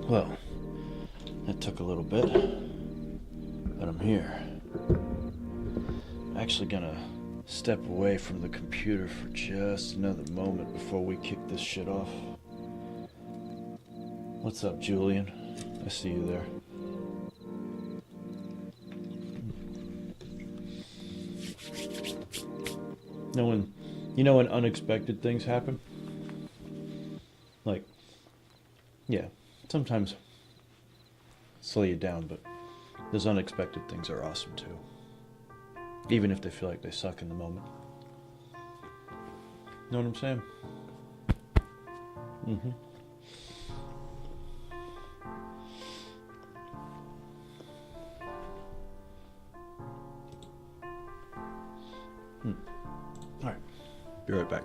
Well, that took a little bit, but I'm here. Actually gonna step away from the computer for just another moment before we kick this shit off. What's up, Julian? I see you there. When unexpected things happen? Like, yeah, sometimes slow you down, but those unexpected things are awesome too. Even if they feel like they suck in the moment. Know what I'm saying? Mm-hmm. Alright, be right back.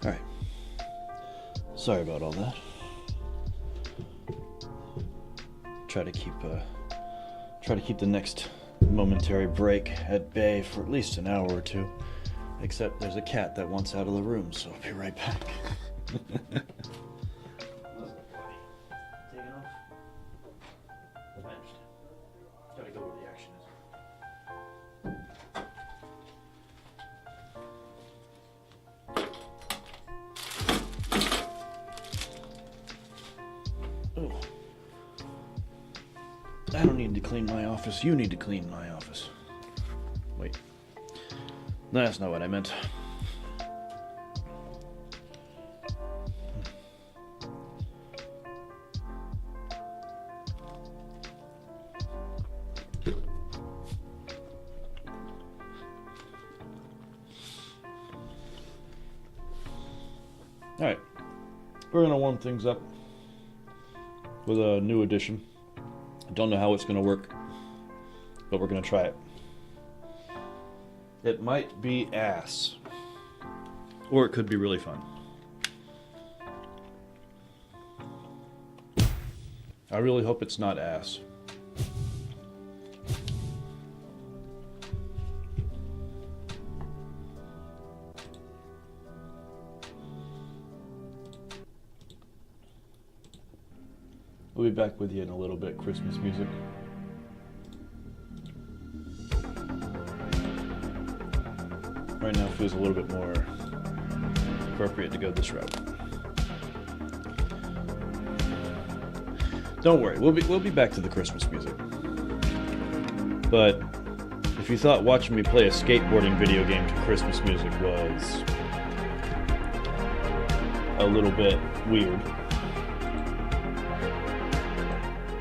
Alright. Sorry about all that. Try to keep the next momentary break at bay for at least an hour or two. Except there's a cat that wants out of the room, so I'll be right back. Gotta go where the action is. Oh. I don't need to clean my office. You need to clean my office. Wait. That's not what I meant. Alright, we're going to warm things up with a new edition. I don't know how it's going to work, but we're going to try it. It might be ass, or it could be really fun. I really hope it's not ass. We'll be back with you in a little bit. Christmas music. Right now feels a little bit more appropriate to go this route. Don't worry, we'll be back to the Christmas music. But if you thought watching me play a skateboarding video game to Christmas music was a little bit weird,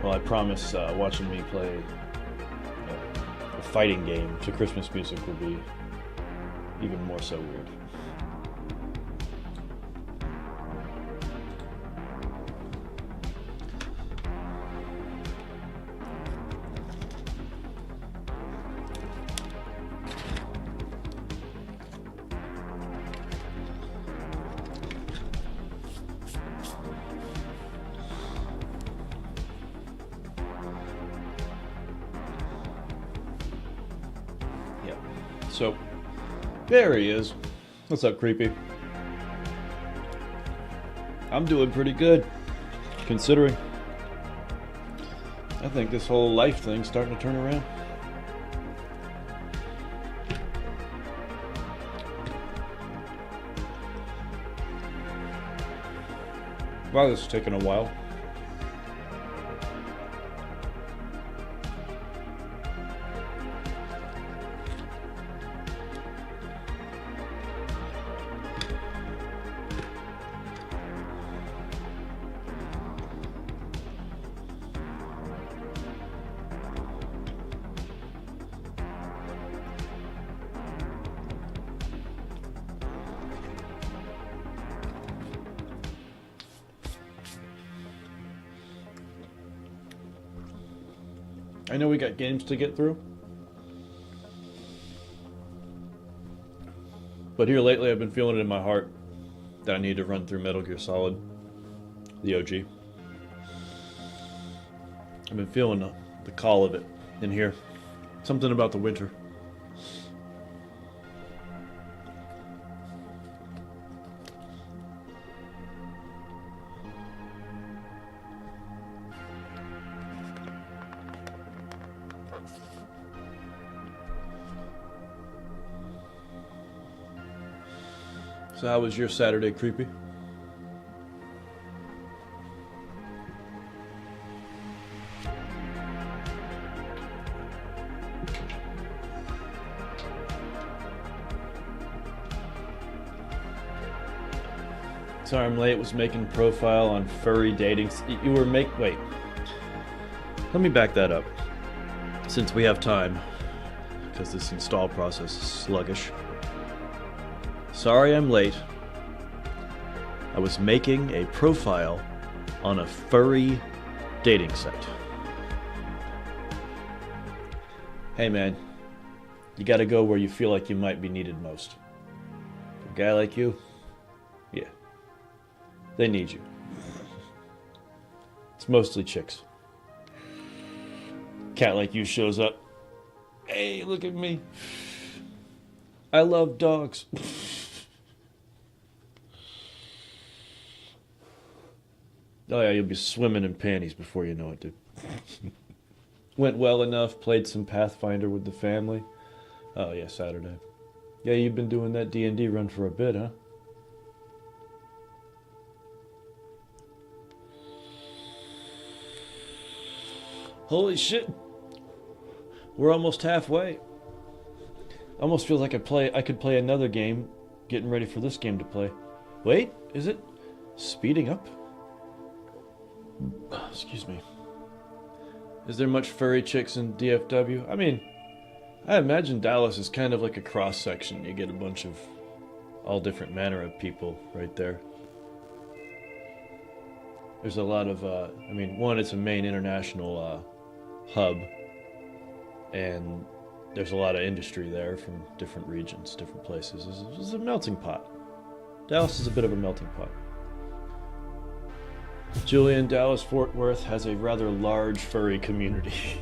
well, I promise watching me play a fighting game to Christmas music will be even more so weird. So, there he is. What's up, creepy? I'm doing pretty good, considering. I think this whole life thing's starting to turn around. Wow, this is taking a while. I know we got games to get through, but here lately I've been feeling it in my heart that I need to run through Metal Gear Solid, the OG. I've been feeling the call of it in here. Something about the winter. So how was your Saturday, creepy? Sorry I'm late. Was making profile on furry dating. You were wait. Let me back that up. Since we have time, because this install process is sluggish. Sorry I'm late. I was making a profile on a furry dating site. Hey man, you gotta go where you feel like you might be needed most. For a guy like you, yeah, they need you. It's mostly chicks. Cat like you shows up. Hey, look at me. I love dogs. Oh yeah, you'll be swimming in panties before you know it, dude. Went well enough, played some Pathfinder with the family. Oh yeah, Saturday. Yeah, you've been doing that D&D run for a bit, huh? Holy shit. We're almost halfway. Almost feels like I could play another game, getting ready for this game to play. Wait, is it speeding up? Excuse me. Is there much furry chicks in DFW? I mean, I imagine Dallas is kind of like a cross section. You get a bunch of all different manner of people right there. There's a lot of, I mean, one, it's a main international hub, and there's a lot of industry there from different regions, different places. It's a melting pot. Dallas is a bit of a melting pot. Julian, Dallas, Fort Worth has a rather large furry community.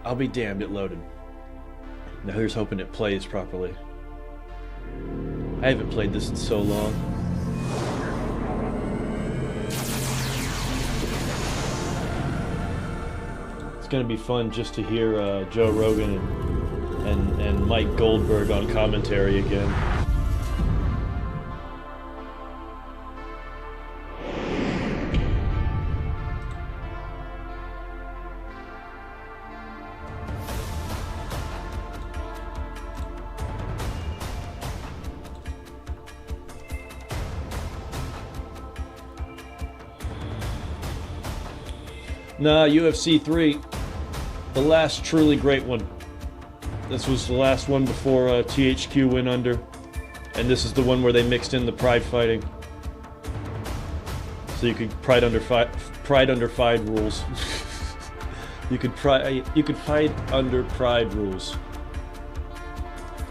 I'll be damned, it loaded. Now here's hoping it plays properly. I haven't played this in so long. It's gonna be fun just to hear Joe Rogan and Mike Goldberg on commentary again. Nah, UFC 3, the last truly great one. This was the last one before THQ went under, and this is the one where they mixed in the pride fighting. So you could pride under fight rules. you could fight under pride rules.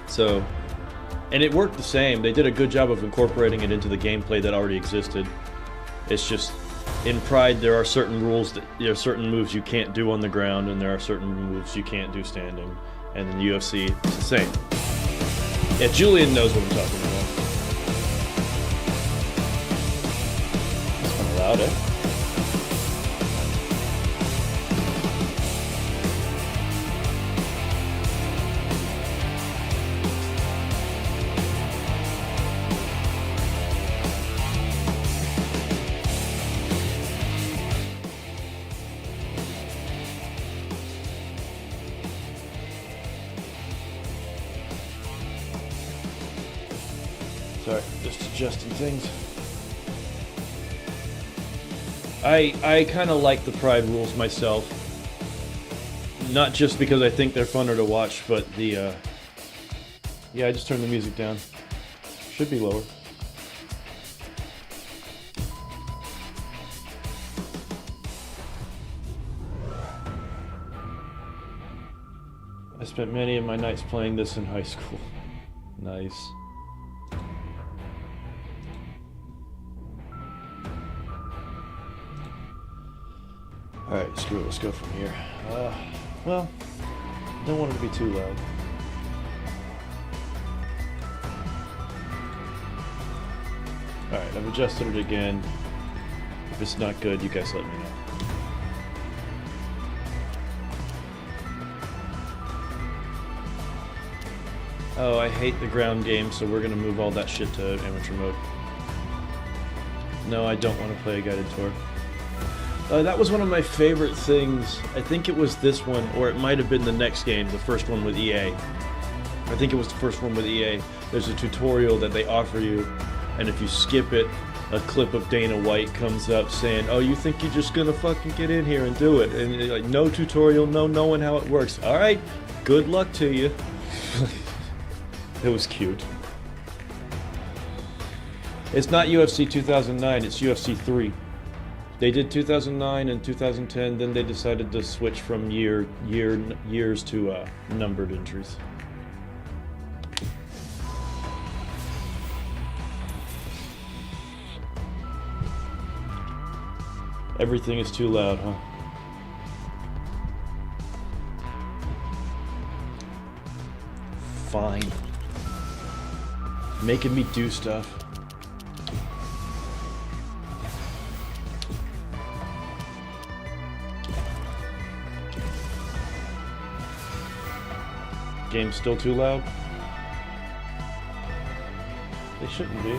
So, and it worked the same. They did a good job of incorporating it into the gameplay that already existed. It's just, in Pride, there are certain rules there are certain moves you can't do on the ground, and there are certain moves you can't do standing. And in the UFC, it's the same. Yeah, Julian knows what I'm talking about. That's kind of loud, eh? Sorry, just adjusting things. I kind of like the Pride rules myself. Not just because I think they're funner to watch, but the, yeah, I just turned the music down. Should be lower. I spent many of my nights playing this in high school. Nice. Alright, screw it, let's go from here. Well, don't want it to be too loud. Alright, I've adjusted it again. If it's not good, you guys let me know. Oh, I hate the ground game, so we're gonna move all that shit to amateur mode. No, I don't want to play a guided tour. That was one of my favorite things. I think it was this one, or it might have been the next game, the first one with EA. I think it was the first one with EA. There's a tutorial that they offer you, and if you skip it, a clip of Dana White comes up saying, "Oh, you think you're just gonna fucking get in here and do it?" And like, no tutorial, no knowing how it works. All right, good luck to you. It was cute. It's not UFC 2009, it's UFC 3. They did 2009 and 2010, then they decided to switch from years to numbered entries. Everything is too loud, huh? Fine. Making me do stuff. Game's still too loud? They shouldn't be.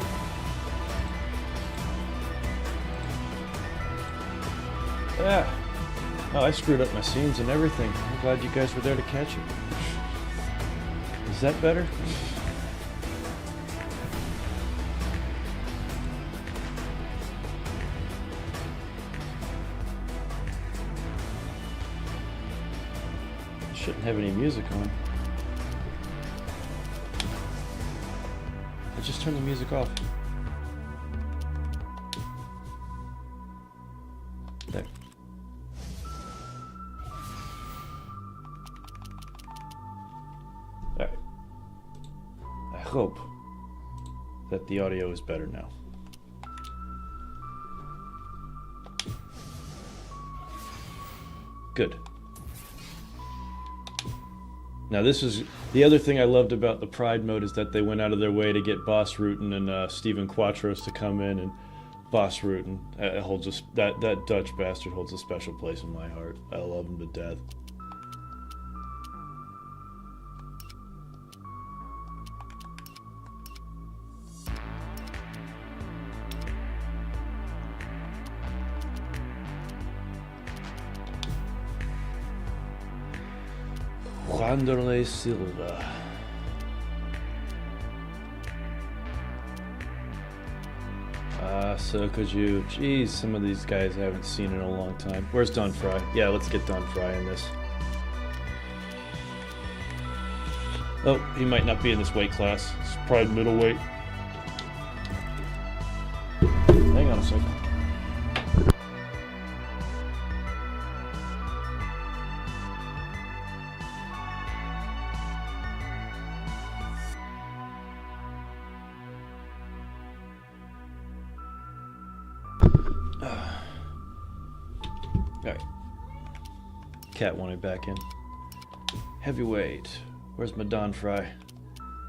Ah! Oh, I screwed up my scenes and everything. I'm glad you guys were there to catch it. Is that better? I shouldn't have any music on. I just turned the music off. hope that the audio is better now. Good. Now this is the other thing I loved about the Pride mode, is that they went out of their way to get Boss Rutan and Stephen Quattros to come in, and Boss Rutan holds that Dutch bastard holds a special place in my heart. I love him to death. Wanderlei Silva. So could you... Jeez, some of these guys I haven't seen in a long time. Where's Don Fry? Yeah, let's get Don Fry in this. Oh, he might not be in this weight class. It's Pride middleweight. Hang on a second. Alright. Cat wanted back in. Heavyweight. Where's my Don Fry?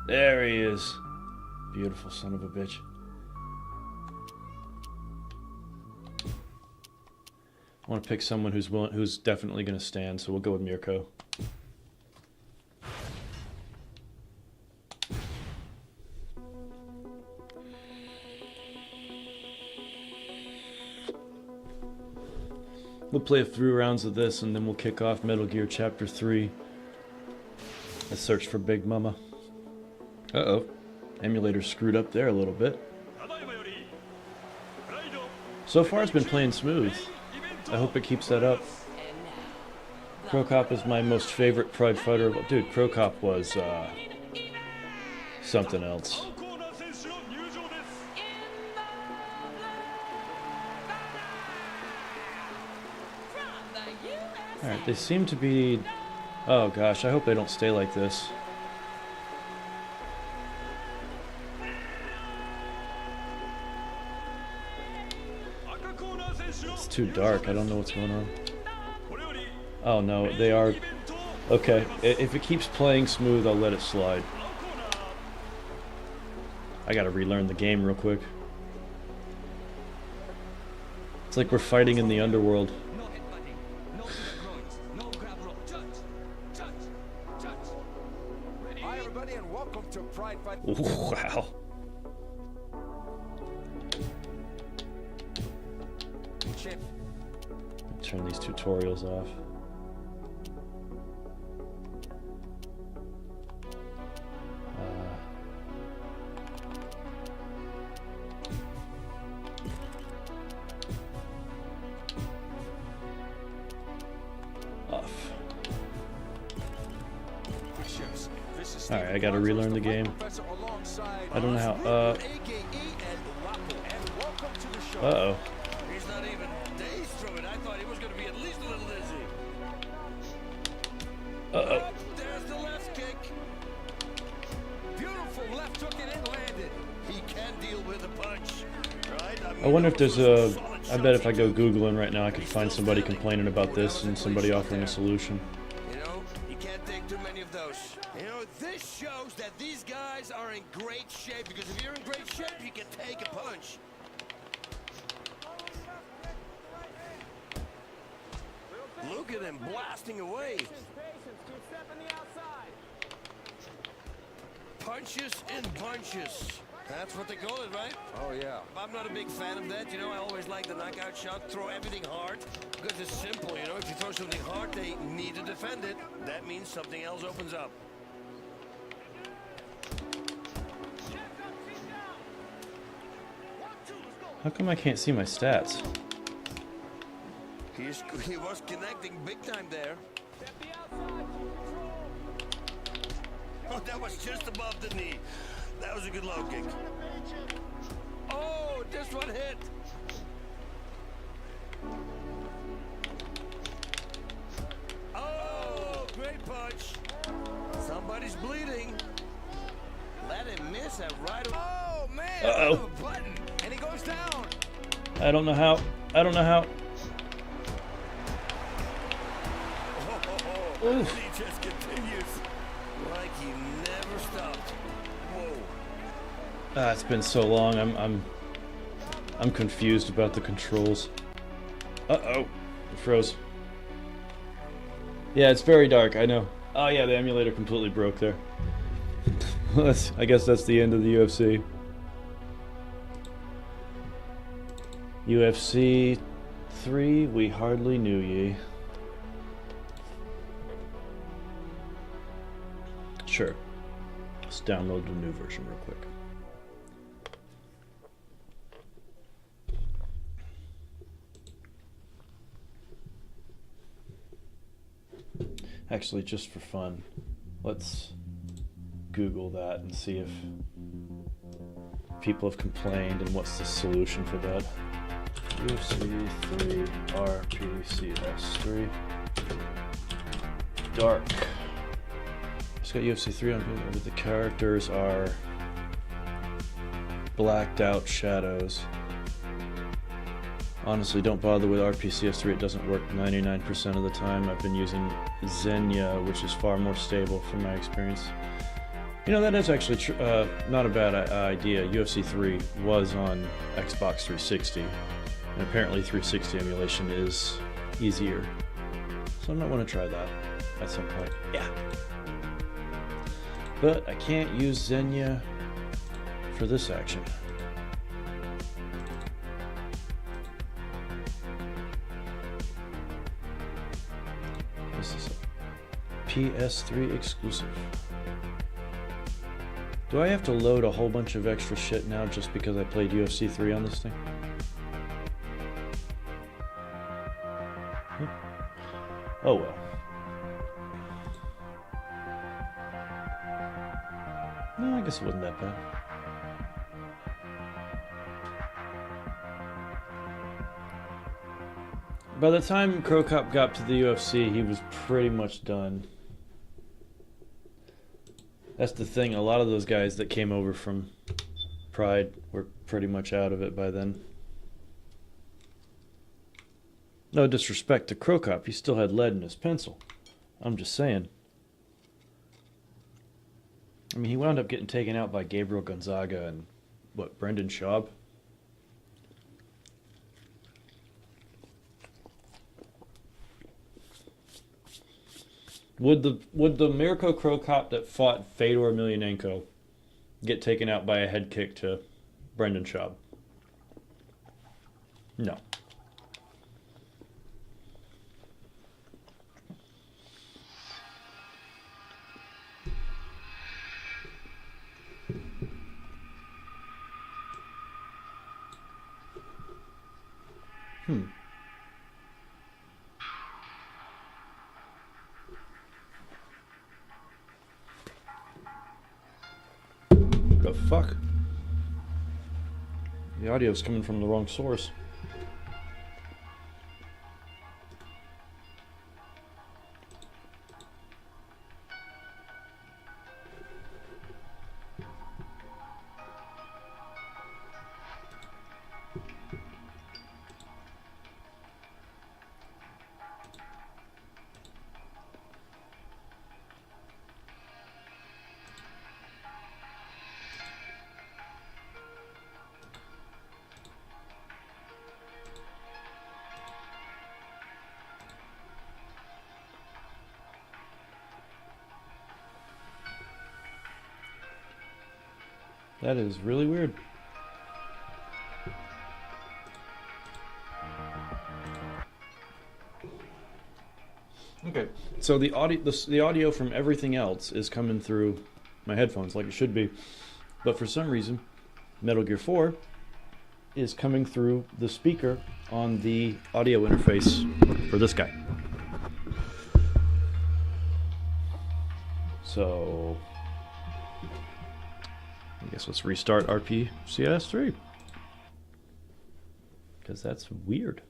There he is. Beautiful son of a bitch. I want to pick someone who's definitely going to stand, so we'll go with Mirko. We'll play a few rounds of this, and then we'll kick off Metal Gear Chapter 3. Let's search for Big Mama. Uh-oh. Emulator screwed up there a little bit. So far it's been playing smooth. I hope it keeps that up. Crow Cop is my most favorite Pride fighter. Dude, Crow Cop was something else. Alright, they seem to be... Oh gosh, I hope they don't stay like this. It's too dark, I don't know what's going on. Oh no, they are... Okay, if it keeps playing smooth, I'll let it slide. I gotta relearn the game real quick. It's like we're fighting in the underworld. Wow. Turn these tutorials off. Off. Alright, I gotta relearn the game. I don't know how, uh-oh. He's not even dazed from it. I thought he was going to be at least a little dizzy. Uh-oh. There's the left kick. Beautiful left hook and it landed. He can deal with a punch, right? I wonder if there's a... I bet if I go Googling right now, I could find somebody complaining about this and somebody offering a solution. You know, you can't take too many of those. You know, this shows that these guys are in great shape, because if you're in great shape, you can take a punch. Look at him blasting away. Punches in bunches. That's what they call it, right? Oh, yeah. I'm not a big fan of that. You know, I always like the knockout shot. Throw everything hard. Because it's simple, you know. If you throw something hard, they need to defend it. That means something else opens up. How come I can't see my stats? He was connecting big time there. Oh, that was just above the knee. That was a good low kick. Oh, this one hit. Oh, great punch. Somebody's bleeding. Let him press that right. Oh man! Uh-oh. Button, and he goes down. I don't know how. I don't know how. Oof. He just continues like he never stopped. Whoa. It's been so long. I'm confused about the controls. Uh-oh. It froze. Yeah, it's very dark, I know. Oh yeah, the emulator completely broke there. I guess that's the end of the UFC. UFC 3, we hardly knew ye. Sure. Let's download the new version real quick. Actually, just for fun, let's Google that and see if people have complained and what's the solution for that. UFC 3 RPCS 3 Dark. It's got UFC 3 on here, but the characters are blacked out shadows. Honestly, don't bother with RPCS3, it doesn't work 99% of the time. I've been using Xenia, which is far more stable from my experience. You know, that is actually not a bad idea. UFC 3 was on Xbox 360, and apparently 360 emulation is easier. So I might want to try that at some point. Yeah. But I can't use Xenia for this action. This is a PS3 exclusive. Do I have to load a whole bunch of extra shit now just because I played UFC 3 on this thing? Oh well. No, I guess it wasn't that bad. By the time Crow Cop got to the UFC, he was pretty much done. That's the thing, a lot of those guys that came over from Pride were pretty much out of it by then. No disrespect to Crow Cop, he still had lead in his pencil. I'm just saying. I mean, he wound up getting taken out by Gabriel Gonzaga and, what, Brendan Schaub? Would the Mirko Crow Cop that fought Fedor Emelianenko get taken out by a head kick to Brendan Schaub? No. The fuck? The audio's coming from the wrong source. That is really weird. Okay, so the audio from everything else is coming through my headphones like it should be, but for some reason, Metal Gear 4 is coming through the speaker on the audio interface for this guy. So I guess let's restart RPCS3 because that's weird.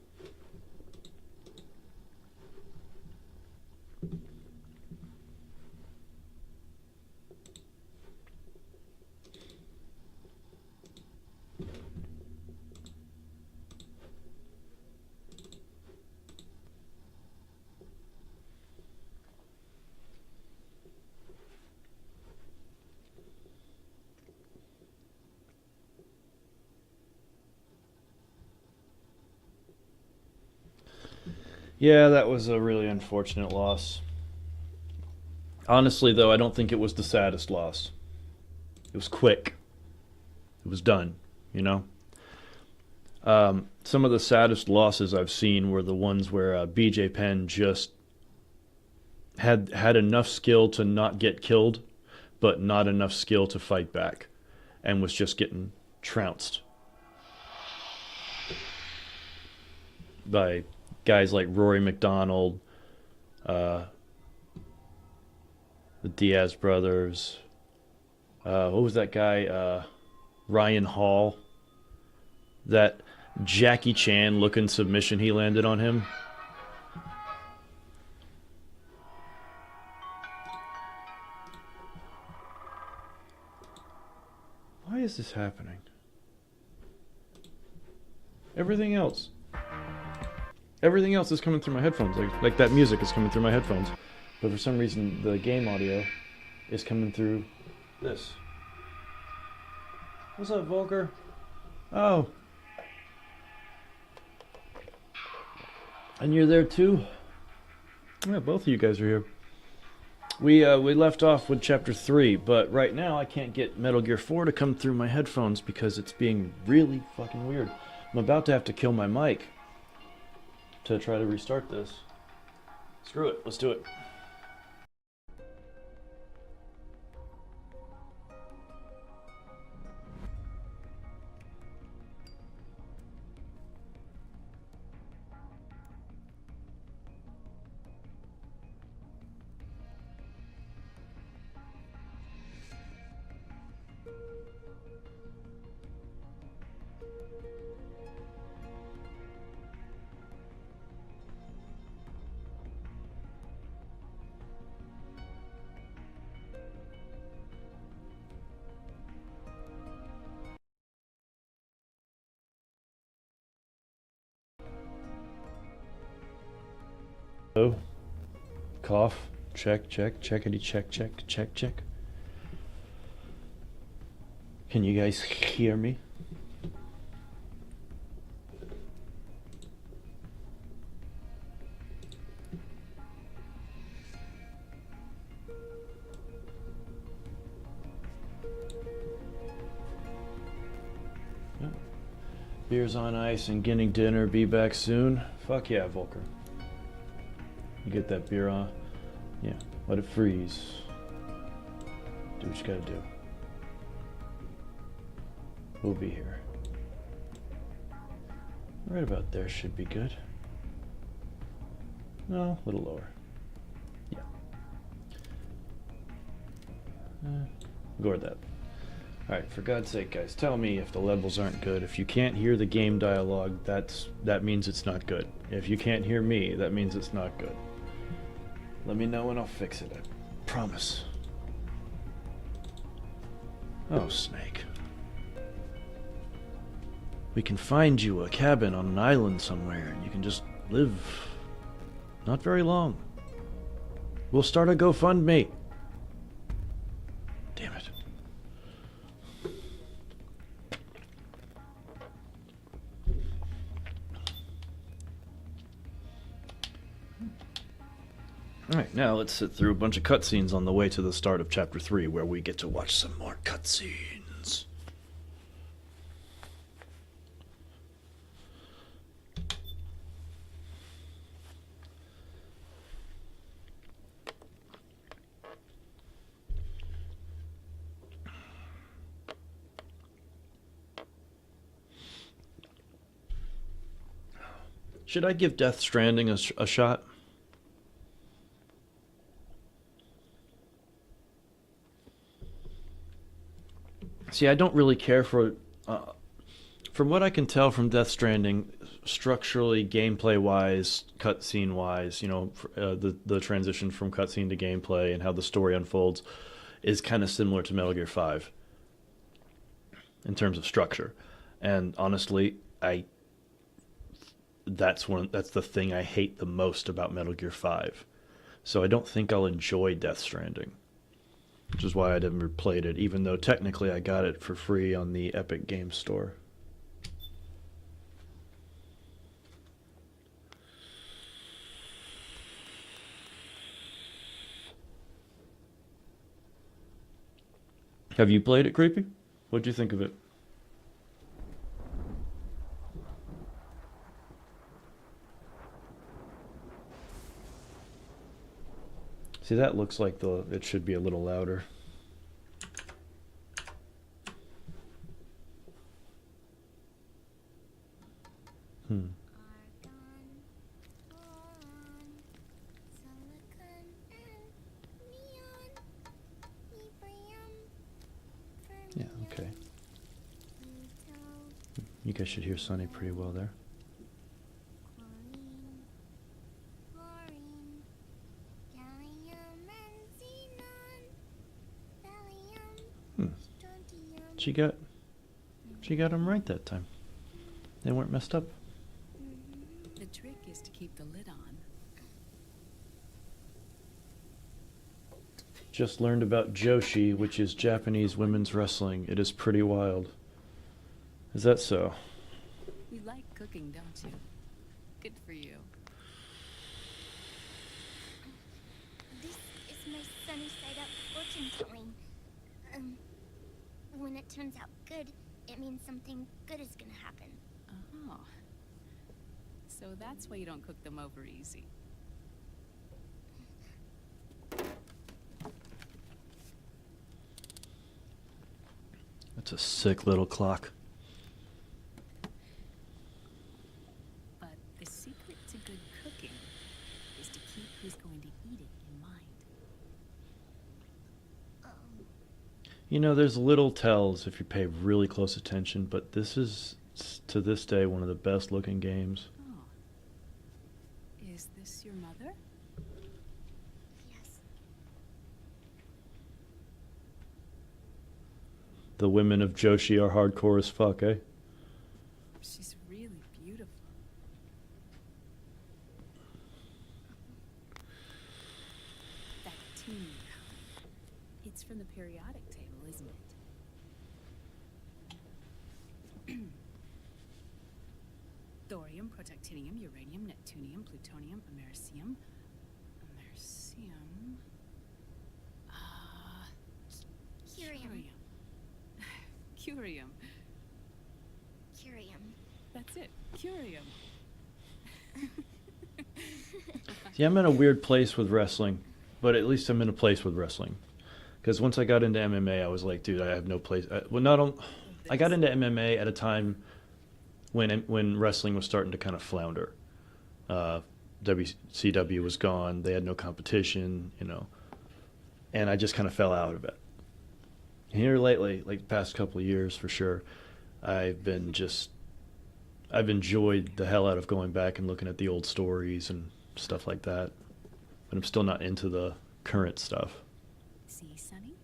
Yeah, that was a really unfortunate loss. Honestly, though, I don't think it was the saddest loss. It was quick. It was done, you know? Some of the saddest losses I've seen were the ones where BJ Penn just had enough skill to not get killed, but not enough skill to fight back, and was just getting trounced by guys like Rory McDonald, uh, the Diaz brothers. What was that guy? Ryan Hall. That Jackie Chan looking submission he landed on him. Why is this happening? Everything else. Everything else is coming through my headphones. Like that music is coming through my headphones. But for some reason, the game audio is coming through this. What's up, Volker? Oh. And you're there too? Yeah, both of you guys are here. We left off with Chapter 3, but right now I can't get Metal Gear 4 to come through my headphones because it's being really fucking weird. I'm about to have to kill my mic to try to restart this. Screw it, let's do it. Oh, cough, check, checkity, check. Can you guys hear me? Beers on ice and getting dinner. Be back soon. Fuck yeah, Volker. You get that beer on. Yeah, let it freeze. Do what you gotta do. We'll be here. Right about there should be good. No, a little lower. Yeah. Ignore that. Alright, for God's sake, guys, tell me if the levels aren't good. If you can't hear the game dialogue, that means it's not good. If you can't hear me, that means it's not good. Let me know and I'll fix it. I promise. Oh, Snake. We can find you a cabin on an island somewhere and you can just live. Not very long. We'll start a GoFundMe. Damn it. Alright, now let's sit through a bunch of cutscenes on the way to the start of Chapter 3, where we get to watch some more cutscenes. Should I give Death Stranding a shot? See, I don't really care for... from what I can tell from Death Stranding, structurally, gameplay-wise, cutscene-wise, you know, the transition from cutscene to gameplay and how the story unfolds is kind of similar to Metal Gear 5 in terms of structure. And honestly, that's the thing I hate the most about Metal Gear 5. So I don't think I'll enjoy Death Stranding, which is why I never played it, even though technically I got it for free on the Epic Games Store. Have you played it, Creepy? What'd you think of it? See, that looks like it should be a little louder. Yeah, okay. You guys should hear Sonny pretty well there. She got him right that time. They weren't messed up. The trick is to keep the lid on. Just learned about Joshi, which is Japanese women's wrestling. It is pretty wild. Is that so? You like cooking, don't you? Good for you. This is my sunny side up fortune telling. When it turns out good, it means something good is gonna happen. Oh. So that's why you don't cook them over easy. That's a sick little clock. But the secret to good cooking is to keep who's going to eat it in mind. You know, there's little tells if you pay really close attention, but this is, to this day, one of the best looking games. Oh. Is this your mother? Yes. The women of Joshi are hardcore as fuck, eh? She's really beautiful. That teeny kind. It's from the periodic table, isn't it? Thorium, protactinium, uranium, neptunium, plutonium, americium. Americium. Curium. Curium. Curium. That's it. Curium. See, I'm in a weird place with wrestling, but at least I'm in a place with wrestling. Because once I got into MMA, I was like, dude, I have no place. I got into MMA at a time when wrestling was starting to kind of flounder. WCW was gone. They had no competition, you know. And I just kind of fell out of it. Here lately, like the past couple of years for sure, I've enjoyed the hell out of going back and looking at the old stories and stuff like that. But I'm still not into the current stuff. See, Sonny?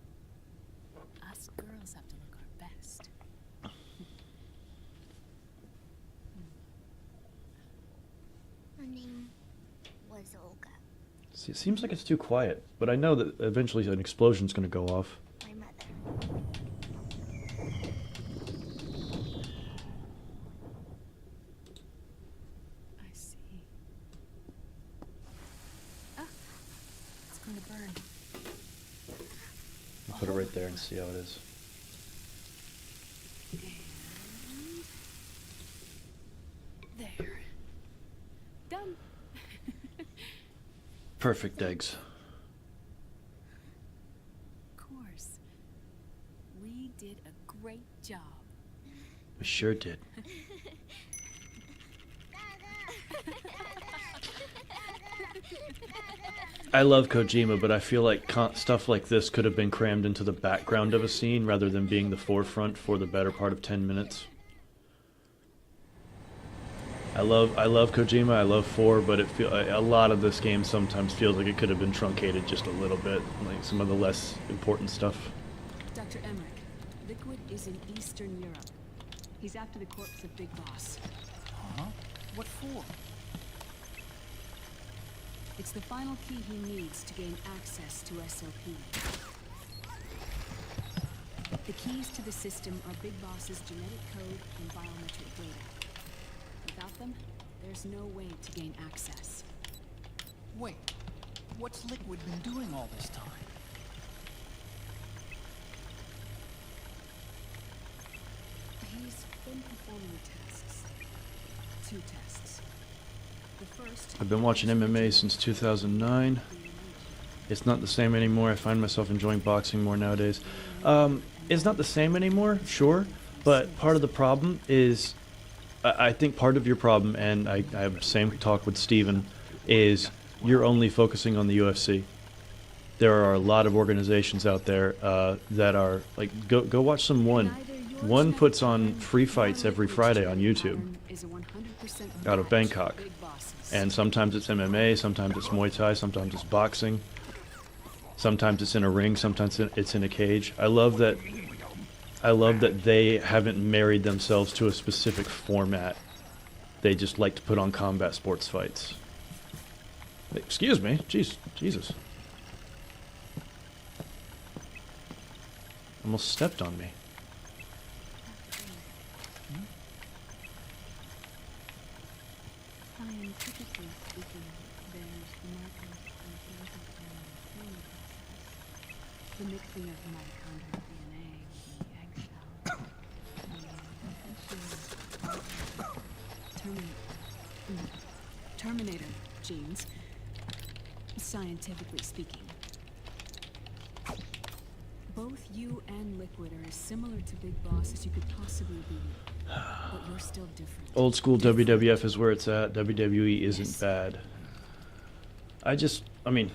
Us girls have to look our best. Her name was Olga. See, it seems like it's too quiet, but I know that eventually an explosion's going to go off. My mother. I see. Ah, it's going to burn. I'll put it right there and see how it is. And there. Done. Perfect eggs. Of course. We did a great job. We sure did. I love Kojima, but I feel like stuff like this could have been crammed into the background of a scene rather than being the forefront for the better part of 10 minutes. I love Kojima, I love 4, but a lot of this game sometimes feels like it could have been truncated just a little bit, like some of the less important stuff. Dr. Emmerich, Liquid is in Eastern Europe. He's after the corpse of Big Boss. Huh? What for? It's the final key he needs to gain access to SOP. The keys to the system are Big Boss's genetic code and biometric data. Without them, there's no way to gain access. Wait, what's Liquid been doing all this time? He's been performing tests. 2 tests. The first. I've been watching MMA since 2009. It's not the same anymore. I find myself enjoying boxing more nowadays. It's not the same anymore, sure, but part of the problem is, I think part of your problem, and I have the same talk with Steven, is you're only focusing on the UFC. There are a lot of organizations out there that are, like, go watch some One. One puts on free fights every Friday on YouTube out of Bangkok. And sometimes it's MMA, sometimes it's Muay Thai, sometimes it's boxing. Sometimes it's in a ring, sometimes it's in a cage. I love that they haven't married themselves to a specific format. They just like to put on combat sports fights. Excuse me. Jesus. Almost stepped on me. Scientifically speaking, there's markers and the mixing of mitochondrial DNA with the egg cell. Terminator genes, scientifically speaking. Both you and Liquid are as similar to Big Boss as you could possibly be, but you're still different. Old school WWF is where it's at. WWE isn't bad. I mean,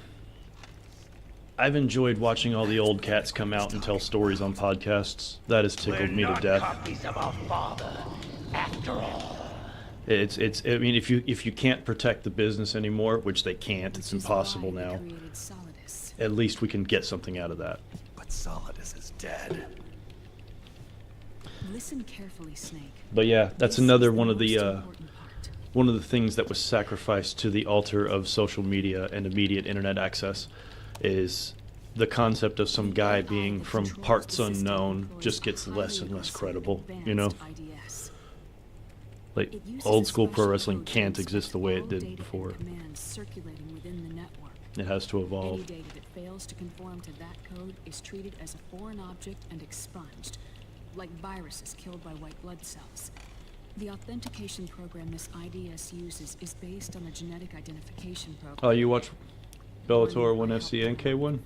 I've enjoyed watching all the old cats come out and tell stories on podcasts. That has tickled me to death. Copies of our father, after all. I mean, if you can't protect the business anymore, which they can't, it's impossible now. At least we can get something out of that. But Solidus is dead. Listen carefully, Snake. But yeah, that's This another is one of most the important part. one of the things that was sacrificed to the altar of social media and immediate internet access is the concept of some guy being from parts unknown just gets less and less credible, you know? Like, old school pro wrestling can't exist the way it did before. It has to evolve. Any data that fails to conform to that code is treated as a foreign object and expunged, like viruses killed by white blood cells. The authentication program this IDS uses is based on a genetic identification program. Oh, you watch Bellator 1FC and K1?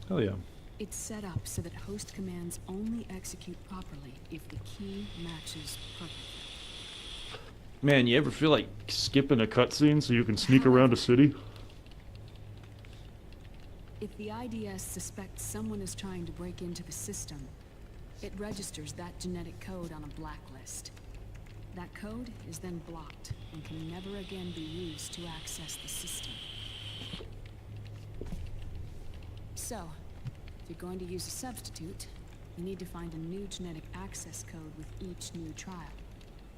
Hell yeah. It's set up so that host commands only execute properly if the key matches perfectly. Man, you ever feel like skipping a cutscene so you can sneak around a city? If the IDS suspects someone is trying to break into the system, it registers that genetic code on a blacklist. That code is then blocked and can never again be used to access the system. So, if you're going to use a substitute, you need to find a new genetic access code with each new trial.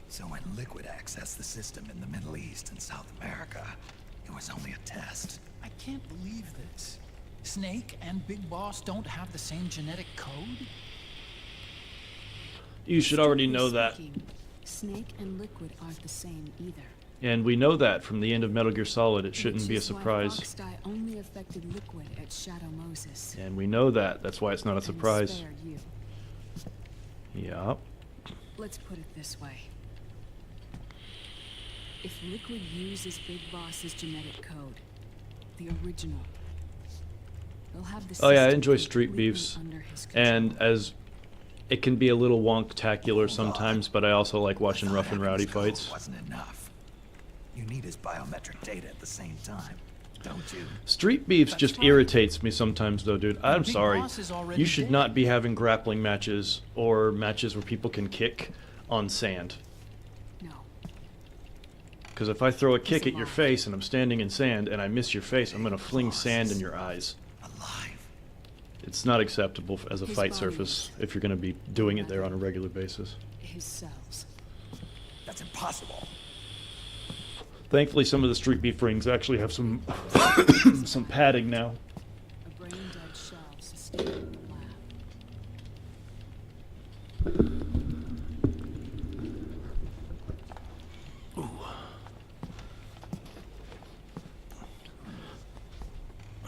So when Liquid accessed the system in the Middle East and South America, it was only a test. I can't believe this. Snake and Big Boss don't have the same genetic code? You should already know that. Snake and Liquid aren't the same either. And we know that from the end of Metal Gear Solid. It shouldn't be a surprise. Which is why Foxdie only affected Liquid at Shadow Moses. And we know that. That's why it's not a And surprise. spare you. Yeah. Let's put it this way. If Liquid uses Big Boss's genetic code, the original, they'll have the Oh yeah, I system enjoy street completely beefs. under his control. And as it can be a little wonk-tacular sometimes, but I also like watching rough and rowdy fights. Wasn't enough. You need his biometric data at the same time, don't you? Street beefs just irritates me sometimes though, dude. I'm Big sorry. Boss is already You should dead. not be having grappling matches or matches where people can kick on sand. No. Because if I throw a kick at your face and I'm standing in sand and I miss your face, I'm going to fling sand in your eyes. Alive. It's not acceptable as a His fight body surface if you're going to be doing it there on a regular basis. His cells. That's impossible. Thankfully, some of the street beef rings actually have some some padding now. A brain-dead shell sustained in the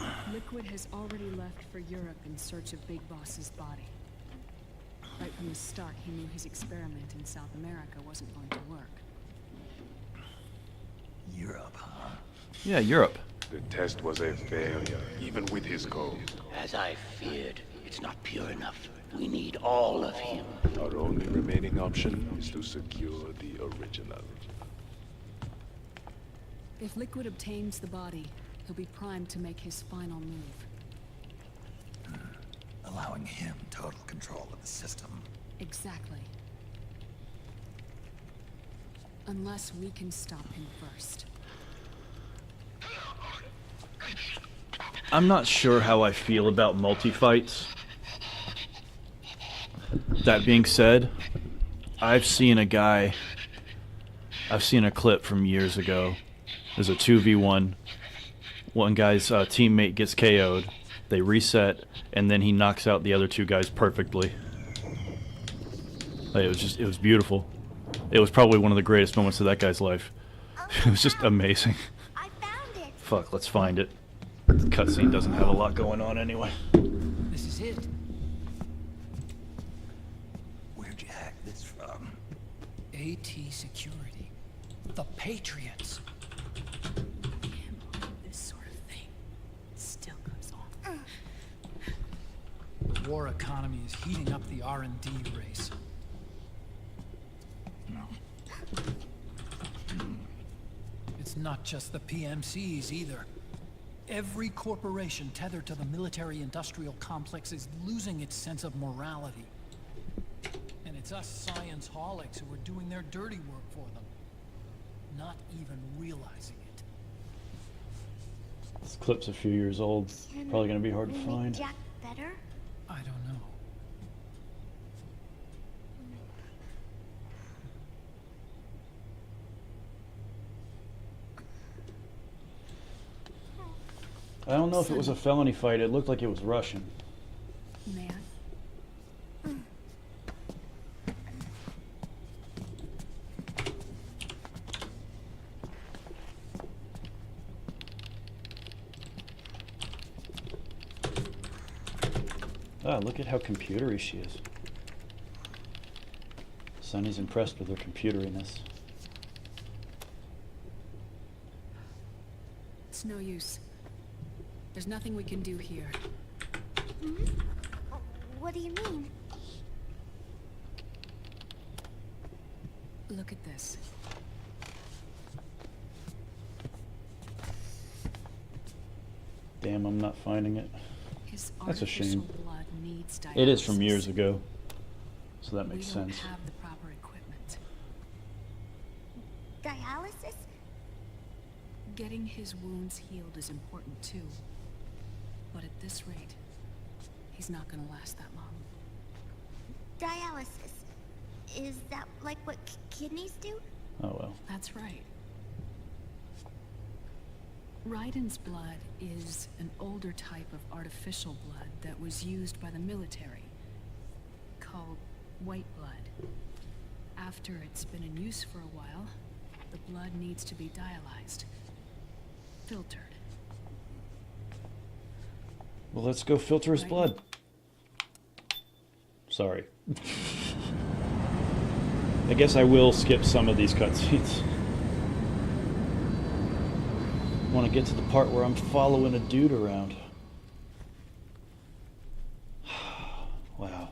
lab. Liquid has already left for Europe in search of Big Boss's body. Right from the start he knew his experiment in South America wasn't going to work. Europe, huh? Yeah, Europe. The test was a failure, even with his code. As I feared, it's not pure enough. We need all of him. Our only remaining option is to secure the original. If Liquid obtains the body, he'll be primed to make his final move. Allowing him total control of the system. Exactly. Unless we can stop him first. I'm not sure how I feel about multi-fights. That being said, I've seen a clip from years ago. There's a 2v1. One guy's teammate gets KO'd. They reset, and then he knocks out the other two guys perfectly. Like, it was beautiful. It was probably one of the greatest moments of that guy's life. It was just amazing. I found it. Fuck, let's find it. The cutscene doesn't have a lot going on anyway. This is it. Where'd you hack this from? AT Security. The Patriots. This sort of thing still goes on. The war economy is heating up the R&D race. It's not just the PMCs either. Every corporation tethered to the military-industrial complex is losing its sense of morality. And it's us science-holics who are doing their dirty work for them, not even realizing it. This clip's a few years old. Probably gonna be hard to Can we find. make Jack better? I don't know. I don't know if it was a felony fight. It looked like it was Russian. Man. Ah, look at how computery she is. Sunny's impressed with her computeriness. It's no use. There's nothing we can do here. What do you mean? Look at this. Damn, I'm not finding it. His That's a shame. artificial blood needs dialysis. It is from years ago, so that makes We don't sense. have the proper equipment. Dialysis? Getting his wounds healed is important too. But at this rate, he's not gonna last that long. Dialysis. Is that like what kidneys do? Oh well. That's right. Raiden's blood is an older type of artificial blood that was used by the military, called white blood. After it's been in use for a while, the blood needs to be dialyzed, filtered. Well, let's go filter his Right. blood. Sorry. I guess I will skip some of these cutscenes. I want to get to the part where I'm following a dude around. Wow.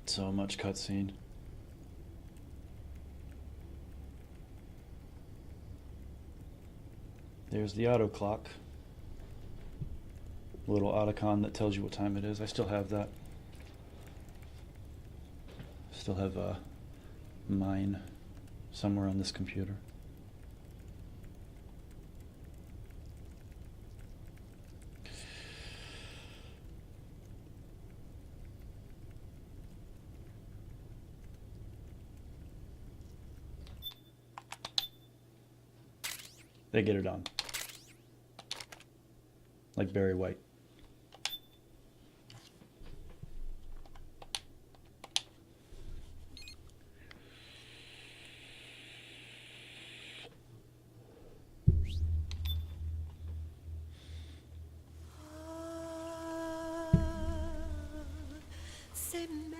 So much cutscene. There's the auto clock. A little autocon that tells you what time it is. I still have that. Still have mine somewhere on this computer. They get it on. Like Barry White. And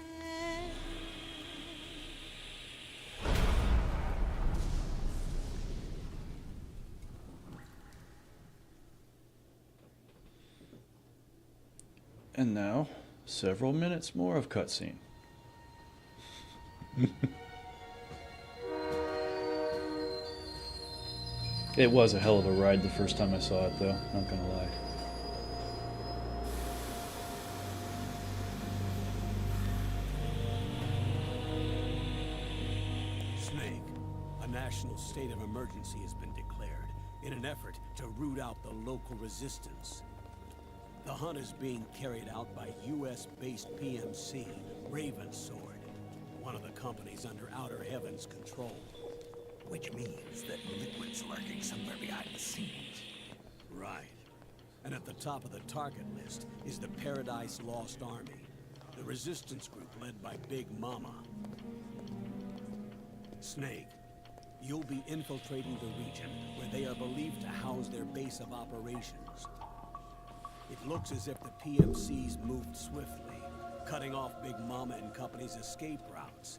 now, several minutes more of cutscene. It was a hell of a ride the first time I saw it, though, not gonna lie. Snake, a national state of emergency has been declared in an effort to root out the local resistance. The hunt is being carried out by US-based PMC, Ravensword, one of the companies under Outer Heaven's control. Which means that Liquid's lurking somewhere behind the scenes. Right. And at the top of the target list is the Paradise Lost Army, the resistance group led by Big Mama. Snake, you'll be infiltrating the region where they are believed to house their base of operations. It looks as if the PMC's moved swiftly, cutting off Big Mama and company's escape routes.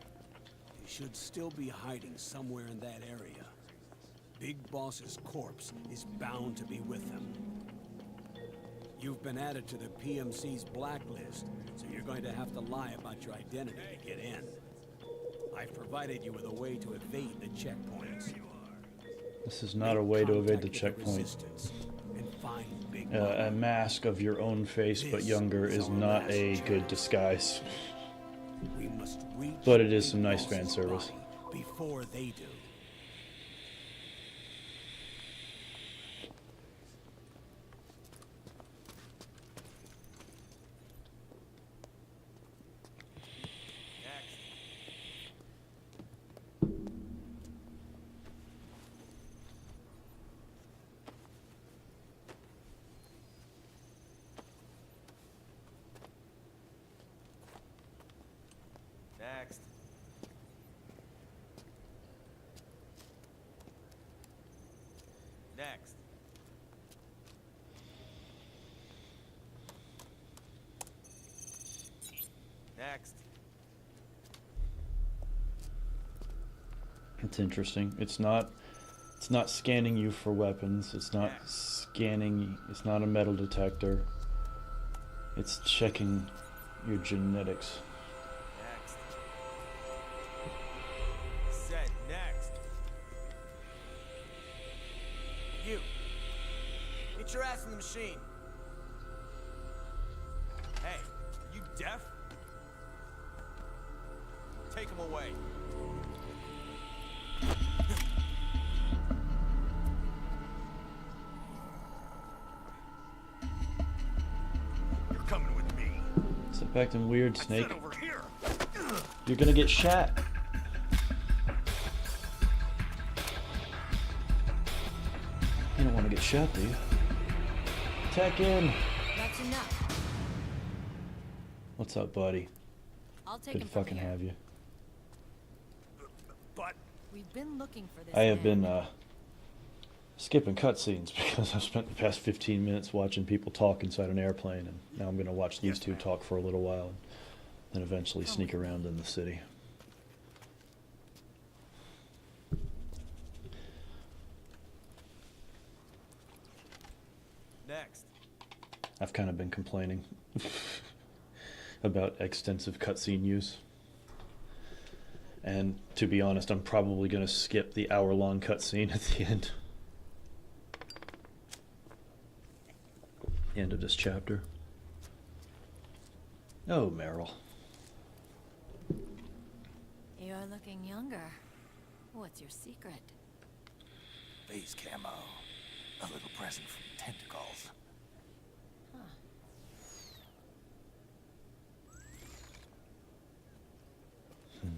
They should still be hiding somewhere in that area. Big Boss's corpse is bound to be with them. You've been added to the PMC's blacklist, so you're going to have to lie about your identity to get in. I've provided you with a way to evade the checkpoints. This is not a way to evade the checkpoint. A mask of your own face but younger is not a good disguise. But it is some nice fan service. Before they do. Next. Next. Next. It's interesting. It's not scanning you for weapons. It's not scanning. It's not a metal detector. It's checking your genetics. Next. Said next. You. Get your ass in the machine. Hey, you deaf? Take him away. You're coming with me. Step acting weird, Snake. Over here. You're gonna get shot. You don't want to get shot, do you? Attack him. That's enough. What's up, buddy? I'll take Good him from fucking here. have you. But We've been looking for this I have man. been skipping cutscenes because I've spent the past 15 minutes watching people talk inside an airplane, and now I'm going to watch these two talk for a little while, and then eventually sneak around in the city. Next. I've kind of been complaining about extensive cutscene use. And to be honest, I'm probably going to skip the hour-long cutscene at the end. End of this chapter. Oh, Meryl. You're looking younger. What's your secret? face camo. A little present from Tentacles.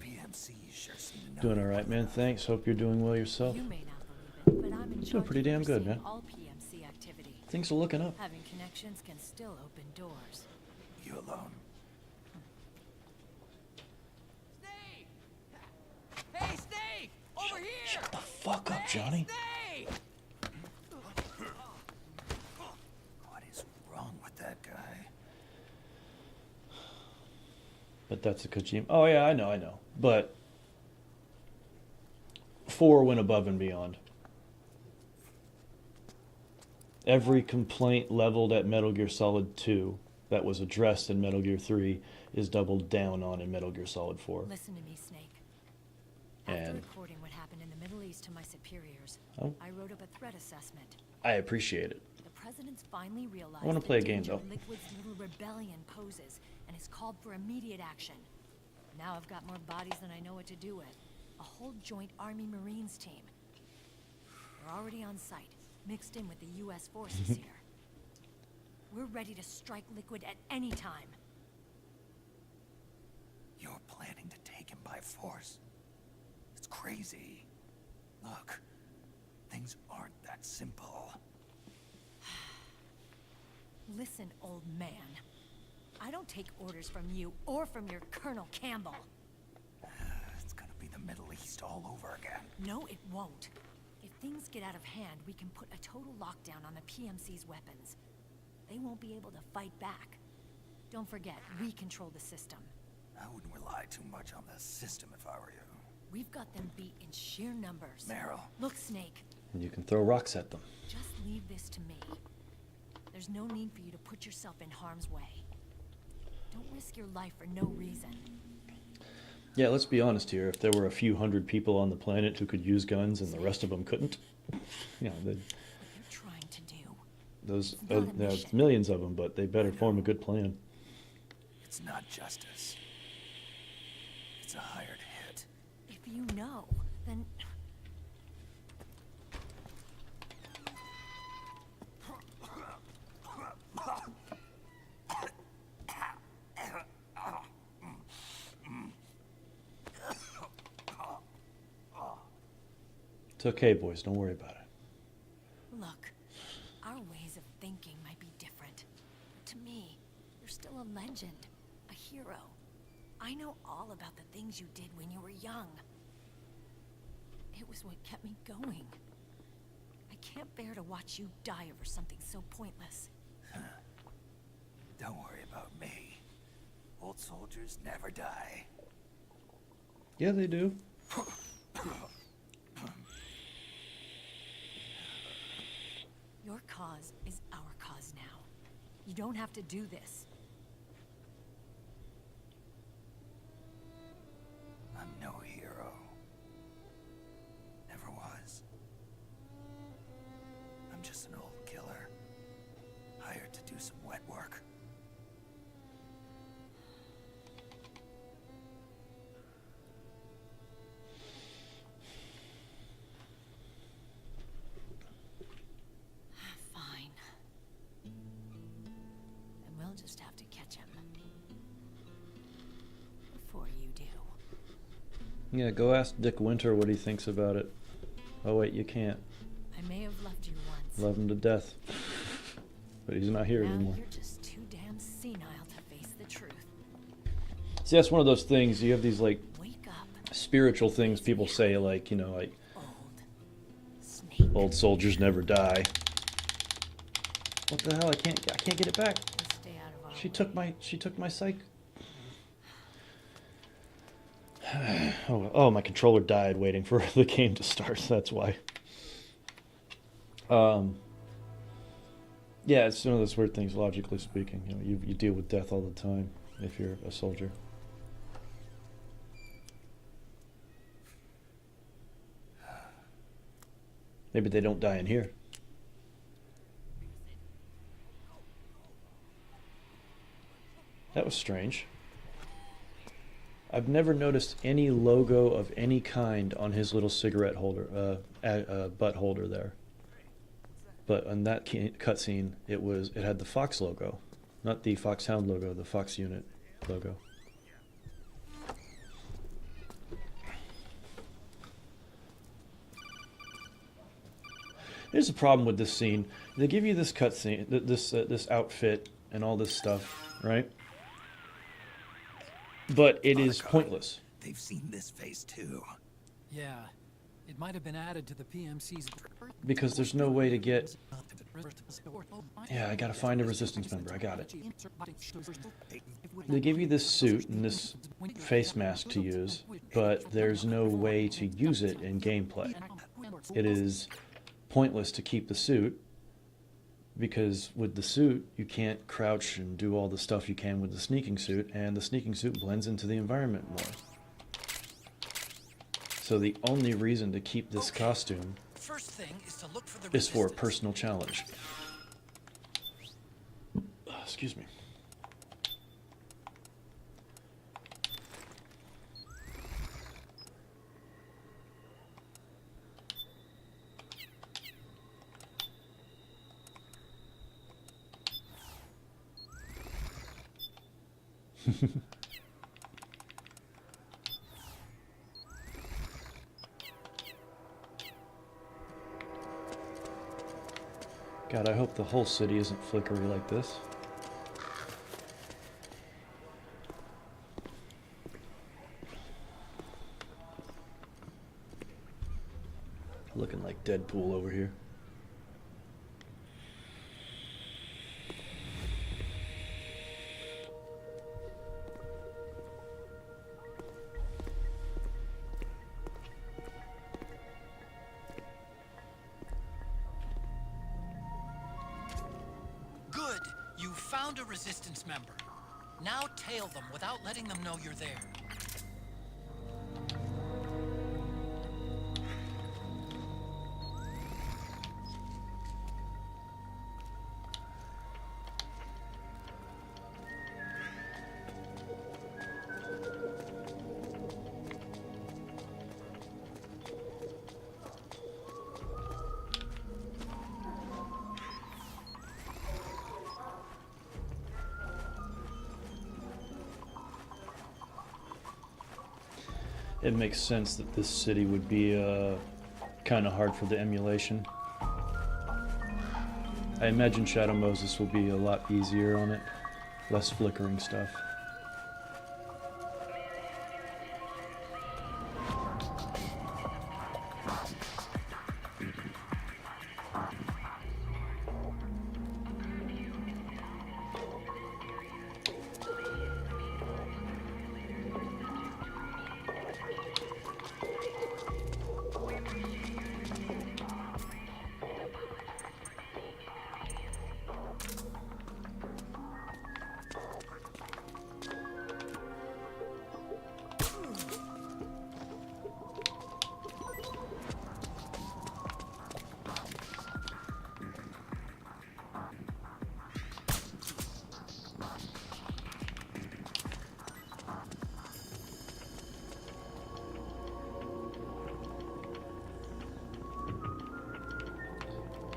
PMC sure seem to know. Doing all right, man. Thanks. Hope you're doing well yourself. You may not believe it, but I'm in Doing charge pretty of damn good, overseeing man. all PMC activity. Things are looking up. Having connections can still open doors. You alone? Snake! Hey, Snake! Over here! Shut the fuck up, Johnny. Snake! What is wrong with that guy? But that's a Kojima. Oh yeah, I know. But 4 went above and beyond. Every complaint leveled at Metal Gear Solid 2 that was addressed in Metal Gear 3 is doubled down on in Metal Gear Solid 4. Listen to me, Snake. After And reporting what happened in the Middle East to my superiors, I wrote up a threat assessment. I appreciate it. The president's finally realized I want to play a game the though. danger Liquid's little rebellion poses and has called for immediate action. Now I've got more bodies than I know what to do with. A whole joint Army Marines team. We're already on site, mixed in with the U.S. forces here. We're ready to strike Liquid at any time. You're planning to take him by force? It's crazy. Look, things aren't that simple. Listen, old man. I don't take orders from you or from your Colonel Campbell. It's gonna be the Middle East all over again. No, it won't. If things get out of hand, we can put a total lockdown on the PMC's weapons. They won't be able to fight back. Don't forget, we control the system. I wouldn't rely too much on the system if I were you. We've got them beat in sheer numbers. Meryl. Look, Snake. And you can throw rocks at them. Just leave this to me. There's no need for you to put yourself in harm's way. Don't risk your life for no reason. Yeah, let's be honest here. If there were a few hundred people on the planet who could use guns and the rest of them couldn't, you know, what you're trying to do. those there's millions of them, but they better form a good plan. It's not justice. It's a hired hit. If you know, then It's okay, boys. Don't worry about it. look, our ways of thinking might be different. But to me, you're still a legend, a hero. I know all about the things you did when you were young. It was what kept me going. I can't bear to watch you die over something so pointless. Don't worry about me. Old soldiers never die. Yeah, they do. Your cause is our cause now. You don't have to do this. I'm no hero. Never was. I'm just an old killer. Hired to do some wet work. Fine. And we'll just have to catch him. Before you do. Yeah, go ask Dick Winter what he thinks about it. Oh wait, you can't. I may have loved you once. Love him to death. But he's not here Now anymore. you're just too damn senile to face the truth. See, that's one of those things. You have these like Wake up, spiritual things people say, like, you know, like old snake. old soldiers never die. What the hell? I can't get it back. Just stay out of our She took my psych. Oh, my controller died waiting for the game to start. That's why. Yeah, it's one of those weird things. Logically speaking, you know, you deal with death all the time if you're a soldier. Maybe they don't die in here. That was strange. I've never noticed any logo of any kind on his little cigarette holder, butt holder there. But on that cutscene, it had the Fox logo, not the Foxhound logo, the Fox Unit logo. Here's the problem with this scene: they give you this cutscene, this outfit, and all this stuff, right? But it is pointless. They've seen this face too. Yeah, It might have been added to the PMC's... Because there's no way to get... Yeah, I gotta find a resistance member. I got it. They give you this suit and this face mask to use, but there's no way to use it in gameplay. It is pointless to keep the suit, because with the suit, you can't crouch and do all the stuff you can with the sneaking suit, and the sneaking suit blends into the environment more. So the only reason to keep this costume First thing is to look for the is for a personal challenge. Excuse me. God, I hope the whole city isn't flickery like this. Looking like Deadpool over here. Good! You found a resistance member. Now tail them without letting them know you're there. It makes sense that this city would be kind of hard for the emulation. I imagine Shadow Moses will be a lot easier on it, less flickering stuff.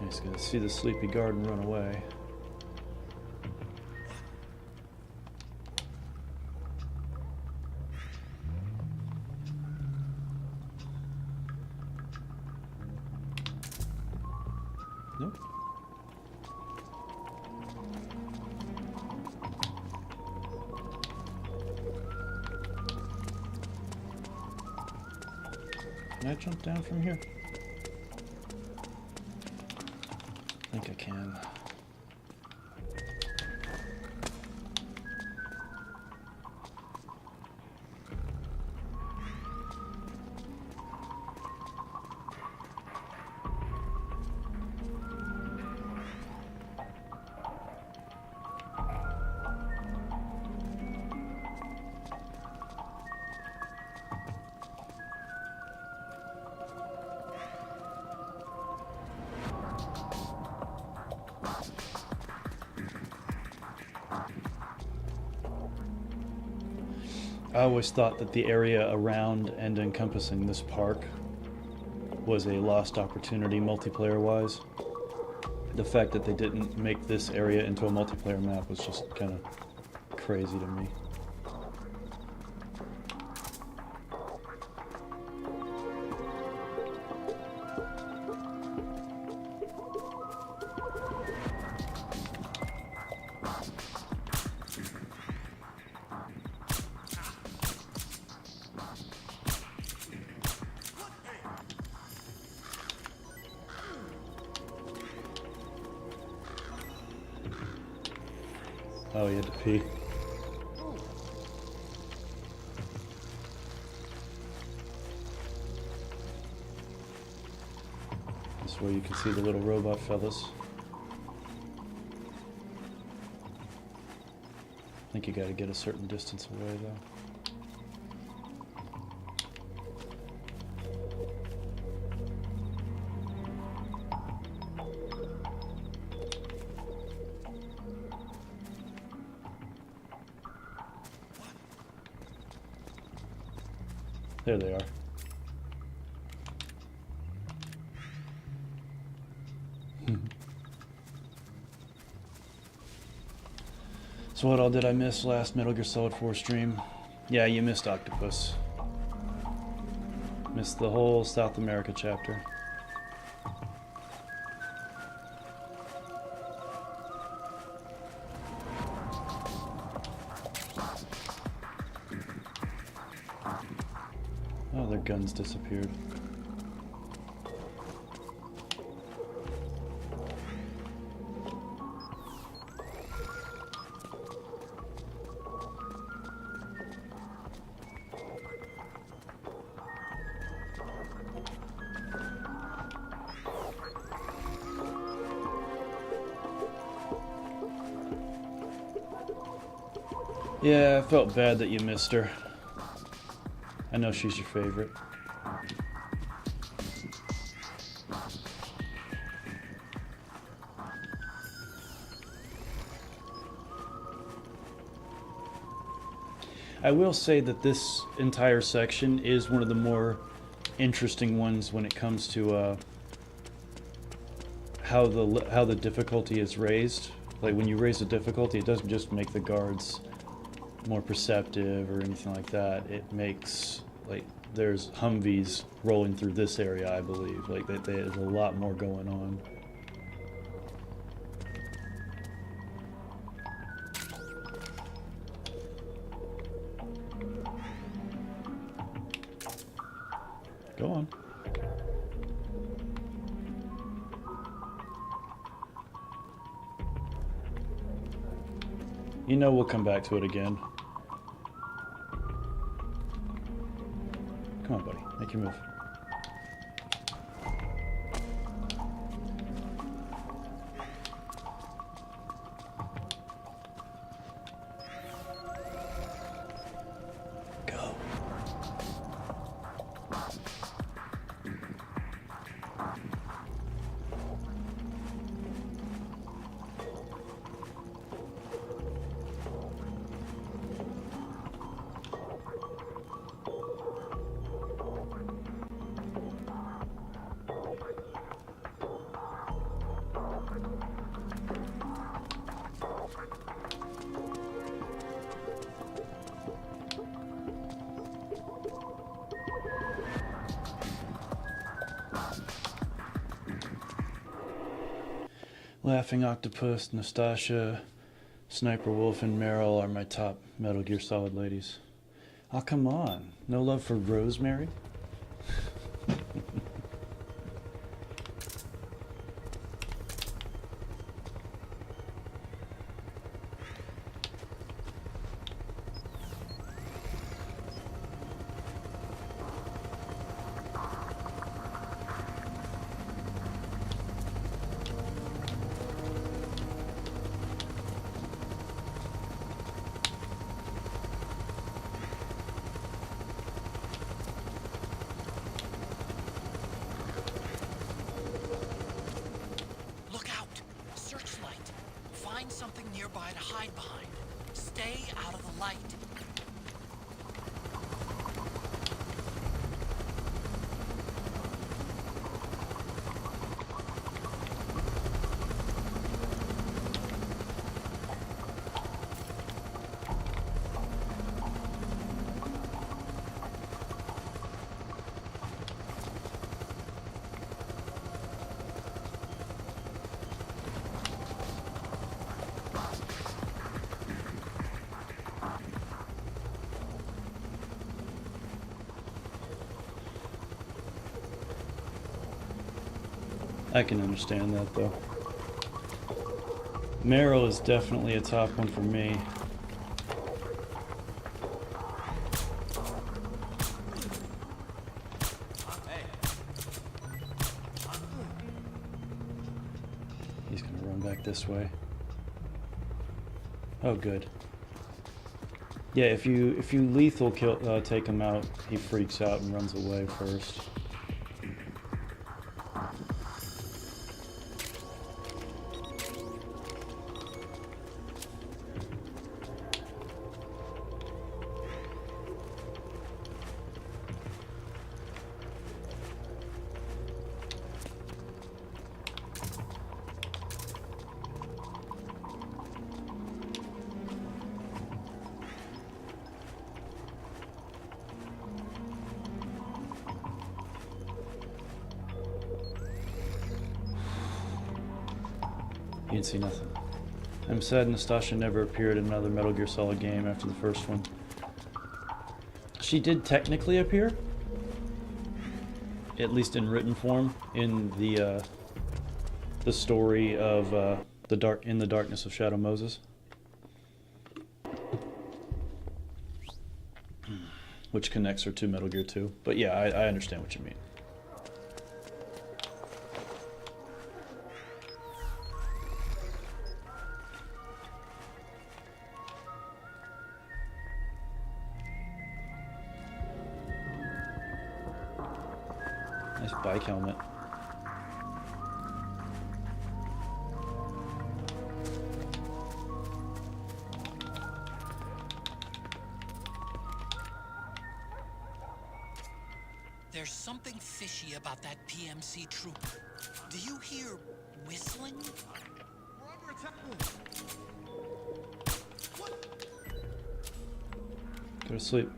Just gonna see the sleepy guard and run away. Nope. Can I jump down from here? I think I can. I always thought that the area around and encompassing this park was a lost opportunity multiplayer-wise. The fact that they didn't make this area into a multiplayer map was just kind of crazy to me. Oh, you had to pee. This is where you can see the little robot fellas. I think you gotta get a certain distance away though. There they are. So what all did I miss last Metal Gear Solid 4 stream? Yeah, you missed Octopus. Missed the whole South America chapter. Oh, their guns disappeared. Yeah, I felt bad that you missed her. I know she's your favorite. I will say that this entire section is one of the more interesting ones when it comes to how the difficulty is raised. Like when you raise the difficulty, it doesn't just make the guards more perceptive or anything like that. It makes, like, there's Humvees rolling through this area, I believe. Like there's a lot more going on. Go on. You know we'll come back to it again. Come on, buddy. Make your move. Go. Laughing Octopus, Nastasha, Sniper Wolf, and Meryl are my top Metal Gear Solid ladies. Oh, come on. No love for Rosemary? Something nearby to hide behind. Stay out of the light. I can understand that though. Meryl is definitely a top one for me. He's gonna run back this way. Oh, good. Yeah, if you lethal kill take him out, he freaks out and runs away first. You didn't see nothing. I'm sad Nastasha never appeared in another Metal Gear Solid game after the first one. She did technically appear, at least in written form, in the story of In the Darkness of Shadow Moses, which connects her to Metal Gear 2. But yeah, I understand what you mean. Nice bike helmet. There's something fishy about that PMC trooper. Do you hear whistling? We're under attack. Go to sleep.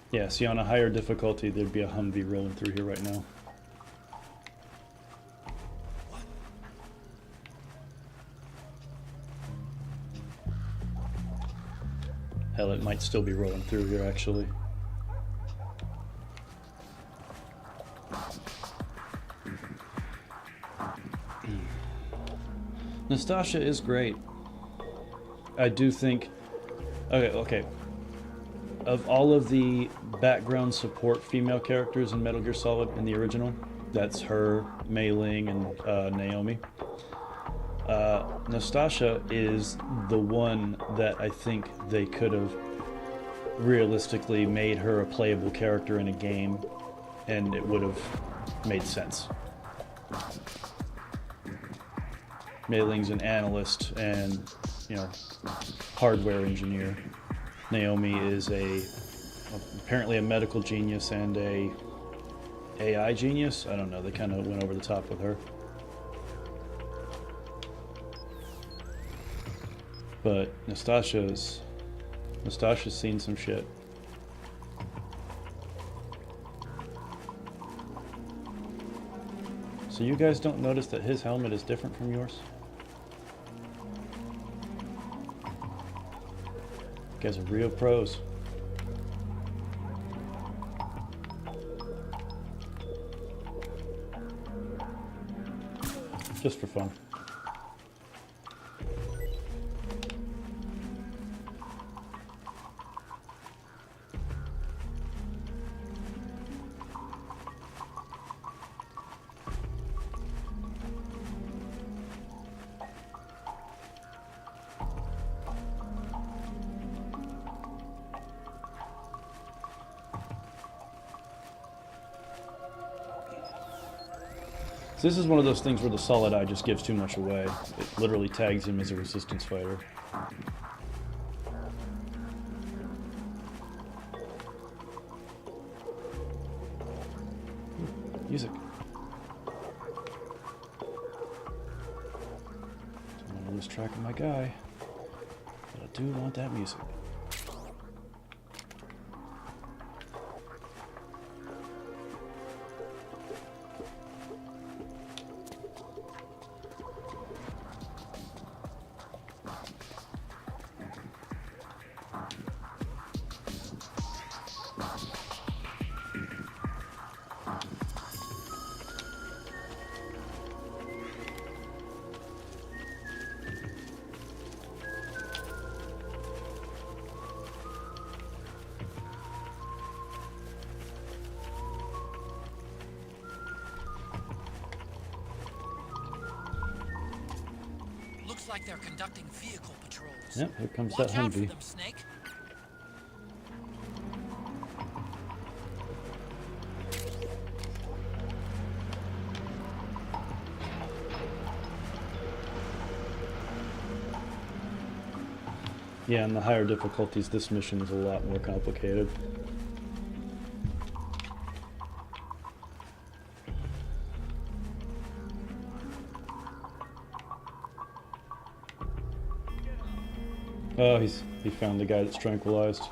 Yeah, see, on a higher difficulty, there'd be a Humvee rolling through here right now. Hell, it might still be rolling through here, actually. Nastasha is great. I do think... Okay. Of all of the background support female characters in Metal Gear Solid in the original, that's her, Mei Ling, and Naomi. Nastasha is the one that I think they could have realistically made her a playable character in a game, and it would have made sense. Mei Ling's an analyst and, hardware engineer. Naomi is apparently a medical genius and a AI genius. I don't know, they kind of went over the top with her. But Nastasha's seen some shit. So you guys don't notice that his helmet is different from yours? You guys are real pros. Just for fun. So this is one of those things where the solid eye just gives too much away. It literally tags him as a resistance fighter. Ooh, music. Don't want to lose track of my guy, but I do want that music. like they're conducting vehicle patrols. Yep, here comes Watch that out for Humvee. them, Snake. Yeah, in the higher difficulties, this mission is a lot more complicated. Oh, he found the guy that's tranquilized.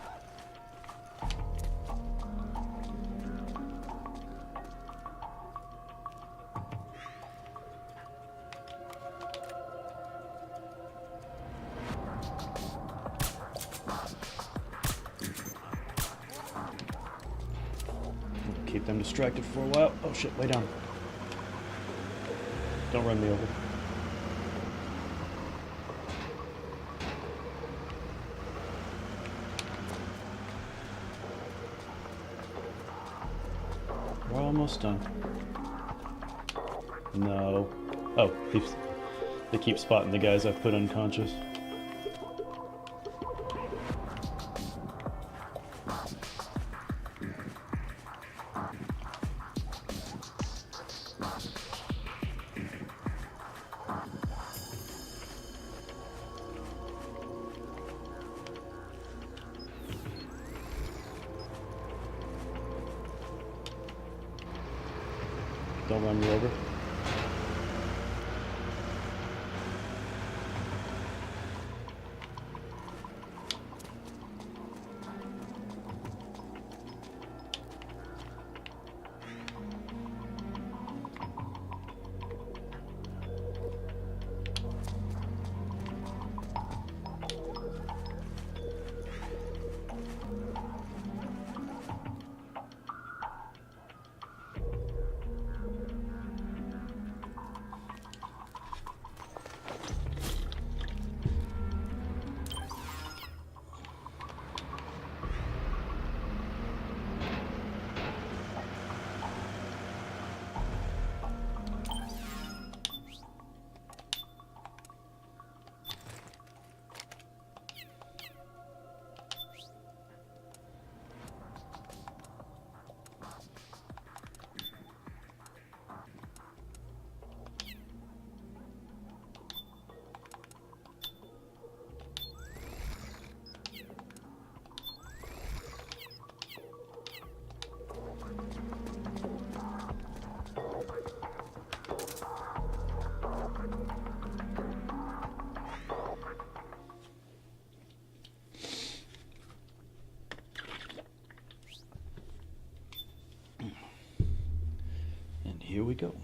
Keep them distracted for a while. Oh shit, lay down. Don't run me over. We're almost done. No. Oh, they keep spotting the guys I've put unconscious. Don't run me over. Here we go.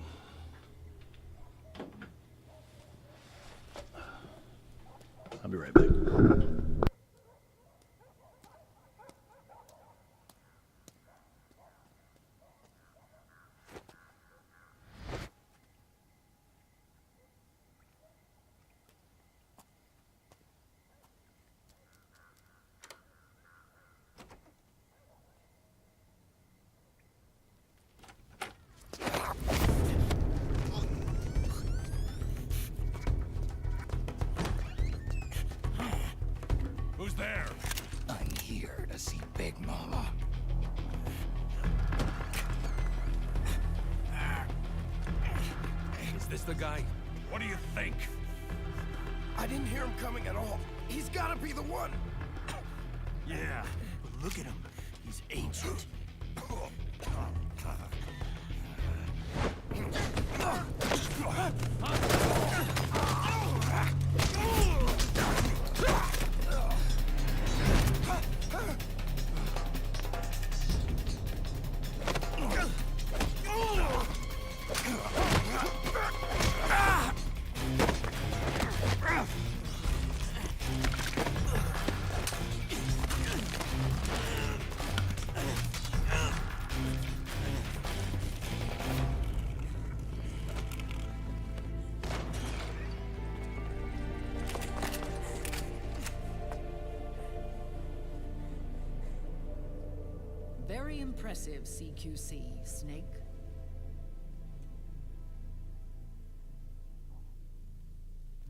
I'll be right back. Who's there? I'm here to see Big Mama. Is this the guy? What do you think? I didn't hear him coming at all. He's gotta be the one. Yeah, but look at him. He's ancient. Very impressive, CQC, Snake.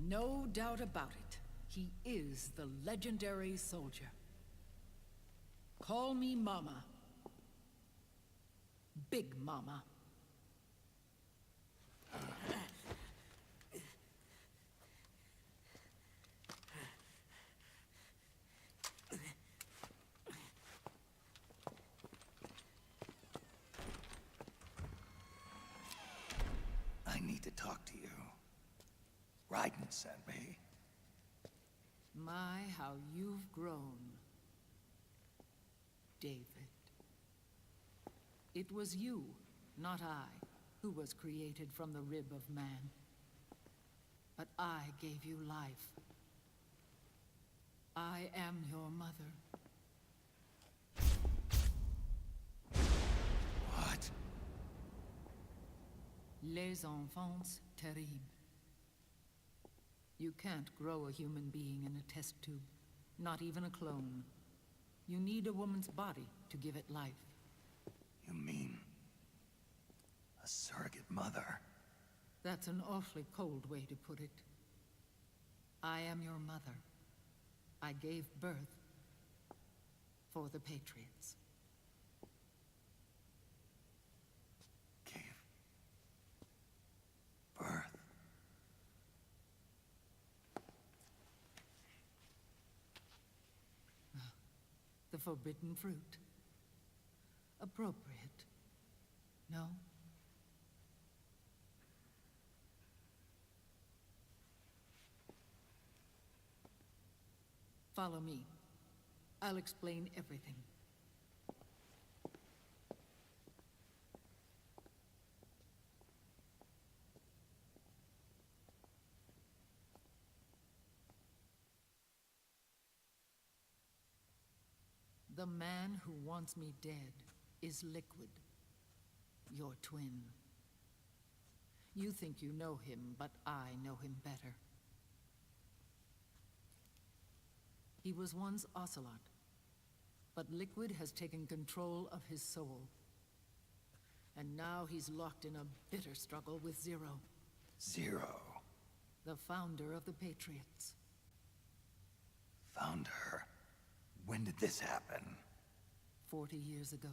No doubt about it. He is the legendary soldier. Call me Mama. Big Mama. I need to talk to you. Raiden sent me. My, how you've grown, David. It was you, not I, who was created from the rib of man. But I gave you life. I am your mother. What? Les enfants terribles. You can't grow a human being in a test tube, not even a clone. You need a woman's body to give it life. You mean a surrogate mother? That's an awfully cold way to put it. I am your mother. I gave birth for the Patriots. Gave birth? The forbidden fruit. Appropriate. No? Follow me. I'll explain everything. The man who wants me dead is Liquid, your twin. You think you know him, but I know him better. He was once Ocelot, but Liquid has taken control of his soul. And now he's locked in a bitter struggle with Zero. Zero? The founder of the Patriots. Founder? When did this happen? 40 years ago.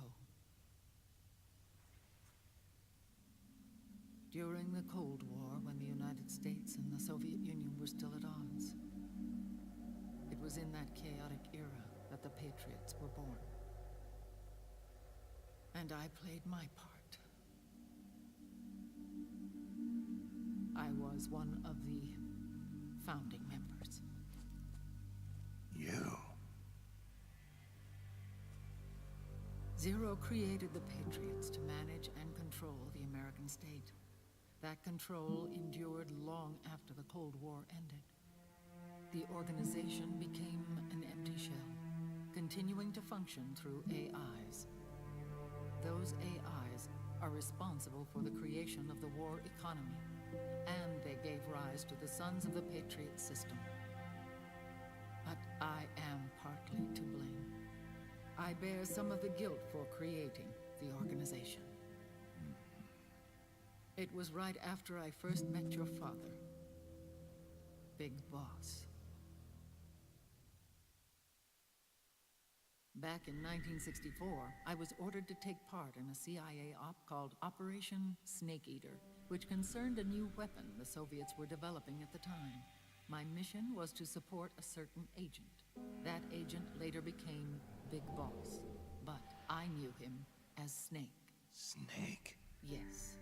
During the Cold War, when the United States and the Soviet Union were still at odds. It was in that chaotic era that the Patriots were born. And I played my part. I was one of the founding members. You? Zero created the Patriots to manage and control the American state. That control endured long after the Cold War ended. The organization became an empty shell, continuing to function through AIs. Those AIs are responsible for the creation of the war economy, and they gave rise to the Sons of the Patriot system. But I am partly to blame. I bear some of the guilt for creating the organization. It was right after I first met your father, Big Boss. Back in 1964, I was ordered to take part in a CIA op called Operation Snake Eater, which concerned a new weapon the Soviets were developing at the time. My mission was to support a certain agent. That agent later became Big Boss, but I knew him as Snake. Snake? Yes,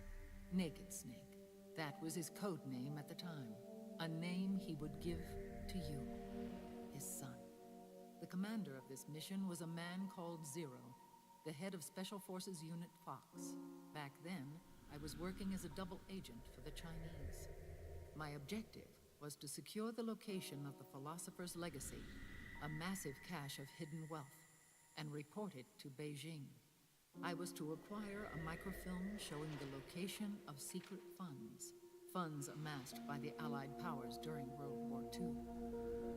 Naked Snake. That was his code name at the time. A name he would give to you, his son. The commander of this mission was a man called Zero, the head of Special Forces Unit Fox. Back then, I was working as a double agent for the Chinese. My objective was to secure the location of the Philosopher's Legacy, a massive cache of hidden wealth, and report it to Beijing. I was to acquire a microfilm showing the location of secret funds, funds amassed by the Allied powers during World War II.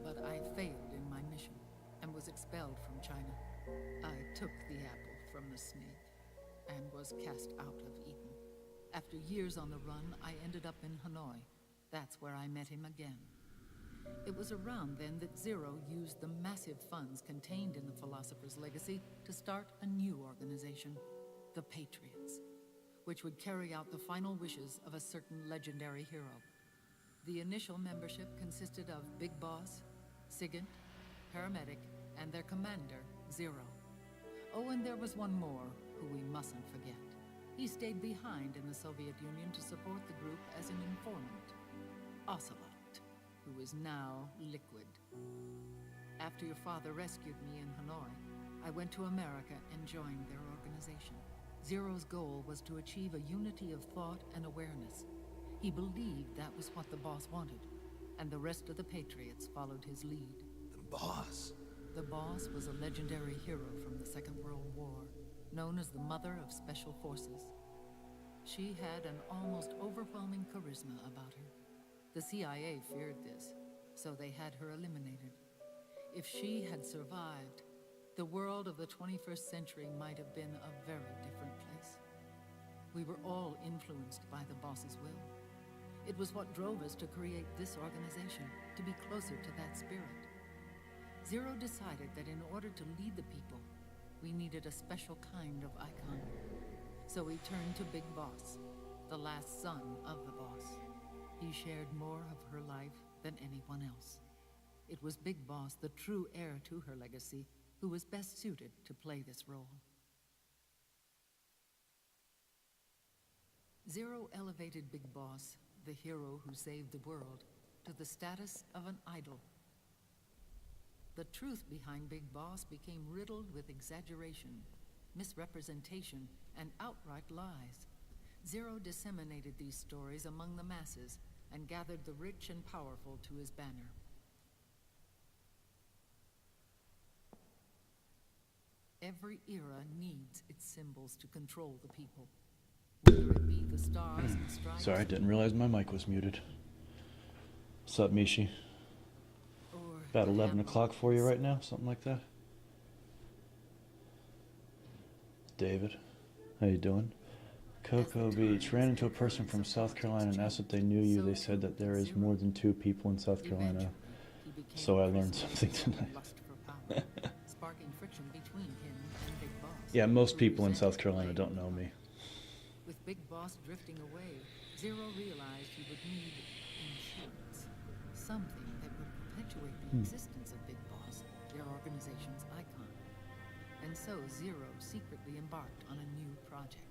But I failed in my mission and was expelled from China. I took the apple from the snake and was cast out of Eden. After years on the run, I ended up in Hanoi. That's where I met him again. It was around then that Zero used the massive funds contained in the Philosopher's Legacy to start a new organization, the Patriots, which would carry out the final wishes of a certain legendary hero. The initial membership consisted of Big Boss, Sigint, Paramedic, and their commander, Zero. Oh, and there was one more who we mustn't forget. He stayed behind in the Soviet Union to support the group as an informant, Ocelot, who is now Liquid. After your father rescued me in Hanoi, I went to America and joined their organization. Zero's goal was to achieve a unity of thought and awareness. He believed that was what the boss wanted, and the rest of the Patriots followed his lead. The boss? The boss was a legendary hero from the Second World War, known as the Mother of Special Forces. She had an almost overwhelming charisma about her. The CIA feared this, so they had her eliminated. If she had survived, the world of the 21st century might have been a very different place. We were all influenced by the boss's will. It was what drove us to create this organization, to be closer to that spirit. Zero decided that in order to lead the people, we needed a special kind of icon. So he turned to Big Boss, the last son of the boss. He shared more of her life than anyone else. It was Big Boss, the true heir to her legacy, who was best suited to play this role. Zero elevated Big Boss, the hero who saved the world, to the status of an idol. The truth behind Big Boss became riddled with exaggeration, misrepresentation, and outright lies. Zero disseminated these stories among the masses and gathered the rich and powerful to his banner. Every era needs its symbols to control the people. Whether it be the stars and stripes... Sorry, I didn't realize my mic was muted. What's up, Mishi? About 11 o'clock for you right now, something like that. David, how you doing? Cocoa Beach. Ran into a person from South Carolina and asked if they knew you. They said that there is more than 2 people in South Carolina. So I learned something tonight. Yeah, most people in South Carolina don't know me. With Big Boss drifting away, Zero realized he would need insurance. Something that would perpetuate the existence of Big Boss, their organization's icon. And so Zero secretly embarked on a new project.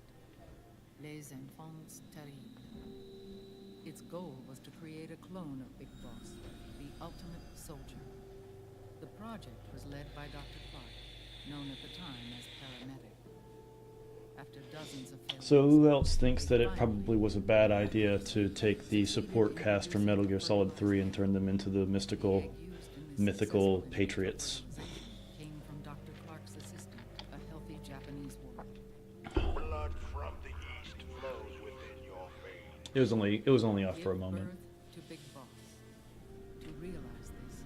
Les Enfants Terribles. Its goal was to create a clone of Big Boss, the ultimate soldier. The project was led by Dr. Clark, known at the time as Paramedic. After dozens of failures, So who else thinks that it probably was a bad idea to take the support cast from Metal Gear Solid 3 and turn them into the mythical Patriots? came from Dr. Clark's assistant, a healthy Japanese woman. Blood from the east flows within your veins. It was only off for a moment. Birth to Big Boss. To realize this,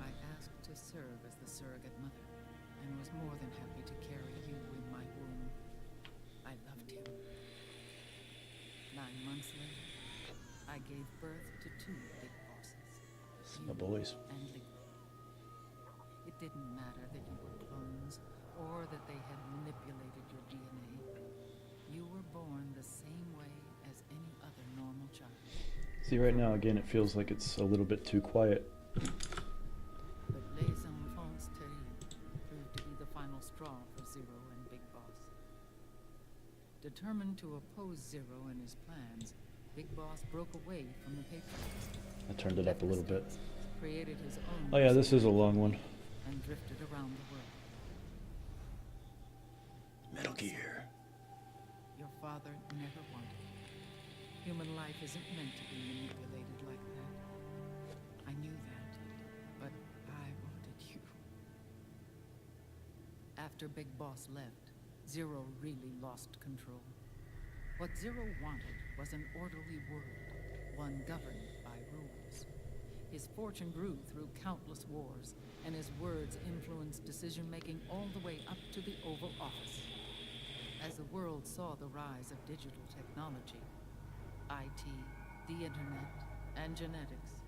I asked to serve as the surrogate mother, and was more than happy to carry you in my womb. I loved him. 9 months later, I gave birth to 2 Big Bosses. My boys. And Liquid. It didn't matter that you were clones, or that they had manipulated your DNA. You were born the same way as any other normal child. See, right now, again, it feels like it's a little bit too quiet. But Les Enfants Terribles proved to be the final straw for Zero and Big Boss. Determined to oppose Zero and his plans, Big Boss broke away from the Patriots. I turned it up a little bit. Created his own... Oh yeah, this is a long one. And drifted around the world. Metal Gear. Your father never wanted it. Human life isn't meant to be manipulated like that. I knew that, but I wanted you. After Big Boss left, Zero really lost control. What Zero wanted was an orderly world, one governed by rules. His fortune grew through countless wars, and his words influenced decision-making all the way up to the Oval Office. As the world saw the rise of digital technology, IT, the internet, and genetics,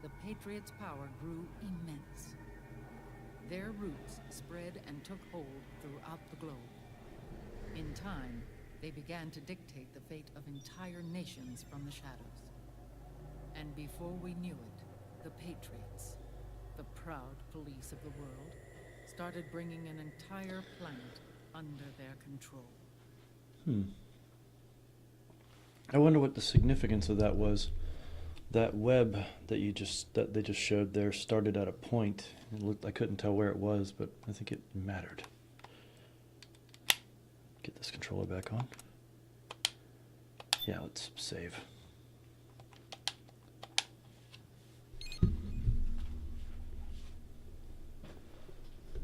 the Patriots' power grew immense. Their roots spread and took hold throughout the globe. In time, they began to dictate the fate of entire nations from the shadows. And before we knew it, the Patriots, the proud police of the world, started bringing an entire planet under their control. I wonder what the significance of that was. That web that they just showed there started at a point. It looked, I couldn't tell where it was, but I think it mattered. Get this controller back on. Yeah, let's save.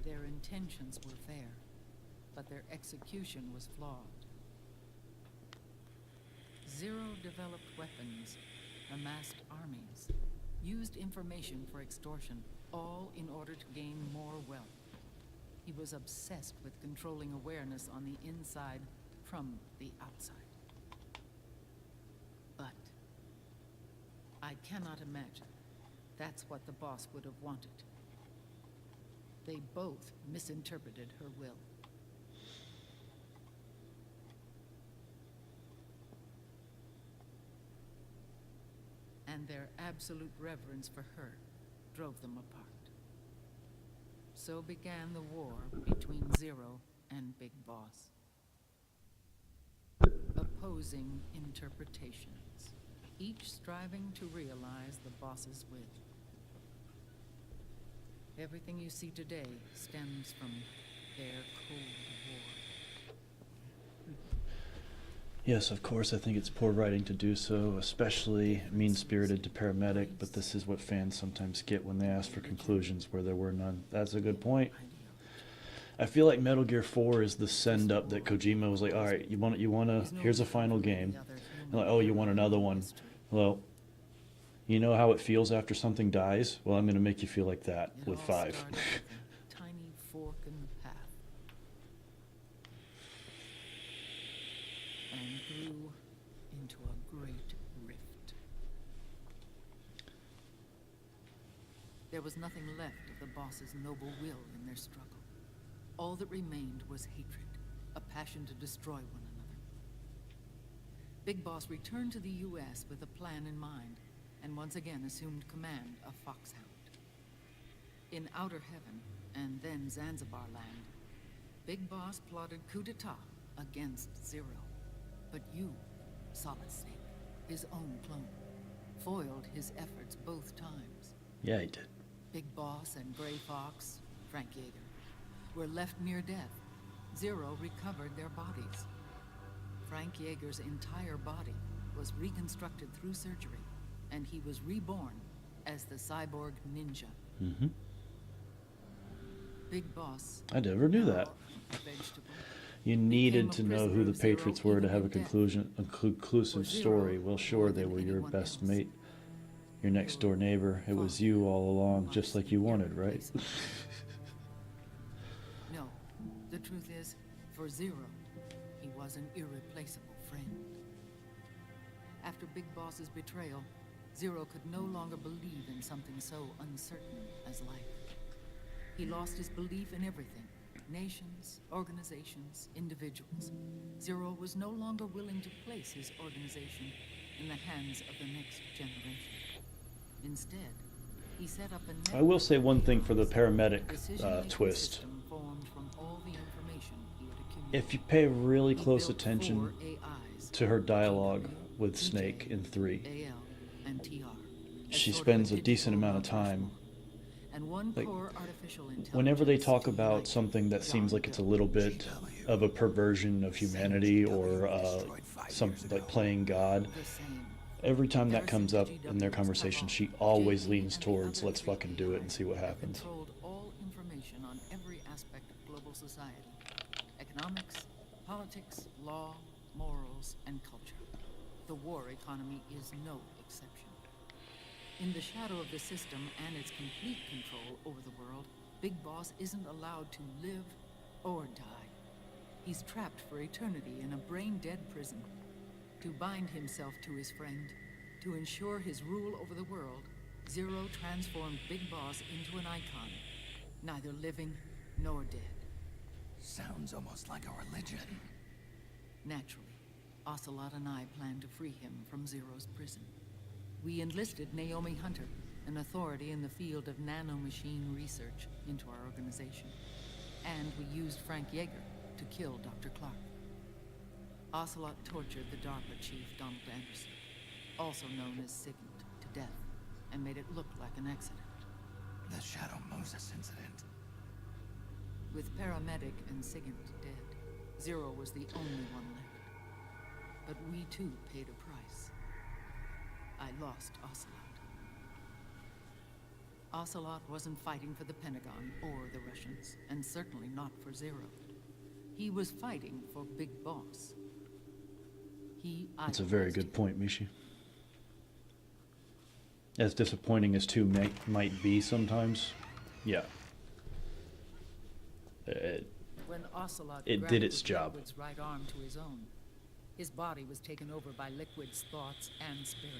Their intentions were fair, but their execution was flawed. Zero developed weapons, amassed armies, used information for extortion, all in order to gain more wealth. He was obsessed with controlling awareness on the inside from the outside. But I cannot imagine that's what the boss would have wanted. They both misinterpreted her will. And their absolute reverence for her drove them apart. So began the war between Zero and Big Boss. Opposing interpretations, each striving to realize the boss's will. Everything you see today stems from their Cold War. Yes, of course, I think it's poor writing to do so, especially mean-spirited to paramedic, but this is what fans sometimes get when they ask for conclusions where there were none. That's a good point. I feel like Metal Gear 4 is the send-up that Kojima was like, all right, you want to, here's a final game. And like, oh, you want another one? Well, you know how it feels after something dies? Well, I'm going to make you feel like that with 5. Tiny fork in the path. And grew into a great rift. There was nothing left of the boss's noble will in their struggle. All that remained was hatred, a passion to destroy one another. Big Boss returned to the U.S. with a plan in mind, and once again assumed command of Foxhound. In Outer Heaven, and then Zanzibar Land, Big Boss plotted coup d'etat against Zero. But you, Solid Snake, his own clone, foiled his efforts both times. Yeah, he did. Big Boss and Gray Fox, Frank Yeager, were left near death. Zero recovered their bodies. Frank Yeager's entire body was reconstructed through surgery, and he was reborn as the cyborg ninja. Mm-hmm. Big Boss. I never knew that. Vegetable. You needed to know who the Patriots were to have a conclusive story. Well, sure, they were your best mate, your next door neighbor. It was you all along, just like you wanted, right? No, the truth is, for Zero, he was an irreplaceable friend. After Big Boss's betrayal, Zero could no longer believe in something so uncertain as life. He lost his belief in everything. Nations, organizations, individuals. Zero was no longer willing to place his organization in the hands of the next generation. Instead, he set up a I will say one thing for the paramedic twist. If you pay really close attention to her dialogue with Snake in 3, she spends a decent amount of time. Like, whenever they talk about something that seems like it's a little bit of a perversion of humanity or something like playing God, every time that comes up in their conversation, she always leans towards let's fucking do it and see what happens. Controlled all information on every aspect of global society: economics, politics, law, morals, and culture. The war economy is no exception. In the shadow of the system and its complete control over the world, Big Boss isn't allowed to live or die. He's trapped for eternity in a brain-dead prison. To bind himself to his friend, to ensure his rule over the world, Zero transformed Big Boss into an icon, neither living nor dead. Sounds almost like a religion. Naturally, Ocelot and I planned to free him from Zero's prison. We enlisted Naomi Hunter, an authority in the field of nanomachine research, into our organization. And we used Frank Yeager to kill Dr. Clark. Ocelot tortured the DARPA chief, Donald Anderson, also known as Sigint, to death, and made it look like an accident. The Shadow Moses incident. With paramedic and Sigint dead, Zero was the only one left. But we too paid a price. I lost Ocelot. Ocelot wasn't fighting for the Pentagon or the Russians, and certainly not for Zero. He was fighting for Big Boss. That's a very good point, Mishi. As disappointing as 2 might be sometimes, yeah. When Ocelot it did its job. Liquid's right arm to his own, his body was taken over by Liquid's thoughts and spirit.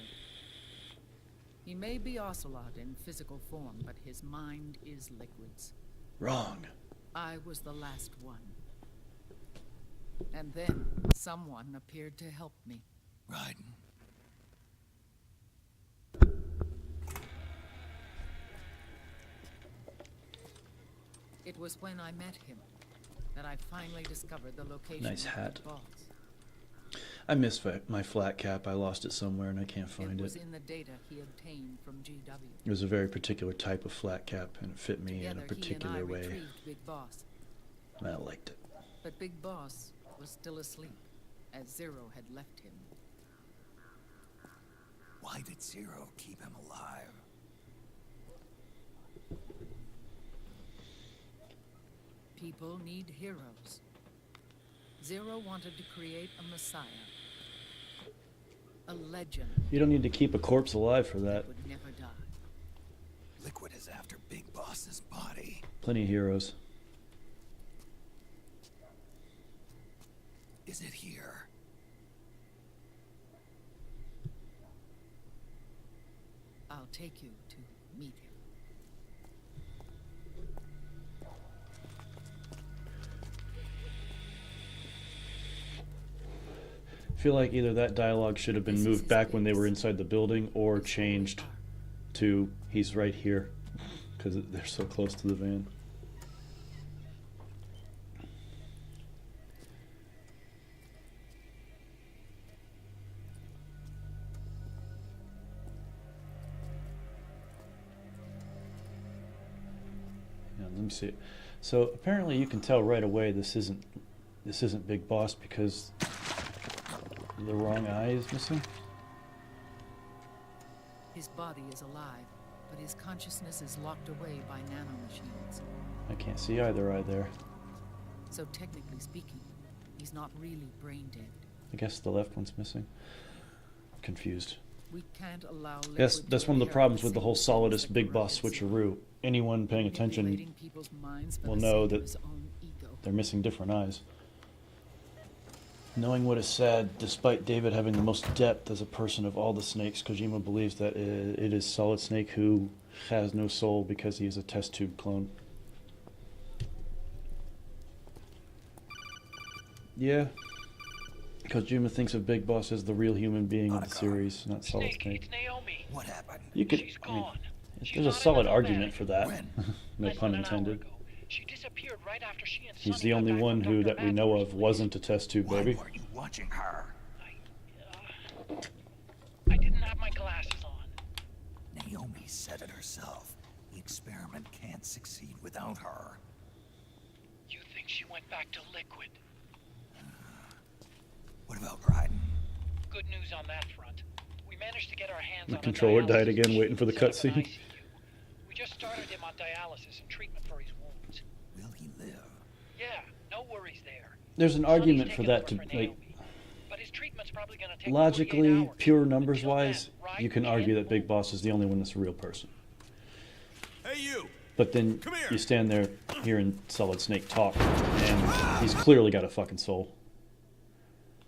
He may be Ocelot in physical form, but his mind is Liquid's. Wrong. I was the last one. And then, someone appeared to help me. Raiden. It was when I met him that I finally discovered the location Nice hat. of the boss. I miss my flat cap. I lost it somewhere and I can't find It was it. in the data he obtained from GW. It was a very particular type of flat cap and it fit me in a Together, particular he and I way. retrieved Big Boss. I liked it. But Big Boss was still asleep, as Zero had left him. Why did Zero keep him alive? People need heroes. Zero wanted to create a messiah. A legend You don't need to keep a corpse alive for that. that would never die. Liquid is after Big Boss's body. Plenty of heroes. Is it here? I'll take you to meet him. I feel like either that dialogue should have been moved back when they were inside the building or changed to he's right here because they're so close to the van. Yeah, let me see. So apparently you can tell right away this isn't Big Boss because the wrong eye is missing. His body is alive, but his consciousness is locked away by nanomachines. I can't see either eye there. So technically speaking, he's not really brain dead. I guess the left one's missing. Confused. We can't allow Yes, Liquid that's to one of the inherit problems with the same whole sins Solidus that Big Boss corrupted Zero. switcheroo. Anyone paying attention Manipulating people's minds for will the know sake of that his own ego. they're missing different eyes. Knowing what is said, despite David having the most depth as a person of all the snakes, Kojima believes that it is Solid Snake who has no soul because he is a test tube clone. Yeah. Kojima thinks of Big Boss as the real human being of the series, not Solid Snake. It's Naomi. What happened? You could, She's I mean, gone. She's there's a not in solid the argument bag. for that. When? No Less pun than an hour intended. ago. She disappeared right after she and He's Sonny the got only back one from who Dr. that we know Mather's of place. wasn't a test tube Why baby. were you watching her? I didn't have my glasses on. Naomi said it herself. The experiment can't succeed without her. You think she went back to Liquid? What about Raiden? Good news on that front. We managed to get our hands The on a controller died dialysis again, machine waiting for the set up in cutscene. ICU. We just started him on dialysis and treatment for his wounds. Will he live? Yeah, no worries there. There's an Sonny's argument for taking that over to, for like, Naomi, but his treatment's probably gonna take 48 logically, hours. pure numbers Until then, wise, Raiden you can argue can't that Big Boss is the only one that's a real person. Hey, you! But then Come here. you stand there hearing Solid Snake talk, and he's clearly got a fucking soul.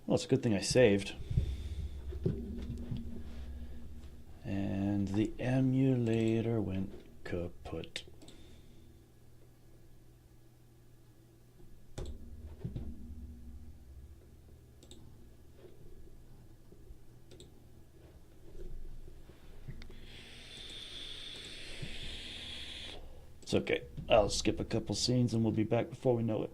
Well, it's a good thing I saved. And the The emulator went kaput. It's okay. I'll skip a couple scenes and we'll be back before we know it.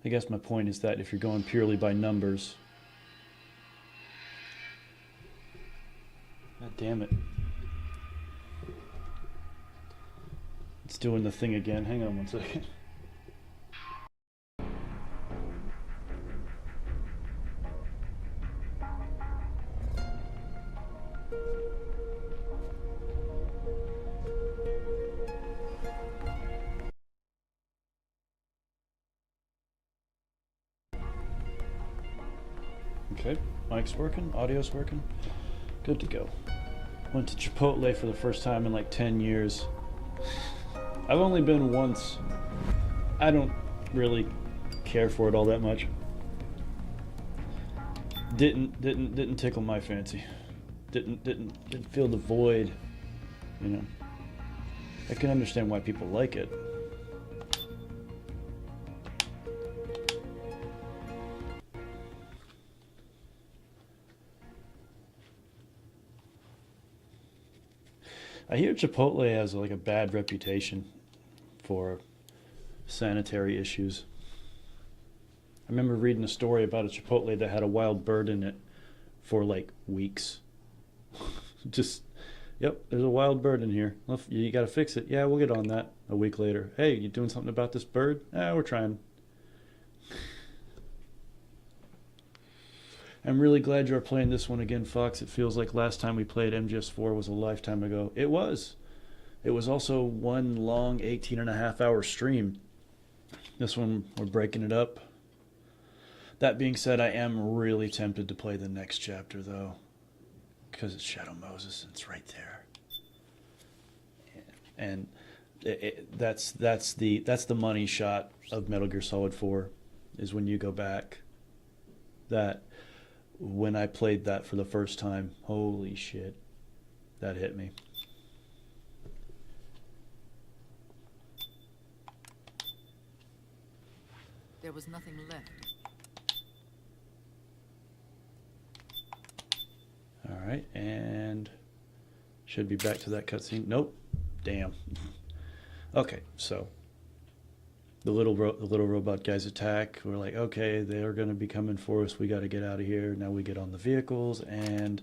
I guess my point is that if you're going purely by numbers... God damn it. It's doing the thing again. Hang on one second. Okay, mic's working, audio's working. Good to go. Went to Chipotle for the first time in like 10 years. I've only been once. I don't really care for it all that much. Didn't tickle my fancy. Didn't feel the void, you know. I can understand why people like it. I hear Chipotle has like a bad reputation for sanitary issues. I remember reading a story about a Chipotle that had a wild bird in it for like weeks. Just, yep, there's a wild bird in here. You gotta fix it. Yeah, we'll get on that. A week later. Hey, you doing something about this bird? We're trying. I'm really glad you're playing this one again, Fox. It feels like last time we played MGS4 was a lifetime ago. It was. It was also one long 18.5-hour stream. This one, we're breaking it up. That being said, I am really tempted to play the next chapter, though. Because it's Shadow Moses, and it's right there. And that's the money shot of Metal Gear Solid 4, is when you go back. That... When I played that for the first time, holy shit, that hit me. There was nothing left. All right, and should be back to that cutscene. Nope, damn. Okay, so the little robot guys attack. We're like, okay, they're going to be coming for us. We got to get out of here. Now we get on the vehicles, and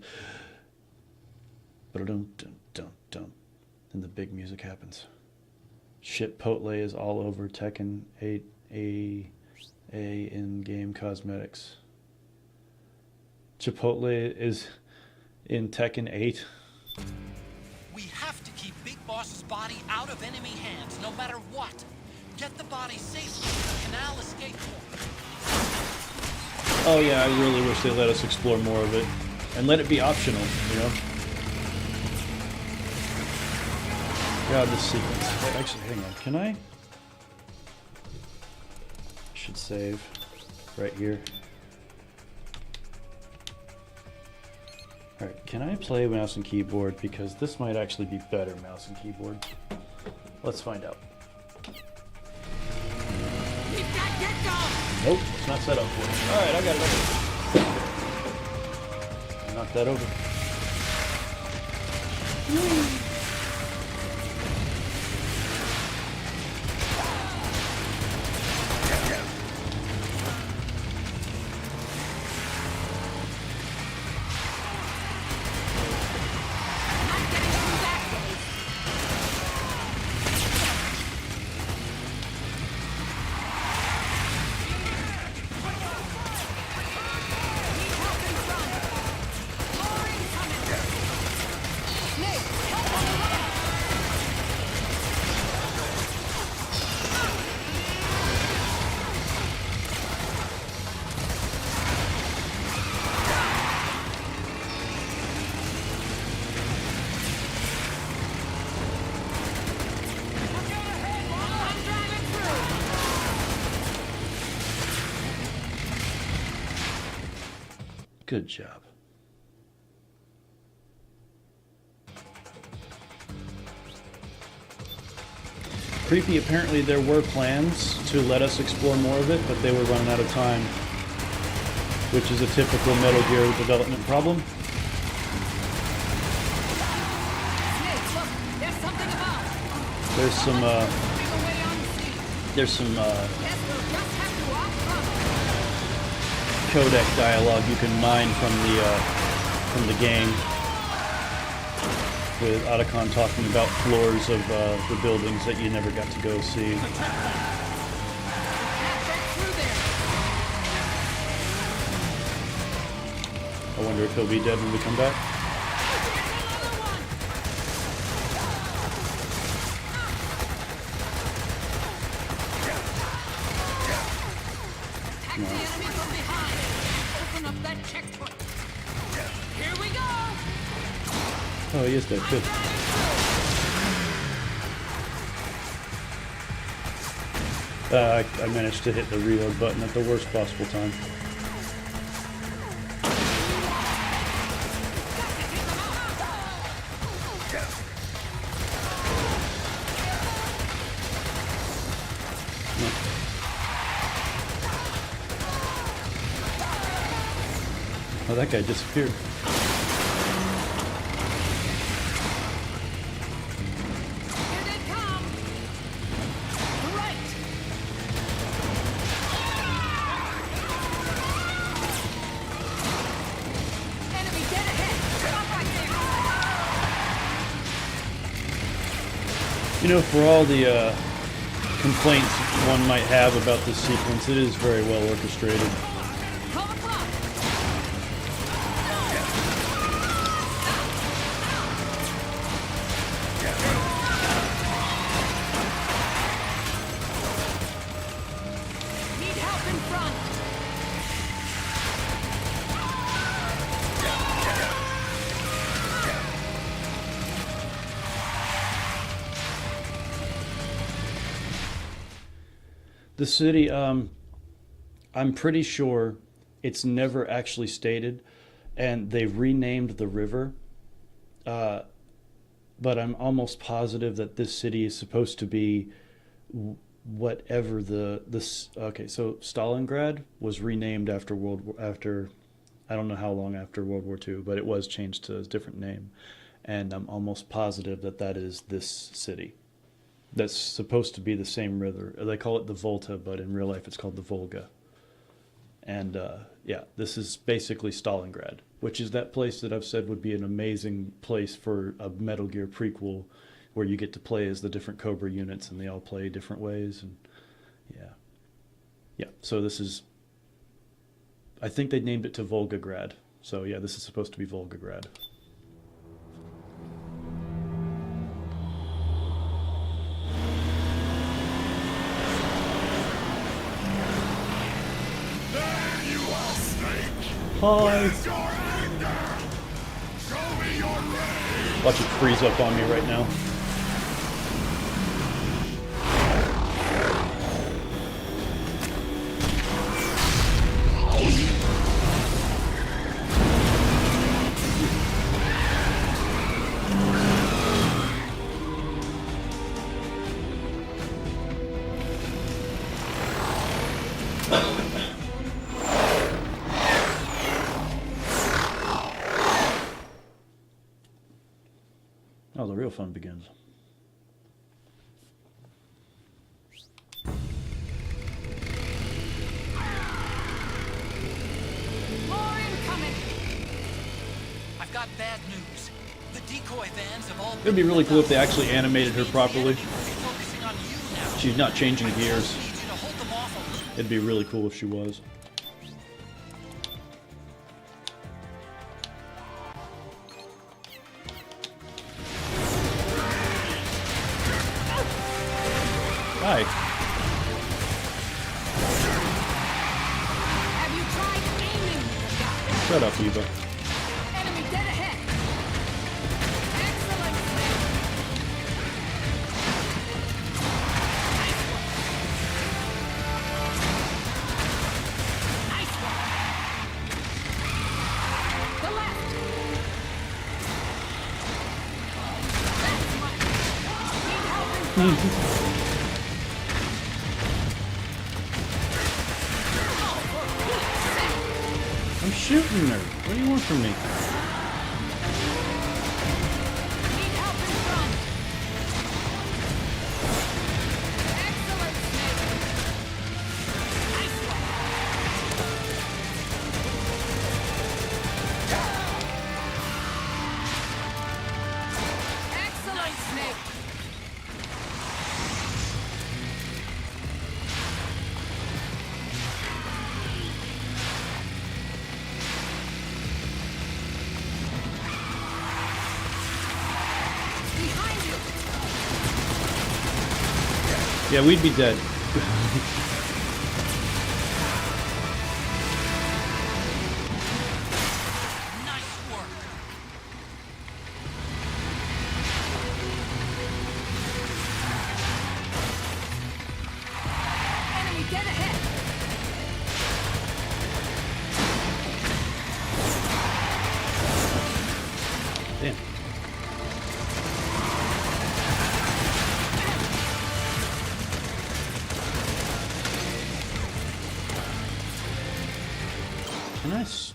and the big music happens. Chipotle is all over Tekken 8 in-game cosmetics. Chipotle is in Tekken 8. We have to keep Big Boss's body out of enemy hands, no matter what. Get the body safely to the canal escape port. Oh yeah, I really wish they let us explore more of it. And let it be optional, you know? God, this sequence. Wait, actually, hang on. Can I should save right here. Alright, can I play mouse and keyboard? Because this might actually be better mouse and keyboard. Let's find out. Nope, it's not set up for it. Alright, I got it. Knock that over. Good job. Creepy, apparently there were plans to let us explore more of it, but they were running out of time, which is a typical Metal Gear development problem. There's some codec dialogue you can mine from the game, with Otacon talking about floors of the buildings that you never got to go see. I wonder if he'll be dead when we come back. Oh, he is dead too. I managed to hit the reload button at the worst possible time. Oh, that guy disappeared. You know, for all the complaints one might have about this sequence, it is very well orchestrated. The city, I'm pretty sure it's never actually stated, and they renamed the river, but I'm almost positive that this city is supposed to be whatever okay, so Stalingrad was renamed after I don't know how long after World War II, but it was changed to a different name, and I'm almost positive that that is this city. That's supposed to be the same river. They call it the Volta, but in real life it's called the Volga. And yeah, this is basically Stalingrad, which is that place that I've said would be an amazing place for a Metal Gear prequel, where you get to play as the different Cobra units and they all play different ways. And yeah, so this is, I think they named it to Volgograd. So yeah, this is supposed to be Volgograd. Hi. Watch it freeze up on me right now. Oh, the real fun begins. More incoming. I've got bad news. The decoy vans have all It'd be really cool if they actually animated her properly. She's not changing gears. It'd be really cool if she was. Hi. Have you tried aiming? Shut up, Eva. Enemy dead ahead. Excellent. Nice one. I'm shooting her. What do you want from me? Need help in front. Excellent, Snake. Nice one. Excellent, Snake. Behind you. Yeah, we'd be dead. Nice work. Enemy dead ahead. Damn.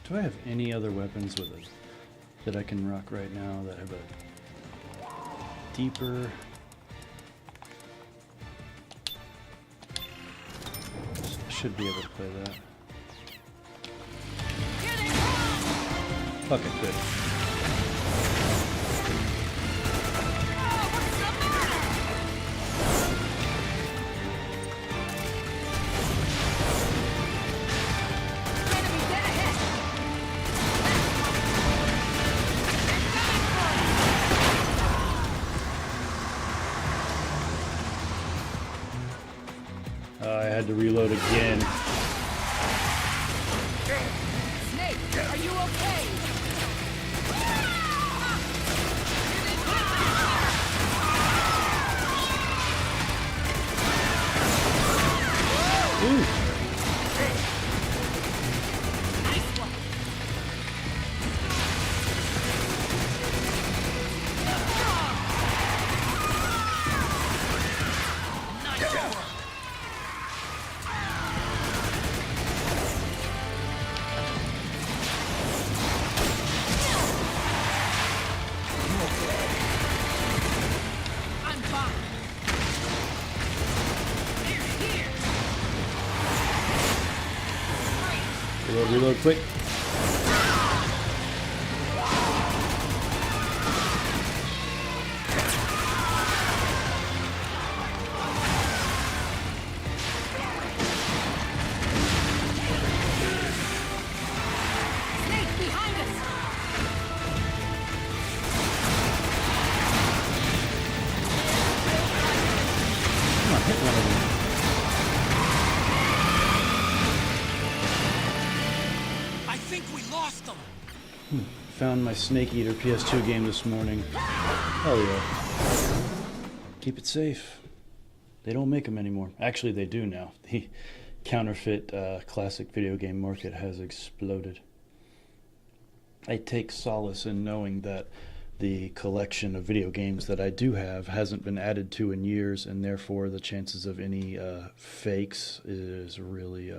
Do I have any other weapons with it that I can rock right now that have a deeper? Should be able to play that. Fuck it, good. I had to reload again. Snake, are you okay? Ooh. Nice one. Nice work. I'm fine. Here. Reload quick. Snake behind us. Come on, hit one of them. I think we lost them. Found my Snake Eater PS2 game this morning. Hell yeah. Keep it safe. They don't make them anymore. Actually, they do now. The counterfeit classic video game market has exploded. I take solace in knowing that the collection of video games that I do have hasn't been added to in years, and therefore the chances of any fakes is really,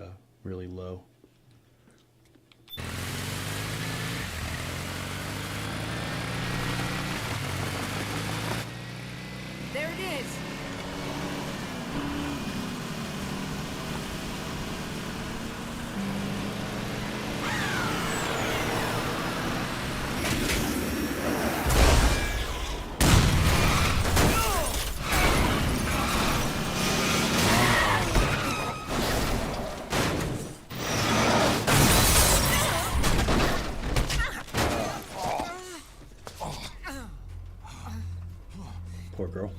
really low. There it is. Poor girl.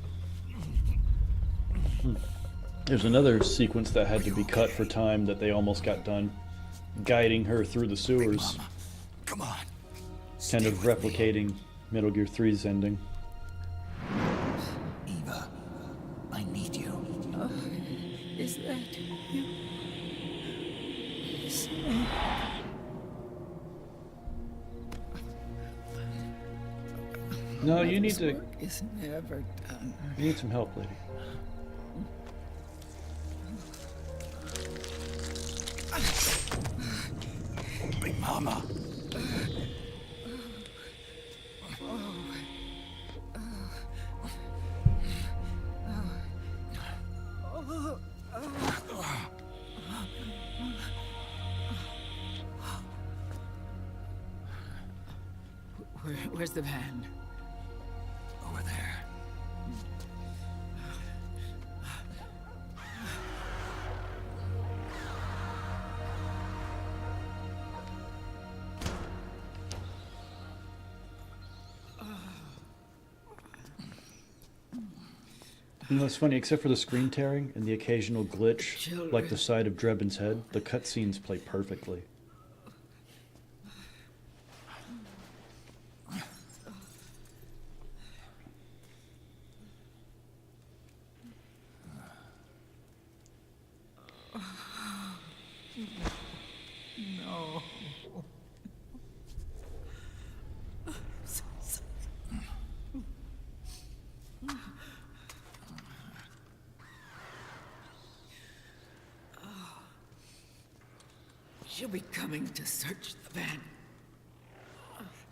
There's another sequence that had to be cut for time that they almost got done, guiding her through the sewers. Come on. Kind of replicating Metal Gear 3's ending. Eva, I need you. Is that you? No, you need This to. work is never done. You need some help, lady. Big Mama. Where's the van? Over there. You know, it's funny, except for the screen tearing and the occasional glitch, like the side of Drebin's head, the cutscenes play perfectly. No. She'll be coming to search the van.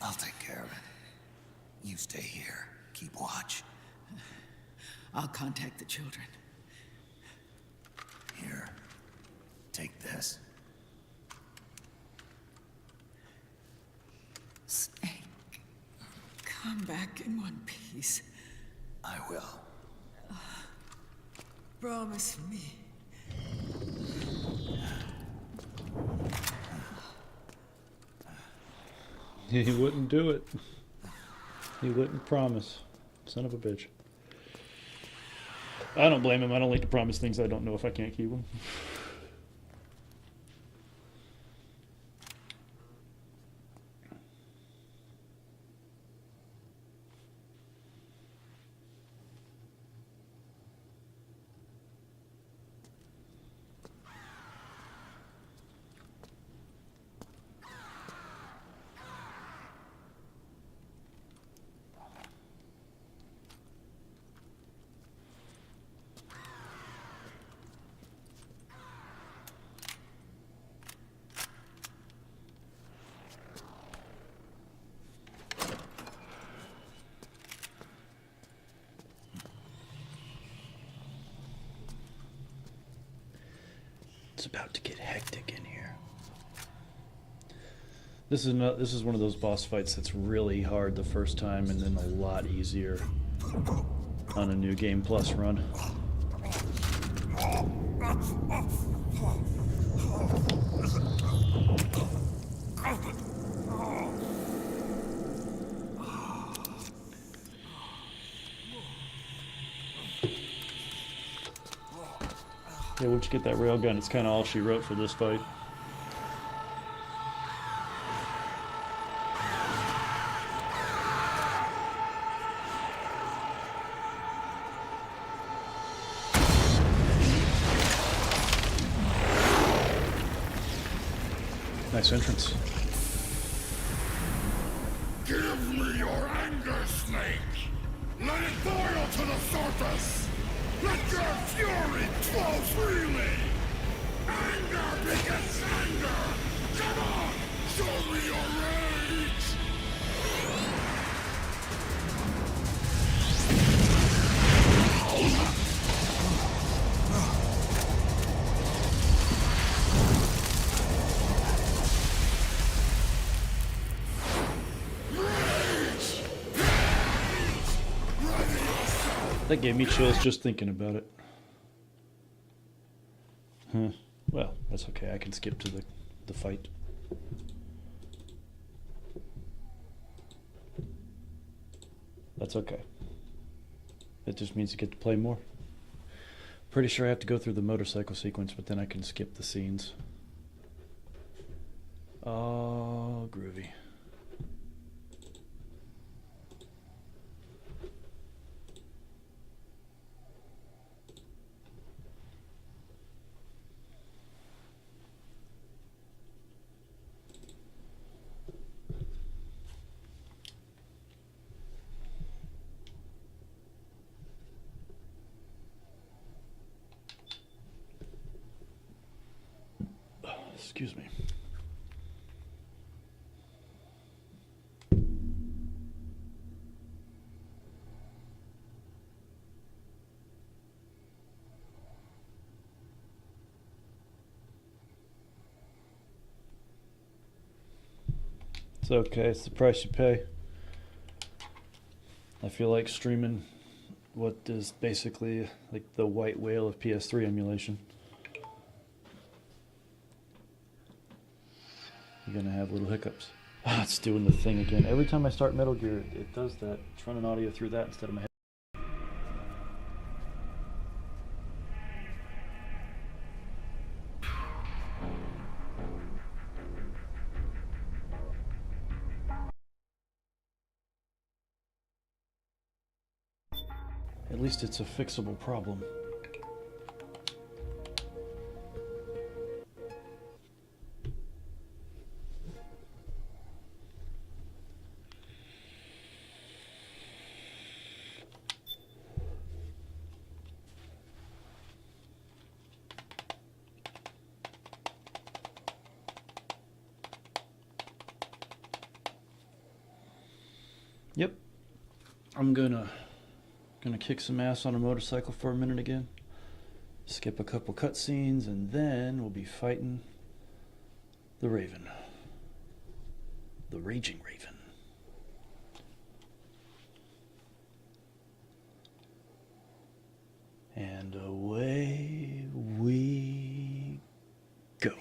I'll take care of it. You stay here. Keep watch. I'll contact the children. Here. Take this. Snake, come back in one piece. I will. Promise me. He wouldn't do it. He wouldn't promise. Son of a bitch. I don't blame him. I don't like to promise things I don't know if I can't keep them. It's about to get hectic in here. This is one of those boss fights that's really hard the first time and then a lot easier on a new Game Plus run. Yeah, where'd you get that railgun? It's kind of all she wrote for this fight. Nice entrance. Give me your anger, Snake! Let it boil to the surface! Let your fury flow freely! Anger begets anger! Come on! Show me your rage! That gave me chills just thinking about it. Huh. Well, that's okay. I can skip to the fight. That's okay. It just means you get to play more. Pretty sure I have to go through the motorcycle sequence, but then I can skip the scenes. Oh, groovy. Excuse me. It's okay, it's the price you pay. I feel like streaming what is basically like the white whale of PS3 emulation. You're gonna have little hiccups. Ah, it's doing the thing again. Every time I start Metal Gear, it does that. It's running audio through that instead of my head. At least it's a fixable problem. Yep. I'm gonna kick some ass on a motorcycle for a minute again. Skip a couple cutscenes, and then we'll be fighting the Raven. The Raging Raven. And away we go.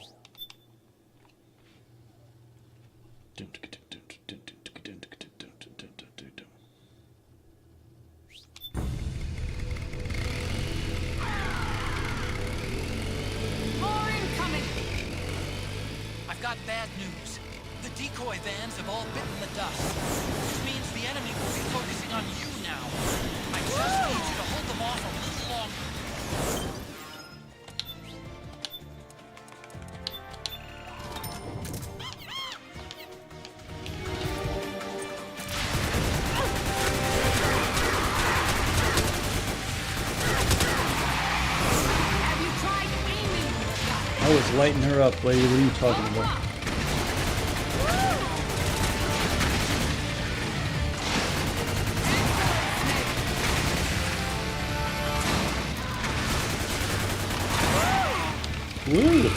I've got bad news. The decoy vans have all bitten the dust, which means the enemy will be focusing on you now. I just need you to hold them off a little longer. I was lighting her up, lady. What are you talking about? Woo!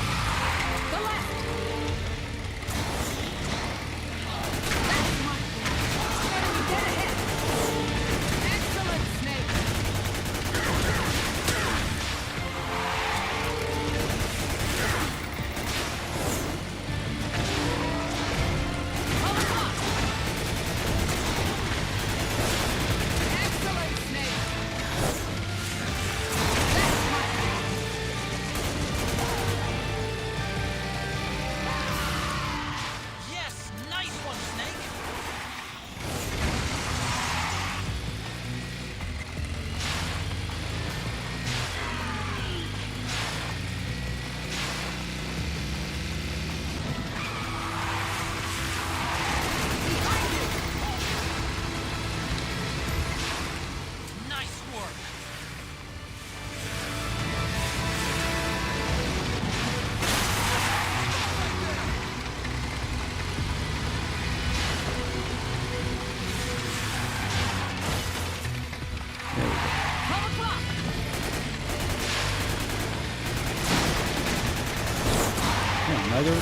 Neither.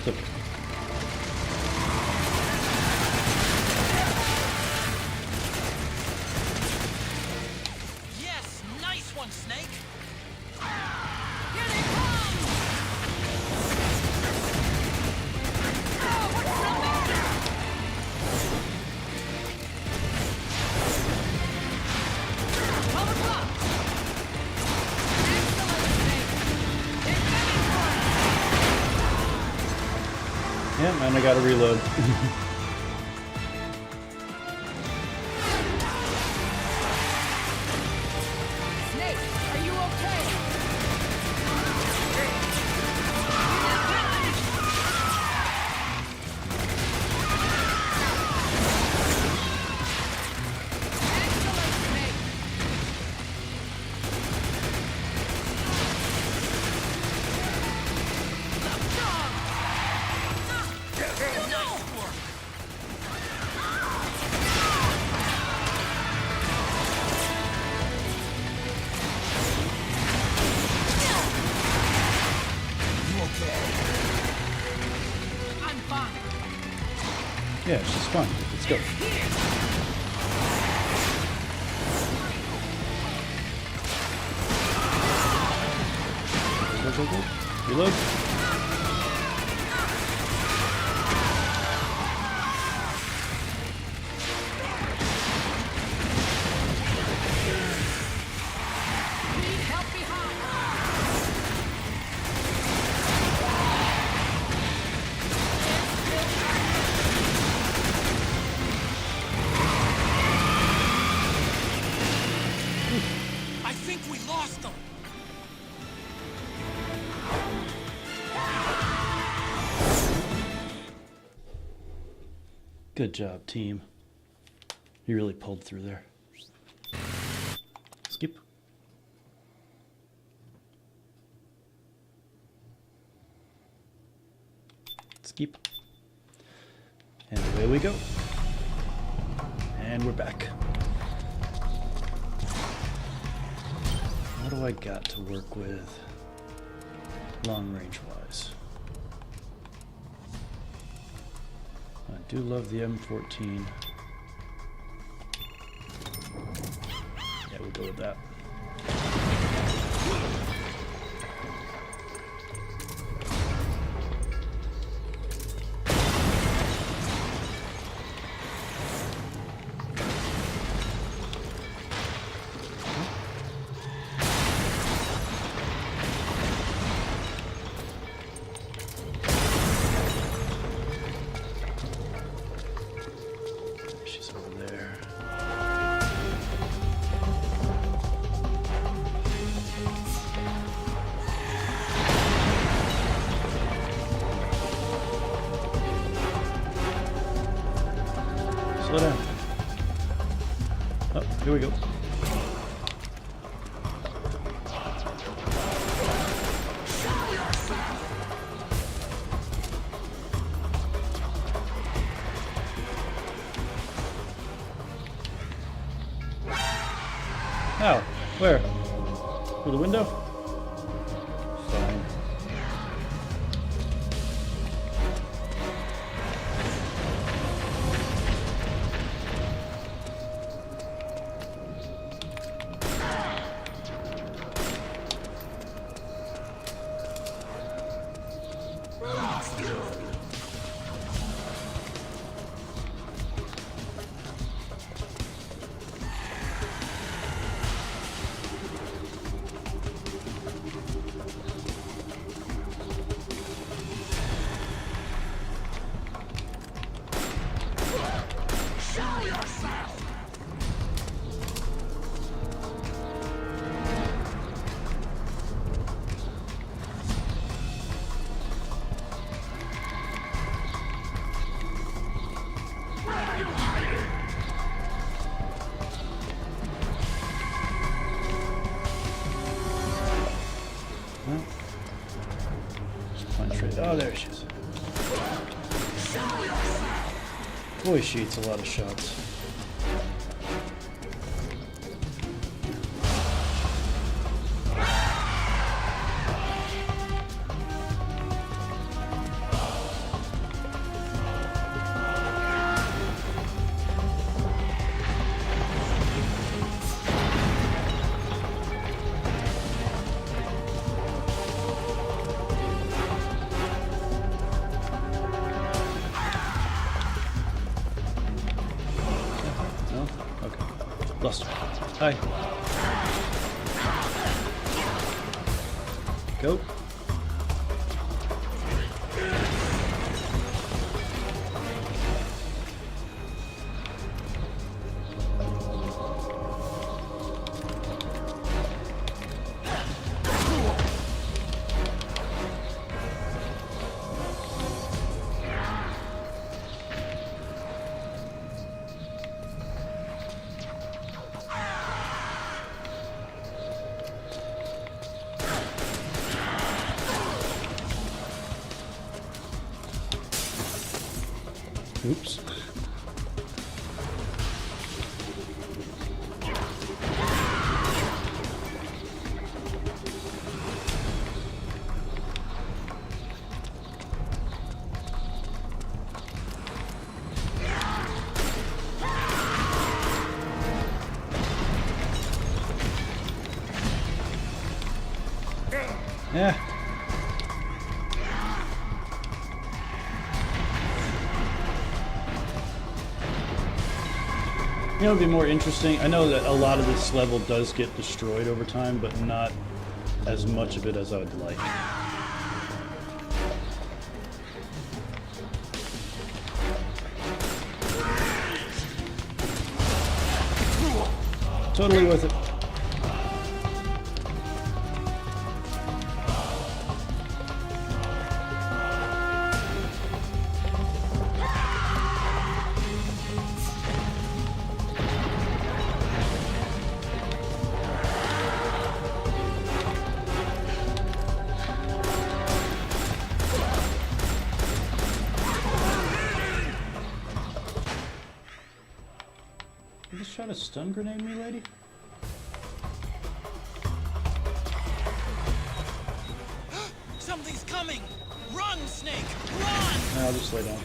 So. Yes, nice one, Snake. Yeah, man, I gotta reload. Snake, are you okay? Yeah, it's just fun. Let's go. Go, go, go. Reload. I think we lost them. Good job, team. You really pulled through there. Skip. Skip. And away we go. And we're back. What do I got to work with long range wise? I do love the M14. Yeah, we'll go with that. She's over there. Slow down. Oh, here we go. How? Where? Through the window? Fine. Well, just punch right. Oh, there she is. Boy, she eats a lot of shots. No? Okay. Lost her. Hi. Go. Oops. Yeah. You know, it'd be more interesting. I know that a lot of this level does get destroyed over time, but not as much of it as I would like. Totally worth it. You just trying to stun grenade me, lady? Something's coming! Run, Snake! Run! I'll just lay down.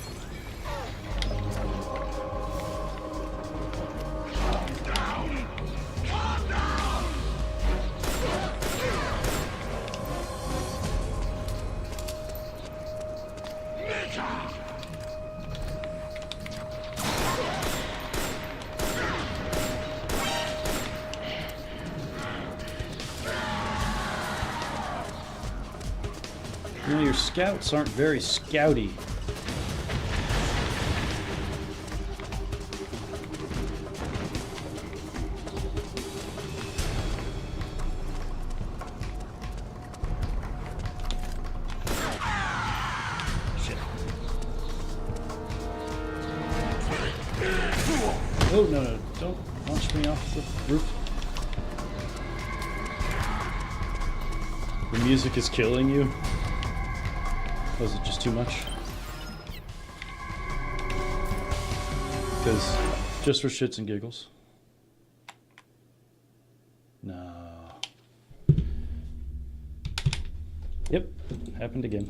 You know, your scouts aren't very scouty. Shit. Oh, no, no, don't launch me off the roof. The music is killing you. Was it just too much? Because just for shits and giggles. No. Yep, happened again.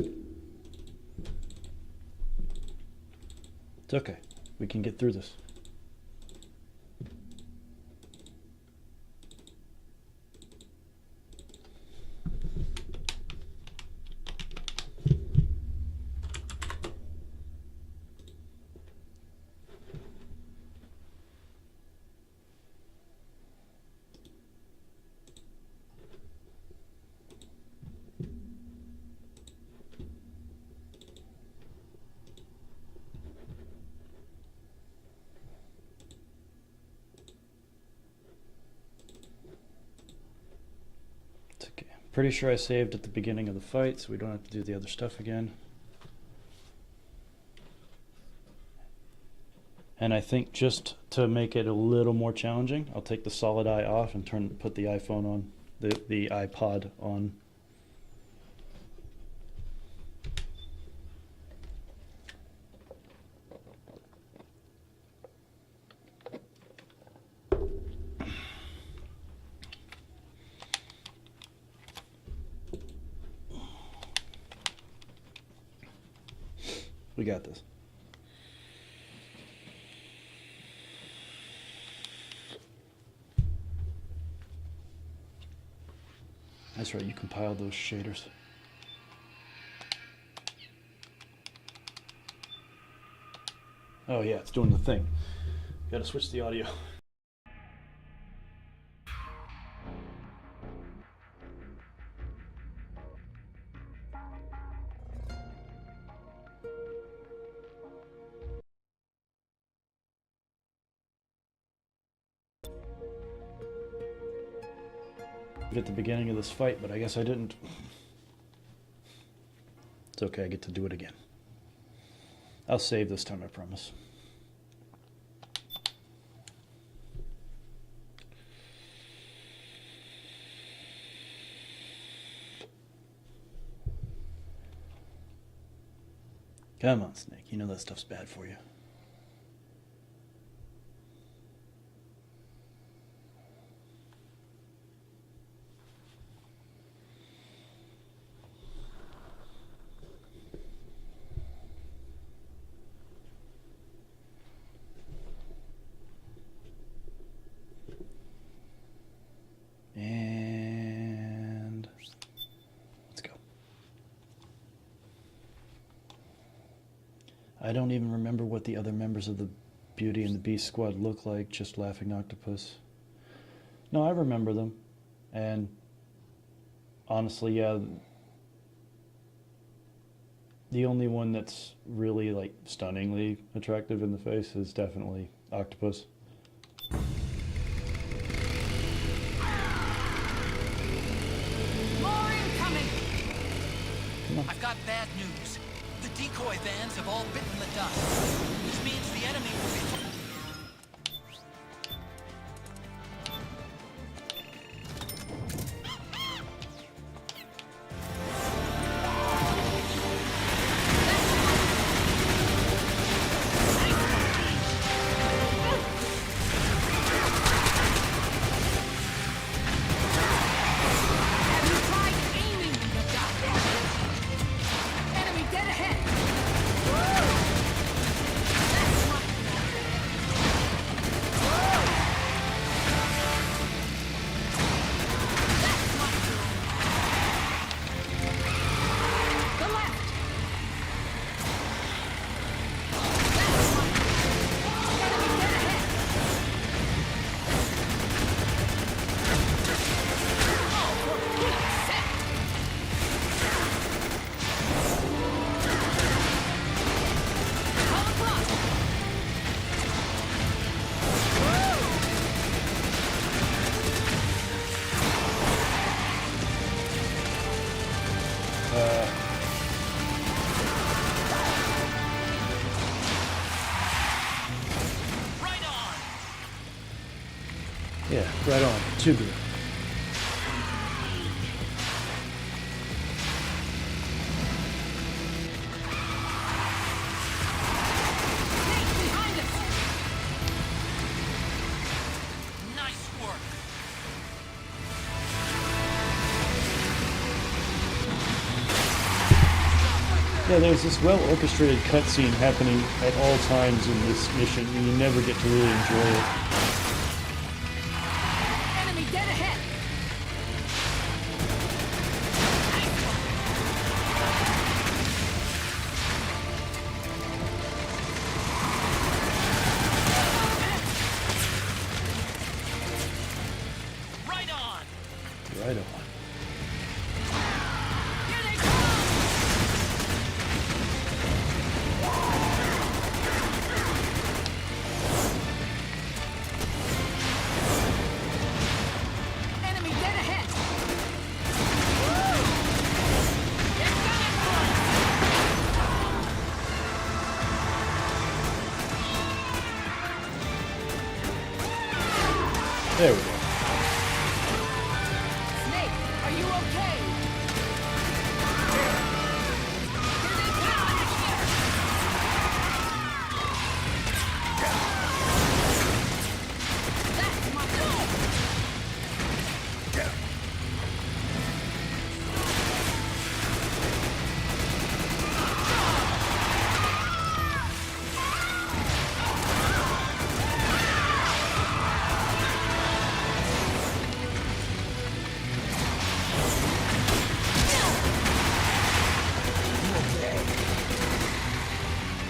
It's okay. We can get through this. Pretty sure I saved at the beginning of the fight, so we don't have to do the other stuff again. And I think just to make it a little more challenging, I'll take the solid eye off and put the iPhone on, the iPod on. We got this. That's right, you compiled those shaders. Oh yeah, it's doing the thing. Gotta switch the audio. At the beginning of this fight, but I guess I didn't. It's okay, I get to do it again. I'll save this time, I promise. Come on, Snake. You know that stuff's bad for you. And let's go. I don't even remember what the other members of the Beauty and the Beast squad look like, just laughing octopus. No, I remember them. And honestly, yeah, the only one that's really like stunningly attractive in the face is definitely octopus. More incoming! I've got bad news. The decoy vans have all bitten the dust. This means the enemy will be... Yeah, right on. Too good. Nice work! Yeah, there's this well-orchestrated cutscene happening at all times in this mission, and you never get to really enjoy it. Enemy dead ahead! Right on! Right on. Enemy dead ahead! There we go. Snake, are you okay? That's my goal!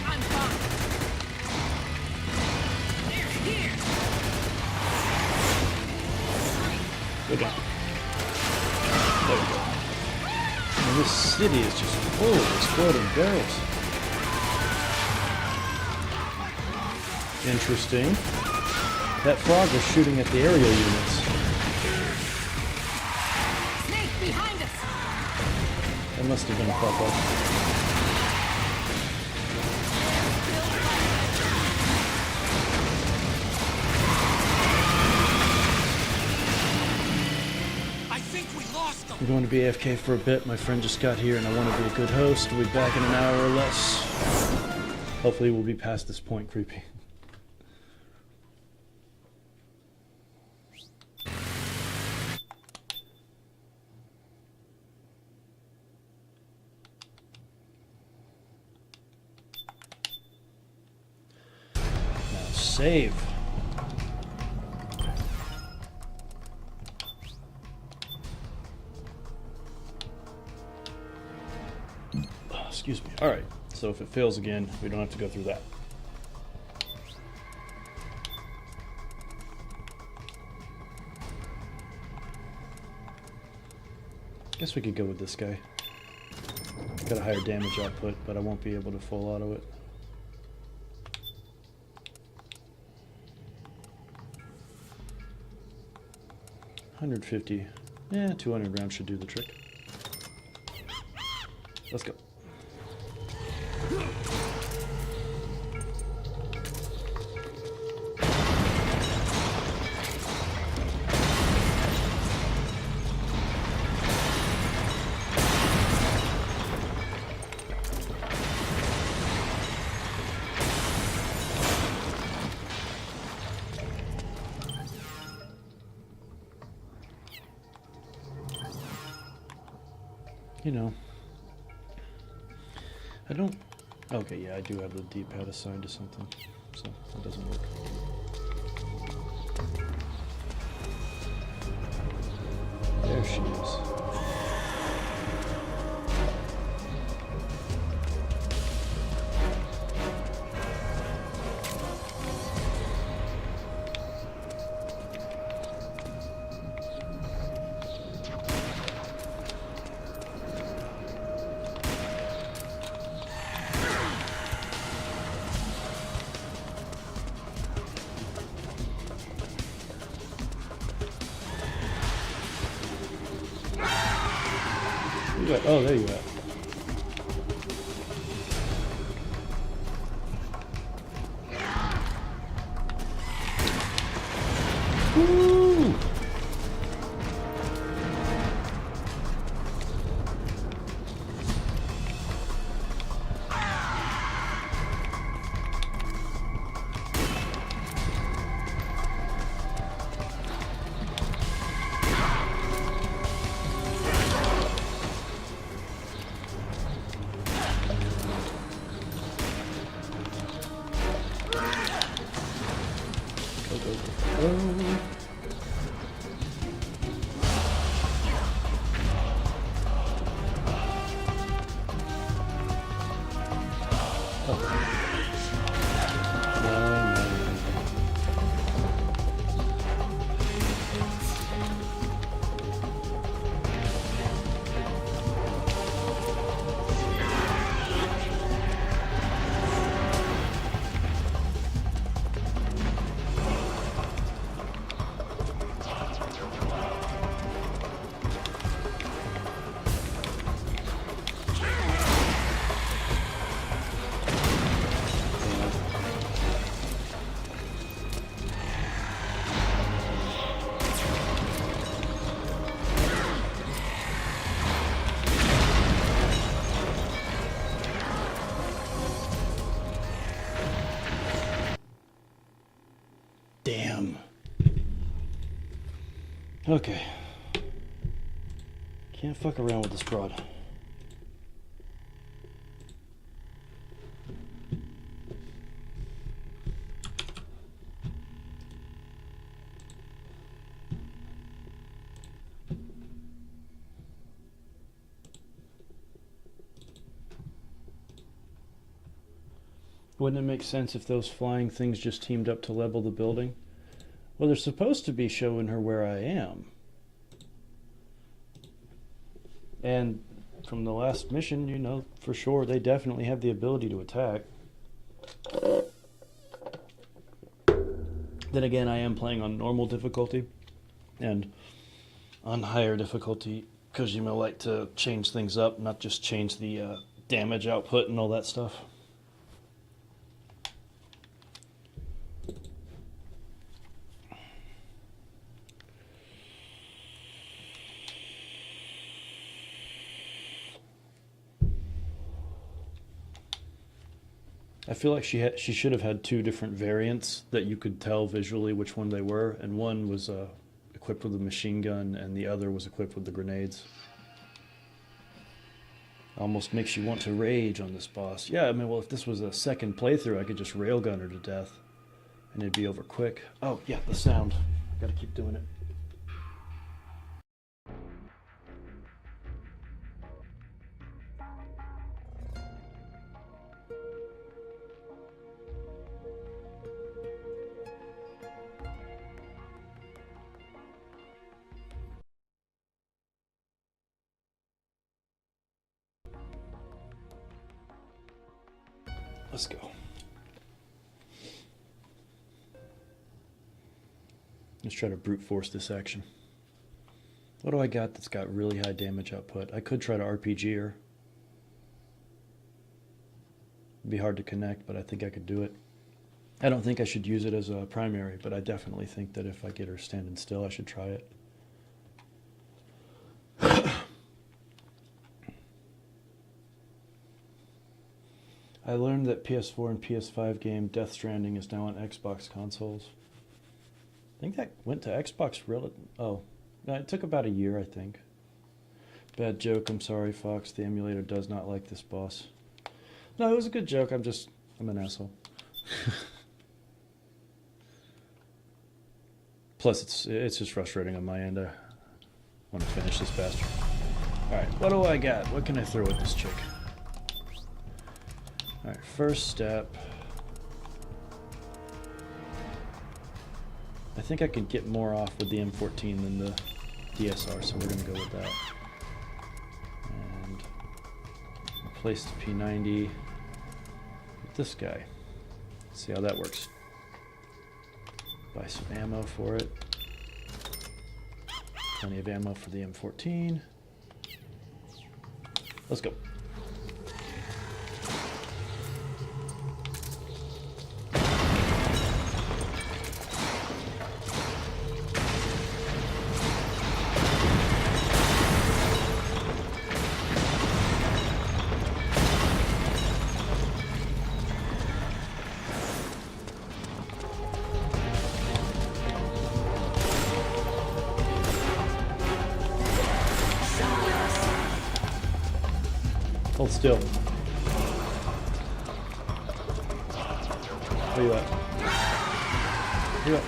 I'm fine. They're here! Go down. There we go. And this city is just full of exploding barrels. Interesting. That frog was shooting at the aerial units. Snake behind us! That must have been a pop-up. I think we lost them! I'm going to be AFK for a bit. My friend just got here and I want to be a good host. We'll be back in an hour or less. Hopefully we'll be past this point creepy. Now save. Excuse me. Alright, so if it fails again, we don't have to go through that. Guess we could go with this guy. Got a higher damage output, but I won't be able to full auto it. $150. Yeah, 200 rounds should do the trick. Let's go. You know, I don't... Okay, yeah, I do have the D-pad assigned to something, so that doesn't work. There she is. Oh, there you are. Woo! Damn. Okay. Can't fuck around with this broad. Wouldn't it make sense if those flying things just teamed up to level the building? Well, they're supposed to be showing her where I am. And from the last mission, you know, for sure, they definitely have the ability to attack. Then again, I am playing on normal difficulty. And on higher difficulty, Kojima like to change things up, not just change the damage output and all that stuff. I feel like she should have had two different variants that you could tell visually which one they were, and one was equipped with a machine gun and the other was equipped with the grenades. Almost makes you want to rage on this boss. Yeah, I mean, well, if this was a second playthrough, I could just railgun her to death and it'd be over quick. Oh, yeah, the sound. I gotta keep doing it. Let's go. Let's try to brute force this action. What do I got that's got really high damage output? I could try to RPG her. It'd be hard to connect, but I think I could do it. I don't think I should use it as a primary, but I definitely think that if I get her standing still, I should try it. I learned that PS4 and PS5 game Death Stranding is now on Xbox consoles. I think that went to Xbox oh, no, it took about a year, I think. Bad joke, I'm sorry, Fox. The emulator does not like this boss. No, it was a good joke, I'm an asshole. Plus, it's just frustrating on my end. I want to finish this bastard. Alright, what do I got? What can I throw at this chick? Alright, first step. I think I could get more off with the M14 than the DSR, so we're going to go with that. And replace the P90 with this guy. See how that works. Buy some ammo for it. Plenty of ammo for the M14. Let's go. Hold still. Where you at? Where you at?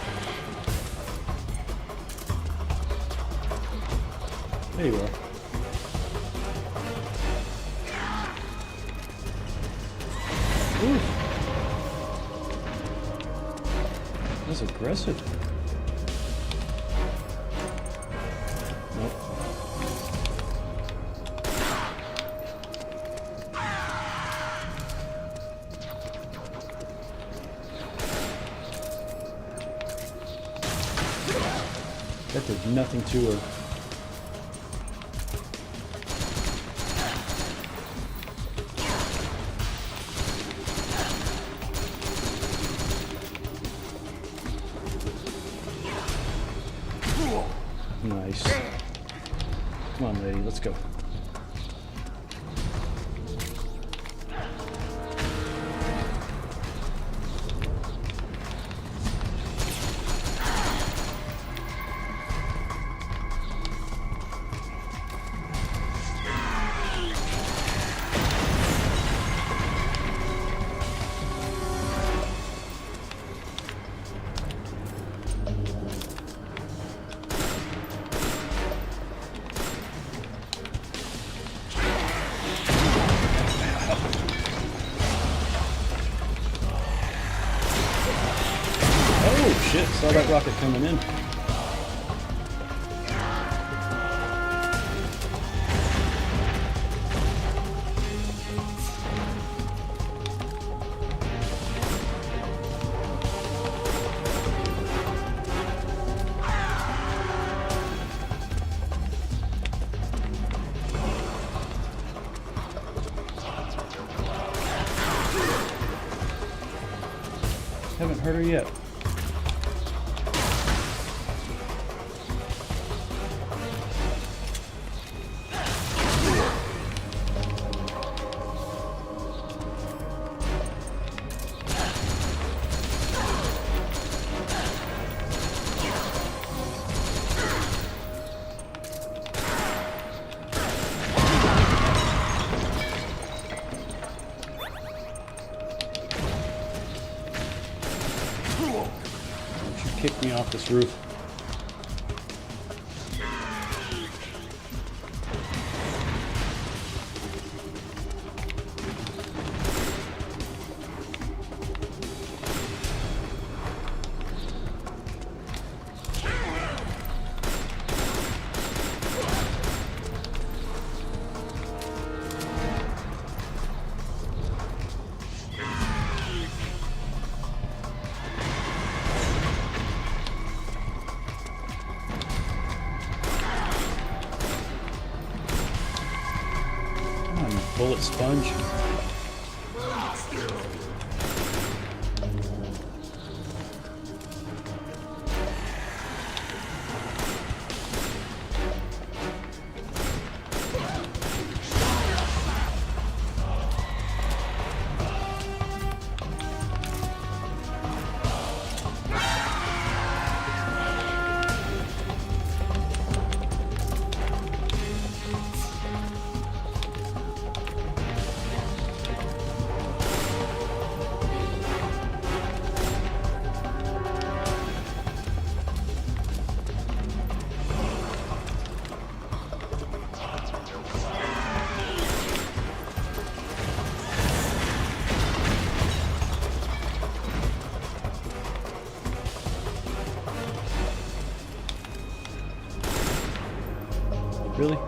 There you are. Ooh. That's aggressive. Nope. That did nothing to her. Nice. Come on, lady, let's go. Oh shit, saw that rocket coming in. Haven't hurt her yet. Kicked me off this roof. Sponge. Really?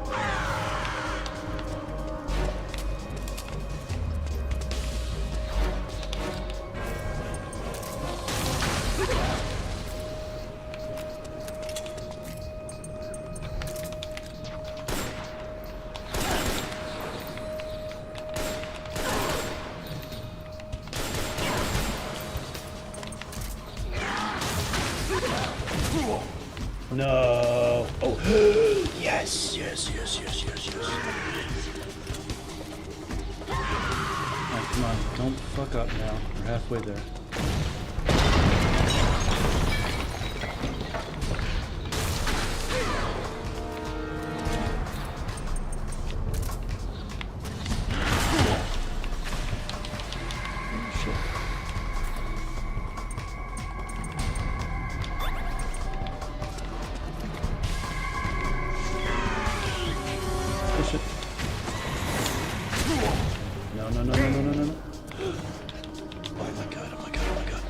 No. Oh. Yes, yes, yes, yes, yes, yes. Alright, come on. Don't fuck up now. We're halfway there. No, no, no, no, no, no, no, no. Oh my god, oh my god, oh my god.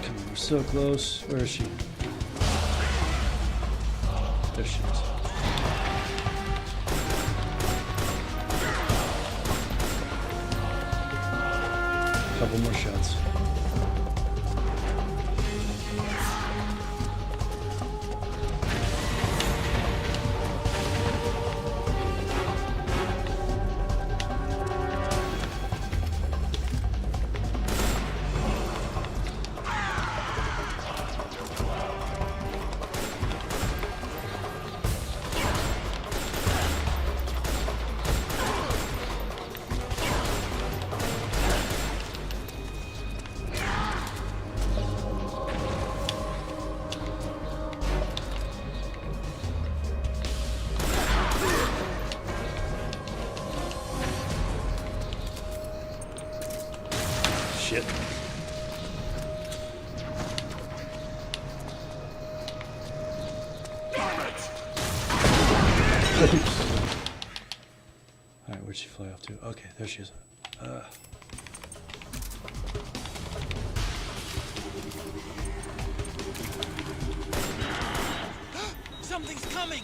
Come on, we're so close. Where is she? There she is. Couple more shots. Shit. Alright, where'd she fly off to? Okay, there she is. Something's coming!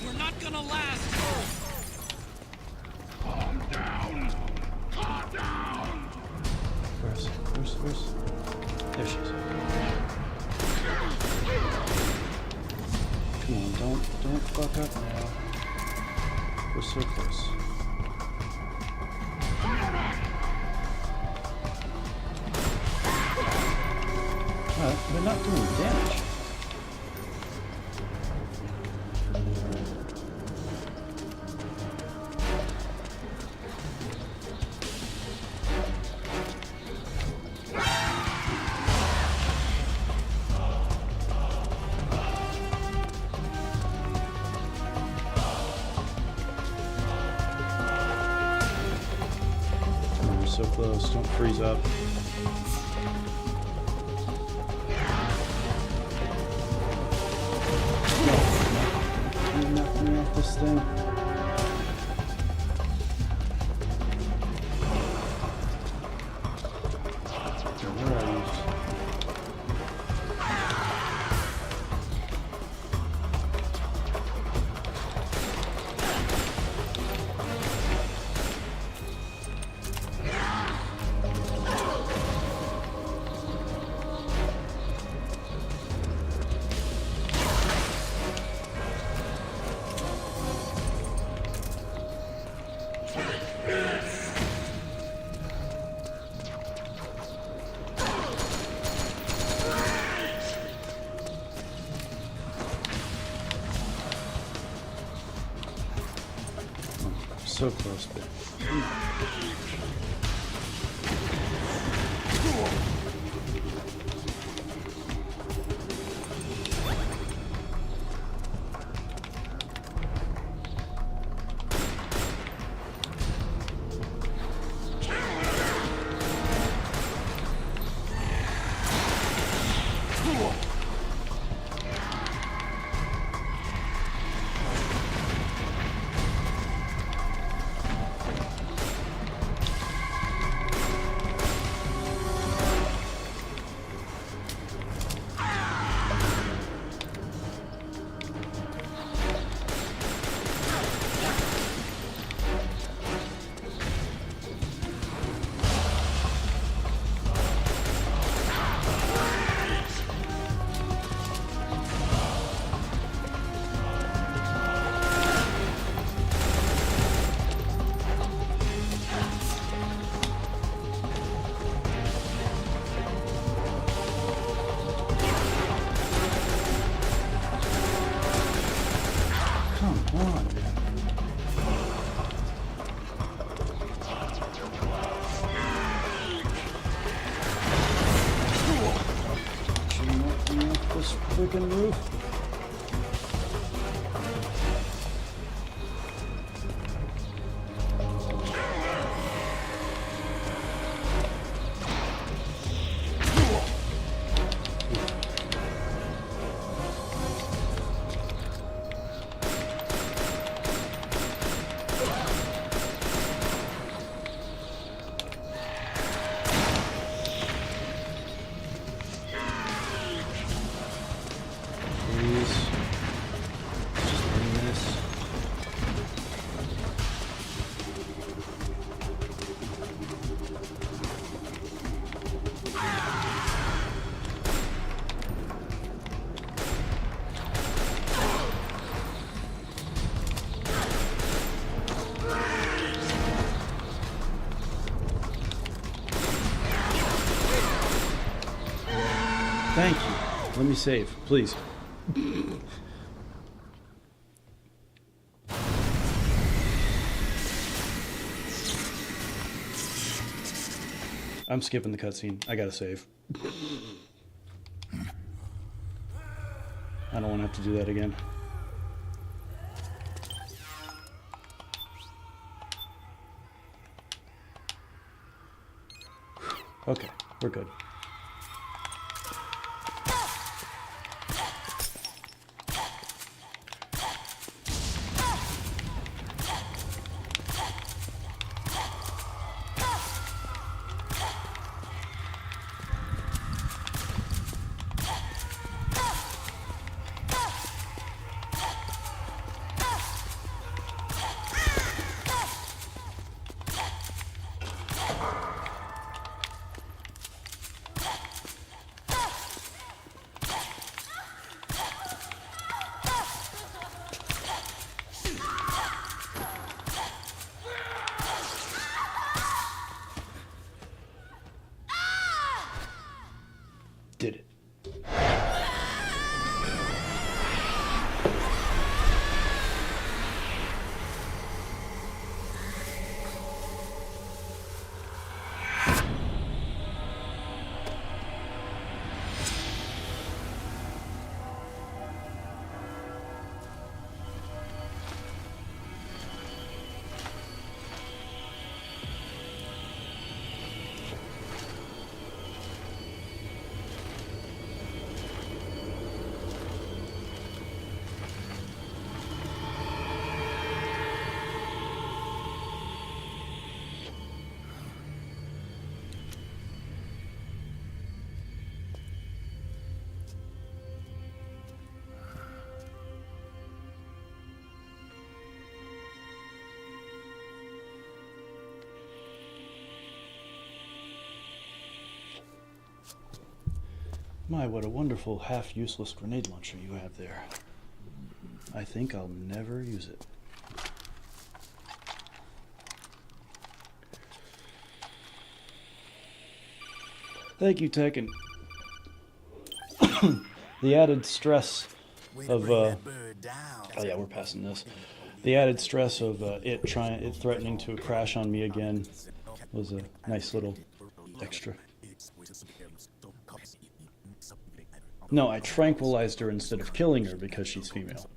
We're not gonna last! Calm down! Calm down! Where's? There she is. Come on, don't fuck up now. We're so close. They're not doing damage. So close, don't freeze up. You knocked me off this thing. Where are you? so close, but... Freaking roof. Thank you. Let me save, please. I'm skipping the cutscene. I gotta save. I don't want to have to do that again. Okay, we're good. Did it. My, what a wonderful half-useless grenade launcher you have there. I think I'll never use it. Thank you, Tekken. The added stress of, oh yeah, we're passing this. The added stress of it threatening to crash on me again was a nice little extra. No, I tranquilized her instead of killing her because she's female.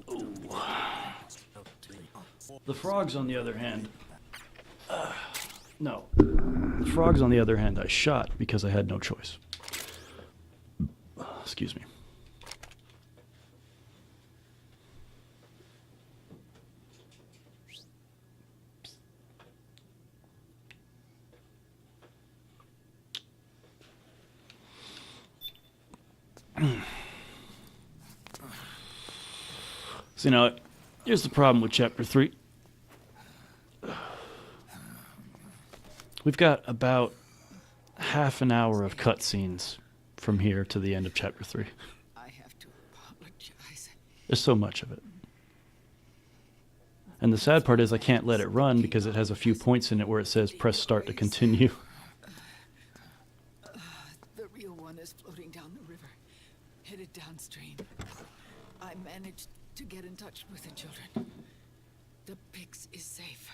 Ooh. The frogs, on the other hand, no. The frogs, on the other hand, I shot because I had no choice. Excuse me. So now, here's the problem with Chapter 3. We've got about half an hour of cutscenes from here to the end of Chapter 3. I have to apologize. There's so much of it. And the sad part is I can't let it run because it has a few points in it where it says press start to continue. The real one is floating down the river, headed downstream. I managed to get in touch with the children. The Pix is safe.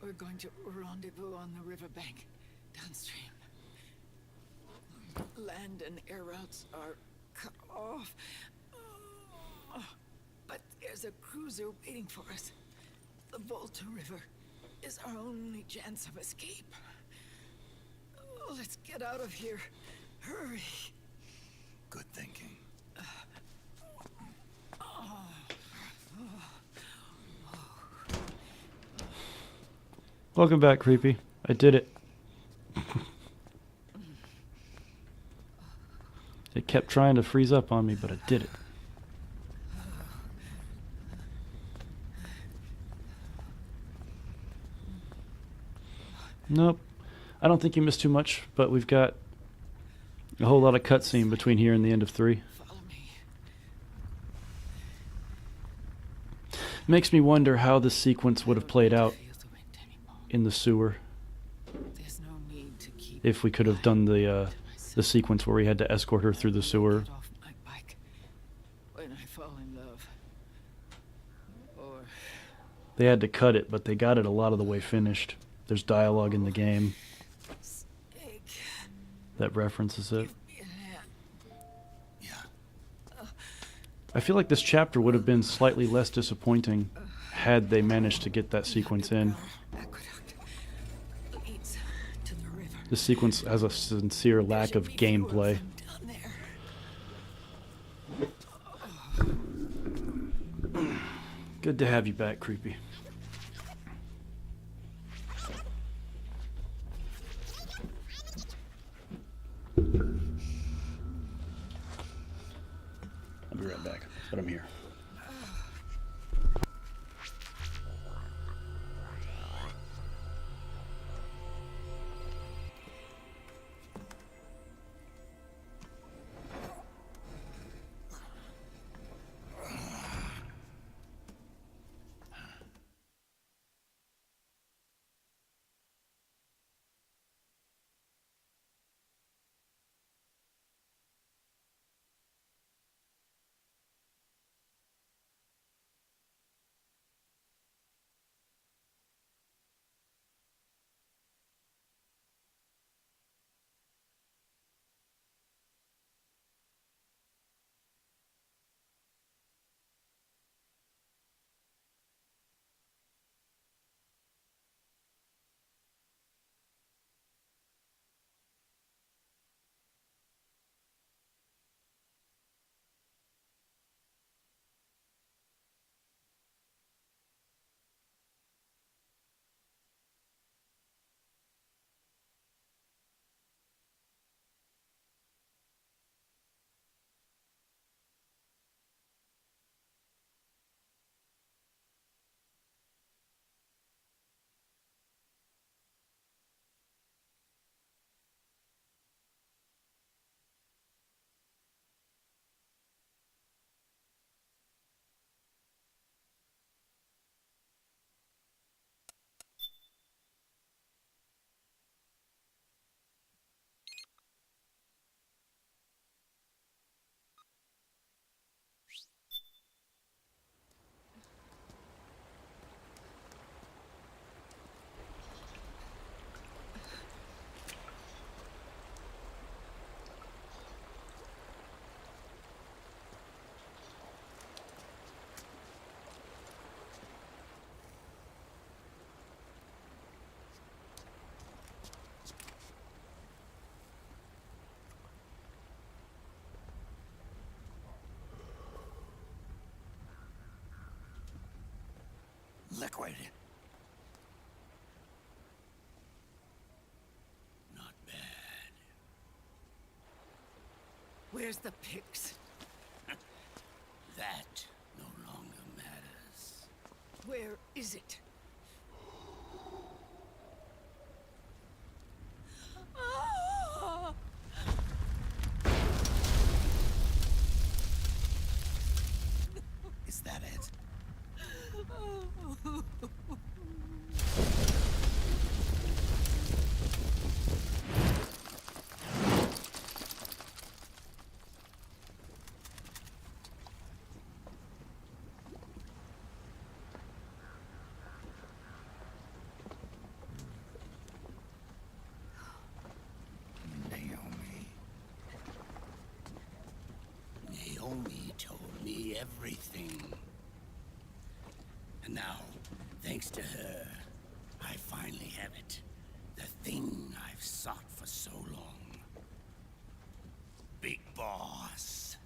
We're going to rendezvous on the riverbank, downstream. Land and air routes are cut off. But there's a cruiser waiting for us. The Volta River is our only chance of escape. Let's get out of here. Hurry. Good thinking. Welcome back, Creepy. I did it. It kept trying to freeze up on me, but I did it. Nope. I don't think you missed too much, but we've got a whole lot of cutscene between here and the end of 3. Makes me wonder how this sequence would have played out in the sewer. If we could have done the sequence where we had to escort her through the sewer. When I fall in love. Or They had to cut it, but they got it a lot of the way finished. There's dialogue in the game that references it. I feel like this chapter would have been slightly less disappointing had they managed to get that sequence in. This sequence has a sincere lack of gameplay. Good to have you back, Creepy. I'll be right back, but I'm here. Liquid. Not bad. Where's the pics? That no longer matters. Where is it? Ah! Is that it? Naomi told me everything. And now, thanks to her, I finally have it. The thing I've sought for so long. Big Boss.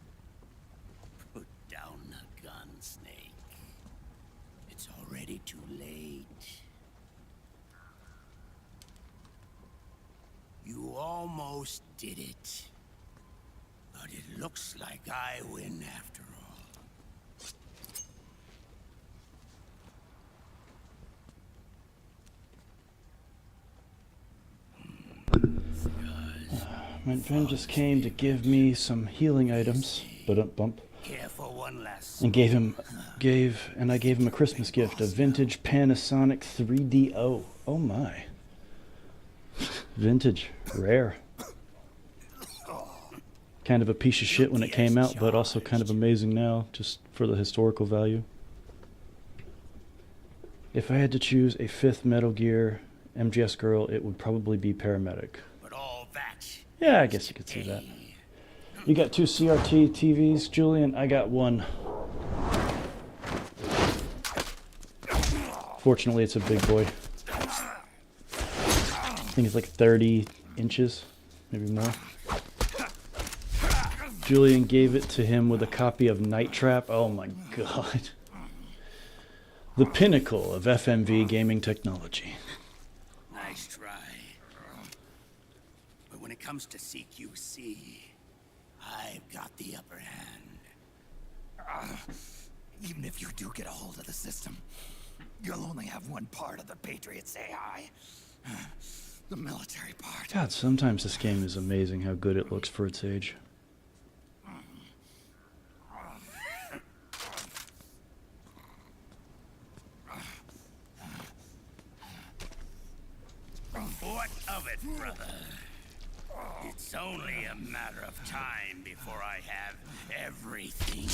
Put down the gun, Snake. It's already too late. You almost did it. But it looks like I win after all. My friend just came to give me some healing items, bump, Careful, one last. and I gave him a Christmas gift, a vintage Panasonic 3DO. Oh my. Vintage, rare. Kind of a piece of shit when it came out, but also kind of amazing now, just for the historical value. If I had to choose a fifth Metal Gear MGS girl, it would probably be Paramedic. But all that. Yeah, I guess you could see that. You got 2 CRT TVs, Julian. I got 1. Fortunately, it's a big boy. I think it's like 30 inches, maybe more. Julian gave it to him with a copy of Night Trap. Oh my god. The pinnacle of FMV gaming technology. Nice try. But when it comes to CQC, I've got the upper hand. Even if you do get a hold of the system, you'll only have one part of the Patriots AI. The military part. God, sometimes this game is amazing how good it looks for its age. What of it, brother? It's only a matter of time before I have everything.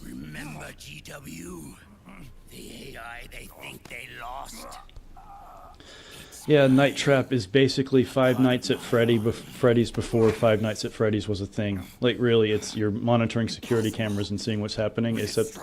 Remember GW? The AI they think they lost? Yeah, Night Trap is basically Five Nights at Freddy's before Five Nights at Freddy's was a thing. Like, really, it's you're monitoring security cameras and seeing what's happening, except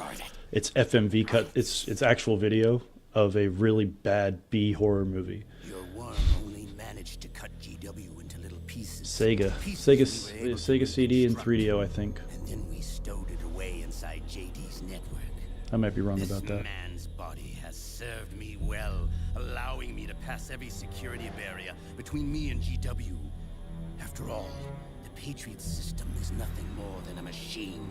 it's FMV cut. It's actual video of a really bad B horror movie. Your worm only managed to cut GW into little pieces. Sega CD and 3DO, I think. And then we stowed it away inside JD's network. I might be wrong about that. This man's body has served me well, allowing me to pass every security barrier between me and GW. After all, the Patriot system is nothing more than a machine.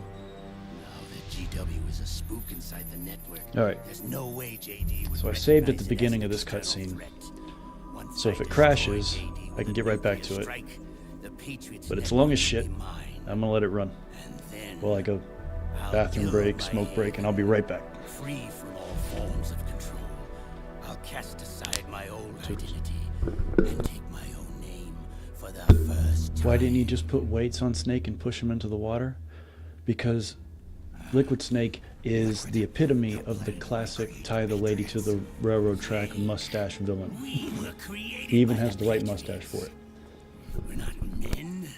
Now that GW is a spook inside the network, Alright. there's no way JD would So I saved at the recognize it beginning as of this an external cutscene. threat. Once So if I it crashes, destroy JD I with can a get right back nuclear to it. strike, the Patriots But it's network long as will shit. be mine. I'm gonna let it run. And then While I go I'll bathroom build break, my smoke break, and I'll be right back. free from all forms of control. I'll cast aside my old identity and take my own name for the first time. Why didn't you just put weights on Snake and push him into the water? Because Liquid Snake is the epitome of the classic tie the lady to the railroad track mustache villain. We were created He even by has the right Patriots. mustache for it. We're not men.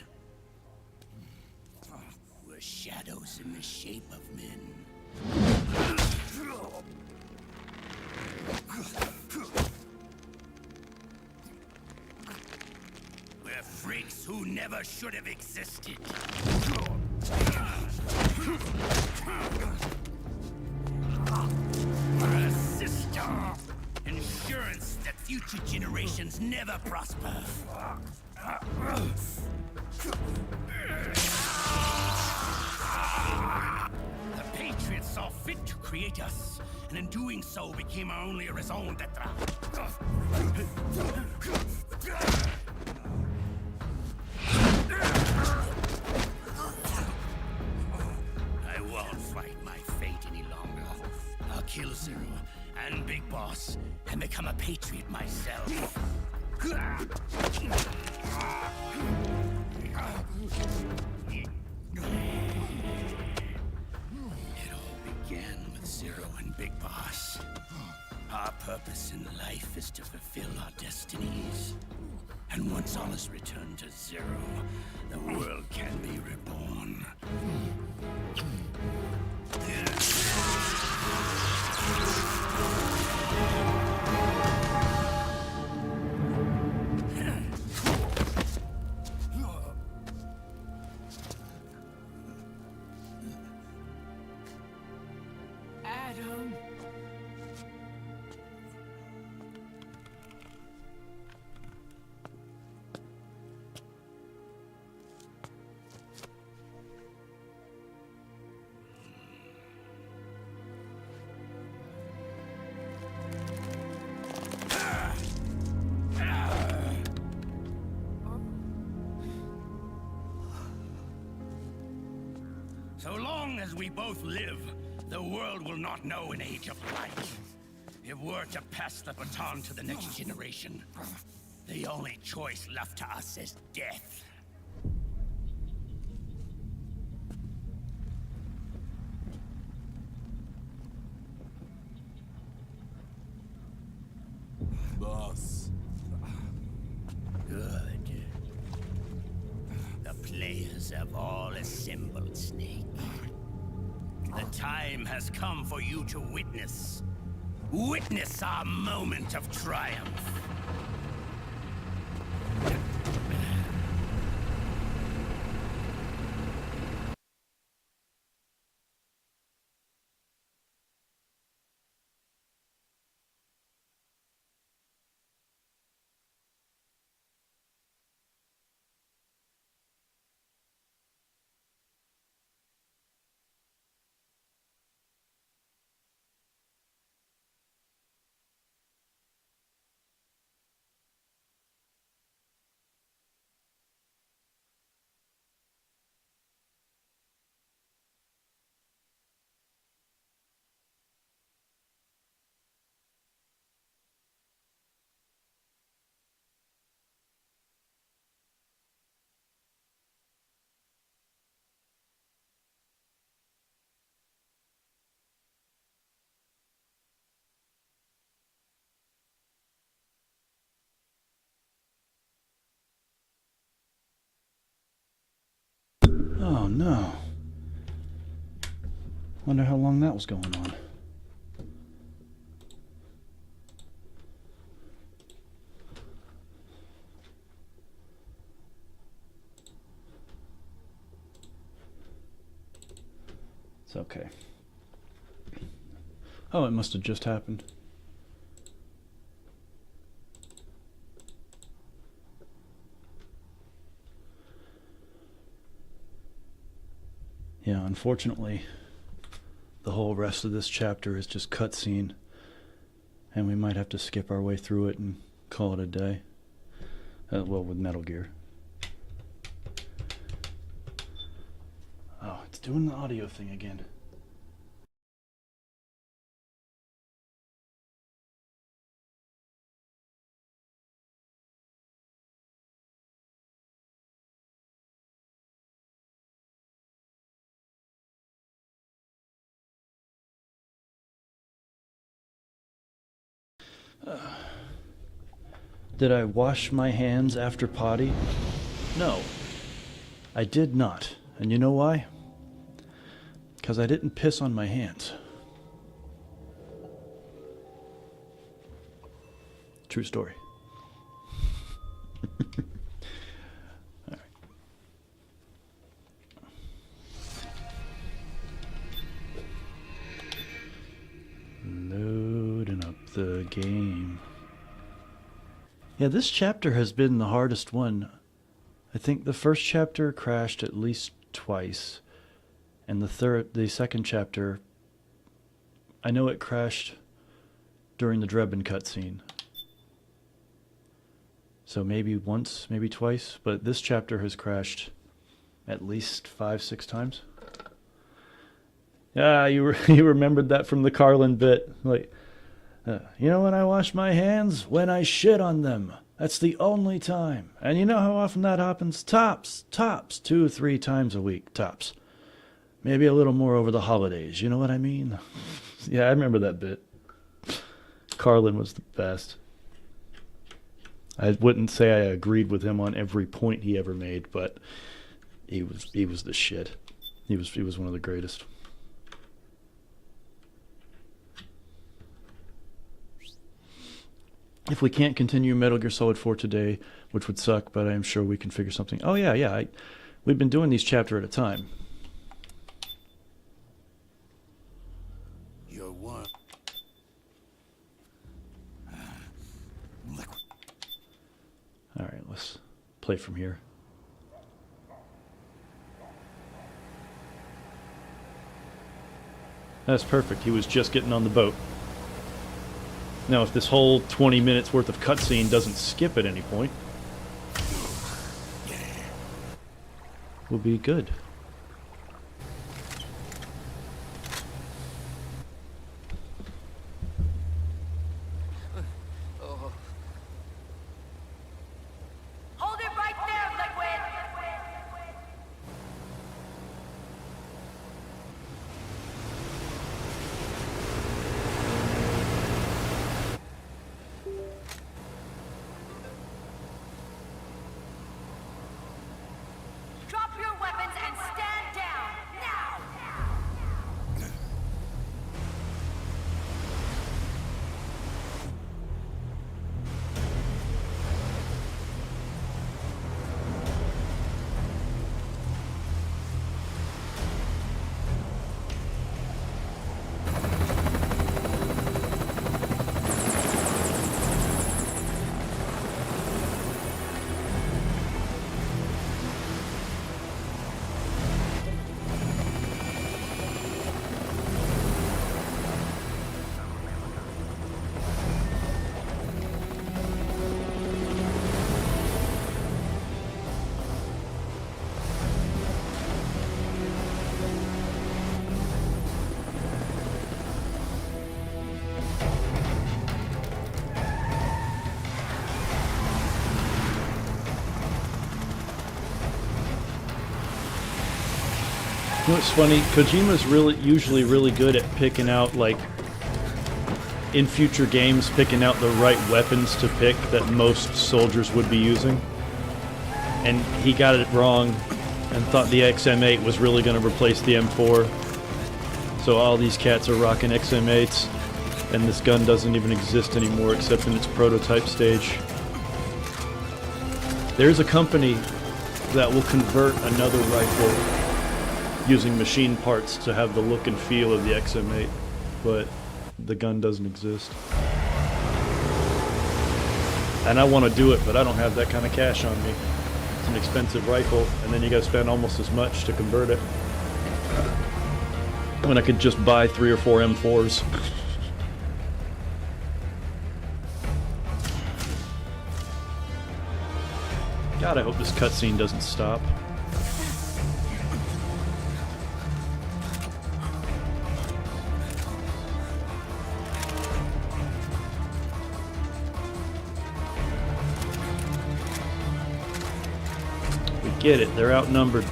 We're shadows in the shape of men. We're freaks who never should have existed. We're a system. Insurance that future generations never prosper. The Patriots saw fit to create us, and in doing so became our only raison d'etre. I won't fight my fate any longer. I'll kill Zero and Big Boss and become a patriot myself. It all began with Zero and Big Boss. Our purpose in life is to fulfill our destinies. And once all is returned to Zero, the world can be reborn. Adam. So long as we both live, the world will not know an age of light. If we're to pass the baton to the next generation, the only choice left to us is death. Boss. Good. The players have all assembled, Snake. The time has come for you to witness. Witness our moment of triumph. Oh no. Wonder how long that was going on. It's okay. Oh, it must have just happened. Yeah, unfortunately, the whole rest of this chapter is just cutscene, and we might have to skip our way through it and call it a day. Well, with Metal Gear. Oh, it's doing the audio thing again. Did I wash my hands after potty? No, I did not. And you know why? Because I didn't piss on my hands. True story. game. Yeah, this chapter has been the hardest one. I think the first chapter crashed at least twice. And the second chapter, I know it crashed during the Drebin cutscene. So maybe once, maybe twice, but this chapter has crashed at least 5-6 times. Yeah, you remembered that from the Carlin bit. Like, you know when I wash my hands? When I shit on them. That's the only time. And you know how often that happens? Tops, 2-3 times a week, tops. Maybe a little more over the holidays, you know what I mean? Yeah, I remember that bit. Carlin was the best. I wouldn't say I agreed with him on every point he ever made, but he was the shit. He was one of the greatest. If we can't continue Metal Gear Solid 4 today, which would suck, but I am sure we can figure something. Oh yeah. We've been doing these chapter at a time. You're one. All right, let's play from here. That's perfect. He was just getting on the boat. Now, if this whole 20 minutes worth of cutscene doesn't skip at any point, we'll be good. Hold it right there, Liquid! Drop your weapons and stand down, now! You know what's funny? Kojima's usually really good at picking out, like, in future games, picking out the right weapons to pick that most soldiers would be using. And he got it wrong and thought the XM8 was really going to replace the M4. So all these cats are rocking XM8s, and this gun doesn't even exist anymore except in its prototype stage. There's a company that will convert another rifle using machine parts to have the look and feel of the XM8, but the gun doesn't exist. And I want to do it, but I don't have that kind of cash on me. It's an expensive rifle, and then you gotta spend almost as much to convert it. When I could just buy 3 or 4 M4s. God, I hope this cutscene doesn't stop. Get it, they're outnumbered.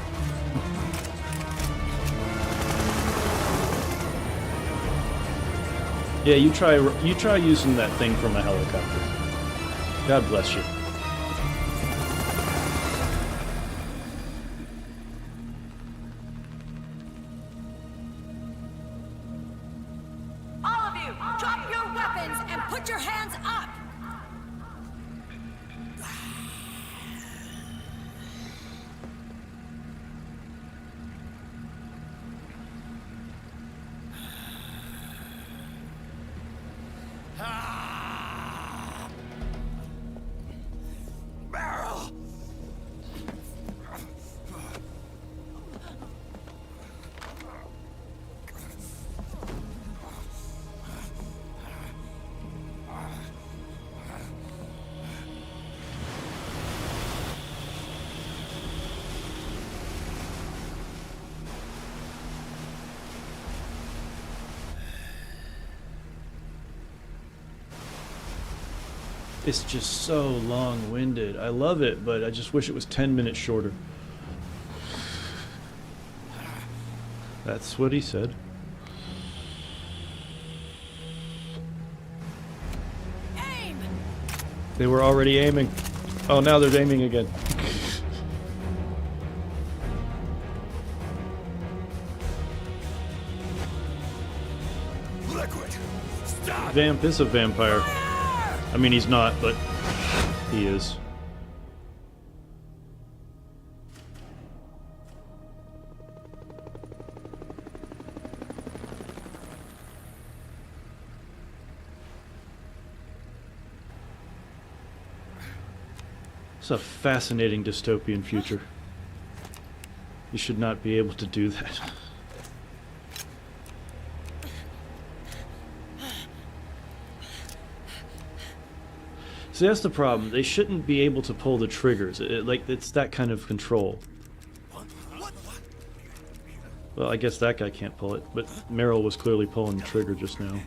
Yeah, you try using that thing from a helicopter. God bless you. All of you, drop your weapons and put your hands up! It's just so long-winded. I love it, but I just wish it was 10 minutes shorter. That's what he said. Aim! They were already aiming. Oh, now they're aiming again. Liquid! Stop! Vamp is a vampire. I mean, he's not, but he is. It's a fascinating dystopian future. You should not be able to do that. See, that's the problem. They shouldn't be able to pull the triggers. It's that kind of control. Well, I guess that guy can't pull it, but Meryl was clearly pulling the trigger just now.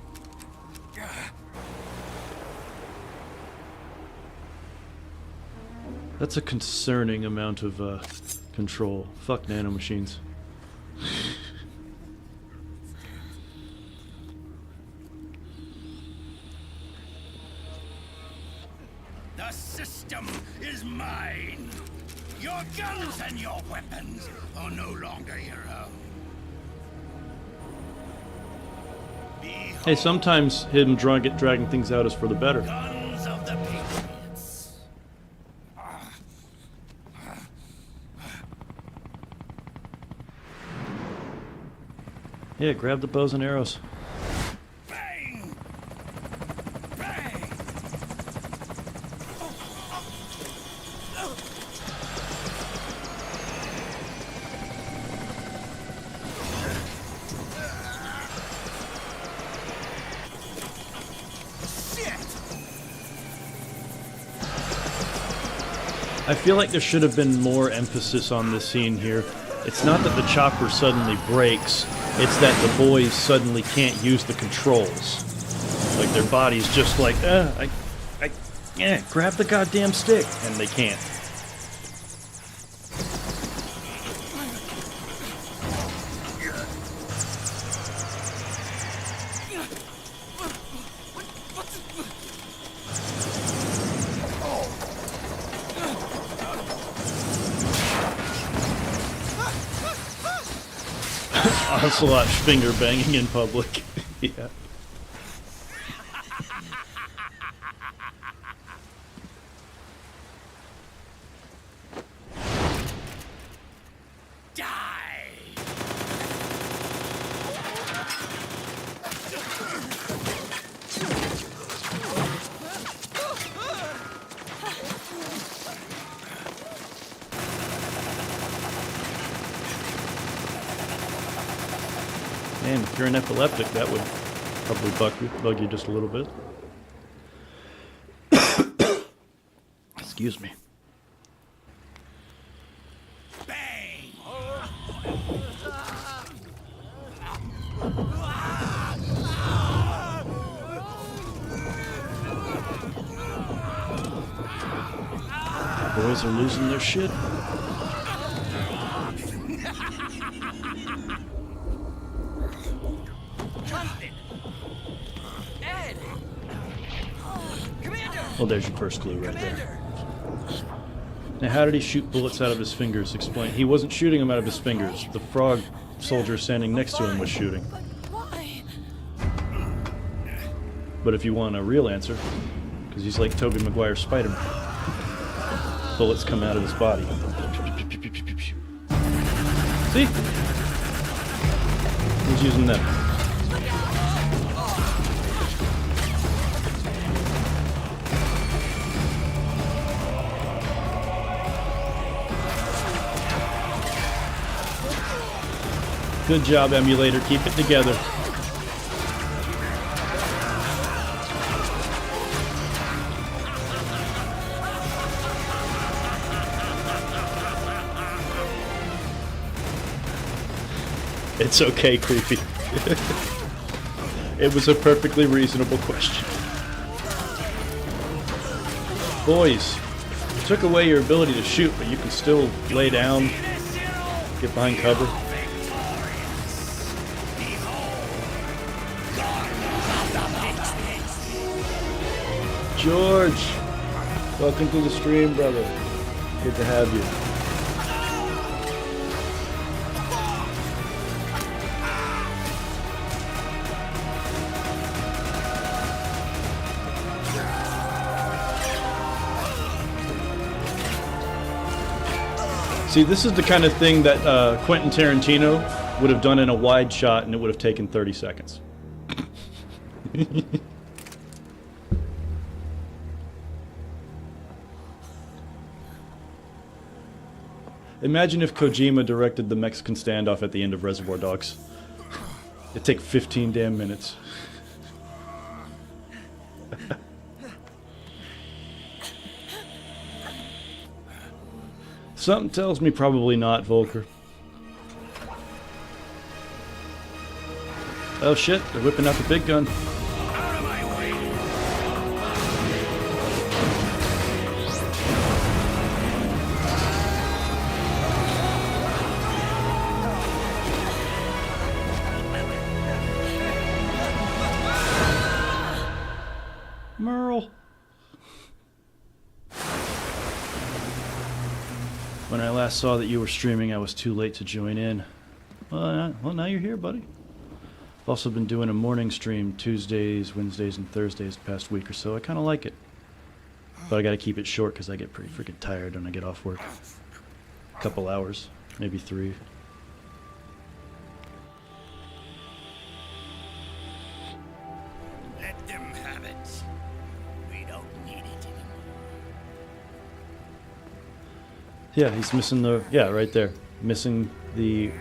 That's a concerning amount of control. Fuck nanomachines. The system is mine. Your guns and your weapons are no longer your own. Hey, sometimes him dragging things out is for the better. Guns of the Patriots. Yeah, grab the bows and arrows. Bang! Bang! I feel like there should have been more emphasis on this scene here. It's not that the chopper suddenly breaks, it's that the boys suddenly can't use the controls. Like their body's just like, grab the goddamn stick, and they can't. Ocelot finger banging in public. Yeah. Man, if you're an epileptic, that would probably bug you just a little bit. Excuse me. Bang! Boys are losing their shit. Well, there's your first clue right there. Now, how did he shoot bullets out of his fingers? Explain. He wasn't shooting them out of his fingers. The frog soldier standing next to him was shooting. But if you want a real answer, because he's like Tobey Maguire's Spider-Man, bullets come out of his body. See? He's using them. Good job, emulator. Keep it together. It's okay, creepy. It was a perfectly reasonable question. Boys, you took away your ability to shoot, but you can still lay down, get behind cover. George, welcome to the stream, brother. Good to have you. See, this is the kind of thing that Quentin Tarantino would have done in a wide shot, and it would have taken 30 seconds. Imagine if Kojima directed the Mexican standoff at the end of Reservoir Dogs. It'd take 15 damn minutes. Something tells me probably not, Volker. Oh shit, they're whipping out the big gun. Merle. When I last saw that you were streaming, I was too late to join in. Well, now you're here, buddy. I've also been doing a morning stream Tuesdays, Wednesdays, and Thursdays the past week or so. I kind of like it. But I gotta keep it short because I get pretty freaking tired when I get off work. A couple hours, maybe 3. Let them have it. We don't need it anymore. Yeah, he's missing the... Yeah, right there. Missing the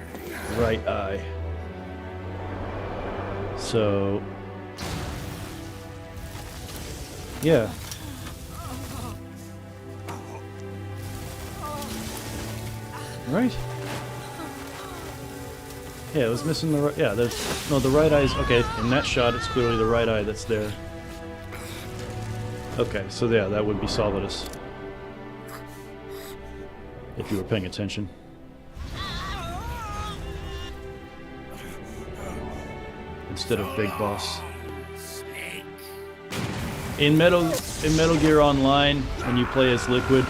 right eye. So... Yeah. Right? Yeah, it was missing the right... Yeah, there's... No, the right eye's... Okay, in that shot, it's clearly the right eye that's there. Okay, so yeah, that would be Solidus. If you were paying attention. Instead of Big Boss. In Metal Gear Online, when you play as Liquid,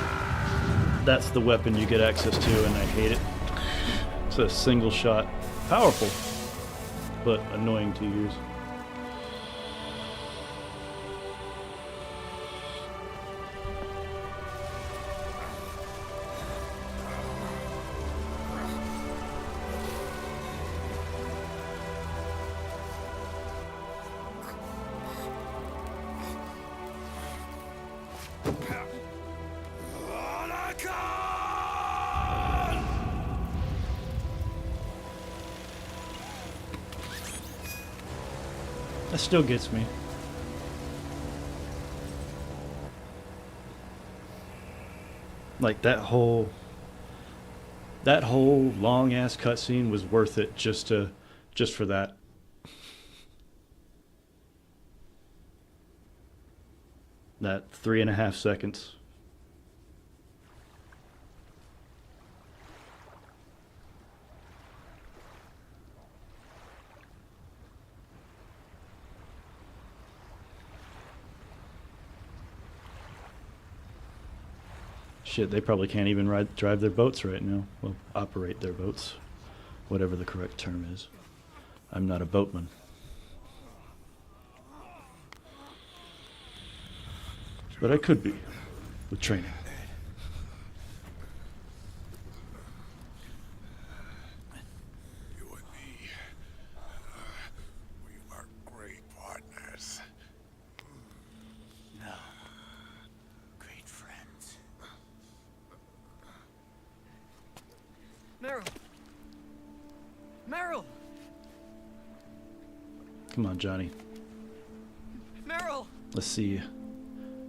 that's the weapon you get access to, and I hate it. It's a single shot. Powerful, but annoying to use. That still gets me. Like that whole long ass cutscene was worth it just for that. That 3.5 seconds. Shit, they probably can't even drive their boats right now. Well, operate their boats. Whatever the correct term is. I'm not a boatman. But I could be, with training. You and me, we were great partners. No. Great friends. Meryl! Meryl! Come on, Johnny. Meryl! Let's see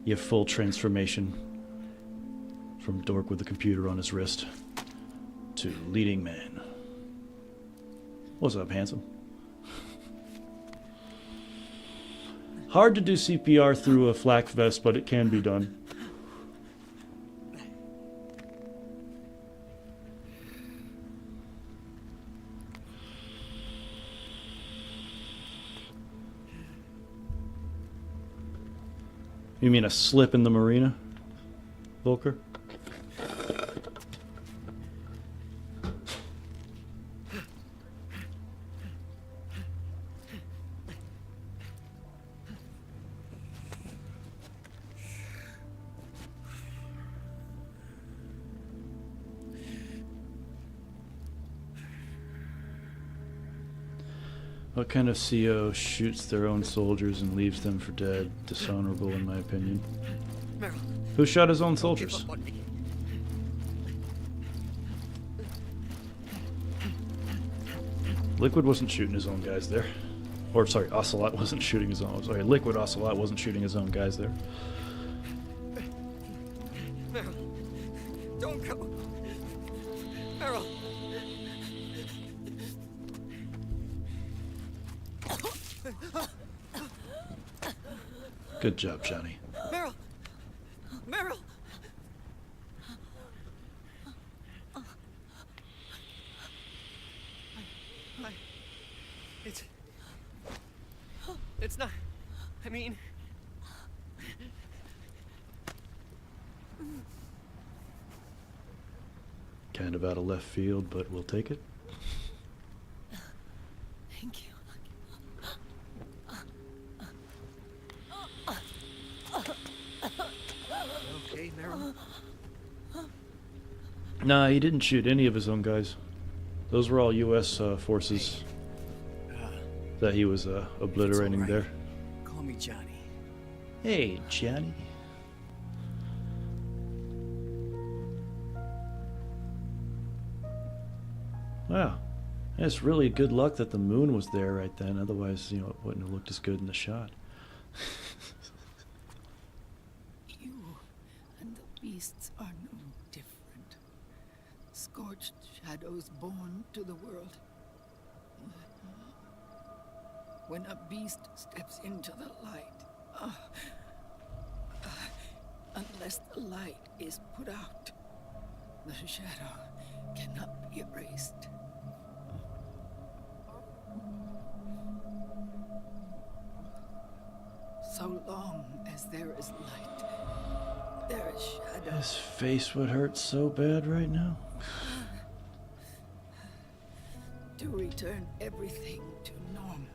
your full transformation from dork with a computer on his wrist to leading man. What's up, handsome? Hard to do CPR through a flak vest, but it can be done. You mean a slip in the marina, Volker? What kind of CO shoots their own soldiers and leaves them for dead? Dishonorable, in my opinion. Meryl, Who shot his own give soldiers? up on me. Liquid wasn't shooting his own guys there. Or, sorry, Ocelot wasn't shooting his own. Sorry, Liquid Ocelot wasn't shooting his own guys there. Meryl, don't go. Meryl. Good job, Johnny. Meryl. Meryl. It's not. I mean. Kind of out of left field, but we'll take it. Thank you. Okay, Meryl. Nah, he didn't shoot any of his own guys. Those were all U.S. Forces that he was obliterating there. Call me Johnny. Hey, Johnny. Wow. It's really good luck that the moon was there right then. Otherwise, you know, it wouldn't have looked as good in the shot. You and the beasts are no different. Scorched shadows born to the world. When a beast steps into the light, unless the light is put out, the shadow cannot be erased. So long as there is light, there is shadow. His face would hurt so bad right now. To return everything to norm.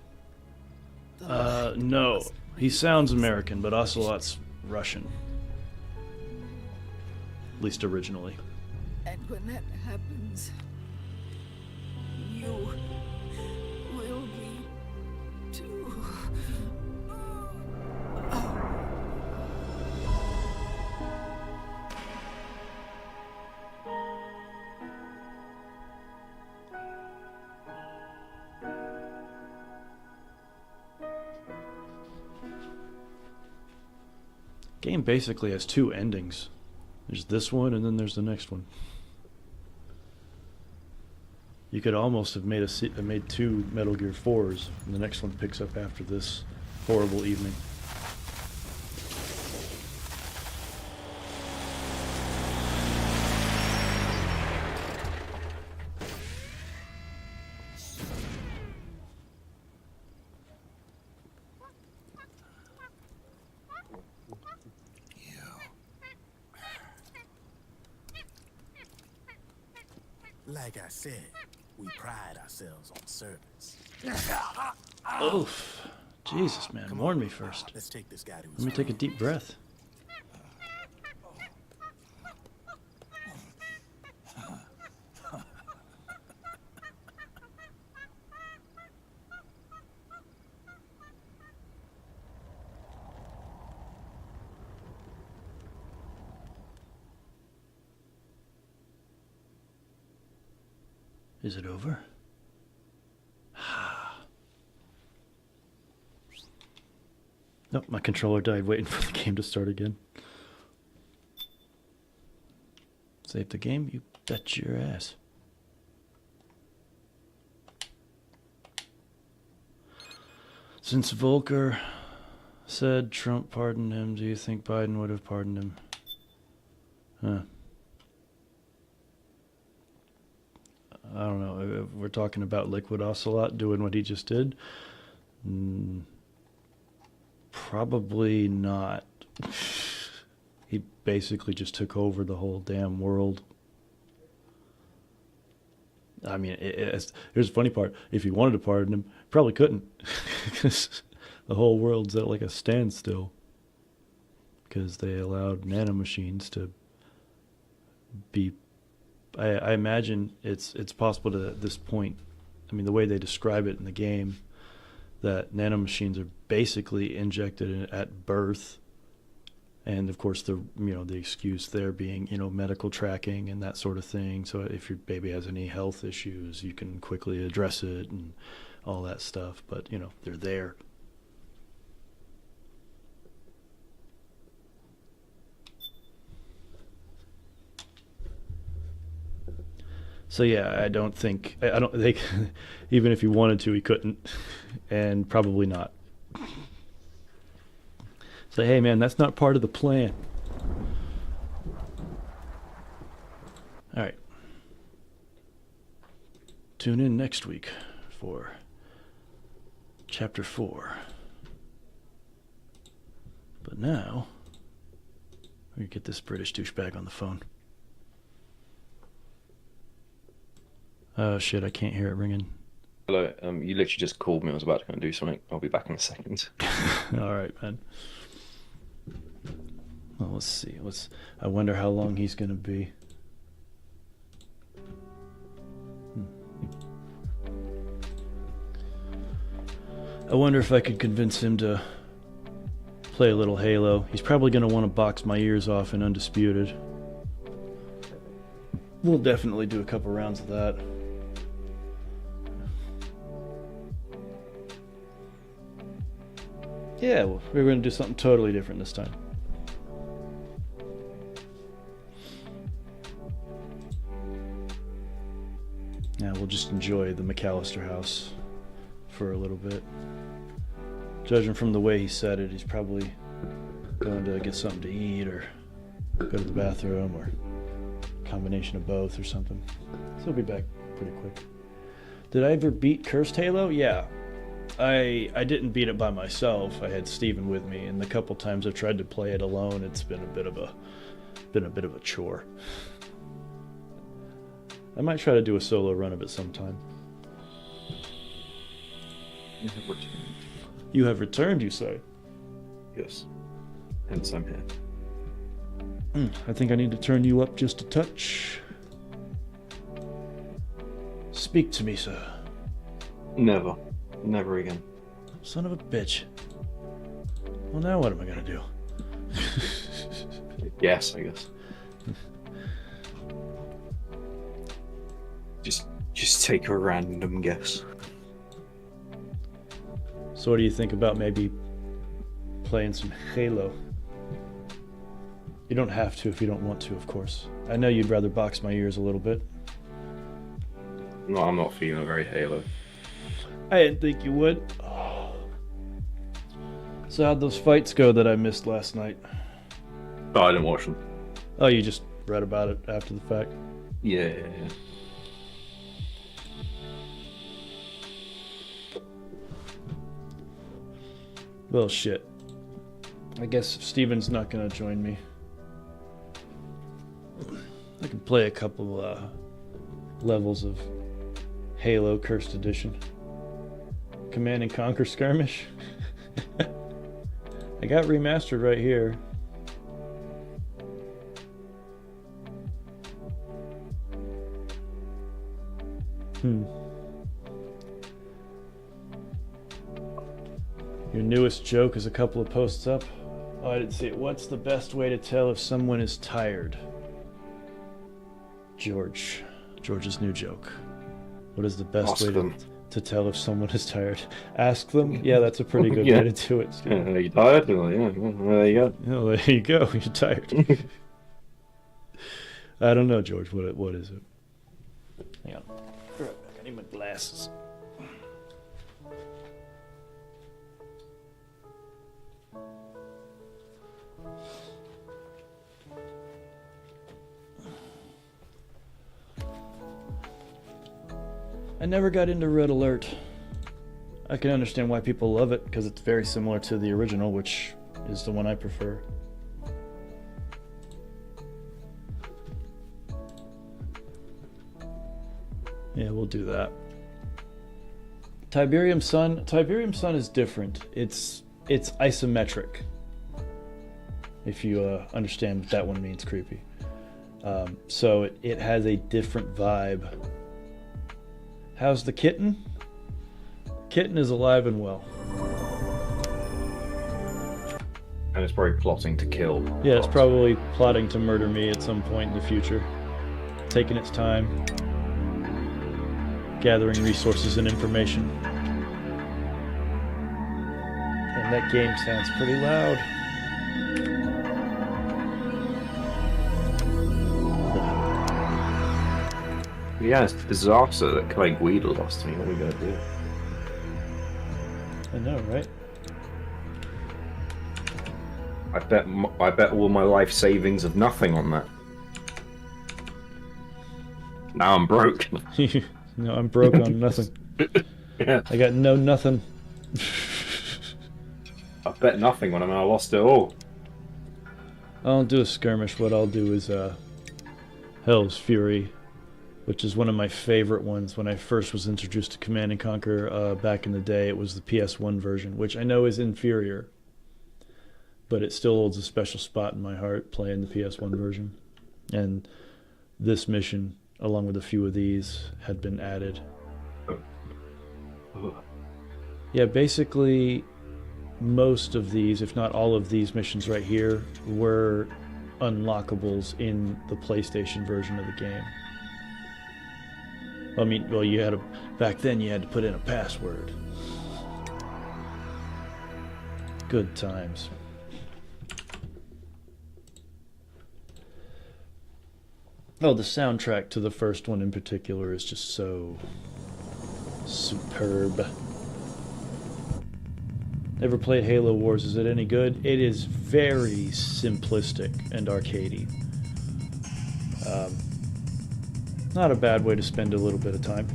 No. He sounds American, but Ocelot's Russian. At least originally. And when that happens, you will be too. Game basically has two endings. There's this one, and then there's the next one. You could almost have made made two Metal Gear 4s, and the next one picks up after this horrible evening. Like I said, we pride ourselves on service. Oof. Jesus, man. Warn me first. Let's take this guy to his Let me take a deep breath. Is it over? Nope, my controller died waiting for the game to start again. Save the game? You bet your ass. Since Volker said Trump pardoned him, do you think Biden would have pardoned him? Huh. I don't know. If we're talking about Liquid Ocelot doing what he just did. Probably not. He basically just took over the whole damn world. I mean, here's the funny part. If he wanted to pardon him, probably couldn't. Because the whole world's at like a standstill. Because they allowed nanomachines to be... I imagine it's possible to, at this point, I mean, the way they describe it in the game, that nanomachines are basically injected at birth. And of course, the excuse there being, medical tracking and that sort of thing. So if your baby has any health issues, you can quickly address it and all that stuff. But, they're there. So yeah, I don't think even if he wanted to, he couldn't, and probably not. Say, hey man, that's not part of the plan. All right. Tune in next week for Chapter 4. But now, we get this British douchebag on the phone. Oh shit, I can't hear it ringing. Hello, you literally just called me. I was about to go and do something. I'll be back in a second. All right, man. Well, let's see. I wonder how long he's gonna be. I wonder if I could convince him to play a little Halo. He's probably gonna want to box my ears off in Undisputed. We'll definitely do a couple rounds of that. Yeah, well, we're going to do something totally different this time. Yeah, we'll just enjoy the McAllister house for a little bit. Judging from the way he said it, he's probably going to get something to eat or go to the bathroom or a combination of both or something. So he'll be back pretty quick. Did I ever beat Cursed Halo? Yeah. I didn't beat it by myself. I had Steven with me, and the couple times I've tried to play it alone, it's been a bit of a chore. I might try to do a solo run of it sometime. You have returned. You have returned, you say? Yes. Hence I'm here. I think I need to turn you up just a touch. Speak to me, sir. Never. Never again. Son of a bitch. Well, now what am I gonna do? Yes, I guess. Just take a random guess. So what do you think about maybe playing some Halo? You don't have to if you don't want to, of course. I know you'd rather box my ears a little bit. No, I'm not feeling very Halo. I didn't think you would. Oh. So how'd those fights go that I missed last night? Oh, I didn't watch them. Oh, you just read about it after the fact? Yeah. Well, shit. I guess if Steven's not gonna join me, I can play a couple levels of Halo Cursed Edition. Command and Conquer Skirmish. I got remastered right here. Your newest joke is a couple of posts up. Oh, I didn't see it. What's the best way to tell if someone is tired? George's new joke. What is the best way to tell if someone is tired? Ask them? Yeah, that's a pretty good way to do it. Are you tired? Yeah, well, there you go. Oh, there you go. You're tired. I don't know, George. What is it? Hang on. I need my glasses. I never got into Red Alert. I can understand why people love it, because it's very similar to the original, which is the one I prefer. Yeah, we'll do that. Tiberium Sun is different. It's isometric. If you understand what that one means, creepy. So it has a different vibe. How's the kitten? Kitten is alive and well. And it's probably plotting to kill. Yeah, it's probably plotting to murder me at some point in the future. Taking its time. Gathering resources and information. And that game sounds pretty loud. Yeah, it's a disaster that Clay Guida lost me. What are we gonna do? I know, right? I bet all my life savings of nothing on that. Now I'm broke. No, I'm broke on nothing. Yeah. I got no nothing. I bet nothing when I lost it all. I don't do a skirmish. What I'll do is Hell's Fury, which is one of my favorite ones. When I first was introduced to Command & Conquer back in the day, it was the PS1 version, which I know is inferior. But it still holds a special spot in my heart, playing the PS1 version. And this mission, along with a few of these, had been added. Yeah, basically, most of these, if not all of these missions right here, were unlockables in the PlayStation version of the game. I mean, well, you had to, back then you had to put in a password. Good times. Oh, the soundtrack to the first one in particular is just so superb. Ever played Halo Wars? Is it any good? It is very simplistic and arcadey. Not a bad way to spend a little bit of time.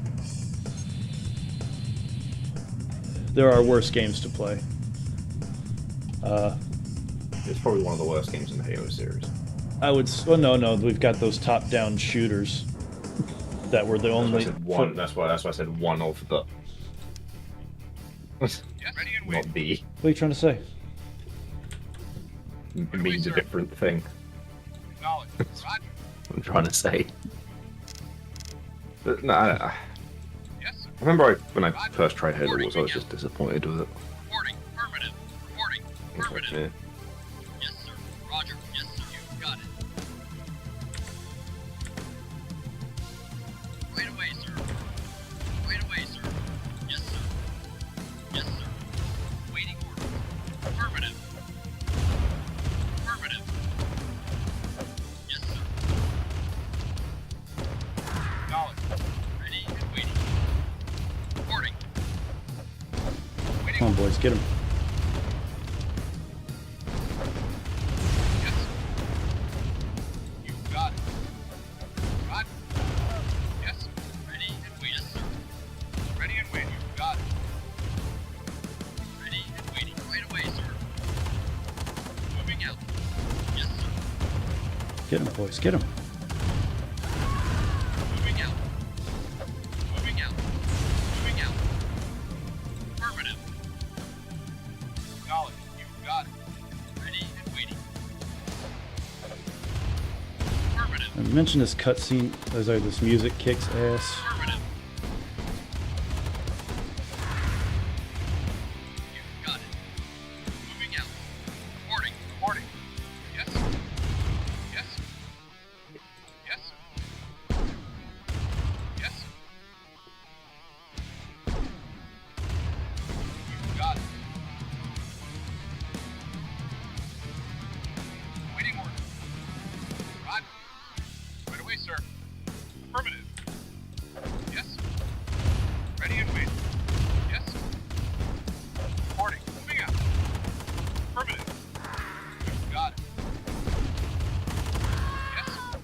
There are worse games to play. It's probably one of the worst games in the Halo series. I would. Well, no, we've got those top-down shooters that were the only. That's why I said one of the. Not the. What are you trying to say? It means a different thing. I'm trying to say. But, no, I remember when I first tried Halo Wars, I was just disappointed with it. Reporting. Affirmative. Reporting. Affirmative. Yeah. Yes, sir. Roger. Yes, sir. You got it. Right away, sir. Right away, sir. Yes, sir. Yes, sir. Waiting order. Affirmative. Affirmative. Yes, sir. Knowledge. Ready and waiting. Reporting. Waiting. Come on, boys, get him. Yes, sir. You got it. Got it. Yes, sir. Ready and waiting. Yes, sir. Ready and waiting. You got it. Ready and waiting. Right away, sir. Moving out. Yes, sir. Get him, boys, get him. Moving out. Moving out. Moving out. Affirmative. Acknowledge. You got it. Ready and waiting. Affirmative. I mentioned this cutscene, this music kicks ass. Affirmative. You got it. Moving out. Reporting. Reporting. Yes, sir. Yes, sir. Yes, sir. Yes, sir. You got it. Waiting order. Roger. Right away, sir. Affirmative. Yes, sir. Ready and waiting. Yes, sir. Reporting. Moving out. Affirmative. You got it. Yes, sir.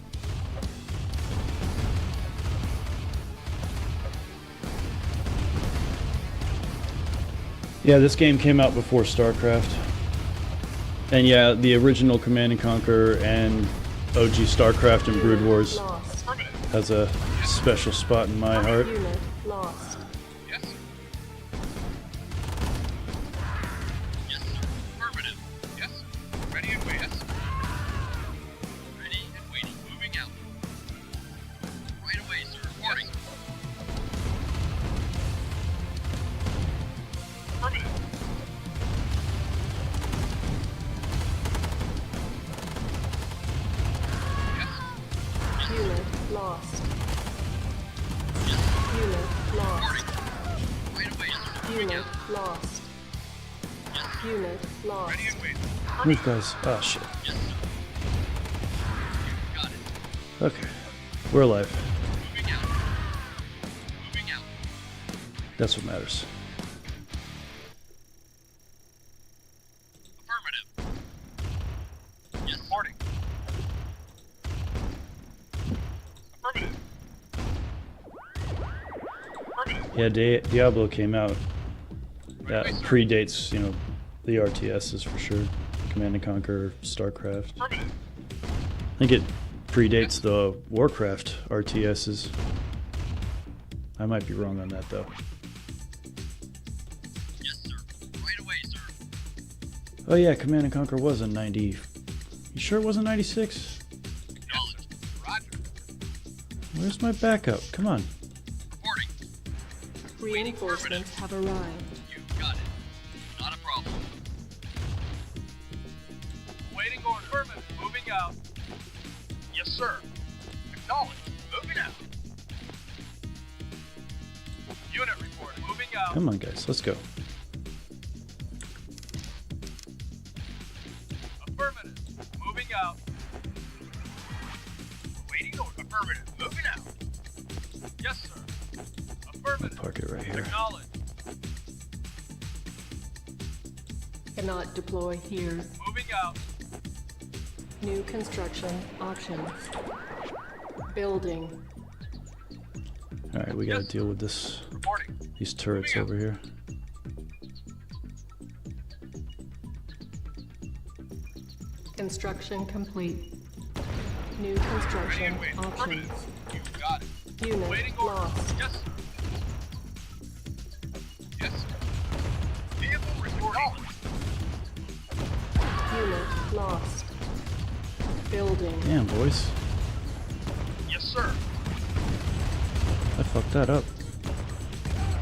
Yeah, this game came out before StarCraft. And yeah, the original Command & Conquer and OG StarCraft and Brood Wars has a special spot in my heart. Unit lost. Yes, sir. Yes, sir. Affirmative. Yes, sir. Ready and waiting. Yes, sir. Ready and waiting. Moving out. Right away, sir. Reporting. Affirmative. Unit lost. Unit lost. Unit lost. Unit lost. Move, guys. Oh, shit. Okay. We're alive. That's what matters. Affirmative. Yes. Reporting. Affirmative. Yeah, Diablo came out. That predates, you know, the RTSs for sure. Command and Conquer, StarCraft. I think it predates the Warcraft RTSs. I might be wrong on that though. Yes, sir. Right away, sir. Oh yeah, Command and Conquer was in 90. You sure it wasn't 96? Acknowledged. Roger. Where's my backup? Come on. Reporting. Reinforcements have arrived. You got it. Not a problem. Waiting order. Affirmative. Moving out. Yes, sir. Acknowledged. Moving out. Unit report. Moving out. Come on, guys. Let's go. Affirmative. Moving out. Waiting order. Affirmative. Moving out. Yes, sir. Affirmative. Park it right here. Acknowledged. Cannot deploy here. Moving out. New construction options. Building. Alright, we gotta deal with this. Reporting. These turrets over here. Construction complete. New construction options. You got it. Unit Waiting order. lost. Yes, sir. Yes, sir. Vehicle reporting. Unit lost. Building. Damn, boys. Yes, sir. I fucked that up.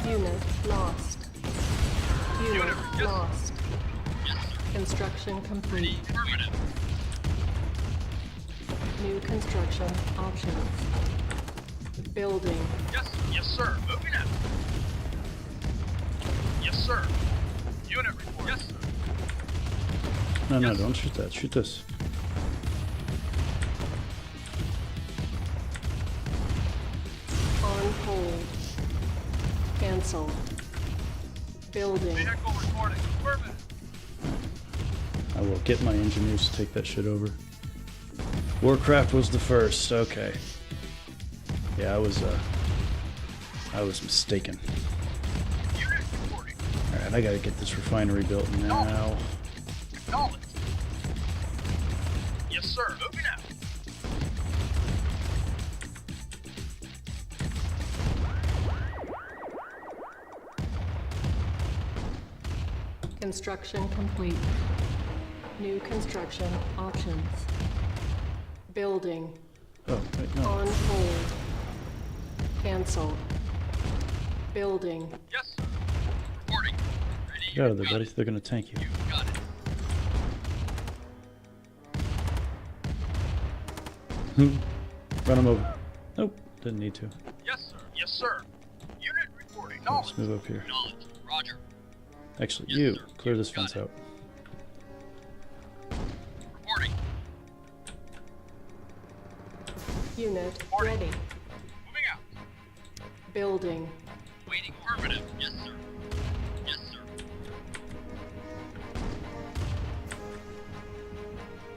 Unit lost. Unit lost. Construction complete. Affirmative. New construction options. Building. Yes, yes, sir. Moving out. Yes, sir. Unit report. Yes, sir. No, no, don't shoot that. Shoot this. On hold. Cancel. Building. Vehicle reporting. Affirmative. I will get my engineers to take that shit over. Warcraft was the first. Okay. Yeah, I was mistaken. Alright, I gotta get this refinery built now. Acknowledged. Yes, sir. Moving out. Construction complete. New construction options. Building. Oh, wait, no. On hold. Cancel. Building. Yes, sir. Reporting. Ready. Get out of there, buddy. They're gonna tank you. You got it. Run them over. Nope, didn't need to. Yes, sir. Yes, sir. Unit reporting. Let's move up here. Acknowledged. Roger. Actually, Yes, you sir. clear this Got fence it. out. Reporting. Unit Reporting. ready. Moving out. Building. Waiting. Affirmative. Yes, sir. Yes, sir.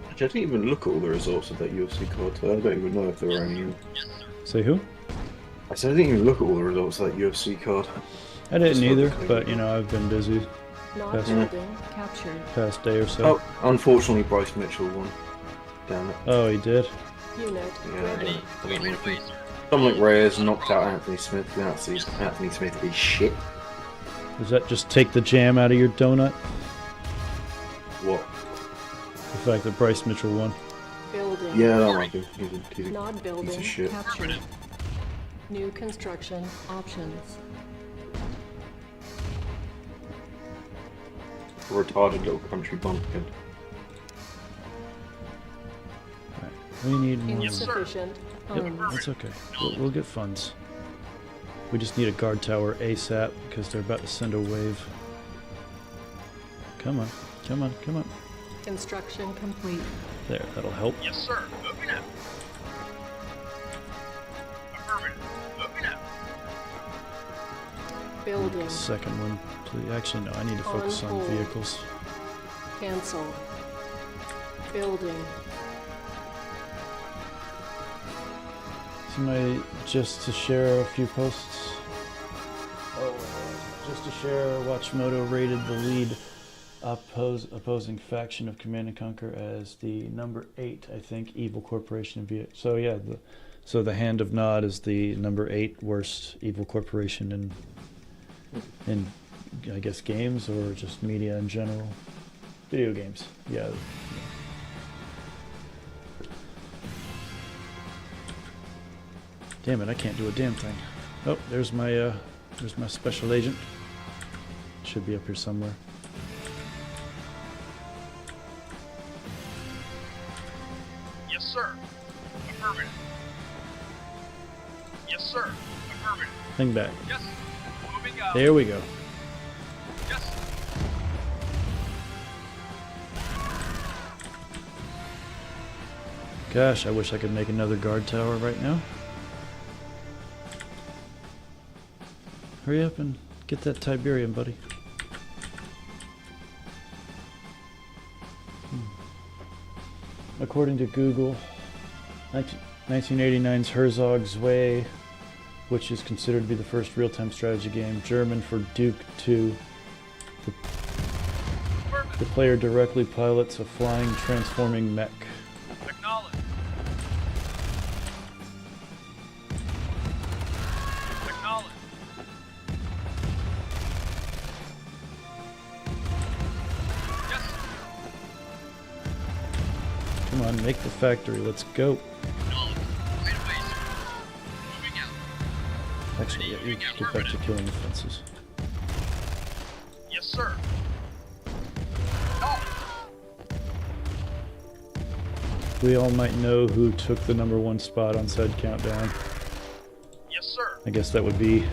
Actually, I didn't even look at all the results of that UFC card, so I don't even know if there were any. Say who? I said I didn't even look at all the results of that UFC card. I didn't Just either, looked at but you know, I've been busy Not past, building captured. past day or so. Oh, unfortunately, Bryce Mitchell won. Damn it. Oh, he did? Unit Yeah, ready. I don't know if he- Dominic Reyes knocked out Anthony Smith. Anthony Smith is shit. Does that just take the jam out of your donut? What? The fact that Bryce Mitchell won. Building. Yeah, that might be. He's a Not building. piece of shit. Captured. New construction options. A retarded little country bumpkin. We need more. Insufficient Yep, funds. that's okay. We'll get funds. We just need a guard tower ASAP because they're about to send a wave. Come on, come on, come on. Construction complete. There, that'll help. Yes, sir. Moving out. Affirmative. Moving out. Building. Second one, please. Actually, no, I need to focus on hold. vehicles. Cancel. Building. Somebody just to share a few posts. Oh, just to share, Watchmoto rated the lead opposing faction of Command and Conquer as the number 8, I think, evil corporation in Viet. So yeah, so the Hand of Nod is the number 8 worst evil corporation in I guess games or just media in general. Video games, yeah. Damn it, I can't do a damn thing. Oh, there's my special agent. Should be up here somewhere. Yes, sir. Affirmative. Yes, sir. Affirmative. Thing back. Yes. Moving out. There we go. Yes. Gosh, I wish I could make another guard tower right now. Hurry up and get that Tiberium, buddy. According to Google, 1989's Herzog's Way, which is considered to be the first real-time strategy game, German for Duke 2. The player directly pilots a flying, transforming mech. Acknowledge. Acknowledge. Yes. Come on, make the factory. Let's go. Acknowledge. Right away, sir. Moving out. Actually, yeah, you get back to killing the fences. Yes, sir. We all might know who took the #1 spot on said countdown. Yes, sir. I guess that would be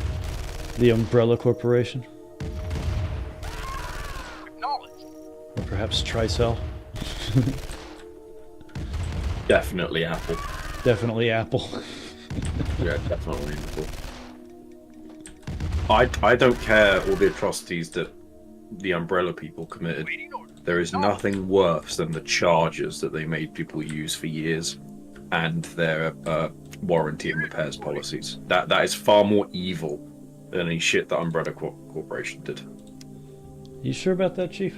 the Umbrella Corporation. Acknowledged. Or perhaps Tricell. Definitely Apple. Definitely Apple. Yeah, definitely Apple. I don't care all the atrocities that the Umbrella people committed. There is nothing worse than the charges that they made people use for years and their warranty and repairs policies. That is far more evil than any shit that Umbrella Corporation did. You sure about that, Chief?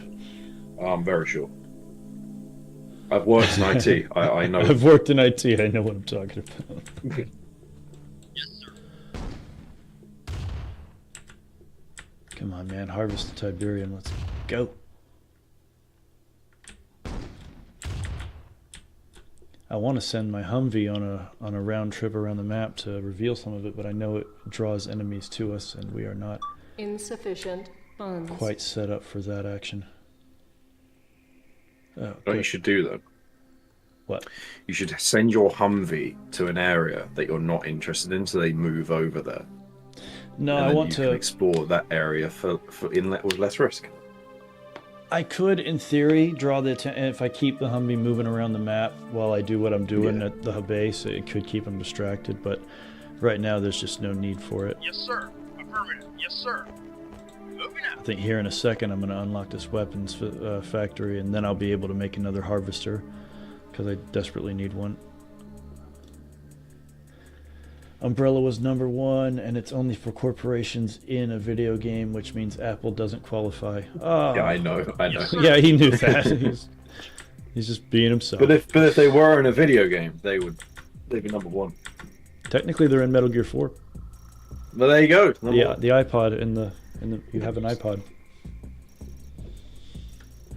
I'm very sure. I've worked in IT. I know. I've worked in IT. I know what I'm talking about. Yes, sir. Come on, man. Harvest the Tiberium. Let's go. I want to send my Humvee on a round trip around the map to reveal some of it, but I know it draws enemies to us, and we are not Insufficient funds. quite set up for that action. Oh, What you should do though? What? You should send your Humvee to an area that you're not interested in, so they move over there. No, and I then want you to can explore that area for inlet with less risk. I could, in theory, draw the attention. If I keep the Humvee moving around the map while I do what I'm doing at the base, it could keep them distracted. But right now, there's just no need for it. Yes, sir. Affirmative. Yes, sir. Moving I out. think here in a second, I'm going to unlock this weapons factory, and then I'll be able to make another harvester, because I desperately need one. Umbrella was #1, and it's only for corporations in a video game, which means Apple doesn't qualify. Oh. Yeah, I know. Yeah, he knew that. He's just being himself. But if they were in a video game, they'd be #1. Technically, they're in Metal Gear 4. Well, there you go. The iPod in the you have an iPod.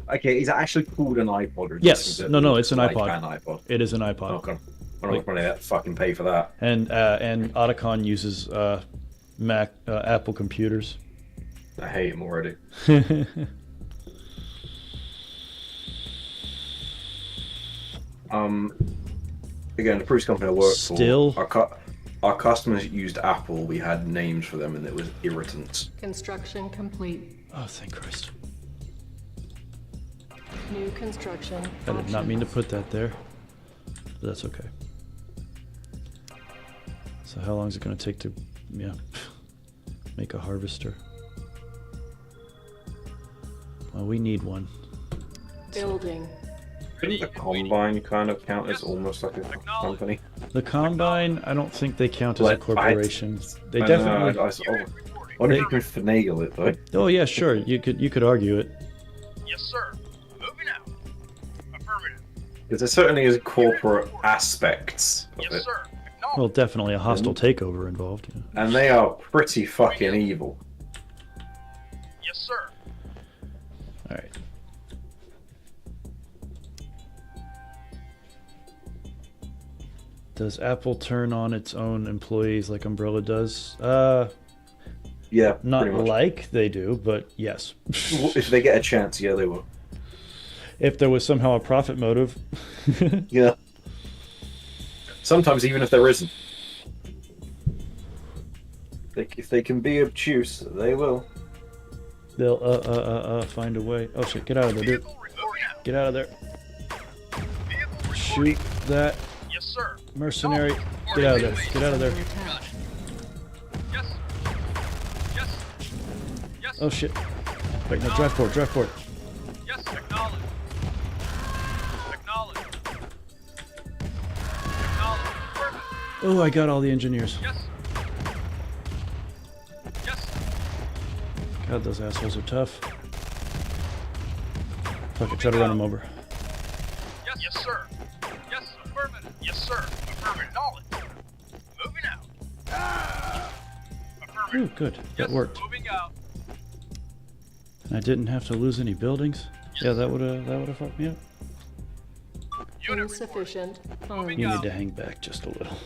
Okay, is it actually called an iPod? Or Yes. No, it's an like iPod. An iPod. It is an iPod. Okay. I'm not going to fucking pay for that. And Otacon uses Mac Apple computers. I hate him already. Again, the Bruce company I worked for. Our customers used Apple. We had names for them, and it was irritants. Construction complete. Oh, thank Christ. New construction. I did not mean to put that there. But that's okay. So how long is it going to take to, make a harvester? Well, we need one. Building. Couldn't the Combine kind of count as almost like a company? The Combine, I don't think they count as a corporation. They definitely. I wonder if you can finagle it though. Oh yeah, sure. You could argue it. Yes, sir. Moving out. Affirmative. Because there certainly is corporate aspects of it. Yes, sir. Well, definitely a hostile takeover involved. Yeah. And they are pretty fucking evil. Yes, sir. All right. Does Apple turn on its own employees like Umbrella does? Yeah, not like they do, but yes. If they get a chance, yeah, they will. If there was somehow a profit motive. Yeah. Sometimes even if there isn't. If they can be obtuse, they will. They'll find a way. Oh shit, get out of there, dude. Get out of there. Shoot that. Yes, sir. Mercenary. Get out of there. Get out of there. Yes. Yes. Yes. Oh shit. Wait, no, drive forward, drive forward. Yes, acknowledge. Acknowledge. Acknowledge. Perfect. Oh, I got all the engineers. Yes. Yes. God, those assholes are tough. Fuck it, try to run them over. Yes, yes, sir. Yes, affirmative. Yes, sir. Affirmative. Knowledge. Moving out. Affirmative. Ooh, good. That worked. Moving out. And I didn't have to lose any buildings. Yeah, that would have fucked me up. Insufficient funds. You need to hang back just a little.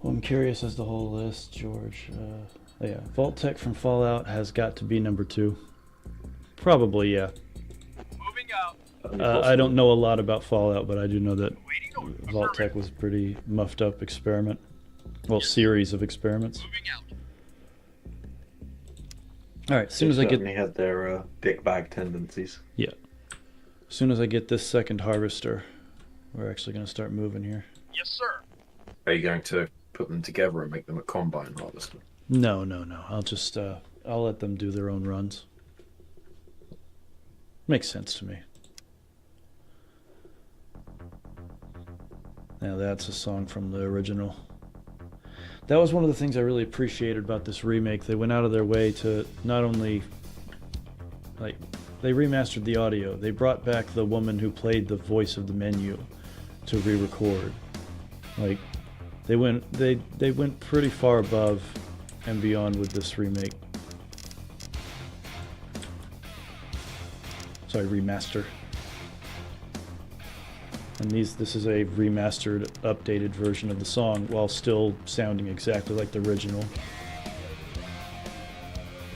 Well, I'm curious as the whole list, George. Oh yeah, Vault Tech from Fallout has got to be number 2. Probably, yeah. Moving out. I don't know a lot about Fallout, but I do know that Vault Tech was a pretty muffed up experiment. Well, series of experiments. All right, as soon as I get... They had their big bag tendencies. Yeah. As soon as I get this second harvester, we're actually going to start moving here. Yes, sir. Are you going to put them together and make them a combine harvester? No. I'll just, I'll let them do their own runs. Makes sense to me. Now that's a song from the original. That was one of the things I really appreciated about this remake. They went out of their way to not only, like, they remastered the audio. They brought back the woman who played the voice of the menu to re-record. Like, they went pretty far above and beyond with this remake. Sorry, remaster. And this is a remastered, updated version of the song while still sounding exactly like the original.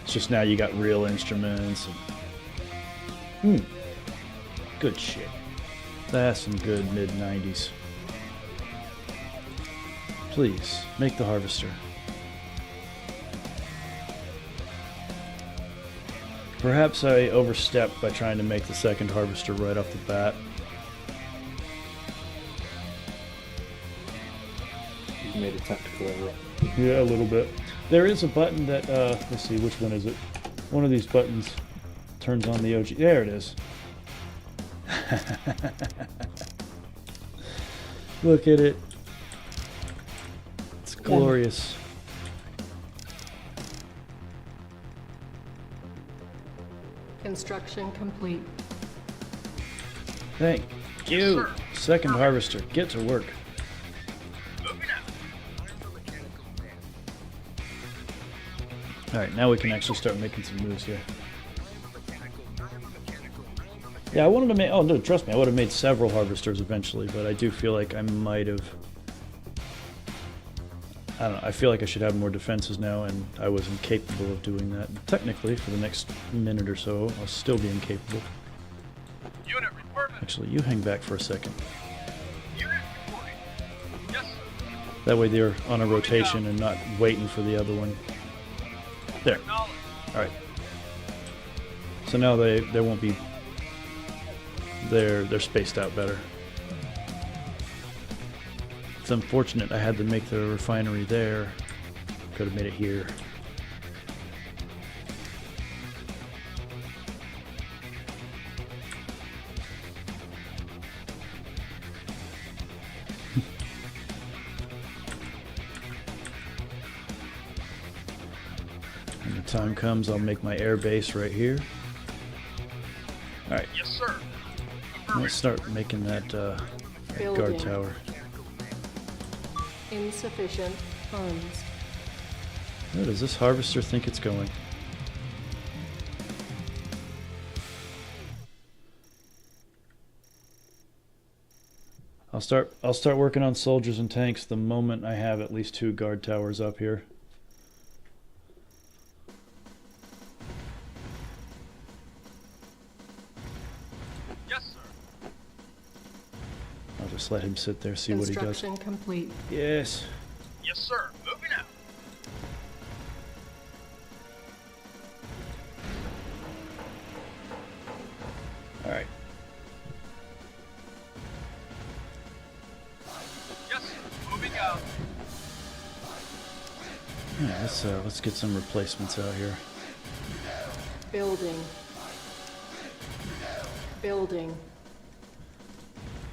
It's just now you got real instruments. Good shit. That's some good mid-90s. Please, make the harvester. Perhaps I overstepped by trying to make the second harvester right off the bat. You made a tactical error. Yeah, a little bit. There is a button that, let's see, which one is it? One of these buttons turns on the OG. There it is. Look at it. It's glorious. Construction complete. Thank you, Second harvester, get to work. Alright, now we can actually start making some moves here. Yeah, I wanted to make... Oh, no, trust me, I would have made several harvesters eventually, but I do feel like I might have... I don't know, I feel like I should have more defenses now, and I was incapable of doing that. Technically, for the next minute or so, I'll still be incapable. Actually, you hang back for a second. That way they're on a rotation and not waiting for the other one. There. Alright. So now they won't be... They're spaced out better. It's unfortunate I had to make the refinery there. Could have made it here. When the time comes, I'll make my air base right here. Alright. Yes, sir. Let's start making that, that guard tower. Insufficient funds. Where does this harvester think it's going? I'll start working on soldiers and tanks the moment I have at least 2 guard towers up here. I'll just let him sit there, see what he does. Construction complete. Yes. Yes, sir. Moving out. All right. Yes, moving out. Yeah, let's get some replacements out here. Building. Building.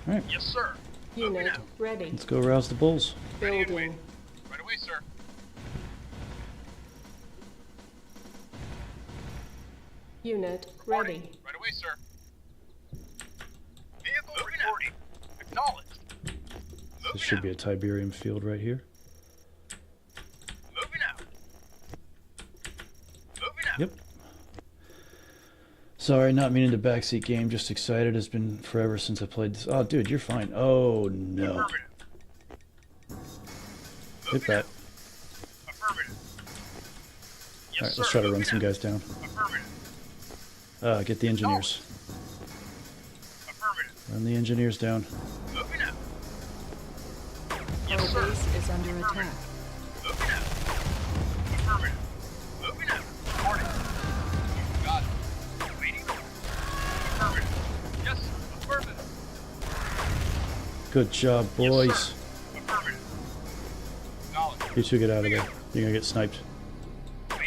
All right. Yes, sir. Unit ready. Let's go rouse the bulls. Building. Right away, sir. Unit ready. Right away, sir. Vehicle reporting. Acknowledged. This should be a Tiberium field right here. Moving out. Moving out. Yep. Sorry, not meaning to backseat game, just excited. It's been forever since I played this. Oh, dude, you're fine. Oh, no. Hit that. Alright, let's try to run some guys down. Get the engineers. Run the engineers down. Our base is under attack. Good job, boys. You two get out of there. You're gonna get sniped. Come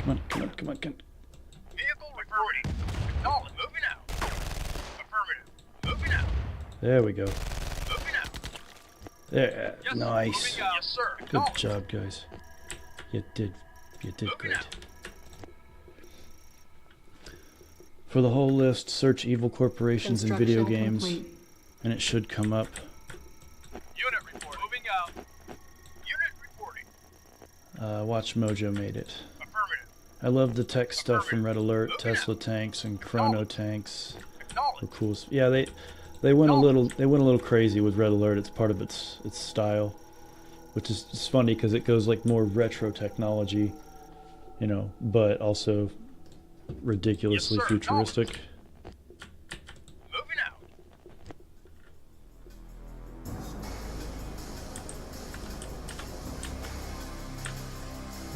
on, come on, come on, come on. Vehicle reporting. Acknowledged. Moving out. Affirmative. Moving out. There we go. Moving out. There, Yes, nice. moving out. Yes, sir. Good Acknowledged. job, guys. You did great. For the whole list, search evil corporations in video Construction games, complete. and it should come up. Unit report. Moving out. Unit reporting. Watch Mojo made it. Affirmative. I love the tech stuff from Red Alert, Tesla tanks, and Chrono tanks. Were cool. Yeah, they went a little crazy with Red Alert. It's part of its style, which is it's funny because it goes like more retro technology, you know, but also ridiculously Yes, sir. futuristic. Moving out.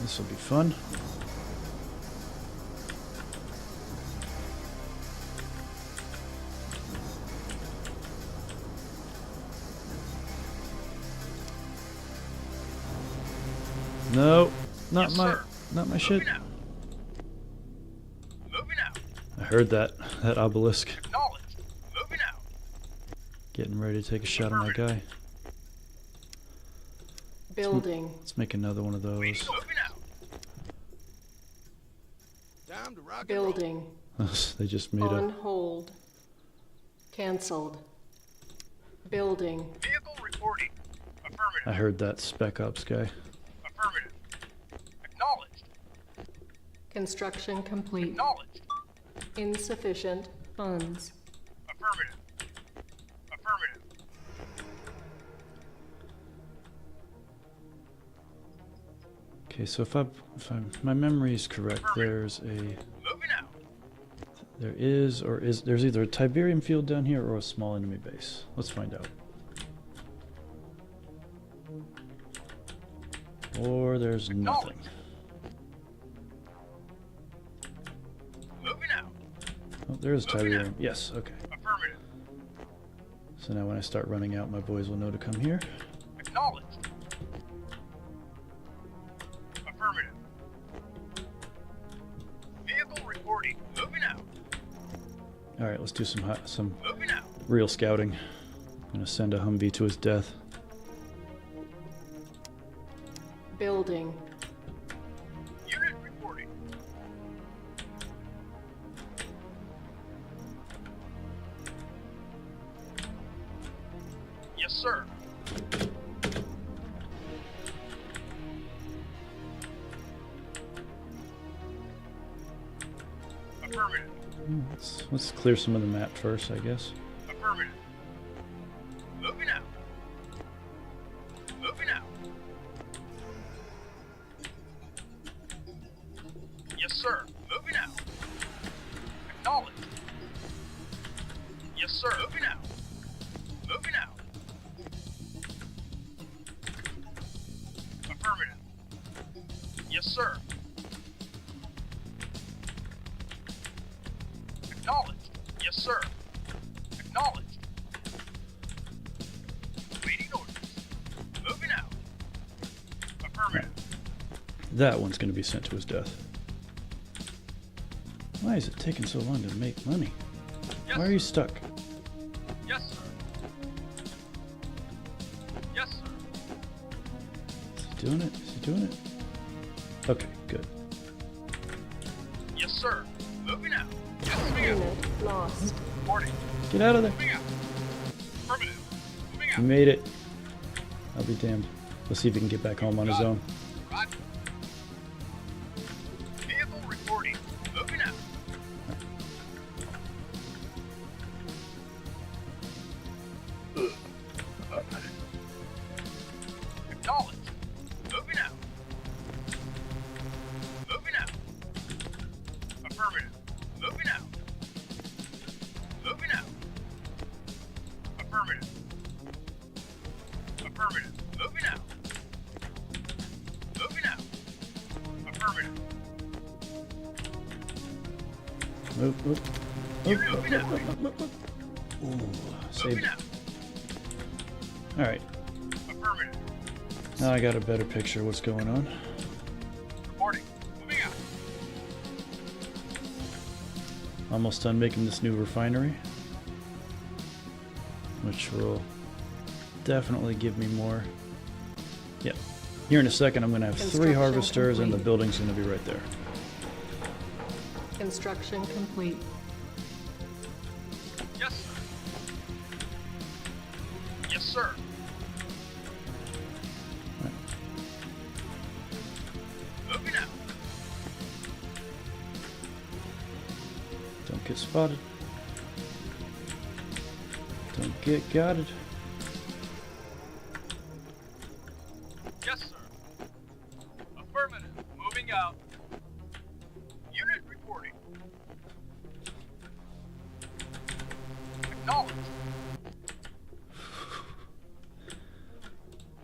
This will be fun. No, not my shit. Moving out. I heard that obelisk. Acknowledged. Moving out. Getting ready to take a shot on that guy. Building. Let's make another one of those. Moving out. Building. They just made On a... hold. Cancelled. Building. Vehicle reporting. Affirmative. I heard that Spec Ops guy. Affirmative. Acknowledged. Construction complete. Acknowledged. Insufficient funds. Affirmative. Affirmative. Okay, so if my memory is correct, there's a... Moving out. There's either a Tiberium field down here or a small enemy base. Let's find out. Or there's nothing. Moving out. Oh, there is Tiberium. Yes, okay. Affirmative. So now when I start running out, my boys will know to come here. Acknowledged. Affirmative. Vehicle reporting. Moving out. All right, let's do some Moving out. real scouting. I'm gonna send a Humvee to his death. Building. Unit reporting. Yes, sir. Affirmative. Let's clear some of the map first, I guess. Affirmative. Moving out. Moving out. Yes, sir. Moving out. Acknowledged. Yes, sir. Moving out. Moving out. Affirmative. Yes, sir. Acknowledged. Yes, sir. Acknowledged. Waiting orders. Moving out. Affirmative. That one's gonna be sent to his death. Why is it taking so long to make money? Why are you stuck? Yes, sir. Yes, sir. Is he doing it? Is he doing it? Okay, good. Yes, sir. Moving out. Yes, moving out. Unit lost. Reporting. Get out of there. Moving out. Affirmative. Moving He out. made it. I'll be damned. Let's see if he can get back home on his own. Roger. Vehicle reporting. Moving out. Acknowledged. Moving out. Moving out. Affirmative. Moving out. Moving out. Affirmative. Affirmative. Moving out. Moving out. Affirmative. Move, move. You're moving out. Ooh, saved Moving it. out. Alright, Affirmative. now I got a better picture of what's going on. Reporting. Moving out. Almost done making this new refinery, which will definitely give me more. Yep. Here in a second, I'm going to have 3 Construction harvesters, and the complete. building's going to be right there. Construction complete. Yes, sir. Yes, sir. Moving out. Don't get spotted. Don't get gotted. Yes, sir. Affirmative. Moving out. Unit reporting. Acknowledged.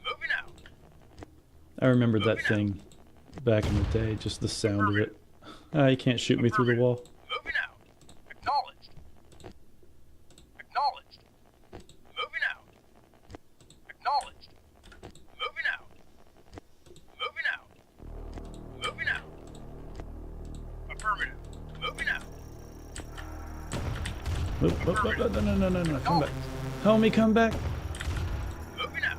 Moving out. I remember that thing back in the day, just the sound of it. Ah, you can't shoot me through the wall. Moving out. Acknowledged. Acknowledged. Moving out. Acknowledged. Moving out. Moving out. Moving out. Affirmative. Moving out. No, come back. Homie, come back. Moving out.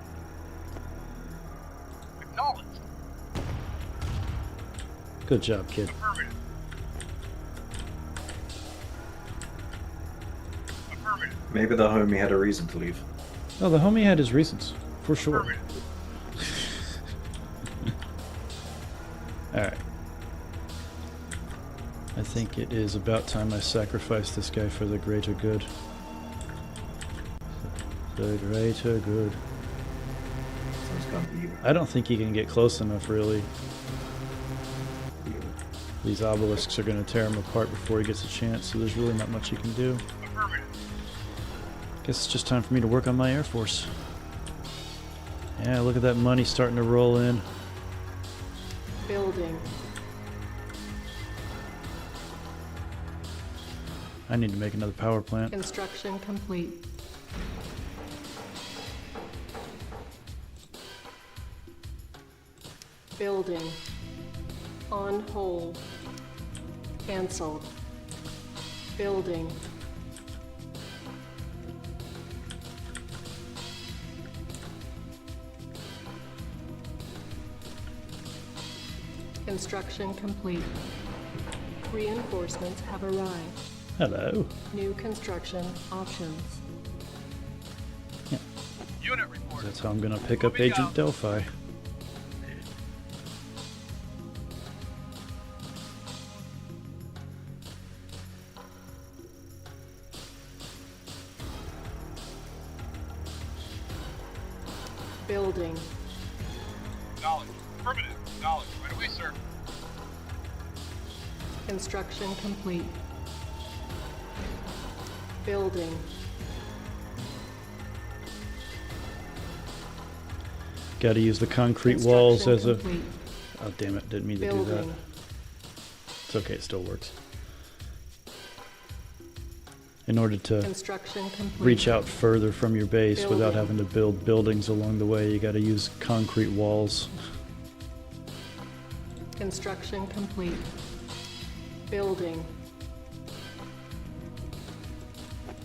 Acknowledged. Good job, kid. Affirmative. Maybe the homie had a reason to leave. Oh, the homie had his reasons, for sure. Alright. I think it is about time I sacrifice this guy for the greater good. The greater good. I don't think he can get close enough, really. These obelisks are going to tear him apart before he gets a chance, so there's really not much he can do. Guess it's just time for me to work on my Air Force. Yeah, look at that money starting to roll in. Building. I need to make another power plant. Construction complete. Building. On hold. Cancelled. Building. Construction complete. Reinforcements have arrived. Hello. New construction options. Yeah. Unit report. That's how I'm gonna pick up Agent Delphi. Building. Knowledge. Affirmative. Knowledge. Right away, sir. Construction complete. Building. Gotta use the concrete walls as a... complete. Oh, damn it. Didn't mean to do that. Building. It's okay. It still works. In order to Construction complete. reach out further from your base without Building. having to build buildings along the way, you gotta use concrete walls. Construction complete. Building.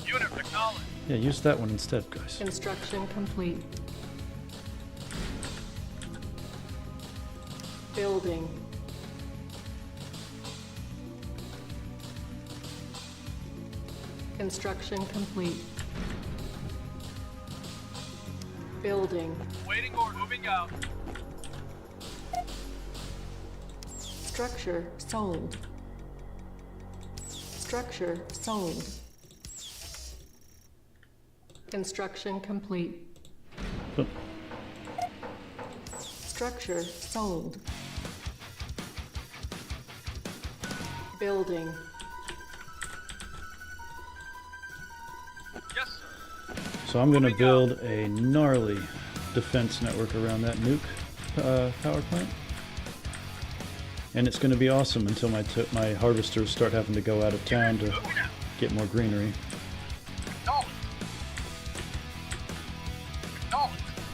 Unit acknowledged. Yeah, use that one instead, guys. Construction complete. Building. Construction complete. Building. Waiting order. Moving out. Structure sold. Structure sold. Construction complete. Oh. Structure sold. Building. Yes, sir. So I'm gonna build a gnarly defense network around that nuke power plant. And it's gonna be awesome until my harvesters start having to go out of town to get more greenery.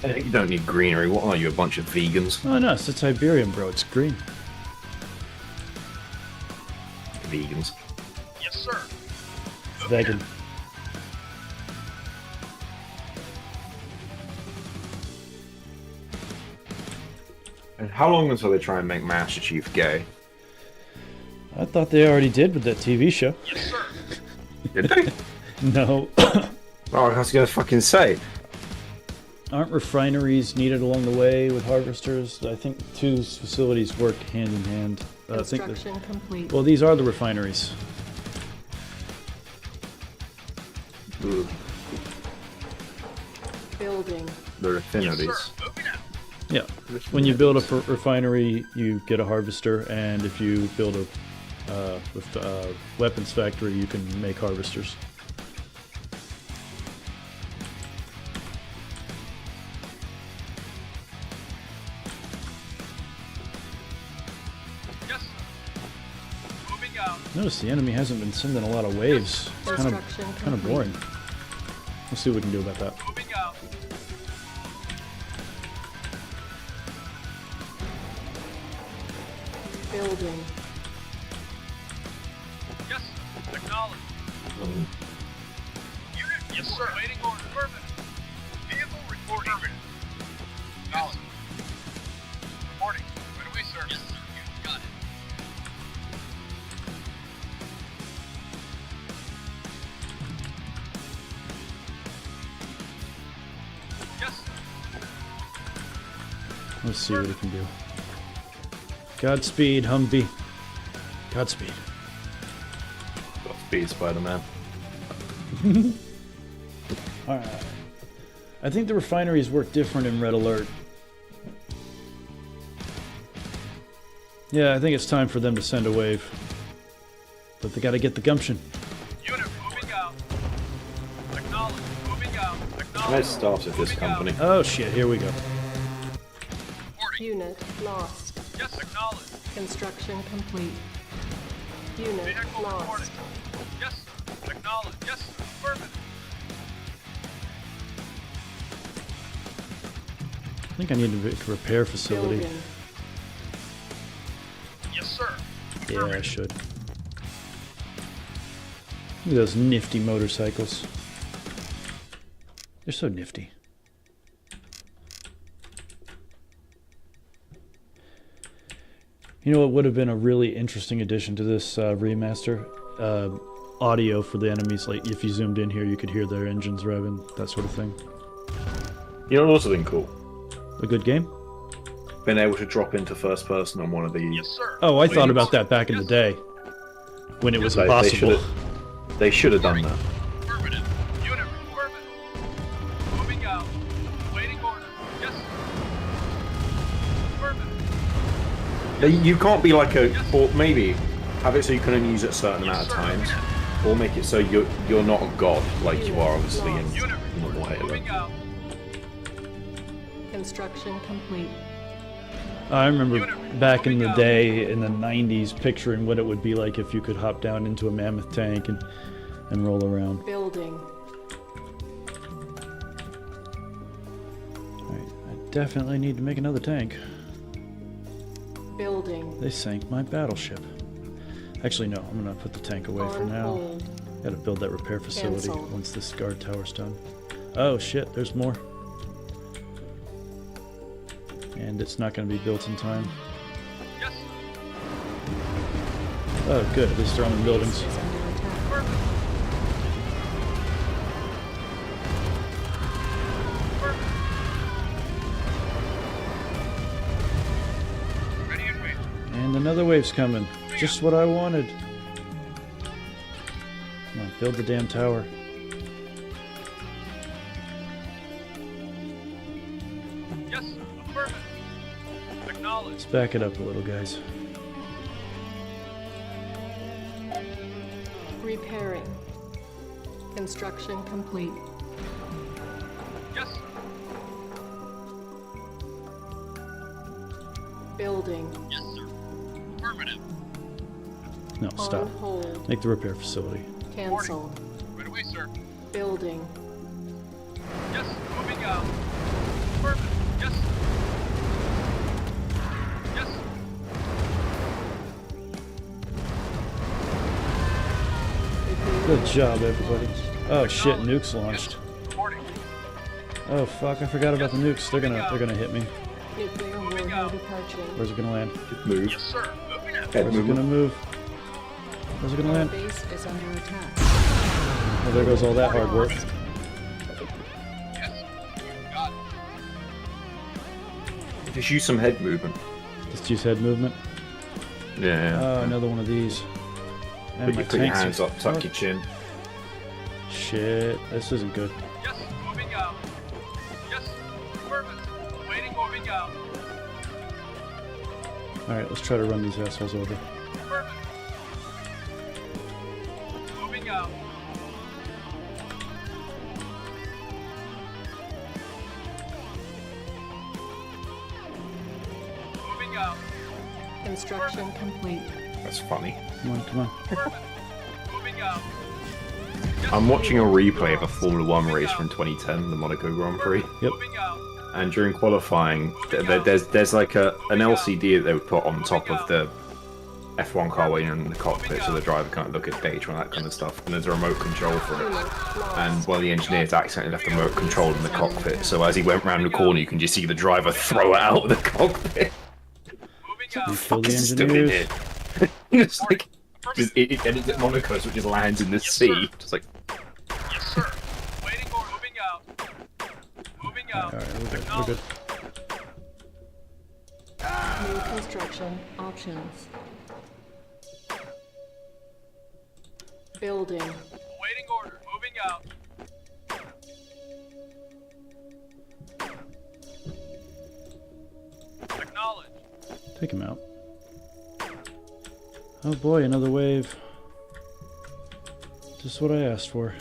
You don't need greenery. What are you, a bunch of vegans? Oh no, it's Iberian, bro. It's green. Vegans. Yes, sir. Vegan. And how long until they try and make Master Chief gay? I thought they already did with that TV show. Yes, sir. Did they? No. Oh, I was gonna fucking say. Aren't refineries needed along the way with harvesters? I think two facilities work hand in hand. I think Construction complete. well, these are the refineries. Building. The refineries. Yeah. When you build a refinery, you get a harvester, and if you build a weapons factory, you can make harvesters. Yes, sir. Moving out. Notice the enemy hasn't been sending a lot of waves. It's kind of boring. Let's see what we can do about that. Moving out. Building. Yes, sir. Acknowledged. Unit. Yes, sir. Waiting order. Affirmative. Vehicle reporting. Affirmative. Acknowledged. Reporting. Right away, sir. Yes, sir. You got it. Let's see what we can do. Godspeed, Humvee. Godspeed. Godspeed, Spider-Man. Alright. I think the refineries work different in Red Alert. Yeah, I think it's time for them to send a wave. But they gotta get the gumption. Unit moving out. Acknowledge. Moving out. I started this company. Oh shit, here we go. Unit lost. Yes, acknowledge. Construction complete. Unit Vehicle reporting. lost. Yes, acknowledge. Yes, affirmative. I think I need a repair facility. Building. Yes, sir. Yeah, I should. Look at those nifty motorcycles. They're so nifty. You know what would have been a really interesting addition to this remaster? Audio for the enemies. Like, if you zoomed in here, you could hear their engines revving, that sort of thing. You know what's also been cool? A good game? Been able to drop into first person on one of the... Yes, sir. Oh, I thought about that back in the day. When it was impossible. They should have done that. Affirmative. Unit affirmative. Moving out. Waiting order. Yes. Affirmative. You can't be like a... Or maybe have it so you can only use it a certain amount of times. Or make it so you're not a god like you are obviously in normal Halo. Construction complete. I remember back in the day, in the 90s, picturing what it would be like if you could hop down into a mammoth tank and roll around. Building. Alright, I definitely need to make another tank. Building. They sank my battleship. Actually, no, I'm gonna put the tank away for now. Gotta build that repair facility once this guard tower's done. Oh shit, there's more. And it's not going to be built in time. Yes. Oh, good. At least they're on the buildings. And another wave's coming. Just what I wanted. Come on, build the damn tower. Let's back it up a little, guys. Repairing. Construction complete. Yes. Building. Yes, sir. Affirmative. No, stop. On hold. Make the repair facility. Cancel. Right away, sir. Building. Yes, moving out. Affirmative. Yes. Yes. Good job, everybody. Oh shit, nukes launched. Oh fuck, I forgot about the nukes. They're gonna hit me. Nuclear warhead approaching. Where's it gonna land? Move. Yes, sir. Moving out. Where's it gonna move? Where's it gonna land? Base is under attack. Oh, there goes all that hard work. Yes. Got it. Just use some head movement. Just use head movement. Yeah. Oh, another one of these. And my Put your tanks hands are up, tuck fucked. your chin. Shit, this isn't good. Yes, moving out. Yes, affirmative. Waiting, moving out. Alright, let's try to run these assholes over. Affirmative. Moving out. Moving out. Construction complete. That's funny. Come on, come on. Moving out. I'm watching a replay of a Formula 1 race from 2010, the Monaco Grand Prix. Yep. And during qualifying, there's like an LCD that they would put on top of the F1 car when you're in the cockpit, so the driver can't look at data and that kind of stuff. And there's a remote control for it. And one of the engineers accidentally left the remote control in the cockpit, so as he went round the corner, you can just see the driver throw it out of the cockpit. You kill the It's still in engineers. here. It's like, and it's at Monaco, so it just lands in the sea. Just like. Yes, sir. Waiting or moving out. Moving out. Alright, we're good. We're good. New construction options. Building. Awaiting order. Moving out. Acknowledge. Take him out. Oh boy, another wave. Just what I asked for.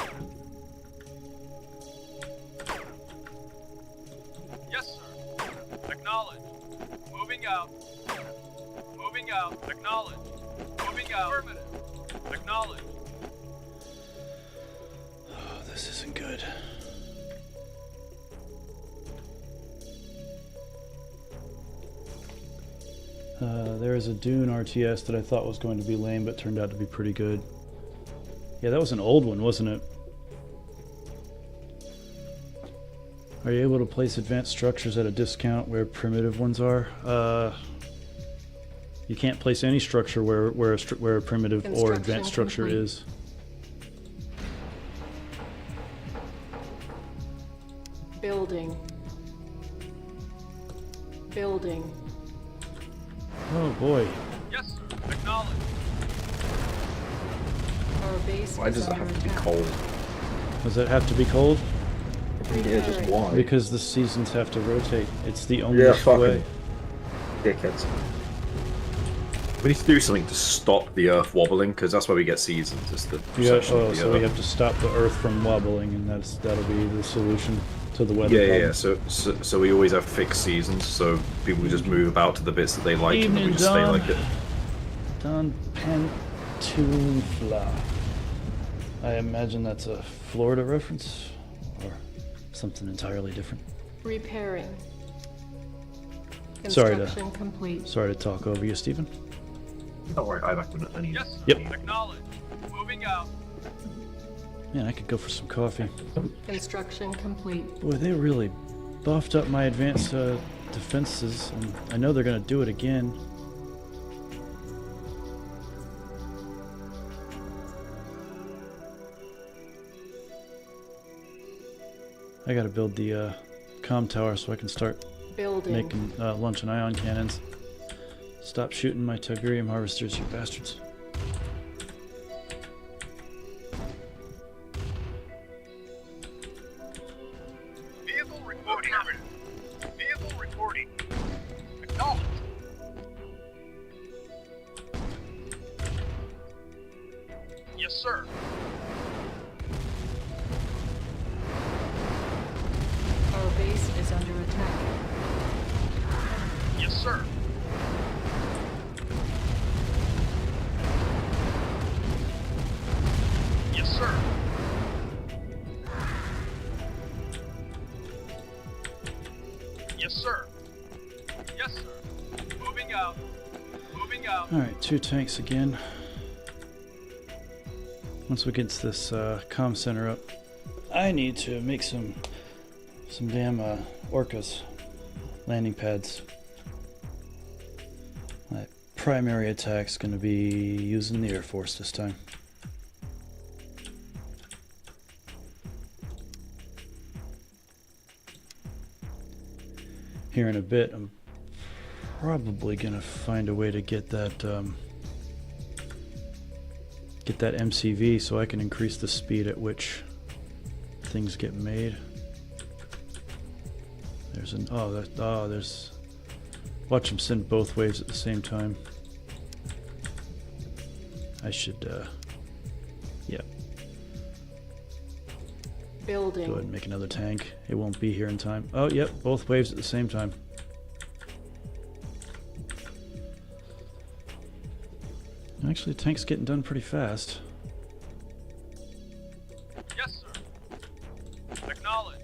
Yes, sir. Acknowledge. Moving out. Moving out. Acknowledge. Moving out. Affirmative. Acknowledge. Oh, this isn't good. There is a Dune RTS that I thought was going to be lame, but turned out to be pretty good. Yeah, that was an old one, wasn't it? Are you able to place advanced structures at a discount where primitive ones are? You can't place any structure where a primitive or advanced structure complete. is. Building. Building. Oh boy. Yes, sir. Acknowledge. Our base Why is does it under have to be attack. cold? Does it have to be cold? Yeah, just why? Because the seasons have to rotate. It's the only Yeah, way. fucking dickheads. We need to do something to stop the Earth wobbling, because that's where we get seasons. Is the Yeah, precession of the so we Earth. have to stop the Earth from wobbling, and that'll be the solution to the weather Yeah. problem. So we always have fixed seasons, so people just move about to the bits that they like, and then we Evening, just stay Don. like it. Don Pantufla. I imagine that's a Florida reference, or something entirely different. Repairing. Sorry Construction complete. to talk over you, Stephen. Don't worry, I'm acting any. Yes, sir. Yep. Acknowledge. Moving out. Man, I could go for some coffee. Construction complete. Boy, they really buffed up my advanced defenses, and I know they're gonna do it again. I gotta build the comm tower so I can start Building. making lunch and ion cannons. Stop shooting my Tiberium harvesters, you bastards. Vehicle reporting. Vehicle reporting. Acknowledge. Yes, sir. Our base is under attack. Yes, sir. Yes, sir. Yes, sir. Yes, sir. Moving out. Moving out. Alright, 2 tanks again. Once we get this comm center up, I need to make some damn orcas landing pads. My primary attack's gonna be using the Air Force this time. Here in a bit, I'm probably gonna find a way to get that MCV so I can increase the speed at which things get made. There's an there's watch them send both waves at the same time. I should yeah, Building. go ahead and make another tank. It won't be here in time. Oh yep, both waves at the same time. Actually, the tank's getting done pretty fast. Yes, sir. Acknowledge.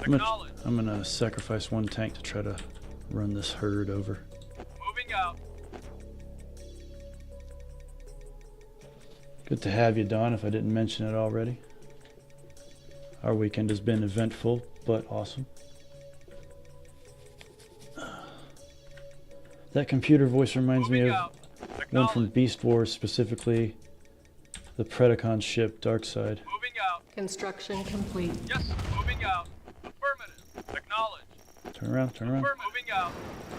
Acknowledge. I'm gonna sacrifice one tank to try to run this herd over. Moving out. Good to have you, Don, if I didn't mention it already. Our weekend has been eventful, but awesome. That computer voice reminds me of one from Beast Wars, specifically the Predacon ship, Darkseid. Moving out. Construction complete. Yes, moving out. Affirmative. Acknowledge. Turn around, turn around. Moving out.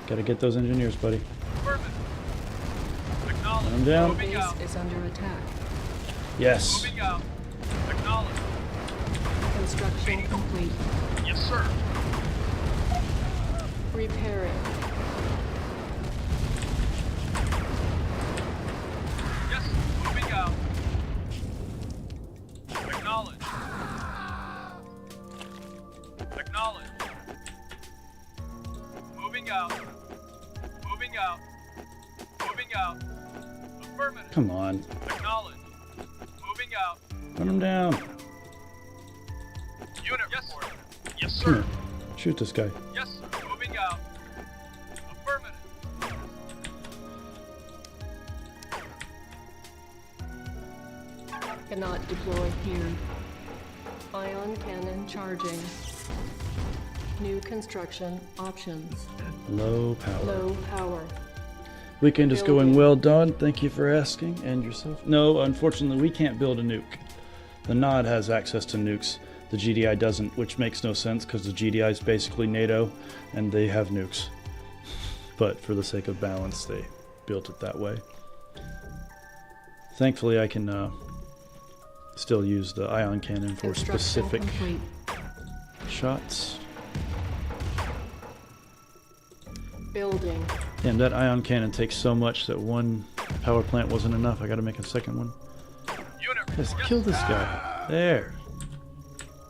Gotta get those engineers, buddy. Affirmative. Run Acknowledge. them down. Our Moving base out. is under attack. Yes. Moving out. Acknowledge. Construction complete. Yes, sir. Repairing. Yes, moving out. Acknowledge. Acknowledge. Moving out. Moving out. Moving out. Affirmative. Come on. Acknowledge. Moving out. Run them down. Unit yes. Report. Yes, Come sir. here. Shoot this guy. Yes, sir. Moving out. Affirmative. Cannot deploy here. Ion cannon charging. New construction options. Low power. Low power. Weekend is going well, Don. Thank you for asking. And yourself? No, unfortunately, we can't build a nuke. The Nod has access to nukes. The GDI doesn't, which makes no sense because the GDI is basically NATO and they have nukes. But for the sake of balance, they built it that way. Thankfully, I can still use the ion cannon for specific complete. shots. Building. Damn, that ion cannon takes so much that one power plant wasn't enough. I gotta make a second one. Just kill this guy. There.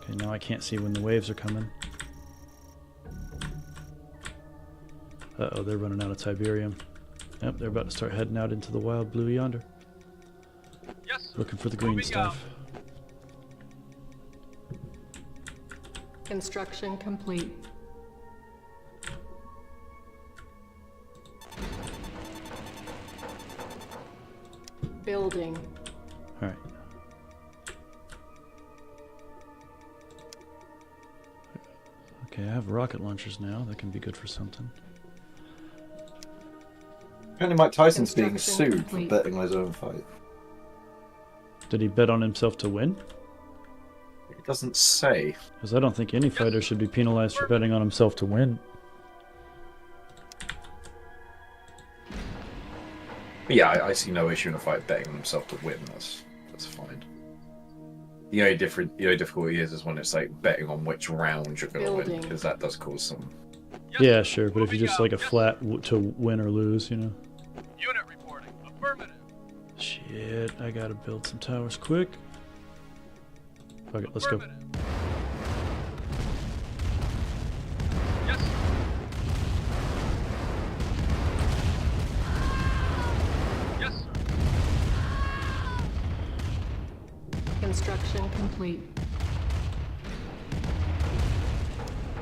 Okay, now I can't see when the waves are coming. Uh-oh, they're running out of Tiberium. Yep, they're about to start heading out into the wild blue yonder. Yes, sir. Looking for the green Moving stuff. Construction complete. Building. Alright. Okay, I have rocket launchers now. That can be good for something. Apparently Mike Tyson's being Construction sued for complete. betting on his own fight. Did he bet on himself to win? It doesn't say. Because I don't think any fighter should be penalized for betting on himself to win. But yeah, I see no issue in a fight betting on himself to win. That's fine. The only difficulty is when it's like betting on which round you're going to win, Building. because that does cause some. Yeah, sure, but if you just like a flat to win or lose, you know. Unit reporting. Affirmative. Shit, I gotta build some towers quick. Fuck it, let's go. Affirmative. Yes, sir. Yes, sir. Construction complete.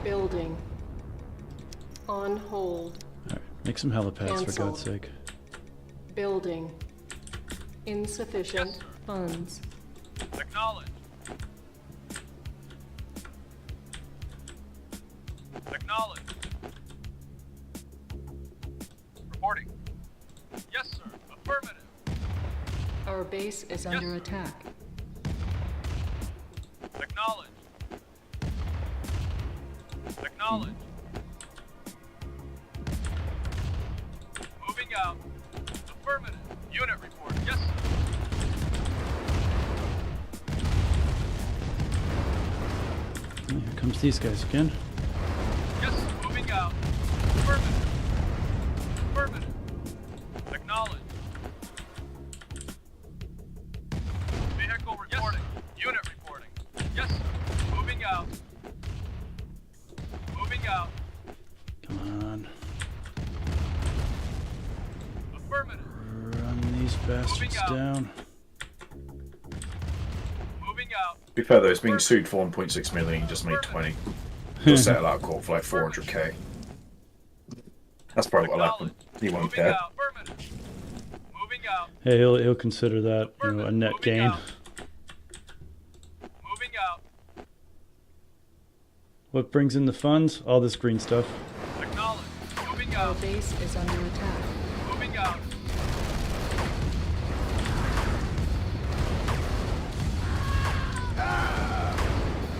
Building. On hold. Alright, make some helipads for Cancel. God's sake. Building. Insufficient Yes, sir. funds. Acknowledge. Acknowledge. Reporting. Yes, sir. Affirmative. Our base is under attack. Acknowledge. Acknowledge. Moving out. Affirmative. Unit report. Yes, sir. Oh, here comes these guys again. Yes, sir. Moving out. Affirmative. Affirmative. Acknowledge. Vehicle reporting. Unit reporting. Yes, sir. Moving out. Moving out. Come on. Affirmative. Run these bastards out. down. Moving out. To be fair though, it's being sued for 1.6 million. He just made 20. He'll settle out of court for like 400k. That's probably what'll happen. He won't Moving care. out. Affirmative. Moving out. Hey, he'll consider that, you know, a net Moving gain. out. Moving out. What brings in the funds? All this green stuff. Acknowledge. Moving Our out. base is under attack. Moving out.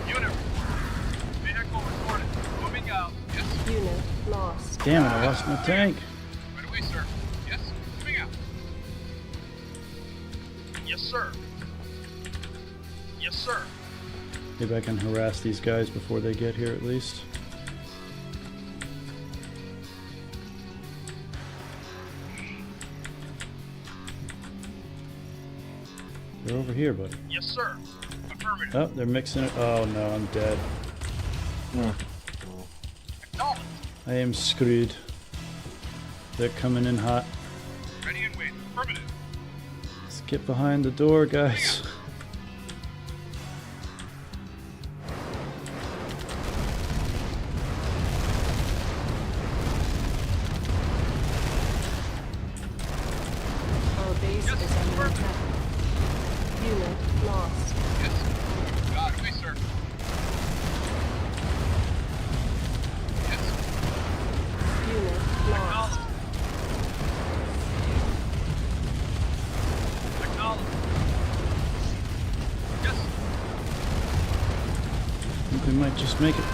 Unit report. Vehicle reported. Moving out. Yes. Unit Damn it, I lost my tank. Right away, sir. Yes, moving out. Yes, sir. Yes, sir. Maybe I can harass these guys before they get here at least. They're over here, buddy. Yes, sir. Affirmative. Oh, they're mixing it. Oh no, I'm dead. Acknowledged. I am screwed. They're coming in hot. Ready and wait. Affirmative. Let's get behind the door, guys. Our base is under attack. Unit lost. Yes. God, away, sir. Yes. Unit lost. Acknowledged. Yes. I think we might just make it.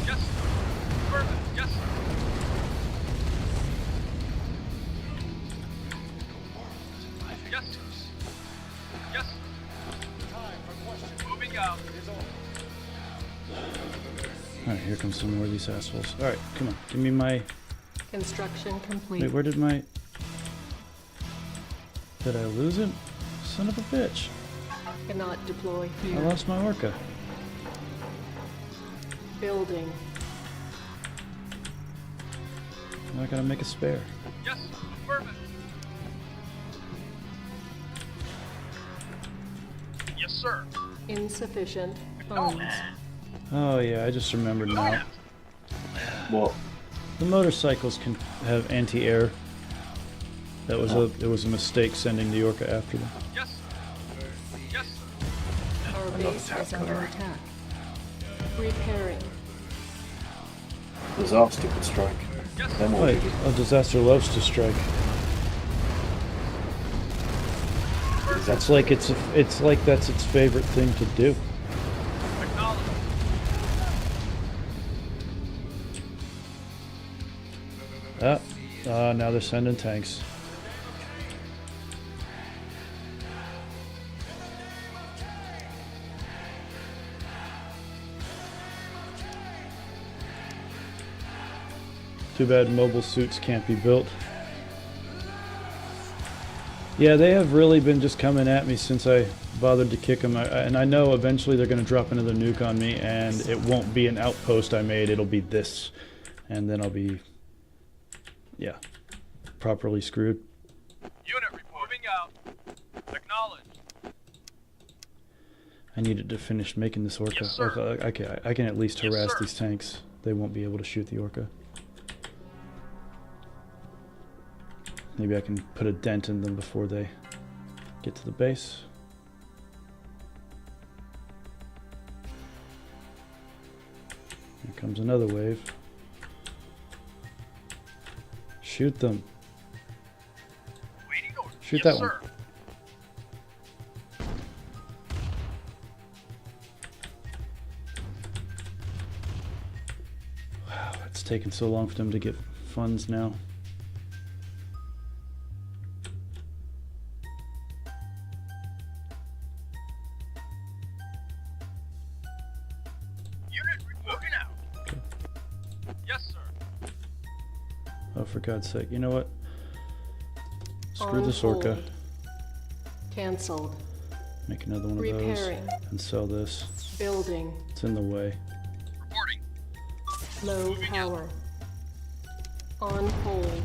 Yes. Affirmative. Yes. Yes. Yes. Moving out. Alright, here comes some more of these assholes. Alright, come on. Give me my... Construction complete. Wait, where did my... Did I lose it? Son of a bitch. Cannot deploy I here. lost my orca. Building. Now I gotta make a spare. Yes. Affirmative. Yes, sir. Insufficient funds. Oh yeah, I just remembered now. What? The motorcycles can have anti-air. That was it was a mistake sending the orca after them. Yes. Yes. Our base is under attack. Repairing. Disaster could strike. Then what Wait, would we do? oh, disaster loves to strike. It's like it's like that's its favorite thing to do. Now they're sending tanks. Too bad mobile suits can't be built. Yeah, they have really been just coming at me since I bothered to kick them. And I know eventually they're going to drop another nuke on me, and it won't be an outpost I made, it'll be this. And then I'll be, yeah, properly screwed. Unit moving out. Acknowledged. I needed to finish making this orca. Yes, sir. Okay, I can at least Yes, harass sir. these tanks. They won't be able to shoot the orca. Maybe I can put a dent in them before they get to the base. Here comes another wave. Shoot them. Waiting order. Shoot Yes, that one. sir. Wow, it's taken so long for them to get funds now. Unit moving out. Yes, sir. Oh, for God's sake. You know what? Screw On this orca. hold. Cancelled. Make another one of Repairing. those. And sell this. Building. It's in the way. Reporting. Low power. On hold.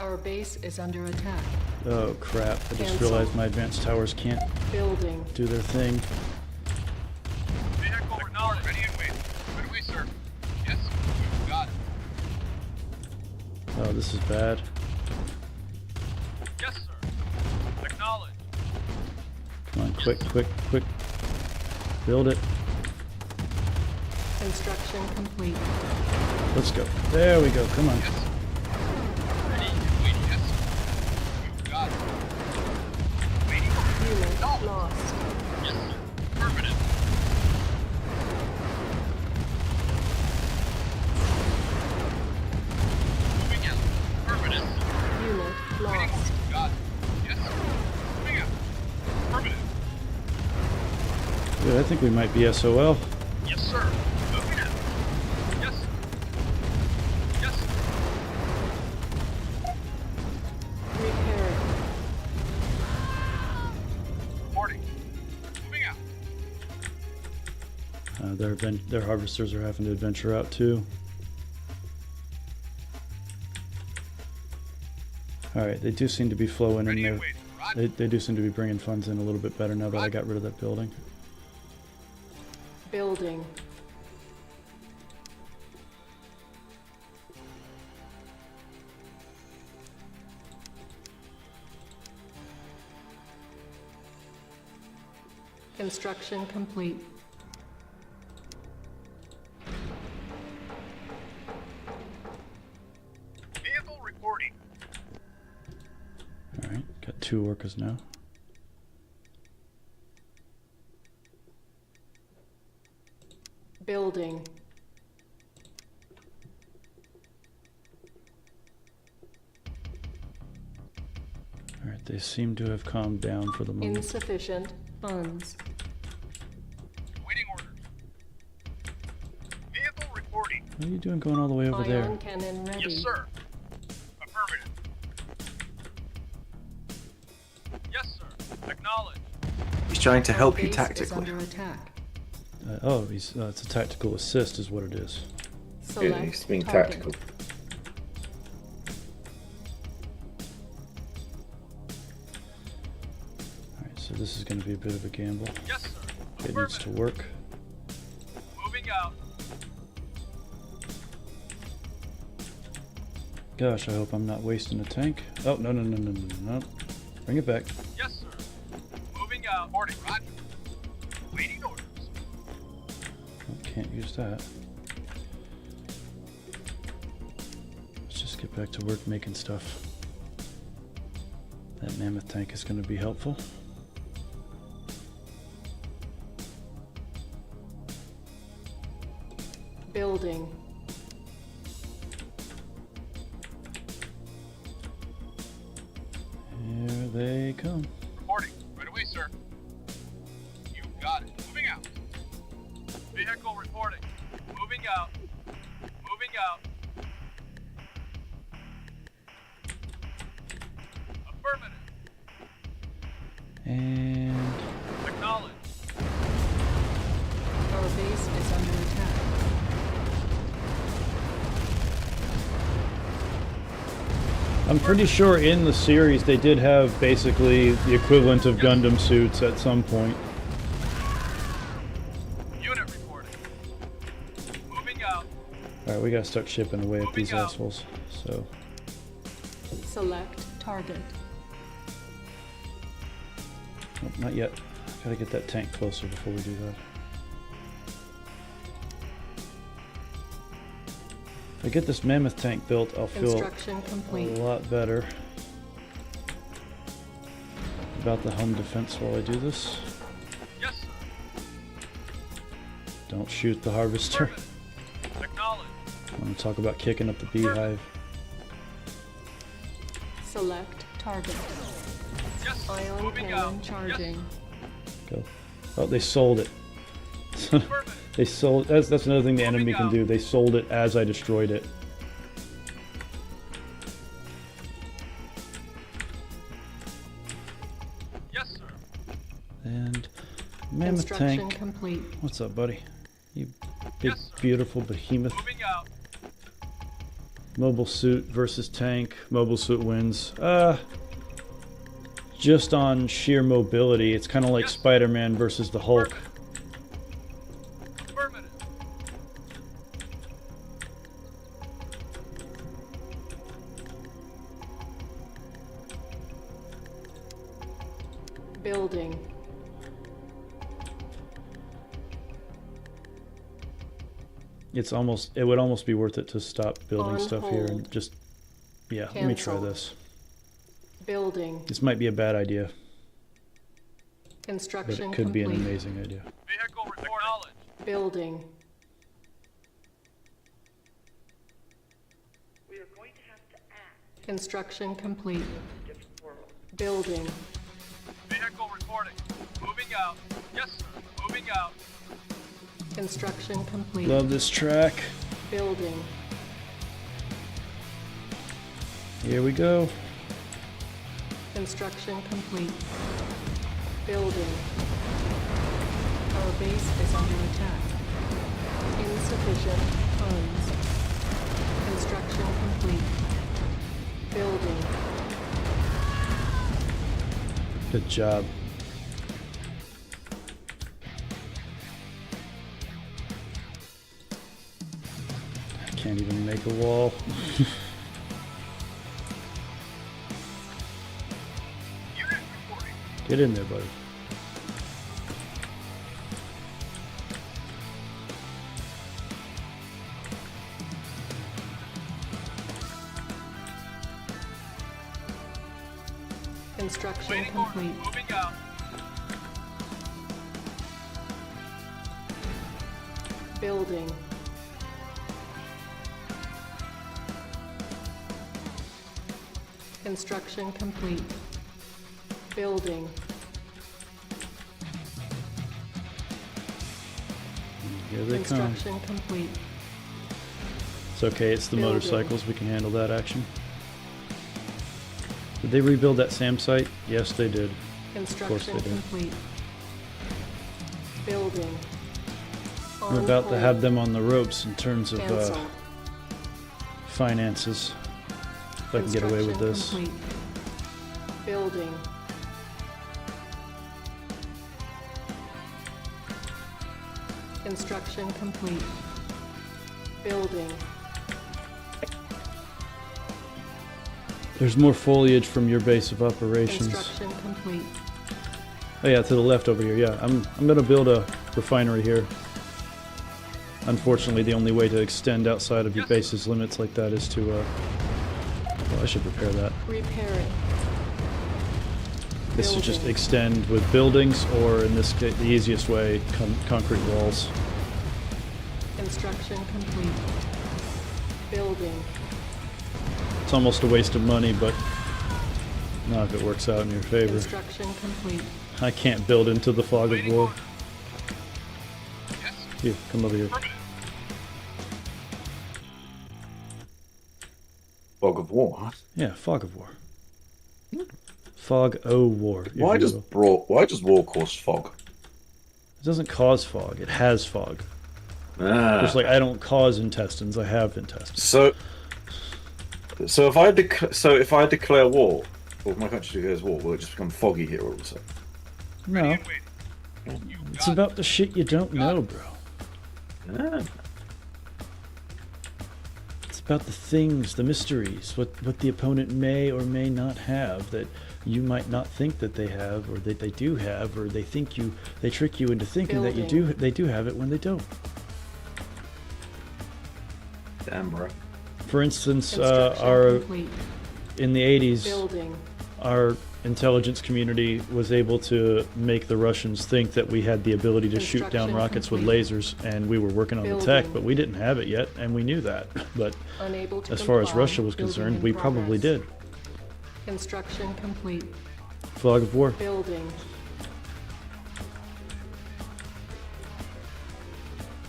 Our base is under attack. Oh crap. I just Cancel. realized my advanced towers can't Building. do their thing. Vehicle acknowledged. Ready and wait. Right away, sir. Yes. Got it. Oh, this is bad. Yes, sir. Acknowledged. Come on, quick, quick, quick. Build it. Construction complete. Let's go. There we go. Come on. Ready and waiting. Yes. Got it. Waiting order. Unit lost. Yes, sir. Affirmative. Dude, I think we might be SOL. Yes, sir. Moving out. Yes. Yes. Repairing. Reporting. Moving out. Their harvesters are having to adventure out too. Alright, they do seem to be flowing in there. They do seem to be bringing funds in a little bit better now that I got rid of that building. Building. Construction complete. Vehicle reporting. Alright, got 2 workers now. Building. Alright, they seem to have calmed down for the moment. Insufficient funds. Waiting orders. Vehicle reporting. What are you doing going all the way over there? Ion cannon ready. Yes, sir. Affirmative. Yes, sir. Acknowledge. He's trying to help you Base is tactically. under attack. It's a tactical assist is what it is. Select he's being target. tactical. Alright, so this is going to be a bit of a gamble. Yes, sir. It needs to work. Moving out. Gosh, I hope I'm not wasting a tank. Oh, no. Bring it back. Yes, sir. Moving out. Reporting. Roger. Waiting orders. Oh, can't use that. Let's just get back to work making stuff. That mammoth tank is going to be helpful. Building. Here they come. Reporting. Right away, sir. You got it. Moving out. Vehicle reporting. Moving out. Moving out. Affirmative. And Acknowledge. Our base is under attack. I'm pretty sure in the series they did have basically the equivalent of Gundam suits at some point. Unit reporting. Moving out. Alright, we gotta start chipping away at these assholes. So, Select target. nope, not yet. Gotta get that tank closer before we do that. If I get this mammoth tank built, I'll feel Construction complete. a lot better about the home defense while I do this. Yes, sir. Don't shoot the harvester. Acknowledge. I want to talk about kicking up the beehive. Select target. Yes, Ion moving cannon out. charging. Go. Oh, they sold it. They sold. That's another thing the enemy can do. They sold it as I destroyed it. Yes, sir. And mammoth Construction tank. complete. What's up, buddy? You big, beautiful behemoth. Moving out. Mobile suit versus tank. Mobile suit wins. Just on sheer mobility, it's kind of like Spider-Man versus the Hulk. Affirmative. Building. It would almost be worth it to stop building On stuff here hold. and just, yeah, let me try Cancel. this. Building. This might be a bad idea, but Construction it could be complete. an amazing idea. Vehicle report. Knowledge. Building. We are going to have to act. Construction complete. Different world. Building. Vehicle reporting. Moving out. Yes, sir. moving out. Construction complete. Love this track. Building. Here we go. Construction complete. Building. Our base is under attack. Insufficient funds. Construction complete. Building. Good job. I can't even make a wall. Get in there, buddy. Construction complete. Moving out. Building. Construction complete. Building. Here they come. Construction complete. It's okay, it's the Building. motorcycles. We can handle that action. Did they rebuild that SAM site? Yes, they did. Of course they Construction did. complete. Building. We're about to have them on the ropes in terms of Cancel. finances. If I can get away with this. Complete. Building. Construction complete. Building. There's more foliage from your base of operations. Construction complete. Oh yeah, to the left over here. Yeah, I'm gonna build a refinery here. Unfortunately, the only way to extend outside of your base's limits like that is to, well, I should repair that. Repairing. This is just extend with buildings, or in this case, the easiest way, concrete walls. Construction complete. Building. It's almost a waste of money, but not if it works out in your favor. Construction complete. I can't build into the fog of war. Here, come over here. Fog of war? Yeah, fog of war. Fog o' war. if Why you does will. war cause fog? It doesn't cause fog. It has fog. Ah. Just like I don't cause intestines, I have intestines. So if I declare war, or if my country declares war, will it just become foggy here all of a sudden? No. It's about the shit you don't know, bro. Ah. It's about the things, the mysteries, what the opponent may or may not have that you might not think that they have, or that they do have, or they trick you into thinking that they do have it when they don't. Damn, bro. For instance, Construction complete. in the 80s, Building. our intelligence community was able to make the Russians think that we had the ability to shoot down Construction rockets with complete. lasers, and we were working on the tech, Building. but we didn't have it yet, and we knew that. But Unable to as far as comply. Russia was Building concerned, in we probably progress. did. Construction complete. Fog of war. Building.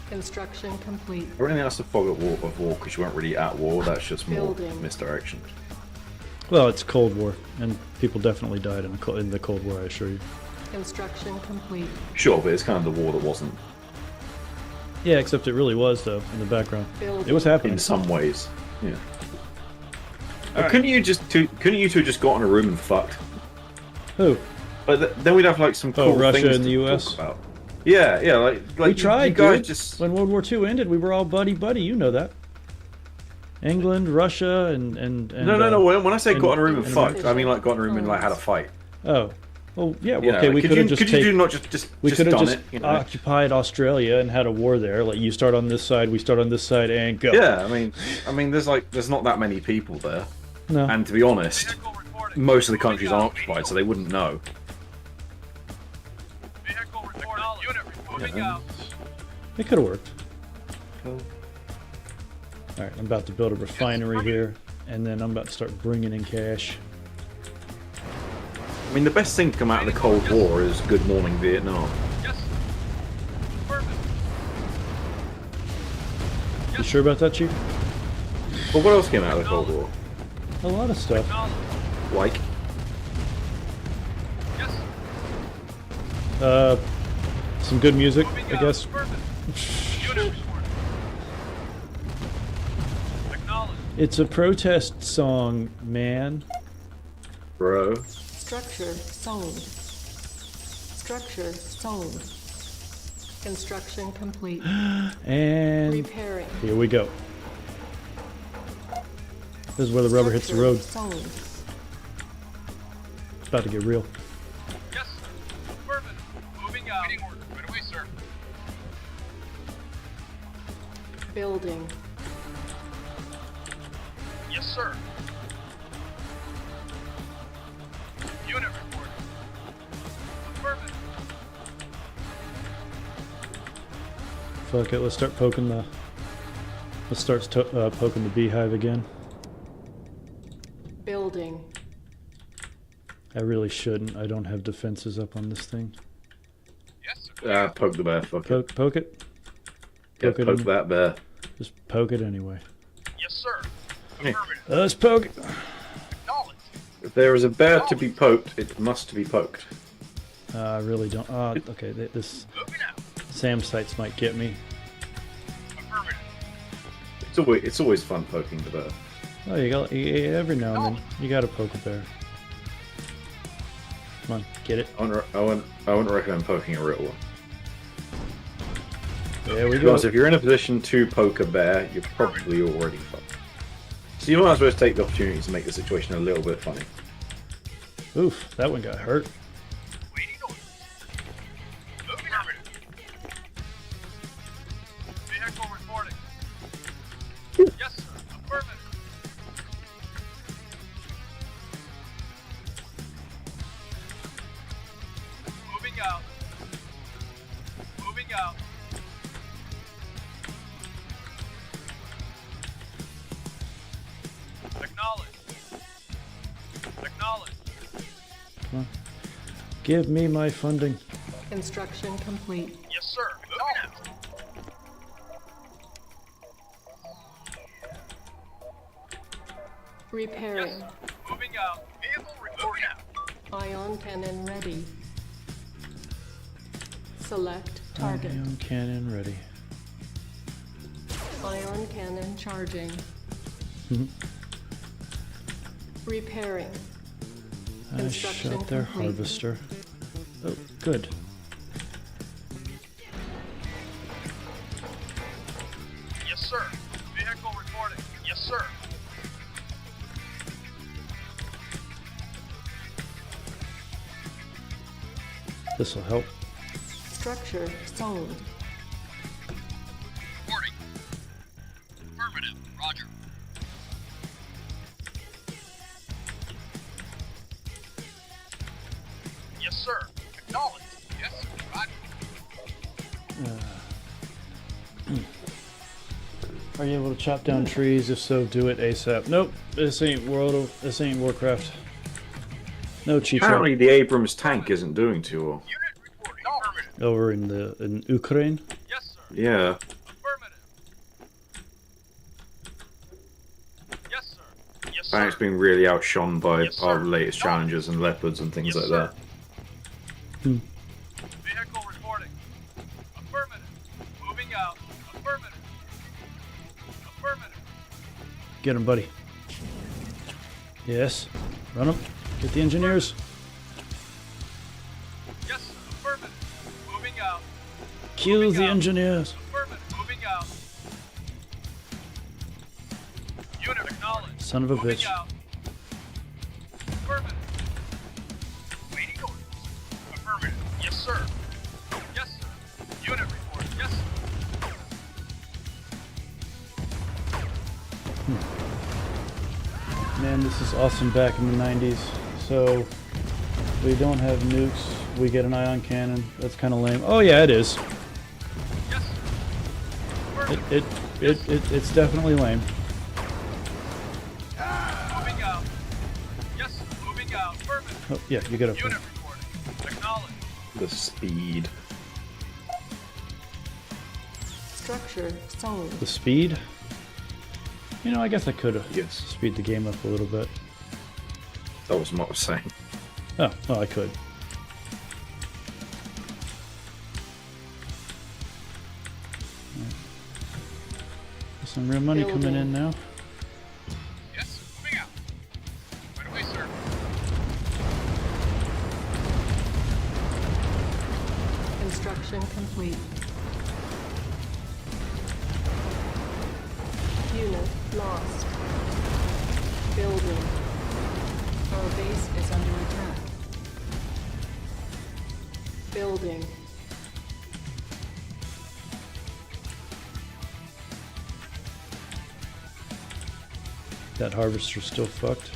Construction complete. I really think that's the fog of war because you weren't really at war. That's just more Building. misdirection. Well, it's Cold War, and people definitely died in the Cold War, I assure you. Construction complete. Sure, but it's kind of the war that wasn't. Yeah, except it really was, though, in the background. Building. It was happening. In some ways, yeah. Couldn't you two just got in a room and fucked? Who? But then we'd have like some cool Russia things and the to US? talk about. Yeah, like We tried, you guys dude. just. When World War II ended, we were all buddy-buddy, you know that. England, Russia, and No. When I say got in a room and and fucked, I mean like got in a room and like had a fight. Oh. Well, yeah, well, You know, okay, we could could have you- just could you not just we could have done just it, you know? occupied Australia and had a war there. Like, you start on this side, we start on this side, and go. Yeah, I mean, there's not that many people there. No. And to be honest, most of the countries aren't occupied, so they wouldn't know. Vehicle reported. Unit moving Yeah. out. It could have worked. Alright, I'm about to build a refinery here, and then I'm about to start bringing in cash. I mean, the best thing to come out of the Cold War is Good Morning Vietnam. You sure about that, Chief? Well, what else came out of the Cold War? A lot of stuff. Like? Some good music, I guess. It's a protest song, man. Bro. Structure sold. Structure sold. Construction complete. And Repairing. here we go. This is where the rubber hits the road. Sold. It's about to get real. Yes. Affirmative. Moving out. Waiting order. Right away, sir. Building. Yes, sir. Unit report. Affirmative. Fuck it, let's start poking the... Let's start poking the beehive again. Building. I really shouldn't. I don't have defenses up on this thing. Yes, sir. Poke the bear, fuck it. Poke it? Yeah, poke that bear. Just poke it anyway. Yes, sir. Hey. Let's poke it. If there is a bear to be poked, it must be poked. I really don't. Okay, this SAM sites might get me. It's always fun poking the bear. Oh, every now and then you gotta poke a bear. Come on, get it. I wouldn't recommend poking a real one. There we go. Because if you're in a position to poke a bear, you're probably already fucked. So you might as well take the opportunity to make the situation a little bit funny. Oof, that one got hurt. Vehicle reporting. Yes, sir. Affirmative. Moving out. Moving out. Acknowledge. Acknowledge. Come on. Give me my funding. Construction complete. Yes, sir. Moving out. Repairing. Moving out. Vehicle reporting out. Ion cannon ready. Select target. Ion cannon ready. Ion cannon charging. Repairing. I Construction shot their complete. harvester. Oh, good. Yes, sir. Vehicle reporting. Yes, sir. This will help. Structure sold. Reporting. Affirmative. Roger. Yes, sir. Acknowledged. Yes, sir. Roger. Are you able to chop down trees? If so, do it ASAP. Nope, this ain't Warcraft. No cheap. Apparently, the Abrams tank isn't doing too well. Over in Ukraine. Yes, sir. Yeah. Affirmative. Yes, sir. Yes, Apparently, it's being really outshone by Yes, sir. our latest challenges and leopards and things Yes, like sir. that. Vehicle reporting. Affirmative. Moving out. Affirmative. Affirmative. Get him, buddy. Yes. Run him. Get the engineers. Yes, sir. Affirmative. Moving out. Kill the engineers. Affirmative. Moving out. Unit acknowledged. Son of a Moving bitch. out. Affirmative. Waiting orders. Affirmative. Yes, sir. Yes, sir. Unit report. Yes, sir. Man, this is awesome back in the 90s. So, we don't have nukes. We get an ion cannon. That's kind of lame. Oh yeah, it is. Yes, sir. It's definitely lame. Moving out. Yes, sir. Moving out. Affirmative. Oh yeah, you gotta. Unit reporting. Acknowledged. The speed. Structure sold. The speed? You know, I guess I could have speed the game up a little bit. That was what I was saying. Oh, well, I could. Some real money coming in now. Yes, moving out. Right away, sir. Construction complete. Unit lost. Building. Our base is under attack. Building. That harvester's still fucked.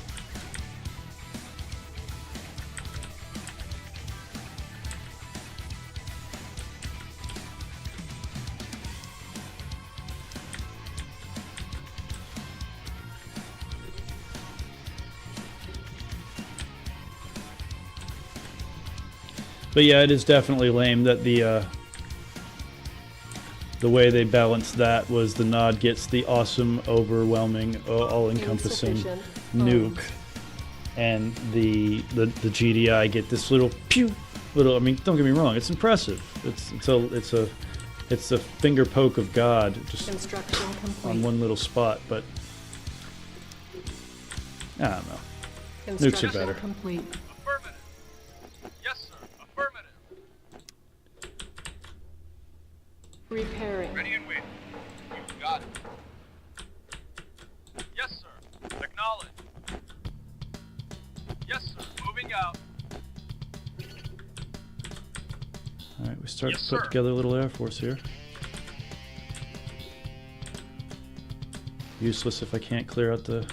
But yeah, it is definitely lame that the way they balanced that was the Nod gets the awesome, overwhelming, all-encompassing nuke, and the GDI get this little pew, little. I mean, don't get me wrong, it's impressive. It's a finger poke of God just on one little spot, but I don't know. Nukes are better. Complete. Affirmative. Yes, sir. Affirmative. Repairing. Ready and waiting. You got it. Yes, sir. Acknowledge. Yes, sir. Moving out. Alright, we start Yes, to put sir. together a little Air Force here. Useless if I can't clear out the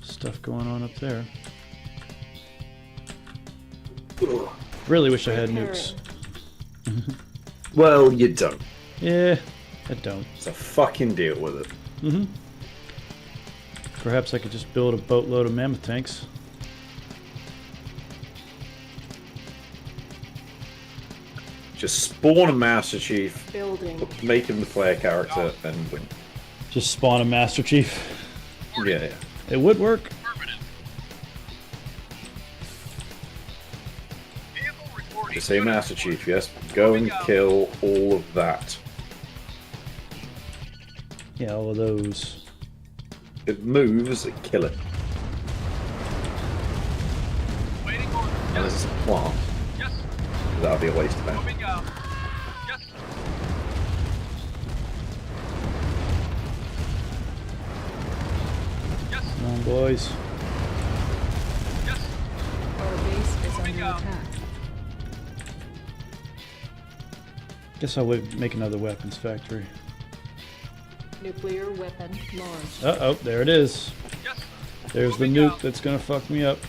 stuff going on up there. Really wish I had nukes. Well, you don't. Yeah, I don't. So fucking deal with it. Mm-hmm. Perhaps I could just build a boatload of mammoth tanks. Just spawn a Master Chief, Building. make him the player character, and win. Just spawn a Master Chief. Yeah. It would work. Just say Master Chief, yes. Go and kill all of that. Yeah, all of those. If it moves, kill it. Unless it's a plant. That would be a waste of ammo. Come on, boys. Our base is under attack. Guess I'll make another weapons factory. Nuclear weapon launched. Uh-oh, there it is. There's the nuke that's gonna fuck me up.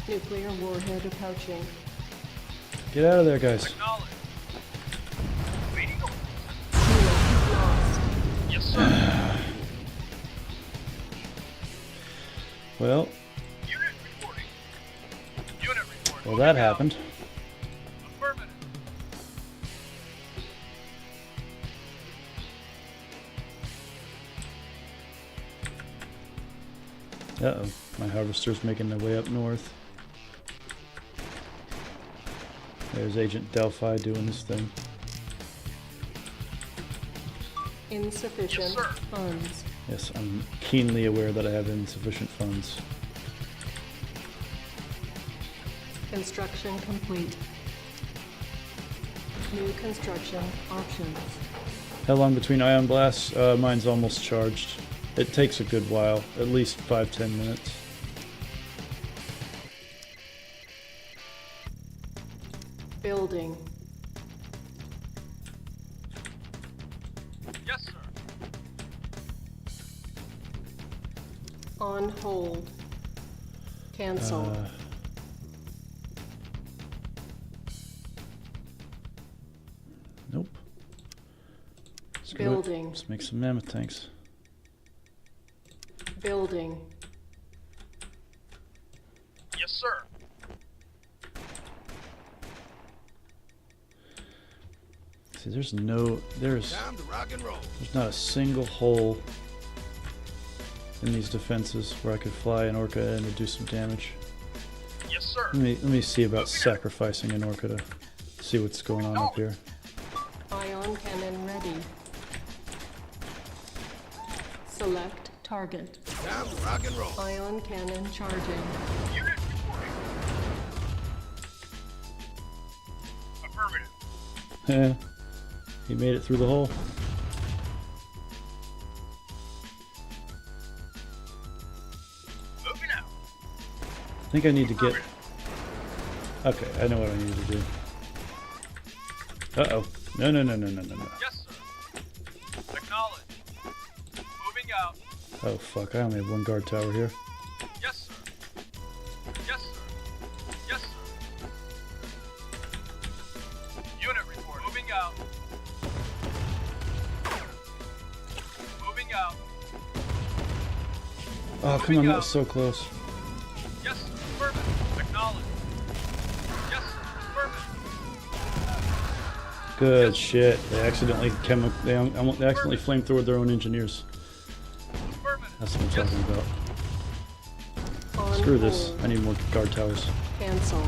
Nuclear warhead approaching. Get out of there, guys. Yes, sir. Well, well, that happened. Uh-oh, my harvester's making their way up north. There's Agent Delphi doing his thing. Insufficient funds. Yes, I'm keenly aware that I have insufficient funds. Construction complete. New construction options. How long between ion blasts? Mine's almost charged. It takes a good while, at least 5-10 minutes. Building. Yes, sir. On hold. Cancel. Nope. Building. Let's make some mammoth tanks. Building. Yes, sir. See, there's there's not a single hole in these defenses where I could fly an orca in to do some damage. Yes, sir. Let me see about sacrificing an orca to see what's going on up here. Ion cannon ready. Select target. Time to rock and roll. Ion cannon charging. Unit reporting. Affirmative. Yeah, he made it through the hole. Moving out. I think I need to get... Okay, I know what I need to do. Uh-oh. No. Yes, sir. Acknowledge. Moving out. Oh, fuck. I only have one guard tower here. Yes, sir. Yes, sir. Yes, sir. Unit report. Moving out. Moving out. Oh, come on. That was so close. Yes, sir. Affirmative. Acknowledge. Yes, sir. Affirmative. Good shit. They accidentally they accidentally flamethrowed their own engineers. That's what I'm talking about. Screw this. I need more guard towers. Cancel.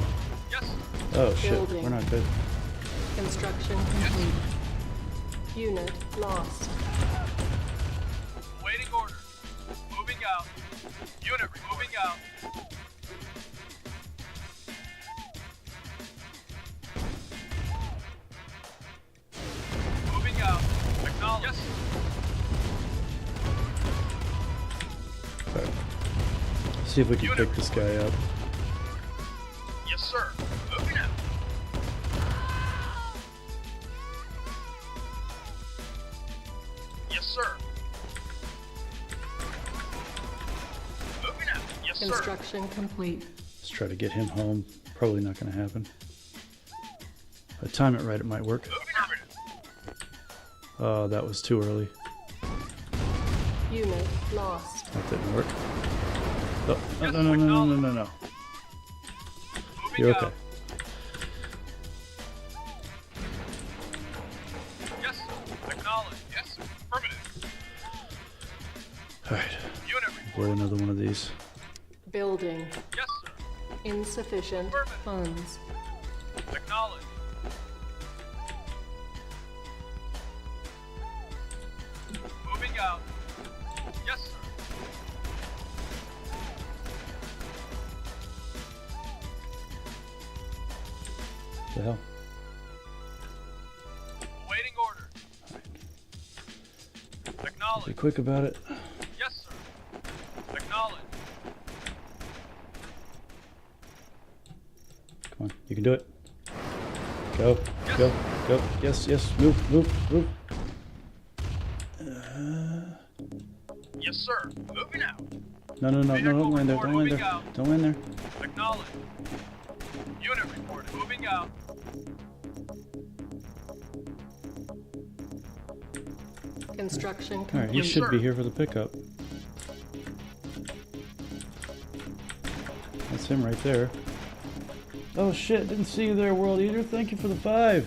Yes, sir. Oh shit. Building. We're not good. Construction complete. Unit lost. Waiting order. Moving out. Unit moving out. Moving out. Acknowledge. Yes, sir. Okay. See if we can pick this guy up. Yes, sir. Moving out. Yes, sir. Moving out. Yes, sir. Construction complete. Let's try to get him home. Probably not going to happen. If I time it right, it might work. Oh, that was too early. Unit lost. That didn't work. Oh, no. You're okay. Yes, sir. Acknowledge. Yes, sir. Affirmative. Alright. Unit Blow another one of these. Building. Yes, sir. Insufficient funds. Acknowledge. Moving out. Yes, sir. The hell? Awaiting order. Acknowledge. Be quick about it. Yes, sir. Acknowledge. Come on, you can do it. Go. Yes. Move. Yes, sir. Moving out. No, don't land there. Don't land there. Acknowledge. Unit report. Moving out. Construction complete. Alright, he should be here for the pickup. That's him right there. Oh shit, didn't see you there, World Eater. Thank you for the 5.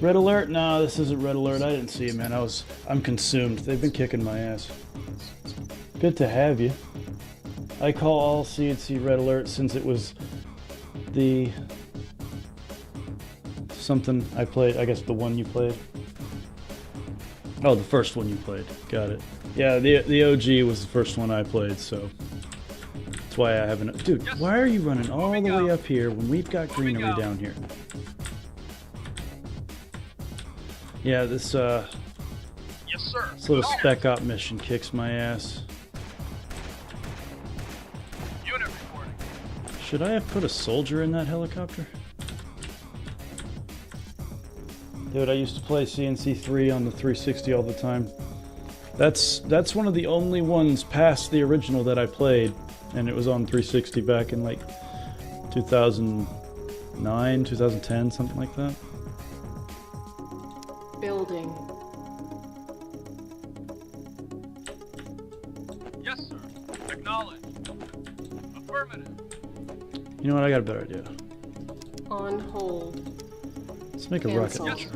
Red alert? No, this isn't red alert. I didn't see you, man. I'm consumed. They've been kicking my ass. Good to have you. I call all CNC red alert since it was the something I played. I guess the one you played. Oh, the first one you played. Got it. Yeah, the OG was the first one I played, so that's why I haven't. Dude, why are you running all the way up here when we've got greenery down here? Yeah, this Yes, sir. this little spec op mission kicks my ass. Unit reporting. Should I have put a soldier in that helicopter? Dude, I used to play CNC3 on the 360 all the time. That's one of the only ones past the original that I played, and it was on 360 back in like 2009, 2010, something like that. Building. Yes, sir. Acknowledge. Affirmative. You know what? I got a better idea. On hold. Let's make a rocket Cancel. launcher.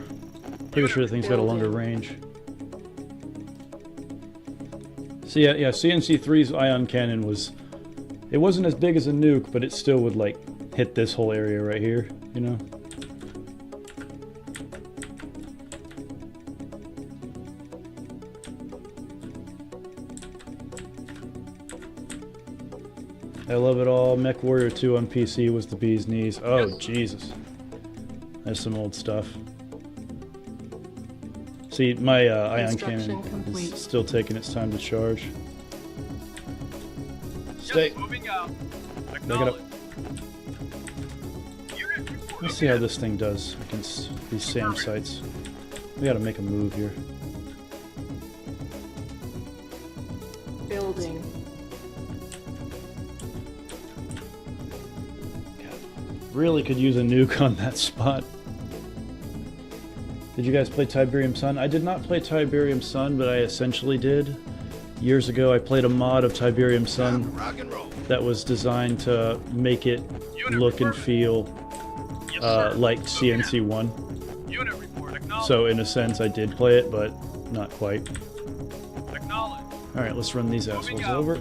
Pretty sure the thing's got a longer range. So yeah, CNC3's ion cannon was... It wasn't as big as a nuke, but it still would, like, hit this whole area right here, you know? I love it all. Mech Warrior 2 on PC was the bee's knees. Oh, Jesus. That's some old stuff. See, my ion cannon is still taking its time to charge. Stay. Moving out. Back it up. Let's see how this thing does against these SAM sites. We gotta make a move here. Building. Really could use a nuke on that spot. Did you guys play Tiberium Sun? I did not play Tiberium Sun, but I essentially did. Years ago, I played a mod of Tiberium Sun that was designed to make it look and feel like CNC1. So in a sense, I did play it, but not quite. Alright, let's run these assholes over.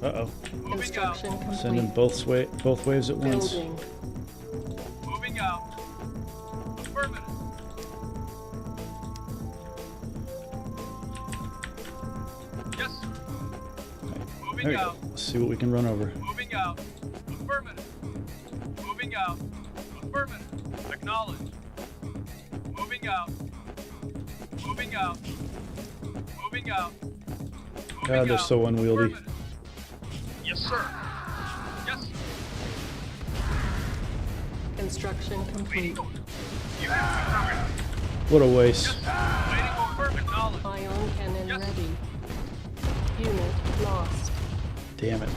Uh-oh. Construction complete. Sending both waves at once. Building. Moving out. Affirmative. Yes, sir. Moving There we go. out. Let's see what we can run over. Moving out. Affirmative. Moving out. Affirmative. Acknowledged. Moving out. Moving out. Moving out. God, they're so unwieldy. Yes, sir. Yes, sir. Construction complete. What a waste. Ion cannon ready. Unit lost. Damn it.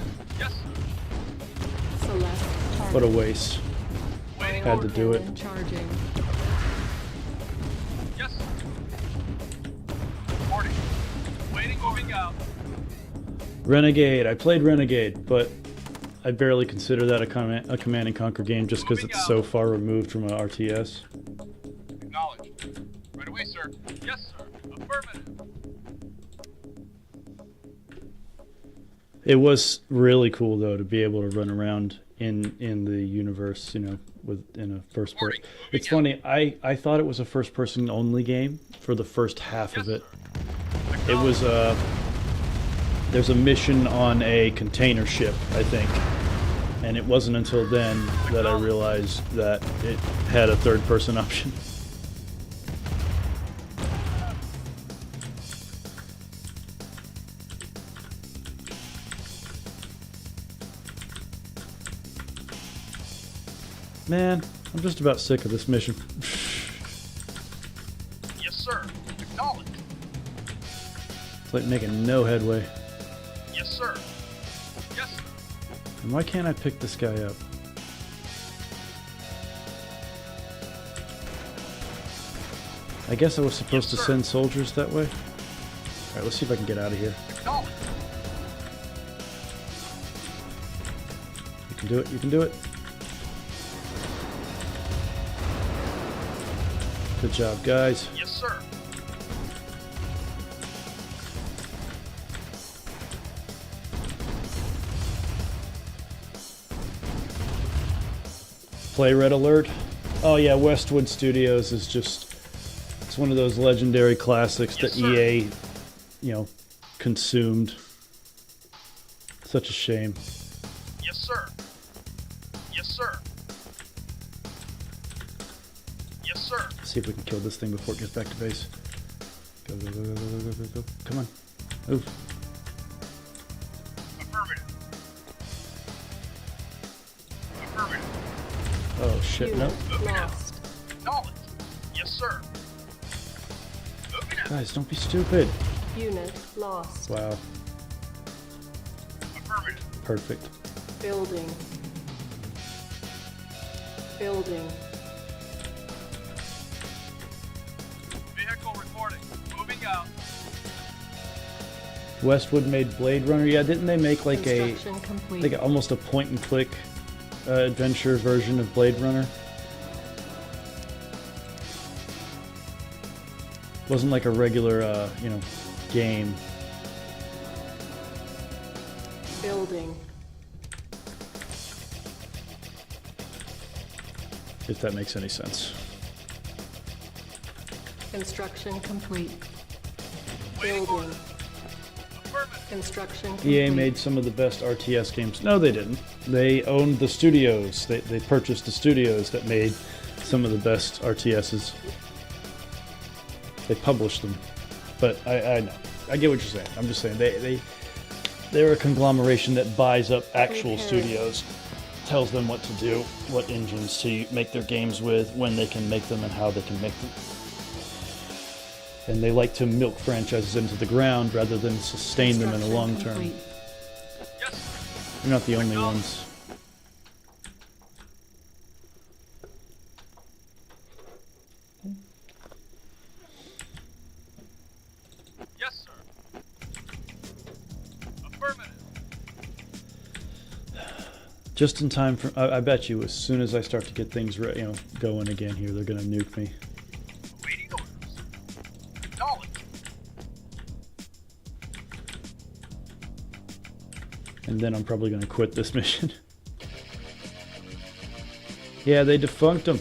Select target. What a waste. Had to do it. Cannon charging. Yes, sir. Reporting. Waiting, moving out. Renegade. I played Renegade, but I barely consider that a Command and Conquer game just because it's so far removed from an RTS. Acknowledged. Right away, sir. Yes, sir. Affirmative. It was really cool though to be able to run around in the universe, you know, in a first person. It's funny. I thought it was a first person only game for the first half of it. It was there's a mission on a container ship, I think, and it wasn't until then that I realized that it had a third person option. Man, I'm just about sick of this mission. Yes, sir. Acknowledged. It's like making no headway. Yes, sir. Yes, sir. And why can't I pick this guy up? I guess I was supposed to send soldiers that way. Alright, let's see if I can get out of here. You can do it, you can do it. Good job, guys. Yes, sir. Play Red Alert. Oh yeah, Westwood Studios is just, it's one of those legendary classics that EA, you know, consumed. Such a shame. Yes, sir. Yes, sir. Yes, sir. Let's see if we can kill this thing before it gets back to base. Go, go, go, go, go, go, go, go. Come on. Move. Affirmative. Affirmative. Oh shit, no. Lost. Acknowledged. Yes, sir. Moving out. Guys, don't be stupid. Unit lost. Wow. Affirmative. Perfect. Building. Building. Vehicle reporting. Moving out. Westwood made Blade Runner. Yeah, didn't they make like Construction complete. like almost a point and click adventure version of Blade Runner? Wasn't like a regular, you know, game. Building. If that makes any sense. Construction complete. Building. Construction complete. EA made some of the best RTS games. No, they didn't. They owned the studios. They purchased the studios that made some of the best RTSs. They published them. But I know. I get what you're saying. I'm just saying they're a conglomeration that buys up actual studios, tells them what to do, what engines to make their games with, when they can make them, and how they can make them. And they like to milk franchises into the ground rather than sustain them in the long term. You're not the only ones. Yes, sir. Affirmative. Just in time for, I bet you, as soon as I start to get things, you know, going again here, they're gonna nuke me. Awaiting orders. Acknowledge. And then I'm probably gonna quit this mission. Yeah, they defunct them.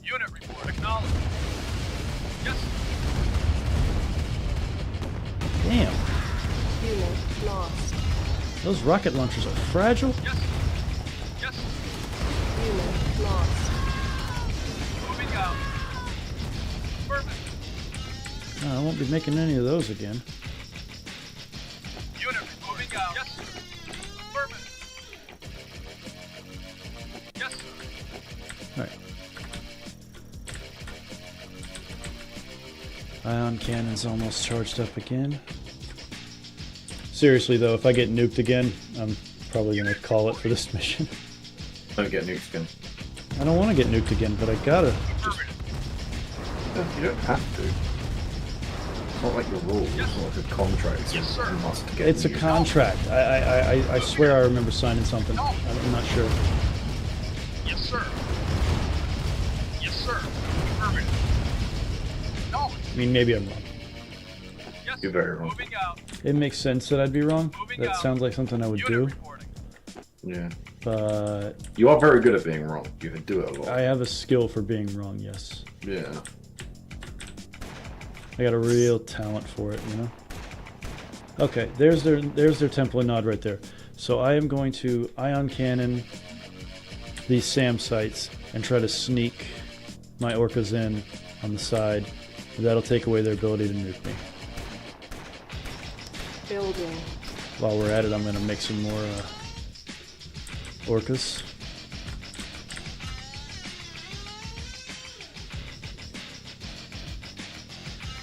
Unit report acknowledged. Yes. Damn. Unit lost. Those rocket launchers are fragile. Yes. Yes. Unit lost. Moving out. Affirmative. No, I won't be making any of those again. Unit moving out. Yes, sir. Affirmative. Yes, sir. Alright. Ion cannon's almost charged up again. Seriously though, if I get nuked again, I'm probably gonna call it for this mission. Don't get nuked again. I don't want to get nuked again, but I gotta. Just... You don't have to. It's not like your rules. It's not like a contract. Yes, sir. You must get It's a nuked. contract. I swear I remember signing something. I'm not sure. Yes, sir. Yes, sir. Affirmative. Acknowledge. I mean, maybe I'm wrong. Yes, You're very wrong. moving out. It makes sense that I'd be wrong. Moving That out. sounds like something I would Unit do. reporting. Yeah. But You are very good at being wrong. You can do it a lot. I have a skill for being wrong, yes. Yeah. I got a real talent for it, you know? Okay, there's their temple and nod right there. So I am going to ion cannon these SAM sites and try to sneak my orcas in on the side. That'll take away their ability to nuke me. Building. While we're at it, I'm going to make some more orcas.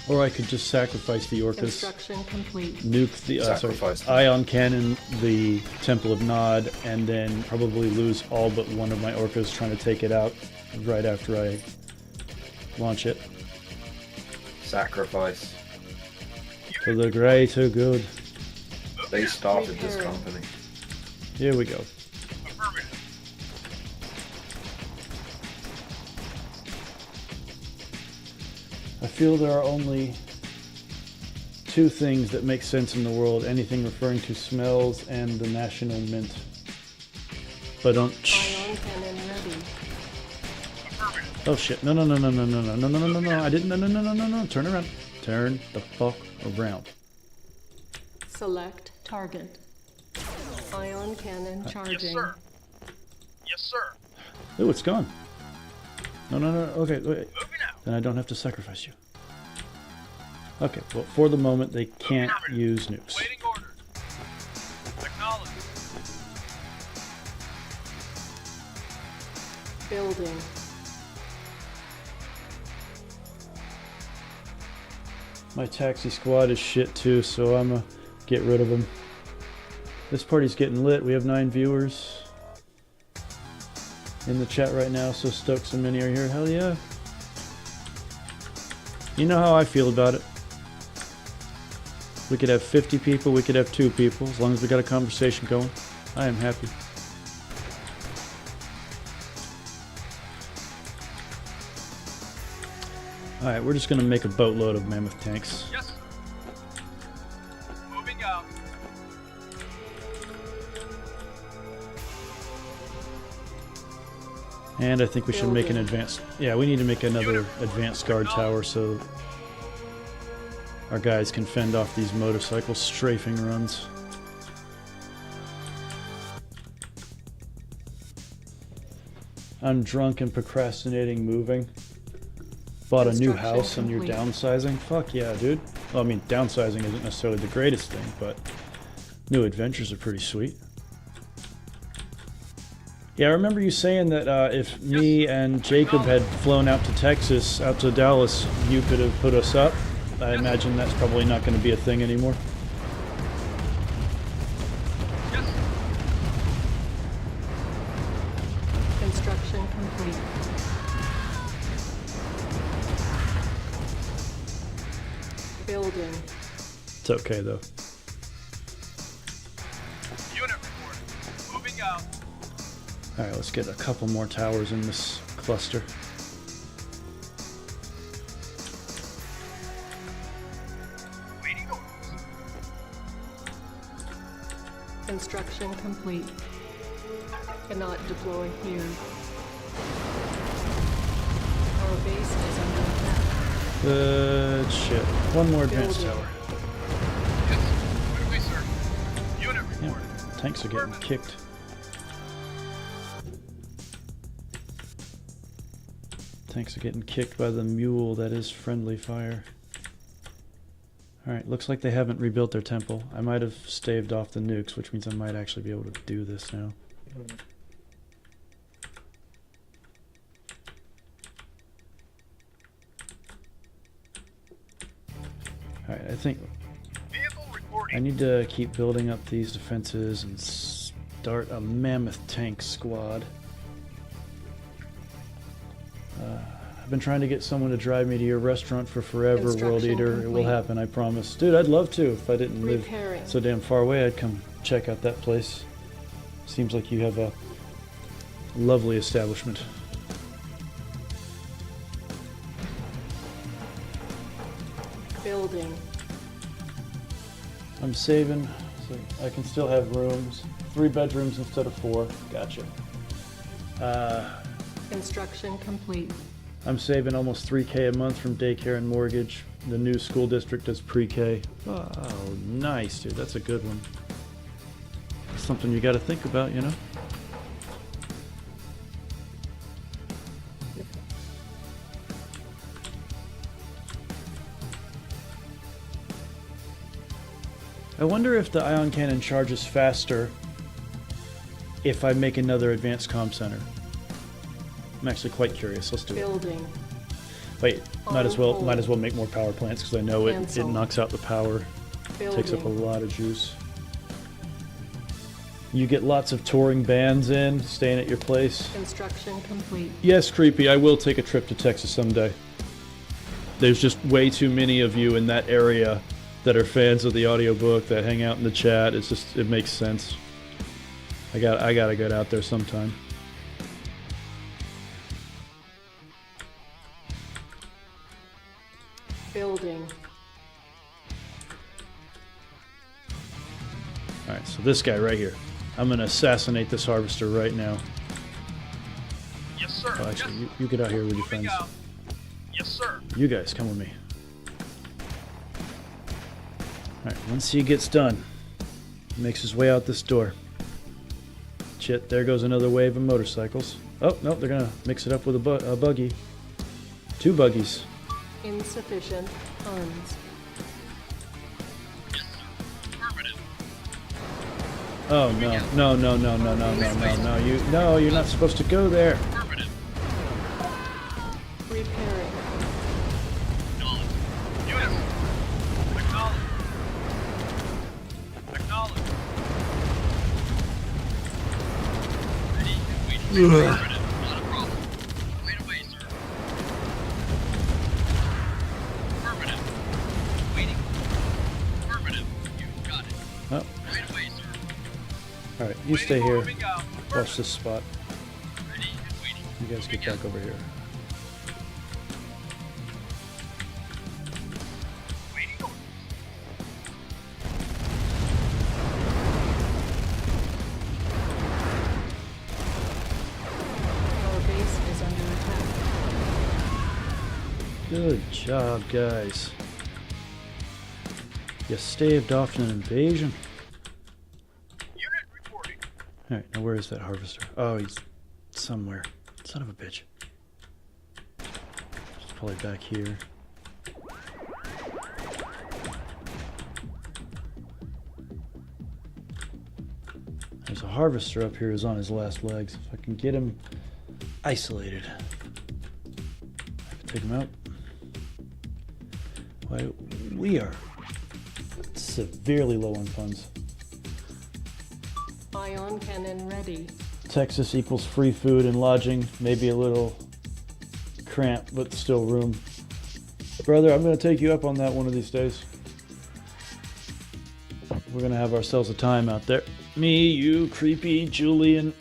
Or I could just sacrifice the orcas. Construction complete. Nuke the Sacrifice them. ion cannon the Temple of Nod, and then probably lose all but one of my orcas trying to take it out right after I launch it. Sacrifice. For the greater good. They started this company. Here we go. Affirmative. I feel there are only two things that make sense in the world: anything referring to smells and the National Mint. But don't. Ion cannon ready. Oh shit! No! No! No! No! No! No! No! No! No! No! No! I didn't. No! No! No! No! No! No! Turn around. Turn the fuck around. Select target. Ion cannon charging. Yes, sir. Yes, sir. Oh, it's gone. No! No! No! Okay. Wait. Moving out. Then I don't have to sacrifice you. Okay. Well, for the moment, they can't use nukes. Waiting orders. Acknowledge. Building. My taxi squad is shit too, so I'm gonna get rid of them. This party's getting lit. We have 9 viewers in the chat right now, so stoked so many are here. Hell yeah. You know how I feel about it. We could have 50 people, we could have 2 people, as long as we got a conversation going. I am happy. Alright, we're just gonna make a boatload of mammoth tanks. Yes, sir. Moving out. And I think we should make an advanced... Yeah, we need to make another advanced guard tower so our guys can fend off these motorcycle strafing runs. I'm drunk and procrastinating moving. Bought a new house and you're downsizing? Fuck yeah, dude. Well, I mean, downsizing isn't necessarily the greatest thing, but new adventures are pretty sweet. Yeah, I remember you saying that if me and Jacob had flown out to Texas, out to Dallas, you could have put us up. I imagine that's probably not going to be a thing anymore. Construction complete. Building. It's okay, though. Unit report. Moving out. Alright, let's get a couple more towers in this cluster. Waiting orders. Construction complete. Cannot deploy here. Our base is under attack. Good shit. One more advanced tower. Yes, right away, sir. Unit report. Yeah, tanks are getting kicked. Tanks are getting kicked by the mule that is friendly fire. Alright, looks like they haven't rebuilt their temple. I might have staved off the nukes, which means I might actually be able to do this now. Alright, I think I need to keep building up these defenses and start a mammoth tank squad. I've been trying to get someone to drive me to your restaurant for forever, World Eater. It will happen, I promise. Dude, I'd love to. If I didn't live so damn far away, I'd come check out that place. Seems like you have a lovely establishment. Building. I'm saving, so I can still have rooms. 3 bedrooms instead of 4. Gotcha. Construction complete. I'm saving almost $3K a month from daycare and mortgage. The new school district does pre-K. Oh, nice, dude. That's a good one. That's something you got to think about, you know? I wonder if the ion cannon charges faster if I make another advanced comm center. I'm actually quite curious. Let's do it. Building. Wait, might as well make more power plants because I know it knocks out the power. Takes up a lot of juice. You get lots of touring bands in, staying at your place. Construction complete. Yes, Creepy, I will take a trip to Texas someday. There's just way too many of you in that area that are fans of the audiobook, that hang out in the chat. It's just, it makes sense. I gotta get out there sometime. Building. Alright, so this guy right here. I'm gonna assassinate this harvester right now. Yes, sir. Oh, actually, yes. you get out here with your Moving friends. out. Yes, sir. You guys, come with me. Alright, once he gets done, he makes his way out this door. Shit, there goes another wave of motorcycles. Oh, no, they're gonna mix it up with a buggy. 2 buggies. Insufficient funds. Oh no, no, you're not supposed to go there. Repairing. Acknowledge. Ugh. Not a problem. Wait away, sir. Affirmative. Waiting. Affirmative. You got it. Oh. Right away, sir. Alright, you stay here. Watch this spot. You guys get back over here. Good job, guys. You staved off an invasion. Unit reporting. Alright, now where is that harvester? Oh, he's somewhere. Son of a bitch. He's probably back here. There's a harvester up here who's on his last legs. If I can get him isolated. I can take him out. Why, we are severely low on funds. Ion cannon ready. Texas equals free food and lodging. Maybe a little cramped, but still room. Brother, I'm going to take you up on that one of these days. We're going to have ourselves a time out there. Me, you, creepy, Julian.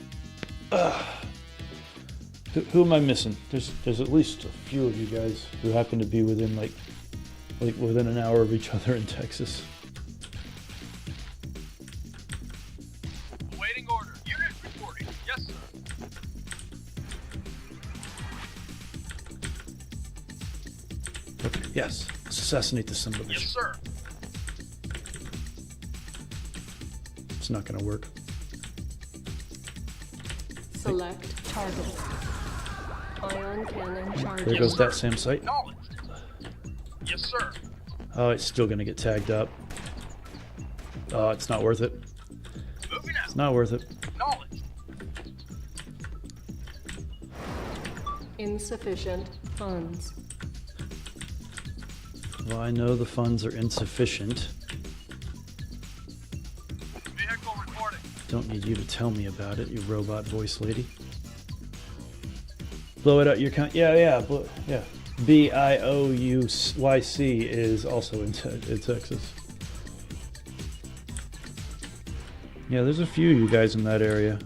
Who am I missing? There's at least a few of you guys who happen to be within like within an hour of each other in Texas. Awaiting order. Unit reporting. Yes, sir. Okay, yes. Let's assassinate this son of a bitch. Yes, sir. It's not gonna work. Select target. Ion cannon charging. There goes that SAM site. Yes, sir. Oh, it's still gonna get tagged up. Oh, it's not worth it. Moving out. It's not worth it. Knowledge. Insufficient funds. Well, I know the funds are insufficient. Vehicle reporting. Don't need you to tell me about it, you robot voice lady. Blow it out your count. Yeah. Yeah. BIOUYC is also in Texas. Yeah, there's a few of you guys in that area.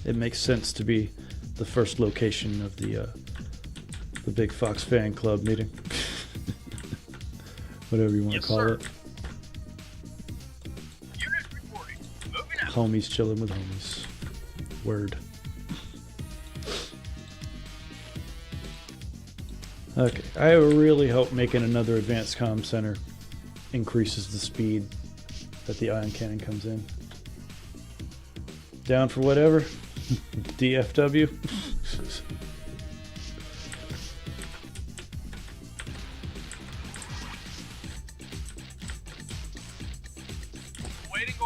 It makes sense to be the first location of the Big Fox fan club meeting. Whatever you want to call it. Unit reporting. Moving out. Homies chilling with homies. Word. Okay, I really hope making another advanced comm center increases the speed that the ion cannon comes in. Down for whatever? DFW?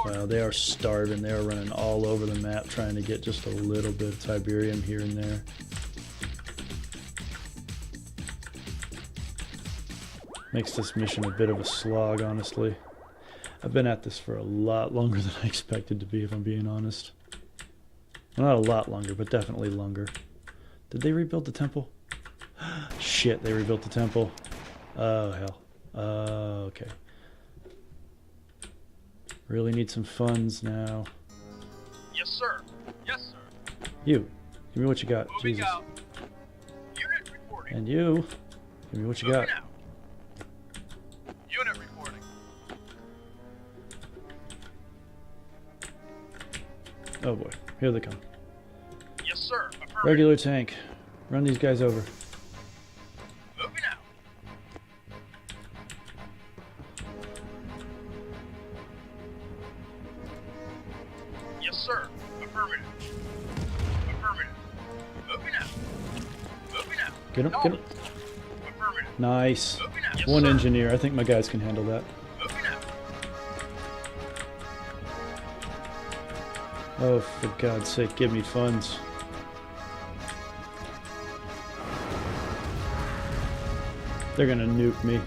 Wow, they are starving. They are running all over the map trying to get just a little bit of Tiberium here and there. Makes this mission a bit of a slog, honestly. I've been at this for a lot longer than I expected to be, if I'm being honest. Well, not a lot longer, but definitely longer. Did they rebuild the temple? Shit, they rebuilt the temple. Oh, hell. Okay. Really need some funds now. Yes, sir. Yes, sir. You. Give me what you got. Moving Jesus. out. Unit reporting. And you. Give me what you got. Moving out. Unit reporting. Oh boy. Here they come. Yes, sir. Affirmative. Regular tank. Run these guys over. Moving out. Yes, sir. Affirmative. Affirmative. Moving out. Moving out. Get him. Get him. Affirmative. Nice. Moving out. Yes, One sir. engineer. I think my guys can handle that. Moving out. Oh, for God's sake, give me funds. They're gonna nuke me.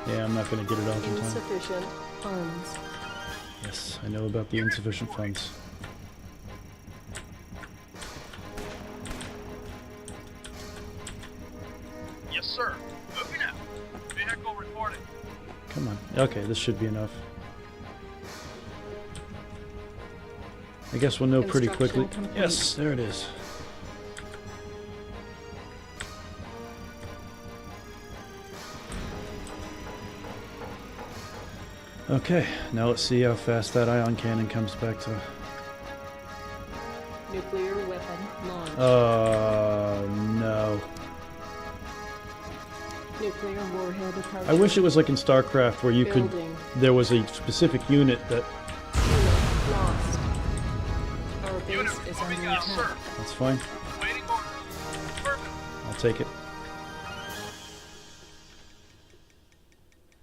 Yeah, I'm not gonna get it off in time. Insufficient funds. Yes, I know about the insufficient funds. Yes, sir. Moving out. Vehicle reporting. Come on. Okay, this should be enough. I guess we'll know pretty quickly. Construction complete. Yes, there it is. Okay, now let's see how fast that ion cannon comes back to Nuclear weapon launched. No. Nuclear warhead approaching. I wish it was like in StarCraft where you could. Building. There was a specific unit that. Unit lost. Our base is under attack. That's fine. I'll take it.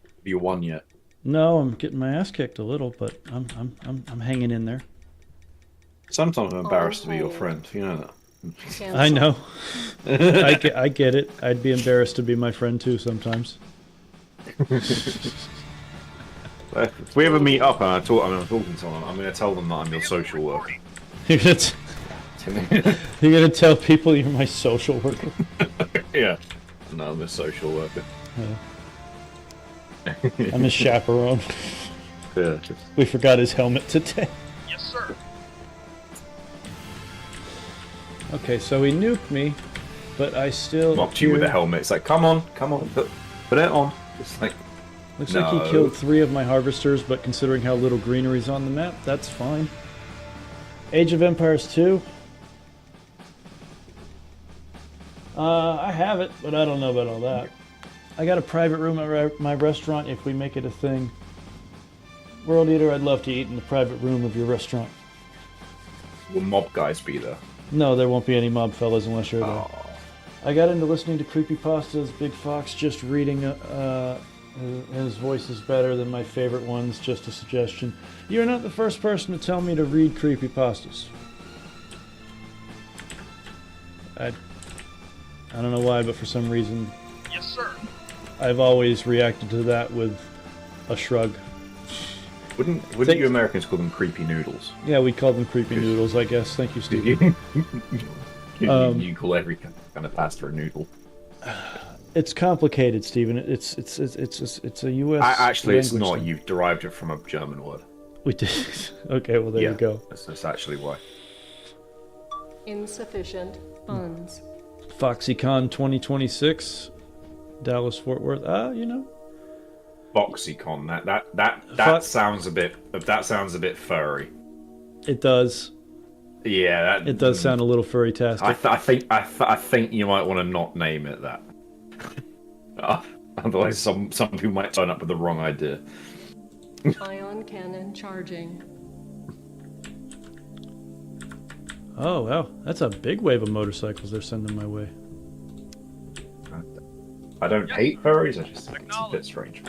Have you won yet? No, I'm getting my ass kicked a little, but I'm hanging in there. Sometimes I'm embarrassed to be your friend. You know that. I know. I get it. I'd be embarrassed to be my friend too sometimes. If we ever meet up and I'm talking to someone, I'm going to tell them that I'm your social worker. You're gonna tell people you're my social worker? Yeah. No, I'm a social worker. Yeah. I'm his chaperone. Yeah. We forgot his helmet today. Yes, sir. Okay, so he nuked me, but I still Mocked you with a helmet. It's like, come on, put it on. It's like, looks no. like he killed 3 of my harvesters, but considering how little greenery's on the map, that's fine. Age of Empires 2. I have it, but I don't know about all that. I got a private room at my restaurant if we make it a thing. World Eater, I'd love to eat in the private room of your restaurant. Will mob guys be there? No, there won't be any mob fellas unless you're there. I got into listening to creepypastas. Big Fox just reading. His voice is better than my favorite ones. Just a suggestion. You're not the first person to tell me to read creepypastas. I don't know why, but for some reason, Yes, sir. I've always reacted to that with a shrug. Wouldn't you Americans call them creepy noodles? Yeah, we call them creepy noodles, I guess. Thank you, Steve. You call every kind of pasta a noodle. It's complicated, Stephen. It's a U.S. Actually, it's language not. thing. You've derived it from a German word. We did. Okay, well there you go. That's actually why. Insufficient funds. FoxyCon 2026, Dallas Fort Worth. You know. Boxycon. That sounds a bit furry. It does. Yeah, it does sound a little furry-tastic. I think you might want to not name it that. Otherwise, some people might turn up with the wrong idea. Ion cannon charging. Oh wow, that's a big wave of motorcycles they're sending my way. I don't hate furries. I just think it's a bit strange.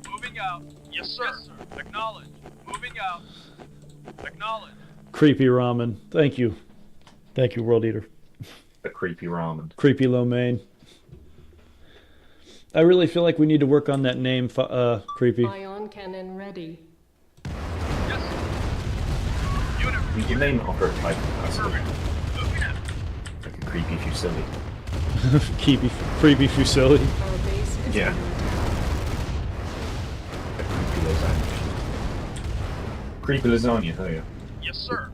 Moving out. Yes, sir. Acknowledge. Moving out. Acknowledge. Creepy ramen. Thank you, World Eater. The creepy ramen. Creepy lo mein. I really feel like we need to work on that name, Creepy. Ion cannon ready. You can name it after a type. That's good. Like a creepy fusilli. Creepy fusilli. Our base is Yeah. A creepy lasagna. Oh yeah. Yes, sir.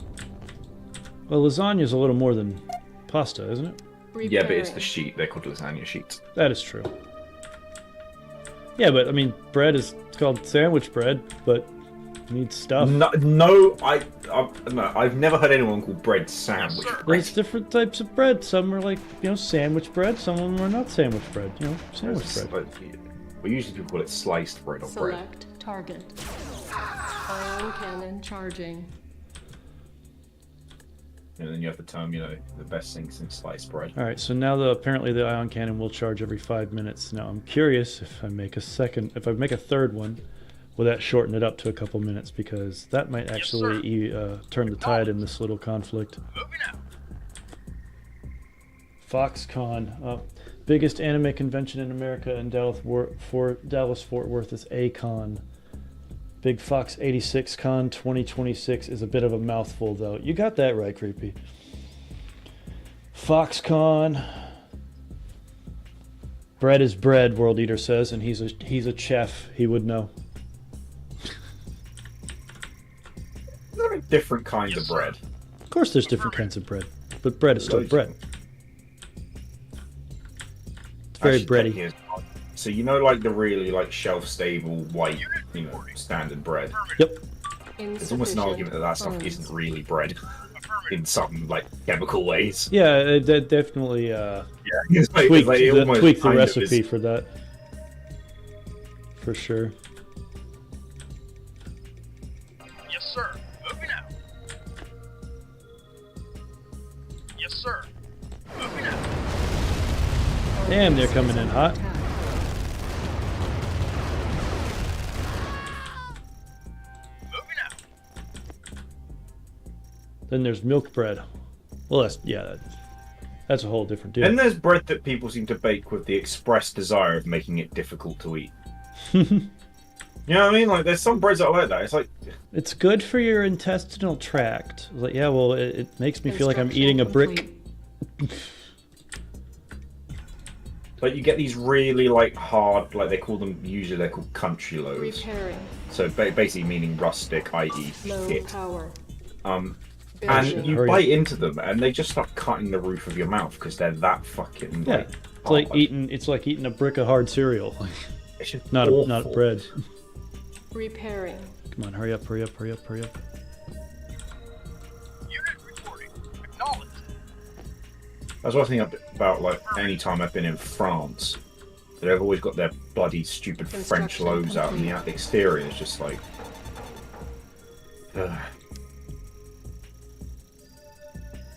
Well, lasagna's a little more than pasta, isn't it? Yeah, but it's the sheet. They're called lasagna sheets. That is true. Yeah, but I mean, bread is called sandwich bread, but it needs stuff. No, I've never heard anyone call bread sandwich bread. There's different types of bread. Some are like, sandwich bread. Some of them are not sandwich bread. Sandwich bread. Well, usually people call it sliced bread or bread. Select target. Ion cannon charging. And then you have the term, the best thing since sliced bread. All right, so now apparently the ion cannon will charge every 5 minutes. Now I'm curious if I make a third one, will that shorten it up to a couple minutes? Because that might actually turn the tide in this little conflict. FoxCon, biggest anime convention in America in Dallas Fort Worth is A-Con. Big Fox 86 Con 2026 is a bit of a mouthful, though. You got that right, Creepy. FoxCon. Bread is bread, World Eater says, and he's a chef. He would know. There are different kinds of bread. Of course there's different kinds of bread, but bread is still bread. It's very bready. So like the really shelf-stable white, standard bread. Yep. There's almost an argument that that stuff isn't really bread in some like chemical ways. Yeah, it definitely it's like, tweaked, it almost tweaked the kind of recipe is- for that. For sure. Yes, sir. Moving out. Yes, sir. Moving out. Damn, they're coming in hot. Moving out. Then there's milk bread. Well, that's a whole different deal. And there's bread that people seem to bake with the express desire of making it difficult to eat. You know what I mean? Like, there's some breads that are like that. It's like, It's good for your intestinal tract. Like, yeah, well, it makes me feel like I'm eating a brick. like you get these really like hard, like they're called country loaves. Repairing. So basically meaning rustic, i.e. Low shit. power. And you bite into them, and they just start cutting the roof of your mouth because they're that fucking. Yeah, Like, it's like eating a brick of hard cereal. It's just not awful. bread. Repairing. Come on, hurry up, hurry up, hurry up, hurry up. Unit reporting. Acknowledged. That's what I think about like any time I've been in France. They've always got their bloody stupid French loaves out, and the exterior is just like. Ugh.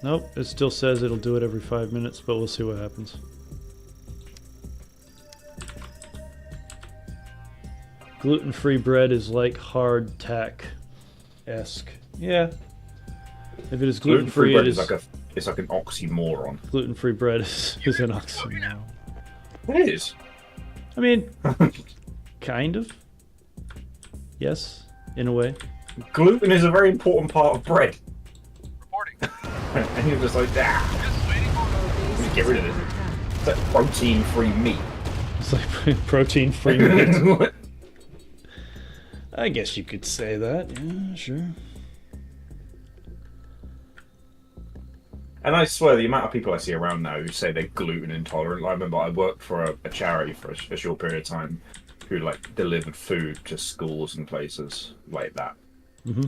Nope, it still says it'll do it every 5 minutes, but we'll see what happens. Gluten-free bread is like hardtack-esque. Yeah. If it is gluten-free, bread it is is... it's like an oxymoron. Gluten-free bread is an oxymoron. It is. I mean, kind of. Yes, in a way. Gluten is a very important part of bread. And you're just like, just get rid of it. It's like protein-free meat. It's like protein-free meat. I guess you could say that. Yeah, sure. And I swear, the amount of people I see around now who say they're gluten intolerant. I remember I worked for a charity for a short period of time, who like delivered food to schools and places like that. Mm-hmm.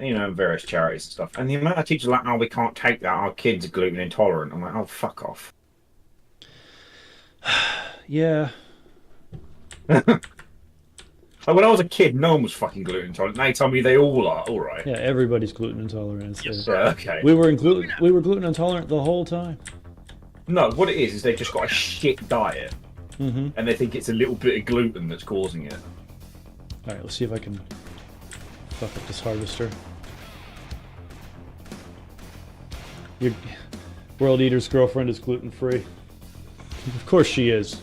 You know, various charities and stuff. And the amount of teachers are like, oh, we can't take that. Our kids are gluten intolerant. I'm like, oh, fuck off. Yeah. Like when I was a kid, no one was fucking gluten intolerant. Now you tell me they all are. All right. Yeah, everybody's gluten intolerant. Yes, sir. Okay. We were gluten intolerant the whole time. No, what it is they've just got a shit diet, Mm-hmm. and they think it's a little bit of gluten that's causing it. All right, let's see if I can fuck up this harvester. Your World Eater's girlfriend is gluten-free. Of course she is.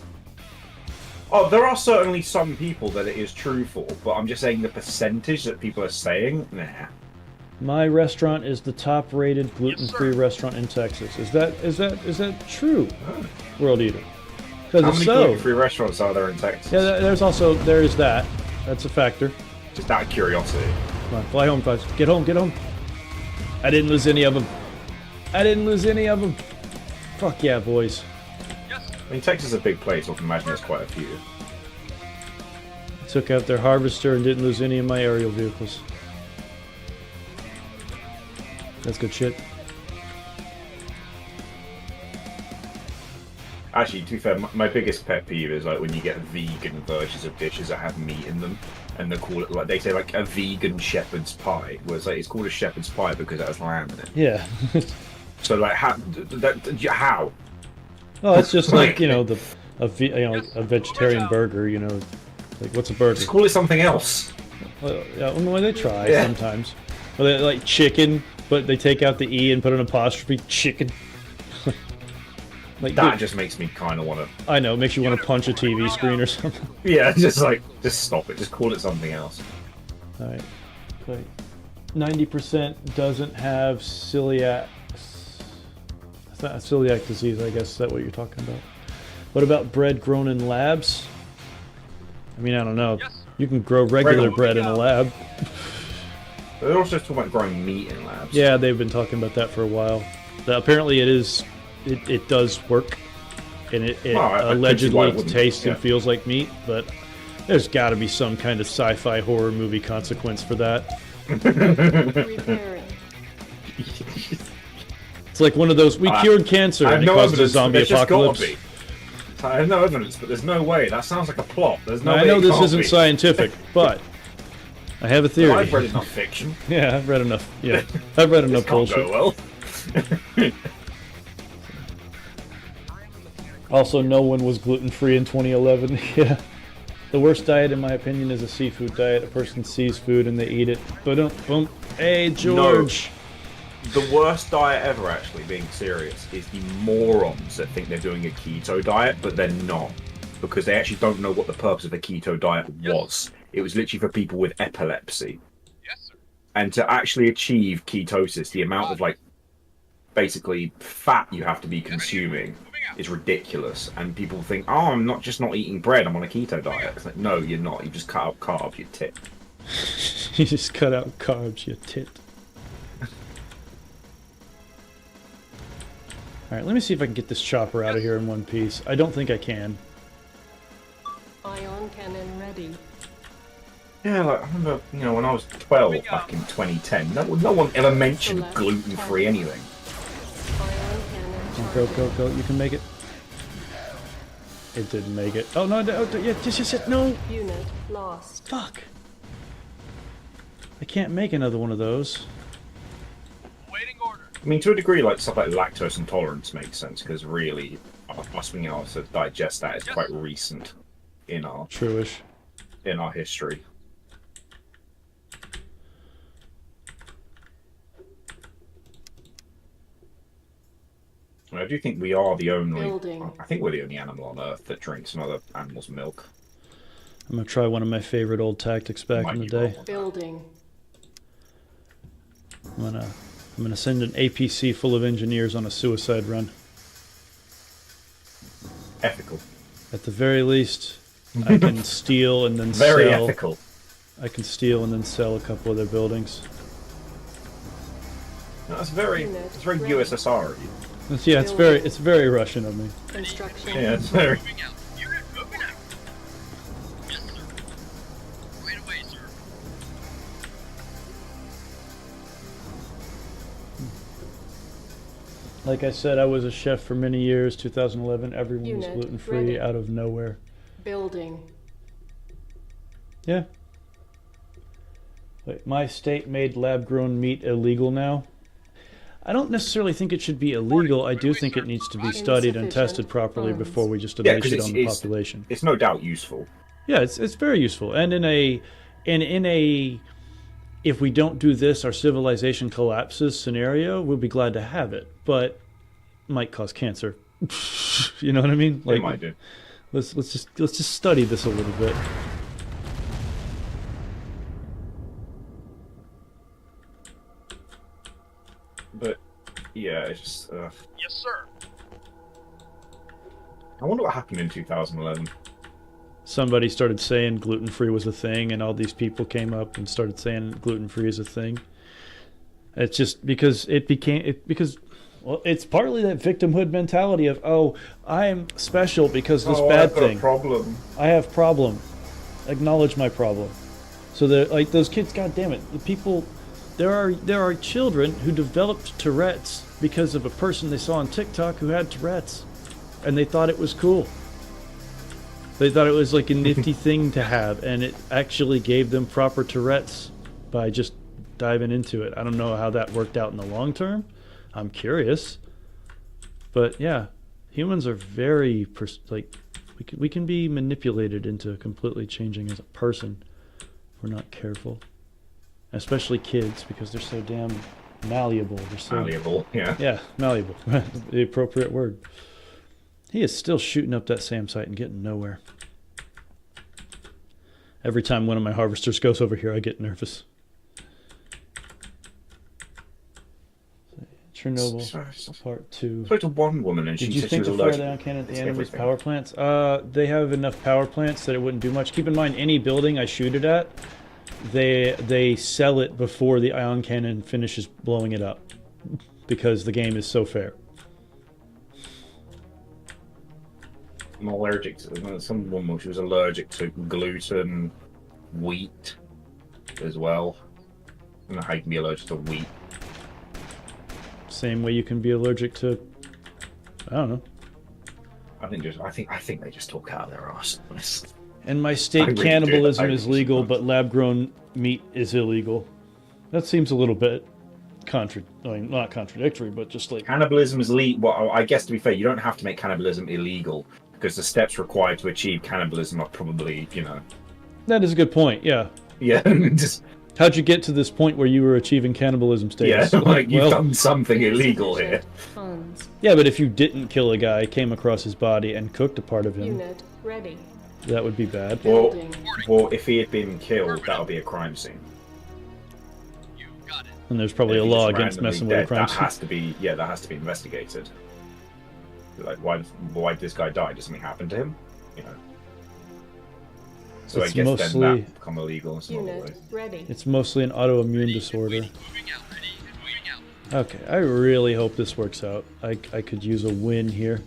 Oh, there are certainly some people that it is true for, but I'm just saying the percentage that people are saying, nah. My restaurant is the top-rated gluten-free restaurant in Texas. Is that true? World Eater. How Because many it's so. gluten-free restaurants are there in Texas? Yeah, there is that. That's a factor. Just out of curiosity. Come on, fly home, guys. Get home, get home. I didn't lose any of them. Fuck yeah, boys. I mean, Texas is a big place, so I can imagine there's quite a few. Took out their harvester and didn't lose any of my aerial vehicles. That's good shit. Actually, to be fair, my biggest pet peeve is like when you get vegan versions of dishes that have meat in them, and they call it like they say like a vegan shepherd's pie, where it's like it's called a shepherd's pie because it has lamb in it. Yeah. So like how? Oh, it's just like, you know, a vegetarian burger, you know. Like, what's a burger? Just call it something else. Well, yeah, well, they try sometimes. Well, they like chicken, but they take out the E and put an apostrophe, chicken. Like that just makes me kind of want to. I know, it makes you want to punch a TV screen or something. Yeah, just stop it. Just call it something else. Alright. Like, 90% doesn't have celiac disease, I guess. Is that what you're talking about? What about bread grown in labs? I mean, I don't know. You can grow regular bread in a lab. They're also talking about growing meat in labs. Yeah, they've been talking about that for a while. Apparently it does work. And it allegedly tastes and feels like meat, but There's got to be some kind of sci-fi horror movie consequence for that. Repairing. It's like one of those, we cured cancer and it caused a zombie apocalypse. I have no evidence, but there's no way. That sounds like a plot. There's no way. I know it this can't isn't be. scientific, but I have a theory. Well, I've read enough fiction. Yeah, I've read enough. Yeah, I've read enough bullshit. Go well. Also, no one was gluten-free in 2011. Yeah. The worst diet, in my opinion, is a seafood diet. A person sees food and they eat it. Boom, boom. Hey, George. No. The worst diet ever, actually, being serious, is the morons that think they're doing a keto diet, but they're not. Because they actually don't know what the purpose of a keto diet was. It was literally for people with epilepsy. Yes, sir. And to actually achieve ketosis, the amount of, like, basically fat you have to be consuming is ridiculous. And people think, oh, I'm not eating bread, I'm on a keto diet. It's like, no, you're not. You just cut out carbs, you tit. You just cut out carbs, you tit. Alright, let me see if I can get this chopper out of here in one piece. I don't think I can. Ion cannon ready. Yeah, like, I remember, you know, when I was 12 back in 2010, no one ever mentioned gluten-free anything. Go, go, go. You can make it. It didn't make it. Oh, no, no, yeah, just, no. Unit lost. Fuck. I can't make another one of those. I mean, to a degree, like, stuff like lactose intolerance makes sense, because really, us being able to digest that is quite recent in our... True-ish. In our history. I do think we are the only... Building. I think we're the only animal on Earth that drinks some other animal's milk. I'm gonna try one of my favorite old tactics back in the day. Building. I'm gonna send an APC full of engineers on a suicide run. Ethical. At the very least, I can steal and then sell. Very ethical. I can steal and then sell a couple of their buildings. No, that's very USSR of you. Yeah, it's very Russian of me. Construction. Yeah, it's very... Like I said, I was a chef for many years. 2011, everyone was gluten-free out of nowhere. Building. Yeah. Wait, my state made lab-grown meat illegal now. I don't necessarily think it should be illegal. I do think it needs to be studied and tested properly before we just unleash it on the population. It's no doubt useful. Yeah, it's very useful. And in a if we don't do this, our civilization collapses scenario, we'll be glad to have it. But it might cause cancer. You know what I mean? Like, it might do. Let's just study this a little bit. But yeah, it's just. Yes, sir. I wonder what happened in 2011. Somebody started saying gluten-free was a thing, and all these people came up and started saying gluten-free is a thing. It's just because well, it's partly that victimhood mentality of, oh, I'm special because this bad thing. A problem. I have problem. Acknowledge my problem. So like those kids, God damn it, the people. There are children who developed Tourette's because of a person they saw on TikTok who had Tourette's, and they thought it was cool. They thought it was like a nifty thing to have, and it actually gave them proper Tourette's by just diving into it. I don't know how that worked out in the long term. I'm curious, but yeah, humans are very we can be manipulated into completely changing as a person if we're not careful. Especially kids, because they're so damn malleable. They're so malleable, yeah. Yeah, malleable. The appropriate word. He is still shooting up that SAM site and getting nowhere. Every time one of my harvesters goes over here, I get nervous. Chernobyl, Part 2. I spoke to one woman and she said she was allergic. Did you think the cannon at the end was power plants? They have enough power plants that it wouldn't do much. Keep in mind, any building I shoot it at, they sell it before the ion cannon finishes blowing it up, because the game is so fair. I'm allergic to some woman. She was allergic to gluten, wheat, as well. I don't know how you can be allergic to wheat. Same way you can be allergic to, I don't know. I think they just talk out of their arse. In my state, really cannibalism is legal, but lab-grown meat is illegal. That seems a little bit not contradictory, but just like Cannibalism is legal. Well, I guess to be fair, you don't have to make cannibalism illegal because the steps required to achieve cannibalism are probably, that is a good point. Yeah. Yeah. Just how'd you get to this point where you were achieving cannibalism status? yeah, like you've done something illegal here. Yeah, but if you didn't kill a guy, came across his body, and cooked a part of him, Unit ready. that would be bad. Well, if he had been killed, that would be a crime scene. And there's probably a law against messing with a crime that scene. that has to be investigated. Like, why did this guy die? Did something happen to him? So It's I guess mostly- then that become illegal in some other way. Unit ready. It's mostly an autoimmune disorder. Okay, I really hope this works out. I could use a win here.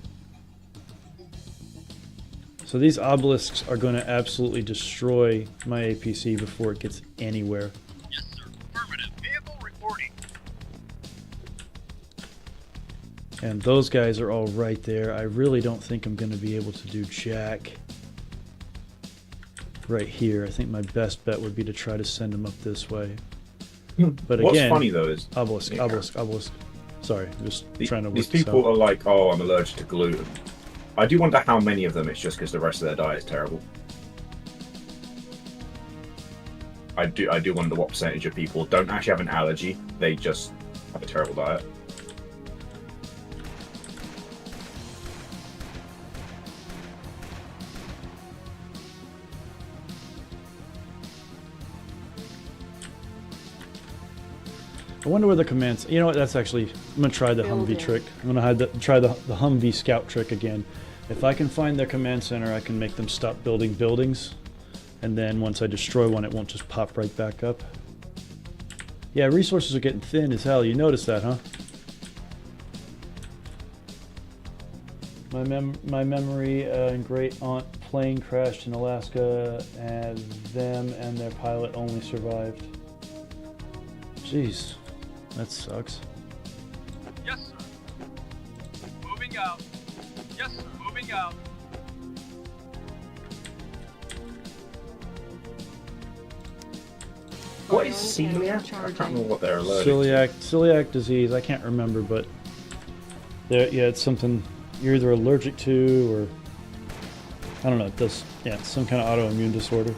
So these obelisks are going to absolutely destroy my APC before it gets anywhere. Yes, sir. Affirmative. Vehicle reporting. And those guys are all right there. I really don't think I'm going to be able to do jack right here. I think my best bet would be to try to send them up this way. But What's again, funny though is obelisk. Sorry, just trying to work these this people out. are like, oh, I'm allergic to gluten. I do wonder how many of them it's just because the rest of their diet is terrible. I do wonder what percentage of people don't actually have an allergy, they just have a terrible diet. I wonder where the commands. You know what? That's actually. I'm gonna try the Humvee trick. I'm gonna try the Humvee scout trick again. If I can find their command center, I can make them stop building buildings, and then once I destroy one, it won't just pop right back up. Yeah, resources are getting thin as hell. You noticed that, huh? My memory and great aunt plane crashed in Alaska, and them and their pilot only survived. Jeez. That sucks. Yes, sir. Moving out. Yes, sir. Moving out. What is celiac? I can't remember what they're allergic Celiac disease. I can't remember, but yeah, it's something you're either allergic to or I don't know. It does. Yeah, it's some kind of autoimmune disorder.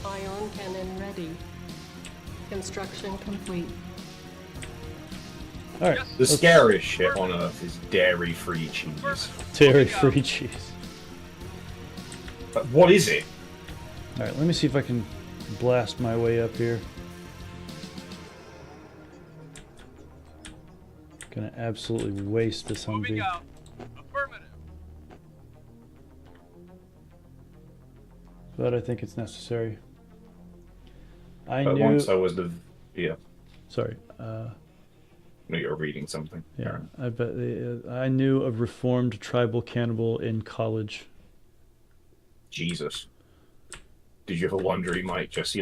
Ion cannon ready. Construction complete. All right. The scariest shit on earth is dairy-free cheese. Dairy-free cheese. But what is it? All right. Let me see if I can blast my way up here. Gonna absolutely waste this Moving Humvee. out. Affirmative. But I think it's necessary. I But knew. once I was Sorry. No, you're reading something. Yeah, I bet I knew a reformed tribal cannibal in college. Jesus. Did you ever wonder he might just,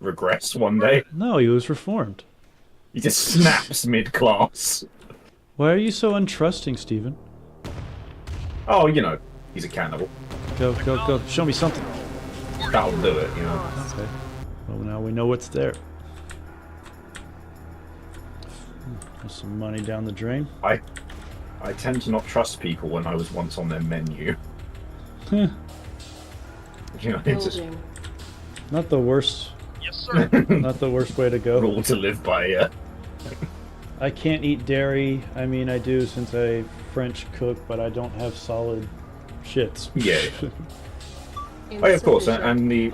regress one day? No, he was reformed. He just snaps mid-class. Why are you so untrusting, Stephen? Oh, he's a cannibal. Go, go, go. Show me something. That'll do it, Okay. Well, now we know what's there. There's some money down the drain. I tend to not trust people when I was once on their menu. It's just Not the worst. Yes, sir. Not the worst way to go. rule to live by, yeah. I can't eat dairy. I mean, I do since I French cook, but I don't have solid shits. Yeah. Oh, yeah, of course, and the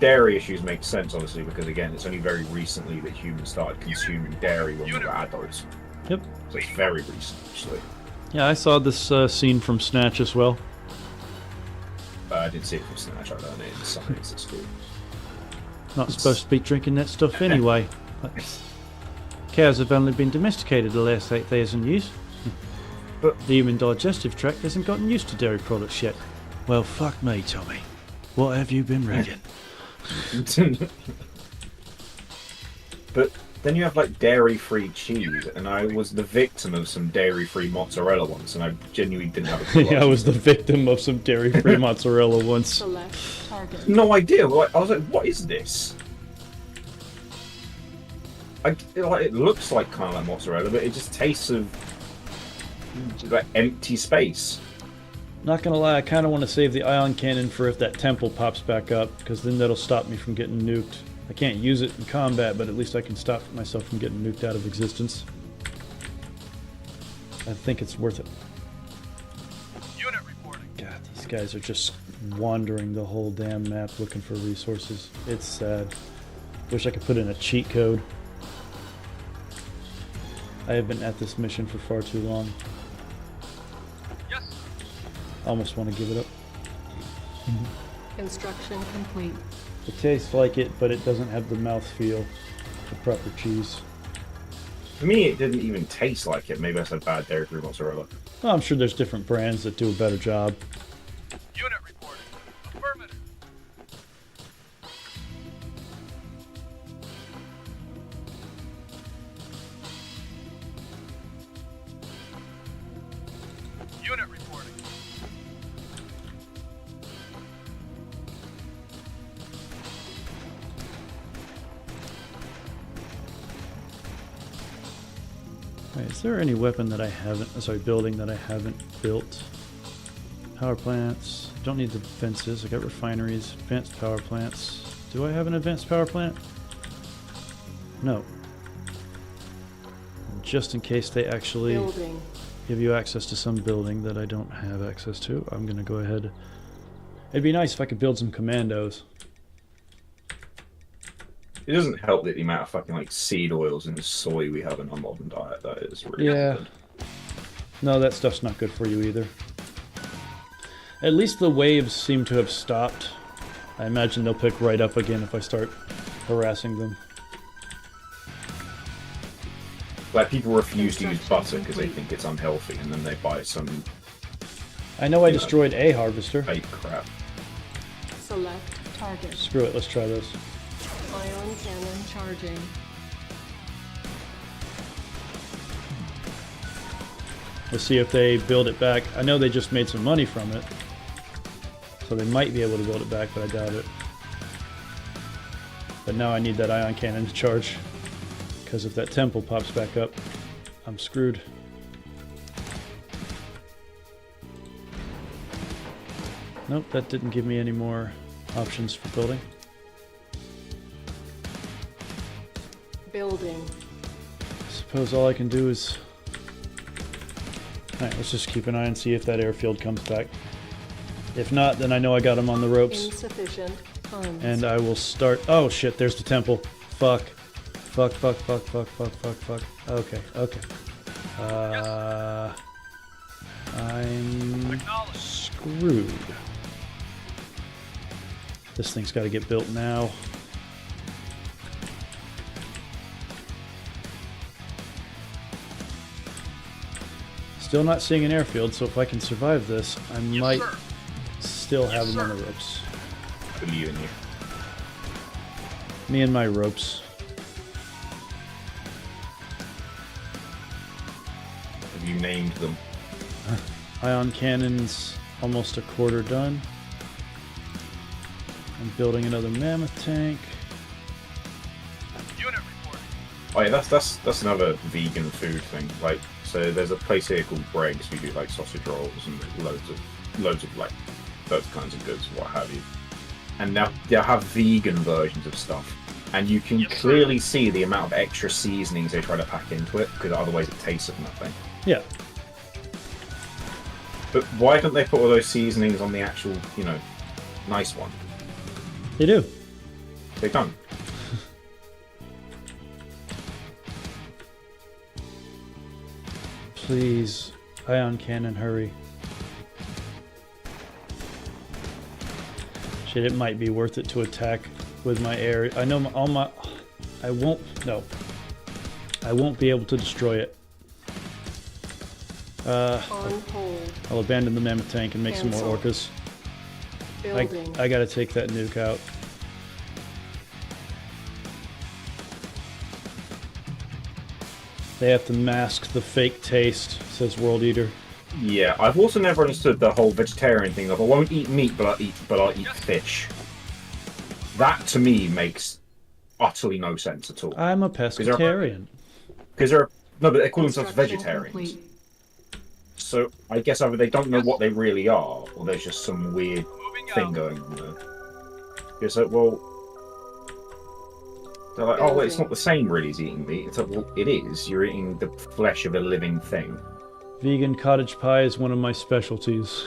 dairy issues make sense, obviously, because again, it's only very recently that humans started consuming dairy when we were adults. Yep. So it's very recent, actually. Yeah, I saw this scene from Snatch as well. I didn't see it from Snatch, I learned it in science at school. Not supposed to be drinking that stuff anyway. Cows have only been domesticated the last 8,000 years. But the human digestive tract hasn't gotten used to dairy products yet. Well, fuck me, Tommy. What have you been reading? But then you have like dairy-free cheese, and I was the victim of some dairy-free mozzarella once, and I genuinely didn't have a clue. Yeah, I was the victim of some dairy-free mozzarella once. Select target. No idea. I was like, what is this? It looks like kind of like mozzarella, but it just tastes of like empty space. Not gonna lie, I kind of want to save the ion cannon for if that temple pops back up, because then that'll stop me from getting nuked. I can't use it in combat, but at least I can stop myself from getting nuked out of existence. I think it's worth it. Unit reporting. God, these guys are just wandering the whole damn map looking for resources. It's sad. Wish I could put in a cheat code. I have been at this mission for far too long. Yes. I almost want to give it up. Construction complete. It tastes like it, but it doesn't have the mouthfeel of proper cheese. For me, it didn't even taste like it. Maybe that's a bad dairy-free mozzarella. Well, I'm sure there's different brands that do a better job. Unit reporting. Affirmative. Unit reporting. Right, is there any weapon that I haven't, sorry, building that I haven't built? Power plants. Don't need the fences. I got refineries, advanced power plants. Do I have an advanced power plant? No. Just in case they actually Building. give you access to some building that I don't have access to, I'm gonna go ahead. It'd be nice if I could build some commandos. It doesn't help that the amount of fucking like seed oils and soy we have in our modern diet. That is really good. No, that stuff's not good for you either. At least the waves seem to have stopped. I imagine they'll pick right up again if I start harassing them. Like people refuse to use butter because they think it's unhealthy, and then they buy some. I know I destroyed a harvester. Fake crap. Select target. Screw it, let's try this. Ion cannon charging. Let's see if they build it back. I know they just made some money from it, so they might be able to build it back, but I doubt it. But now I need that ion cannon to charge, because if that temple pops back up, I'm screwed. Nope, that didn't give me any more options for building. Building. Suppose all I can do is... Alright, let's just keep an eye and see if that airfield comes back. If not, then I know I got him on the ropes. Insufficient funds. And I will start... Oh shit, there's the temple. Fuck. Fuck, fuck, fuck, fuck, fuck, fuck, fuck. Okay, okay. I'm screwed. This thing's got to get built now. Still not seeing an airfield, so if I can survive this, I might still have them on the ropes. Believe in you. Me and my ropes. Have you named them? Ion cannons almost a quarter done. I'm building another mammoth tank. Unit reporting. Oh yeah, that's another vegan food thing. Like, so there's a place here called Bregs. We do like sausage rolls and loads of like those kinds of goods, what have you. And now they'll have vegan versions of stuff, and you can clearly see the amount of extra seasonings they try to pack into it, because otherwise it tastes of nothing. Yeah. But why don't they put all those seasonings on the actual, you know, nice one? They do. They don't. Please, ion cannon, hurry. Shit, it might be worth it to attack with my air. I know all my... I won't... No. I won't be able to destroy it. On hold. I'll abandon the mammoth tank and make some more orcas. Building. I gotta take that nuke out. They have to mask the fake taste, says World Eater. Yeah, I've also never understood the whole vegetarian thing of I won't eat meat, but I'll eat fish. That to me makes utterly no sense at all. I'm a pescatarian. Because no, but they call themselves vegetarians. So I guess either they don't know what they really are, or there's just some weird thing going on there. It's like, well, they're like, oh, well, it's not the same really as eating meat. It's like, well, it is. You're eating the flesh of a living thing. Vegan cottage pie is one of my specialties.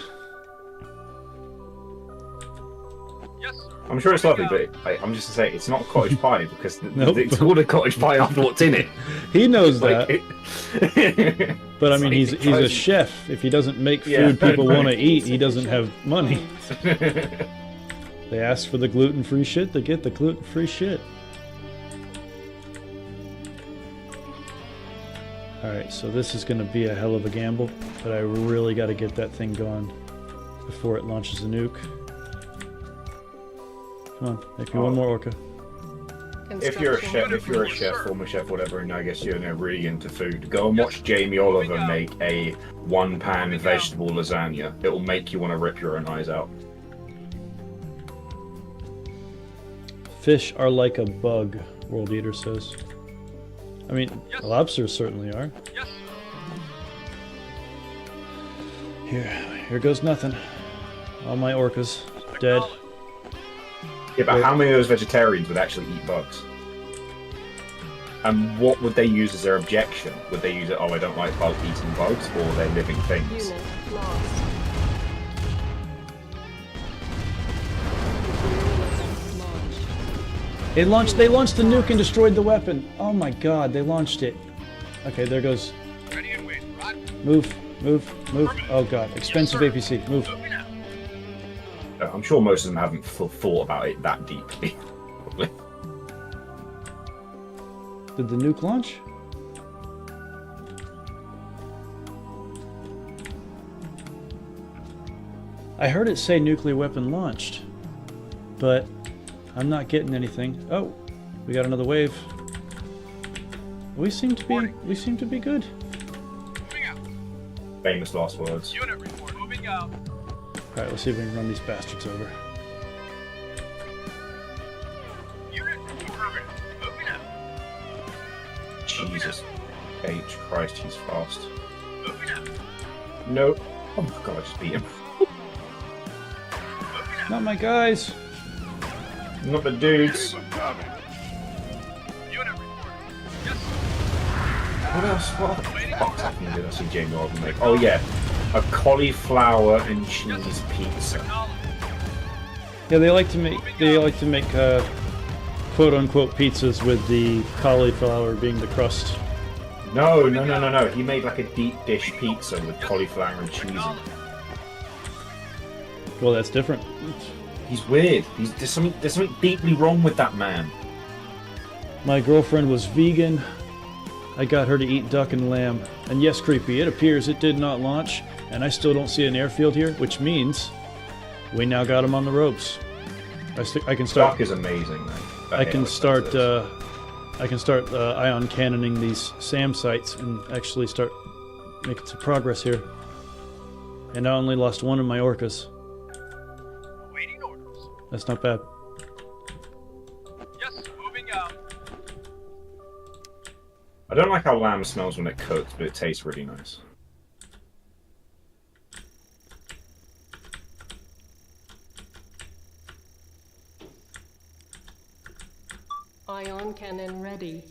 I'm sure it's lovely, but I'm just to say it's not cottage pie because it's called a cottage pie after what's in it. He knows Like, that. But I mean, he's a chef. If he doesn't make food people want to eat, he doesn't have money. They ask for the gluten-free shit, they get the gluten-free shit. Alright, so this is going to be a hell of a gamble, but I really got to get that thing going before it launches the nuke. Come on, make me one more orca. If you're a chef, former chef, whatever, and I guess you're really into food, go and watch Jamie Oliver make a one-pan vegetable lasagna. It'll make you want to rip your own eyes out. Fish are like a bug, World Eater says. I mean, lobsters certainly are. Here goes nothing. All my orcas dead. Yeah, but how many of those vegetarians would actually eat bugs? And what would they use as their objection? Would they use it, oh, I don't like eating bugs, or they're living things? Unit lost. They launched the nuke and destroyed the weapon. Oh my god, they launched it. Okay, there goes. Move. Oh god, expensive APC. Move. I'm sure most of them haven't thought about it that deeply. Did the nuke launch? I heard it say nuclear weapon launched, but I'm not getting anything. Oh, we got another wave. We seem to be good. Famous last words. Unit report. Moving out. All right, let's see if we can run these bastards over. Unit affirmative. Moving out. Jesus H. Christ, he's fast. Moving out. No. Oh my god, I just beat him. Not my guys. Not the dudes. Unit report. Yes. What else? What the fuck's happening? Did I see Jamie Oliver make? Oh yeah, a cauliflower and cheese pizza. Yeah, they like to make quote unquote pizzas with the cauliflower being the crust. No. He made like a deep dish pizza with cauliflower and cheese in it. Well, that's different. He's weird. There's something deeply wrong with that man. My girlfriend was vegan. I got her to eat duck and lamb. And yes, creepy, it appears it did not launch, and I still don't see an airfield here, which means we now got him on the ropes. I can start. Duck is amazing, man. I can start ion cannoning these SAM sites and actually start making some progress here. And I only lost one of my orcas. Awaiting orders. That's not bad. Yes, moving out. I don't like how lamb smells when it cooks, but it tastes really nice. Ion cannon ready.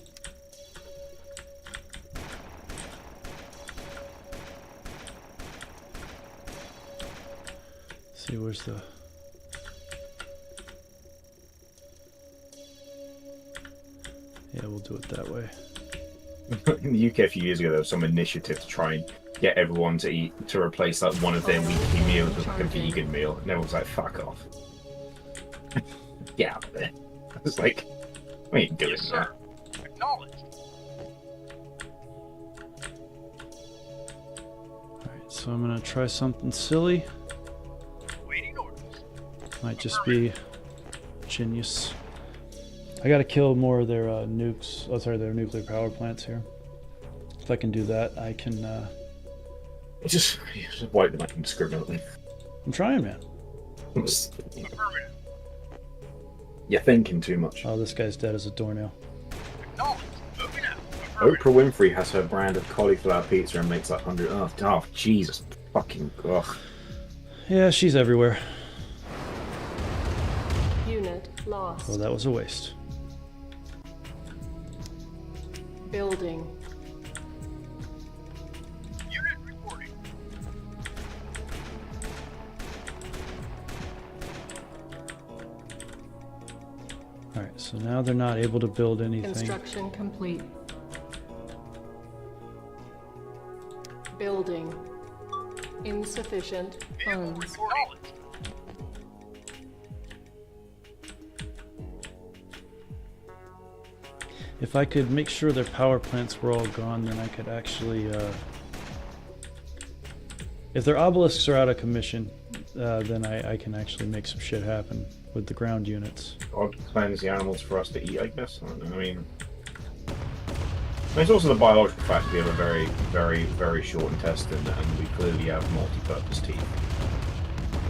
See, where's the... Yeah, we'll do it that way. In the UK a few years ago, there was some initiative to try and get everyone to replace like one of their weekly meals with like a vegan meal, and everyone was like, "Fuck off, get out of there." I was like, "We ain't doing that." Acknowledged. So I'm gonna try something silly. Waiting orders. Might just be genius. I gotta kill more of their nukes. Oh, sorry, their nuclear power plants here. If I can do that, I can. Just wipe them out indiscriminately. I'm trying, man. Affirmative. You're thinking too much. Oh, this guy's dead as a doornail. Acknowledged. Moving out. Oprah Winfrey has her brand of cauliflower pizza and makes like 100. Oh, Jesus. Fucking. Ugh. Yeah, she's everywhere. Unit lost. Well, that was a waste. Building. Unit reporting. Alright, so now they're not able to build anything. Construction complete. Building. Insufficient funds. Acknowledged. If I could make sure their power plants were all gone, then I could actually... if their obelisks are out of commission, then I can actually make some shit happen with the ground units. God cleanse the animals for us to eat, I guess. I don't know. I mean, there's also the biological fact we have a very, very, very short intestine, and we clearly have multi-purpose teeth.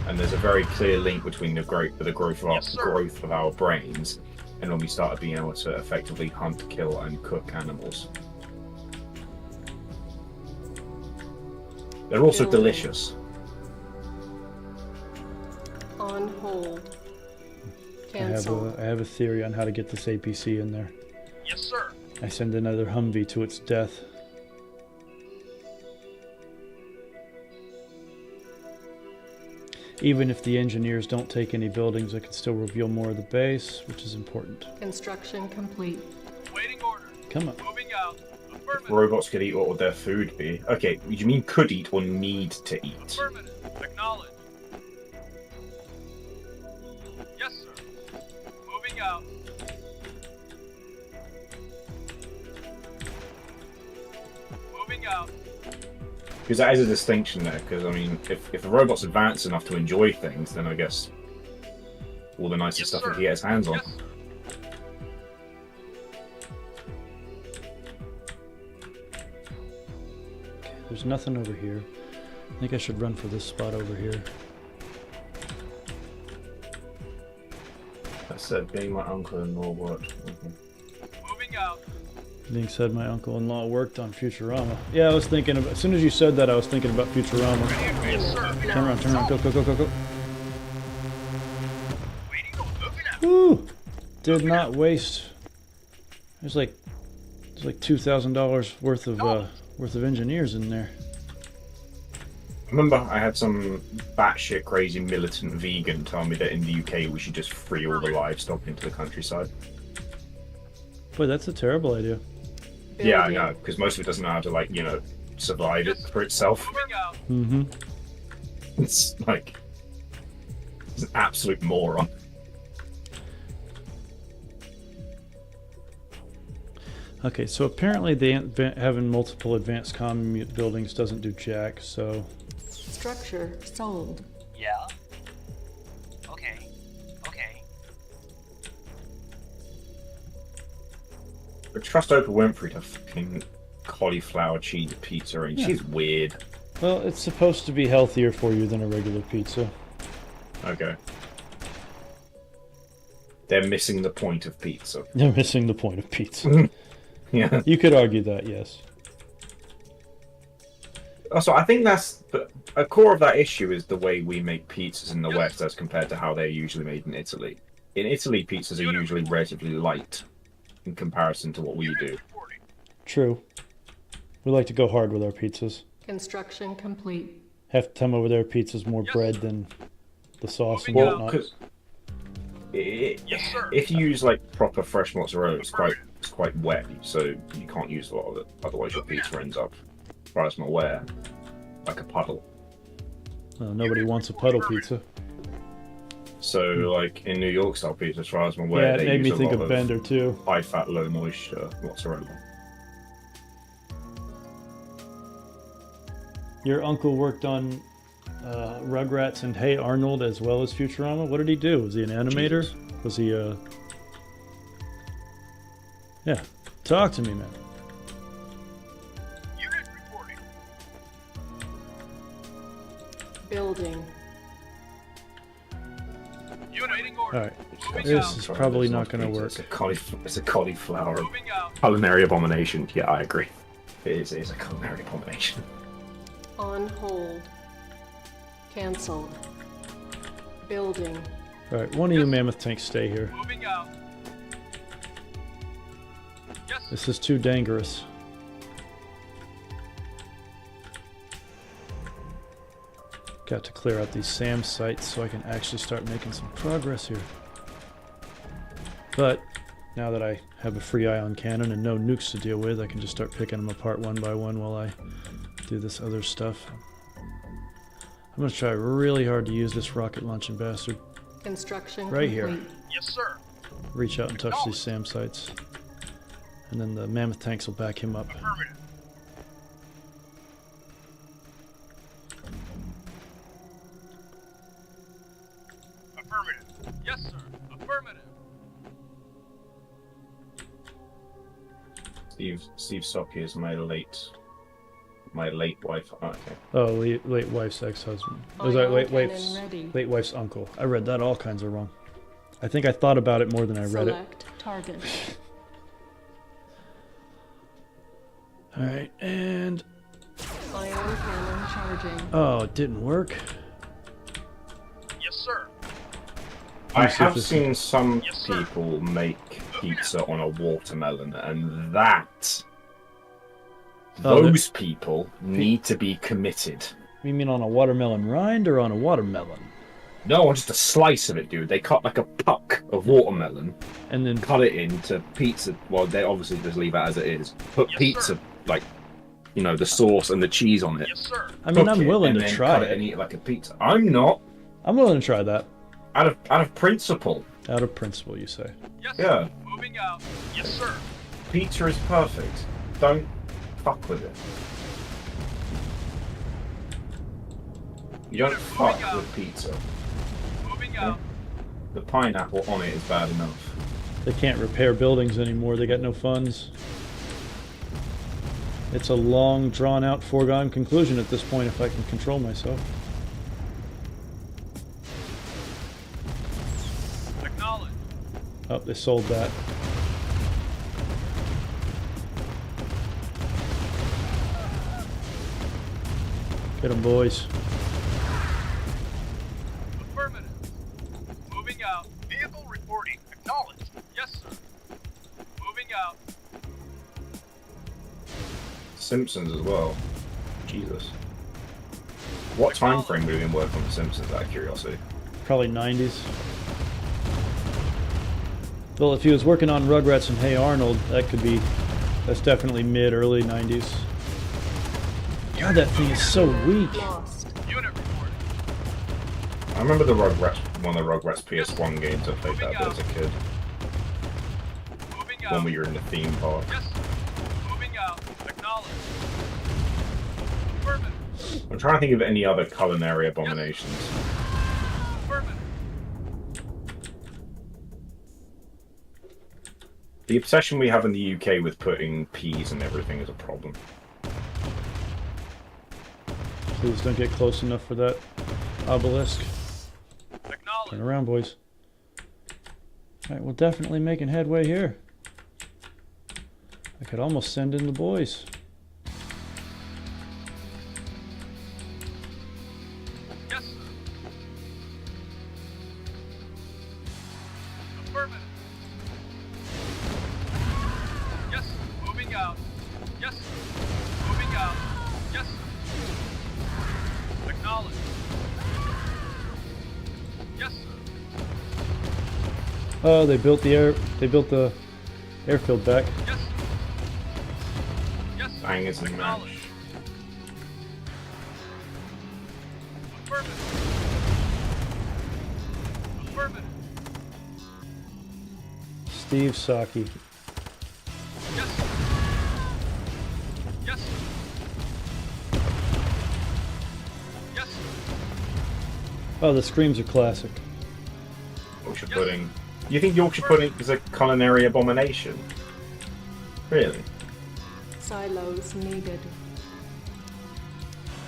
And there's a very clear link between the growth of our brains and when we started being able to effectively hunt, kill, and cook animals. They're also delicious. On hold. I have a theory on how to get this APC in there. Yes, sir. I send another Humvee to its death. Even if the engineers don't take any buildings, I can still reveal more of the base, which is important. Construction complete. Waiting order. Come on. Moving out. Affirmative. Robots could eat, what would their food be? Okay, you mean could eat or need to eat? Affirmative. Acknowledged. Yes, sir. Moving out. Moving out. Because that is a distinction there, because I mean, if a robot's advanced enough to enjoy things, then I guess all the nicest stuff he can get his hands on. Yes, sir. There's nothing over here. I think I should run for this spot over here. That said, being my uncle-in-law worked. Moving out. Being said, my uncle-in-law worked on Futurama. Yeah, I was thinking of, as soon as you said that, I was thinking about Futurama. Yes, sir. Turn around, go, go, go, go, go. Woo! Did not waste. There's like $2,000 worth of engineers in there. Remember, I had some batshit crazy militant vegan tell me that in the UK we should just free all the livestock into the countryside. Boy, that's a terrible idea. Yeah, I know, because most of it doesn't know how to, like, you know, survive it for itself. Mm-hmm. It's like, it's an absolute moron. Okay, so apparently having multiple advanced comm buildings doesn't do jack, so... Structure sold. Yeah? Okay. Okay. I trust Oprah Winfrey to fucking cauliflower cheese pizza, and she's weird. Well, it's supposed to be healthier for you than a regular pizza. Okay. They're missing the point of pizza. They're missing the point of pizza. Yeah. You could argue that, yes. Also, I think that's a core of that issue is the way we make pizzas in the West as compared to how they're usually made in Italy. In Italy, pizzas are usually relatively light in comparison to what we do. True. We like to go hard with our pizzas. Construction complete. Half the time over there, pizza's more bread than the sauce and Well, whatnot. because if you use like proper fresh mozzarella, it's quite wet, so you can't use a lot of it. Otherwise, your pizza ends up, as far as I'm aware, like a puddle. Well, nobody wants a puddle pizza. So, like in New York style pizza, as far as I'm aware, Yeah, it they made use me a think lot of Bender too. high fat, low moisture mozzarella. Your uncle worked on Rugrats and Hey Arnold as well as Futurama. What did he do? Was he an animator? Jesus. Was he Yeah. Talk to me, man. Unit reporting. Building. Unit waiting order. Alright. This is probably not going to work. It's a cauliflower culinary abomination. Yeah, I agree. It is a culinary abomination. On hold. Cancelled. Building. Alright, one of you mammoth tanks stay here. Moving out. Yes. This is too dangerous. Got to clear out these SAM sites so I can actually start making some progress here. But now that I have a free ion cannon and no nukes to deal with, I can just start picking them apart one by one while I do this other stuff. I'm gonna try really hard to use this rocket launching bastard. Construction Right complete. here. Yes, sir. Reach out and touch these SAM sites. And then the mammoth tanks will back him up. Affirmative. Affirmative. Yes, sir. Affirmative. Steve Socky is my late wife. Oh, okay. Oh, late wife's ex-husband. Was Ion that late cannon wife's ready. late wife's uncle? I read that all kinds of wrong. I think I thought about it more than I read it. Select target. Alright, and... Ion cannon charging. Oh, it didn't work. Yes, sir. I Let me see if have this- seen some Yes, sir. people make pizza on a watermelon, and that... Oh, Those people need to be committed. You mean on a watermelon rind or on a watermelon? No, on just a slice of it, dude. They cut like a puck of watermelon and then cut it into pizza. Well, they obviously just leave it as it is. Put Yes, pizza, sir. like, you know, the sauce and the cheese on it. Yes, sir. I mean, Cook I'm it, willing and to then try cut it. and eat it like a pizza. I'm not. I'm willing to try that. Out of principle. Out of principle, you say. Yes, Yeah. sir. Moving out. Yes, sir. Pizza is perfect. Don't fuck with it. You don't fuck with pizza. Moving out. The pineapple on it is bad enough. They can't repair buildings anymore. They got no funds. It's a long, drawn-out, foregone conclusion at this point if I can control myself. Acknowledge. Oh, they sold that. Get 'em, boys. Affirmative. Moving out. Vehicle reporting. Acknowledged. Yes, sir. Moving out. Simpsons as well. Jesus. What time frame would have been working on The Simpsons, out of curiosity? Probably 90s. Well, if he was working on Rugrats and Hey Arnold, that could be... That's definitely mid-early 90s. God, that thing is so weak. Lost. Unit reporting. I remember the Rugrats, one of the Rugrats PS1 games. I played that a bit as a kid. Moving When out. we were in the theme park. Yes, sir. Moving out. Acknowledged. Affirmative. I'm trying to think of any other culinary abominations. Affirmative. The obsession we have in the UK with putting peas and everything is a problem. Please don't get close enough for that obelisk. Turn around, boys. Alright, we're definitely making headway here. I could almost send in the boys. Yes, sir. Affirmative. Yes, sir. Moving out. Yes, sir. Moving out. Yes, sir. Acknowledged. Yes, sir. Oh, they built the airfield back. Yes, sir. Yes, sir. Bangers and mash. Acknowledged. Affirmative. Affirmative. Steve Saki. Yes, sir. Yes, sir. Oh, the screams are classic. Yorkshire pudding. You think Yorkshire pudding is a culinary abomination? Really? Silos needed.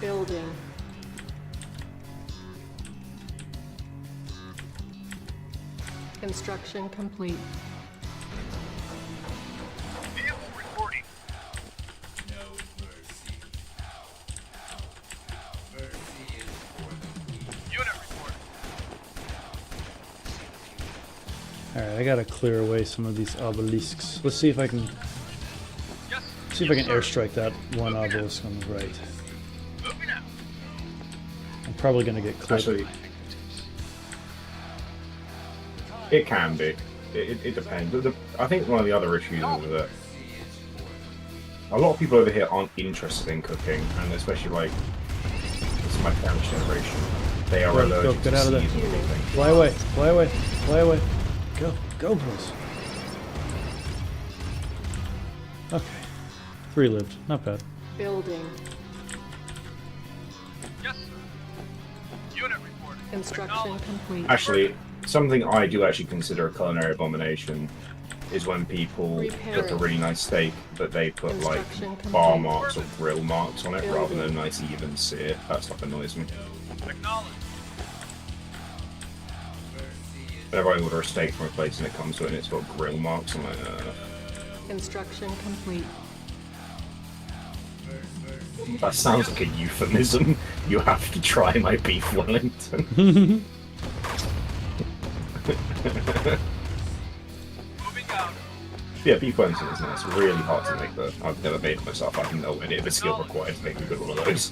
Building. Construction complete. Vehicle reporting. Unit reporting. Alright, I gotta clear away some of these obelisks. Let's see if I can... See if I can airstrike that one obelisk on the right. I'm probably gonna get clipped. Actually, it can be. It depends. I think one of the other issues is that a lot of people over here aren't interested in cooking, and especially like this is my parents' generation. They are allergic get to out of there. seeds and everything. Fly away, fly away, fly away. Go, boys. Okay. 3 lived. Not bad. Building. Yes, sir. Unit reporting. Construction complete. Actually, something I do actually consider a culinary abomination is when people cook a really nice steak, but they put like bar marks or grill marks on it rather than a nice even sear. That stuff annoys me. Whenever I order a steak from a place and it comes to it and it's got grill marks, I'm like, Construction complete. that sounds like a euphemism. You have to try my beef Wellington. Yeah, beef Wellington is nice. Really hard to make though. I've never made it myself. I have no idea the skill required to make a good one of those.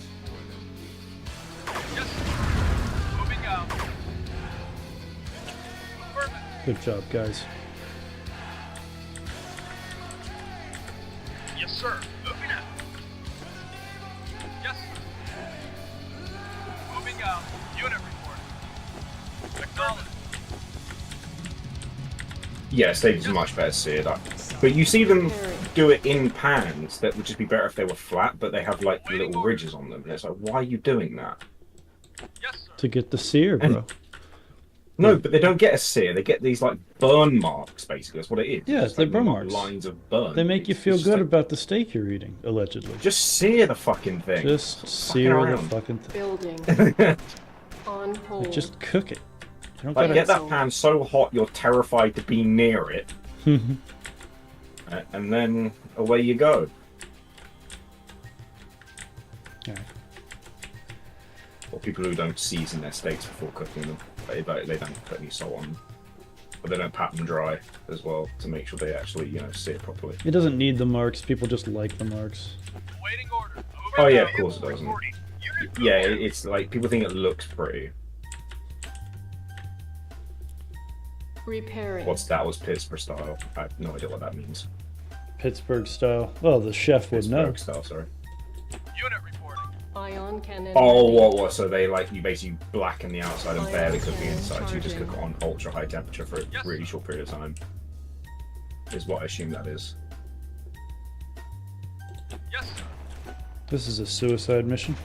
Good job, guys. Yes, sir. Moving out. Yes. Moving out. Unit report. Acknowledged. Yeah, steak is much better seared. But you see them do it in pans that would just be better if they were flat, but they have like little ridges on them. And it's like, why are you doing that? To get the sear, bro. No, but they don't get a sear. They get these like burn marks, basically. That's what it is. Yeah, It's they're like burn marks. Lines of burn. They make you It's feel just good like, about the steak you're eating, allegedly. just sear the fucking thing. Just Stop sear fucking the around. fucking thing. Building. On hold. Just cook it. You don't Like, gotta... get that pan so hot you're terrified to be near it, and then away you go. Alright. Or people who don't season their steaks before cooking them. They don't put any salt on them. But they don't pat them dry as well to make sure they actually, sear properly. It doesn't need the marks. People just like the marks. Waiting order. Oh yeah, of course it doesn't. Yeah, it's like people think it looks pretty. Repairing. What's that? Was Pittsburgh style? I have no idea what that means. Pittsburgh style. Well, the chef would know. Pittsburgh style, sorry. Unit reporting. Ion cannon. Oh, ready. what? So they you basically blacken the outside and barely cook the inside. So you just cook it on ultra high temperature for a really short period of time. Is what I assume that is. Yes. This is a suicide mission.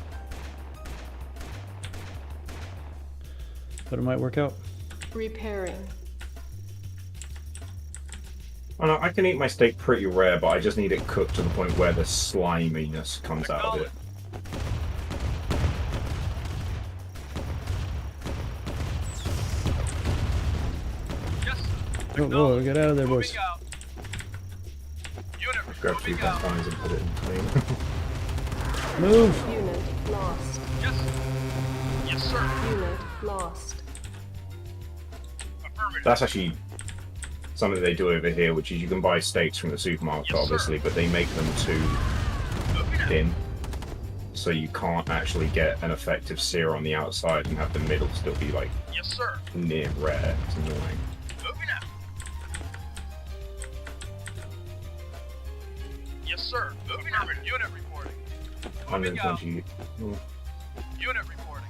But it might work out. Repairing. Oh, no, I can eat my steak pretty rare, but I just need it cooked to the point where the sliminess comes out of it. Whoa, get out of there, boys. Grab 2 pans and put it in between. Move! Unit lost. Yes, sir. Unit lost. That's actually something they do over here, which is you can buy steaks from the supermarket, obviously, but they make them too thin. So you can't actually get an effective sear on the outside and have the middle still be like near rare. It's annoying. Yes, sir. Moving out. Unit reporting. 120. Unit reporting.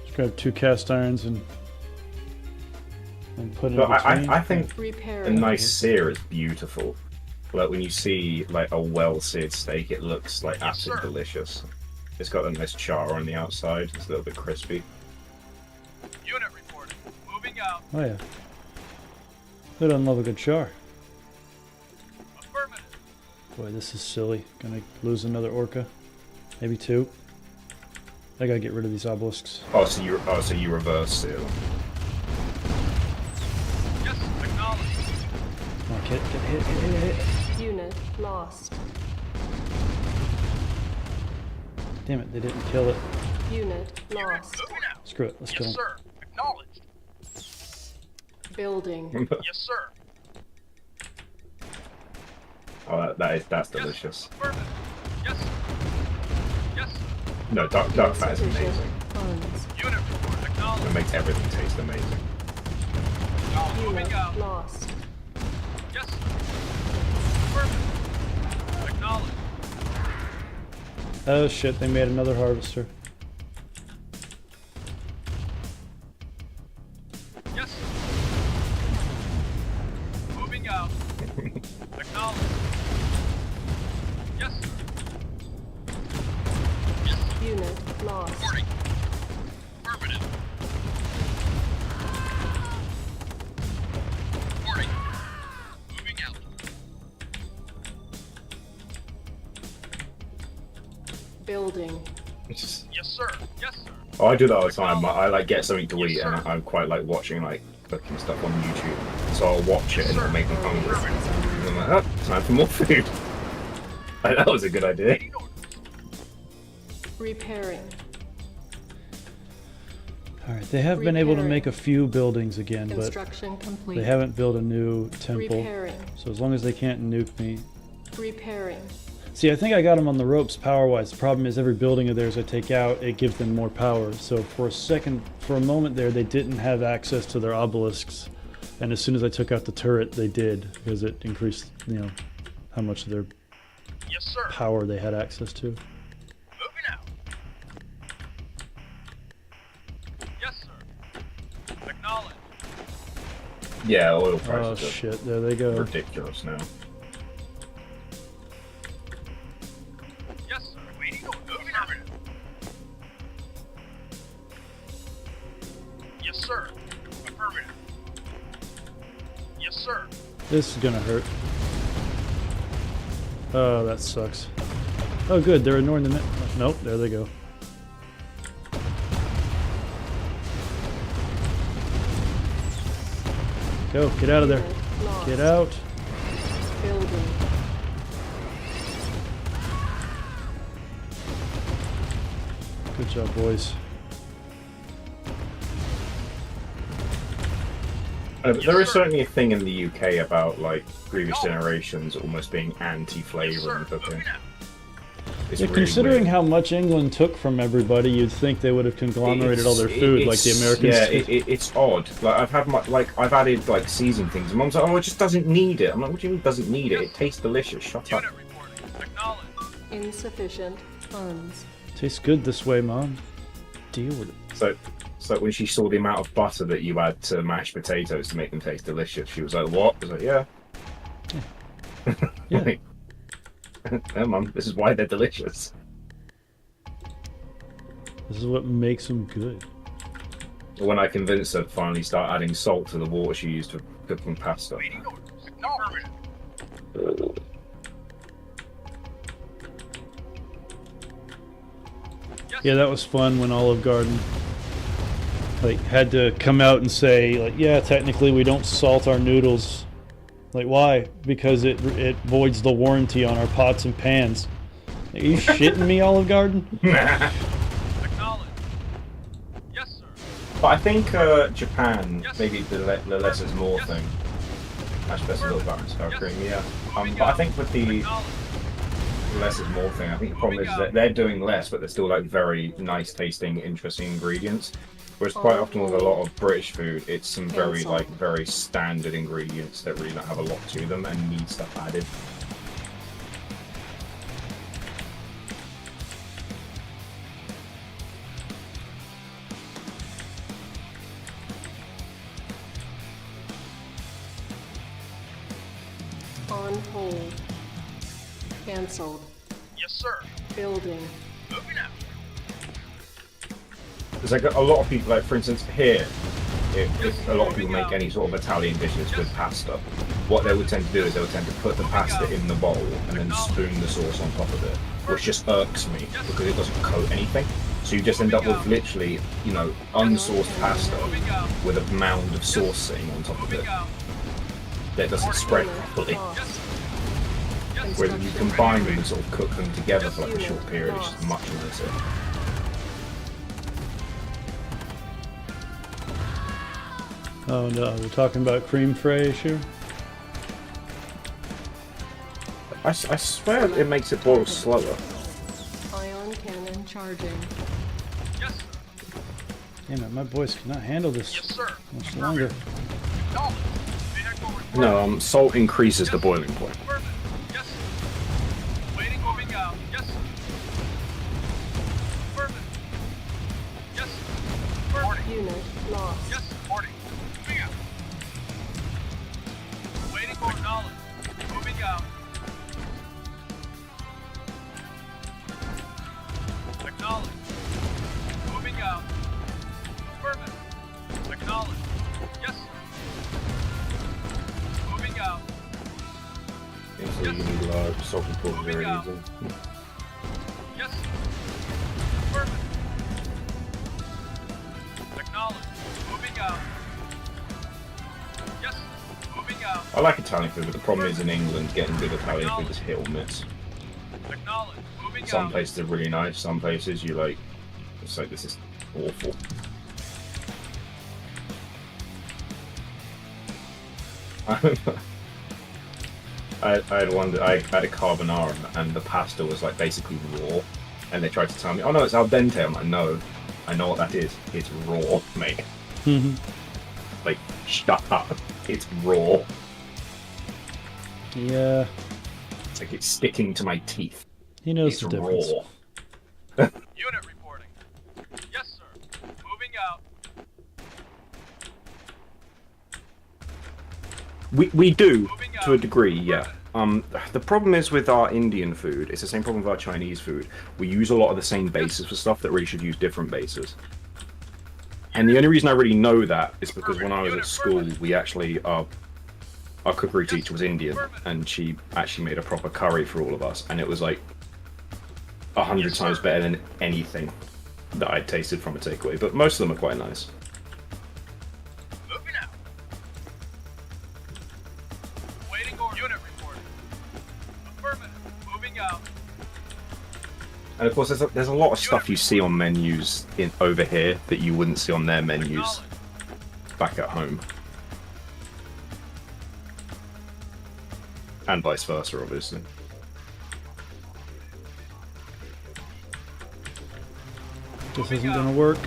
Just grab 2 cast irons and put it in But between. I think a Repairing. nice sear is beautiful. Like when you see like a well-seared steak, it looks like absolutely delicious. It's got a nice char on the outside. It's a little bit crispy. Unit reporting. Moving out. Oh yeah. Who doesn't love a good char? Affirmative. Boy, this is silly. Gonna lose another orca. Maybe 2. I gotta get rid of these obelisks. Oh, so you reverse it. Yes, acknowledged. Come on, get hit. Unit lost. Damn it, they didn't kill it. Unit lost. Moving out. Screw it, let's kill Yes, him. sir. Acknowledged. Building. Yes, sir. Oh, that's delicious. Affirmative. Yes, sir. Yes, sir. No, duck fat is amazing. Funds. Unit report. It Acknowledged. makes everything taste amazing. Moving Unit out. lost. Yes, sir. Affirmative. Acknowledged. Oh shit, they made another harvester. Yes, sir. Moving out. Acknowledged. Yes, sir. Yes, sir. Unit lost. Reporting. Affirmative. Reporting. Moving out. Building. Yes, sir. Yes, sir. Oh, I do that all the time. I like get something to eat, and I quite like watching like cooking stuff on YouTube. So I'll watch it, and it'll make me hungry. And I'm like, oh, time for more food. That was a good idea. Repairing. Alright, they have been able to make a few buildings again, but Construction complete. they haven't built a new temple. Repairing. So as long as they can't nuke me. Repairing. See, I think I got them on the ropes power-wise. The problem is every building of theirs I take out, it gives them more power. So for a moment there, they didn't have access to their obelisks. And as soon as I took out the turret, they did, because it increased, you know, how much of their Yes, sir. power they had access to. Moving out. Yes, sir. Acknowledged. Yeah, oil Oh prices are shit, there they go. ridiculous now. Yes, sir. Waiting on. Moving out. Yes, sir. Affirmative. Yes, sir. This is gonna hurt. Oh, that sucks. Oh good, they're ignoring the net. Nope, there they go. Go, get out of there. Get out. Building. Good job, boys. There is certainly a thing in the UK about like previous generations almost being anti-flavor in cooking. It's Yeah, really considering weird. how much England took from everybody, you'd think they would have conglomerated all their food like the Americans Yeah, did. it's odd. Like I've added like seasoned things, and Mom's like, "Oh, it just doesn't need it." I'm like, "What do you mean doesn't need it? It tastes delicious. Shut up." Insufficient funds. Tastes good this way, Mom. Deal with it. So when she saw the amount of butter that you add to mashed potatoes to make them taste delicious, she was like, "What?" I was like, "Yeah." Yeah. Like, no, Mum, this is why they're delicious. This is what makes them good. When I convinced her to finally start adding salt to the water she used for cooking pasta. Yeah, that was fun when Olive Garden like had to come out and say like, yeah, technically we don't salt our noodles. Like, why? Because it voids the warranty on our pots and pans. Are you shitting me, Olive Garden? But I think Japan, maybe the less is more thing. That's best a little balanced sour cream, yeah. But I think with the less is more thing, I think the problem is that they're doing less, but they're still like very nice tasting, interesting ingredients. Whereas quite often with a lot of British food, it's some very very standard ingredients that really don't have a lot to them and need stuff added. On hold. Cancelled. Yes, sir. Building. Moving out. There's like a lot of people, like for instance here, if a lot of people make any sort of Italian dishes with pasta, what they would tend to do is they would tend to put the pasta in the bowl and then spoon the sauce on top of it, which just irks me because it doesn't coat anything. So you just end up with literally, you know, unsauced pasta with a mound of sauce sitting on top of it that doesn't spread properly. Whereas if you combine them and sort of cook them together for like a short period, it's just much nicer. Oh no, we're talking about cream fraiche here? I swear it makes it boil slower. Ion cannon charging. Damn it, my voice cannot handle this much longer. No, salt increases the boiling point. Unit lost. Yes, reporting. Moving out. Waiting for acknowledge. Moving out. Acknowledge. Moving out. Affirmative. Acknowledge. Yes. Moving out. So you need large salt and pepper very easily. Yes. Affirmative. Acknowledge. Moving out. Yes. Moving out. I like Italian food, but the problem is in England, getting good Italian food is hit or miss. Acknowledge. Moving Some out. places are really nice, some places you like, it's like, this is awful. I had a carbonara and the pasta was like basically raw, and they tried to tell me, oh no, it's al dente. I'm like, no, I know what that is. It's raw, mate. Like, shut up. It's raw. Yeah. It's like it's sticking to my teeth. He knows it's the difference. Raw. Unit reporting. Yes, sir. Moving out. We do, to a degree, yeah. The problem is with our Indian food, it's the same problem with our Chinese food. We use a lot of the same bases for stuff that really should use different bases. And the only reason I really know that is because when I was at school, we actually, our cookery teacher was Indian, and she actually made a proper curry for all of us, and it was like 100 times better than anything that I'd tasted from a takeaway, but most of them are quite nice. Moving out. Waiting or unit reporting. Affirmative. Moving out. And of course, there's a lot of stuff you see on menus over here that you wouldn't see on their menus back at home. And vice versa, obviously. This isn't gonna work.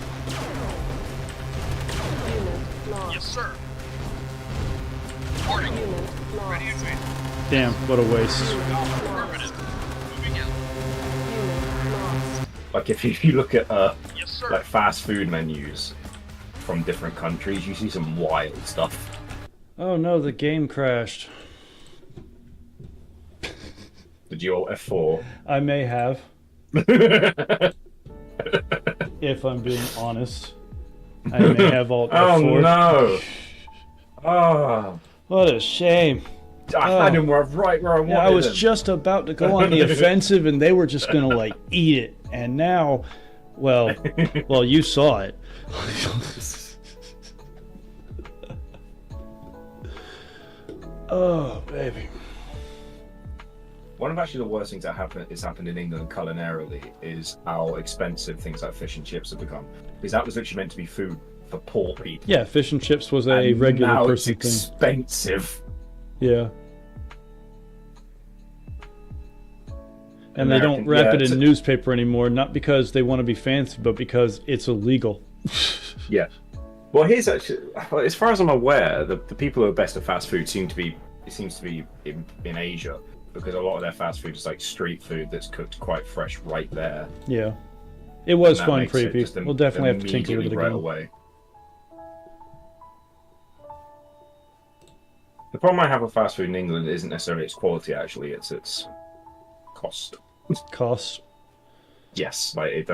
Yes, sir. Reporting. Ready and waiting. Damn, what a waste. Affirmative. Moving out. Like if you look at Yes, sir. like fast food menus from different countries, you see some wild stuff. Oh no, the game crashed. Did you all F4? I may have. If I'm being honest. I may have alt Oh F4. no! Oh, What a shame. I had him right where I wanted Yeah, I was him. just about to go on the offensive and they were just gonna like eat it. And now, well, you saw it. Oh, baby. One of actually the worst things that happened in England culinarily is how expensive things like fish and chips have become. Because that was actually meant to be food for poor people. Yeah, fish and chips was a And regular now person it's thing. expensive. Yeah. And they don't wrap yeah, it in newspaper anymore, not because they want to be fancy, but because it's illegal. Yeah. Well, here's actually, as far as I'm aware, the people who are best at fast food seems to be in Asia, because a lot of their fast food is like street food that's cooked quite fresh right there. Yeah. It was And that fun makes it creepy. just We'll definitely have to tinker with it immediately right again. away. The problem I have with fast food in England isn't necessarily its quality, actually, it's its cost. Costs. Yes, like it.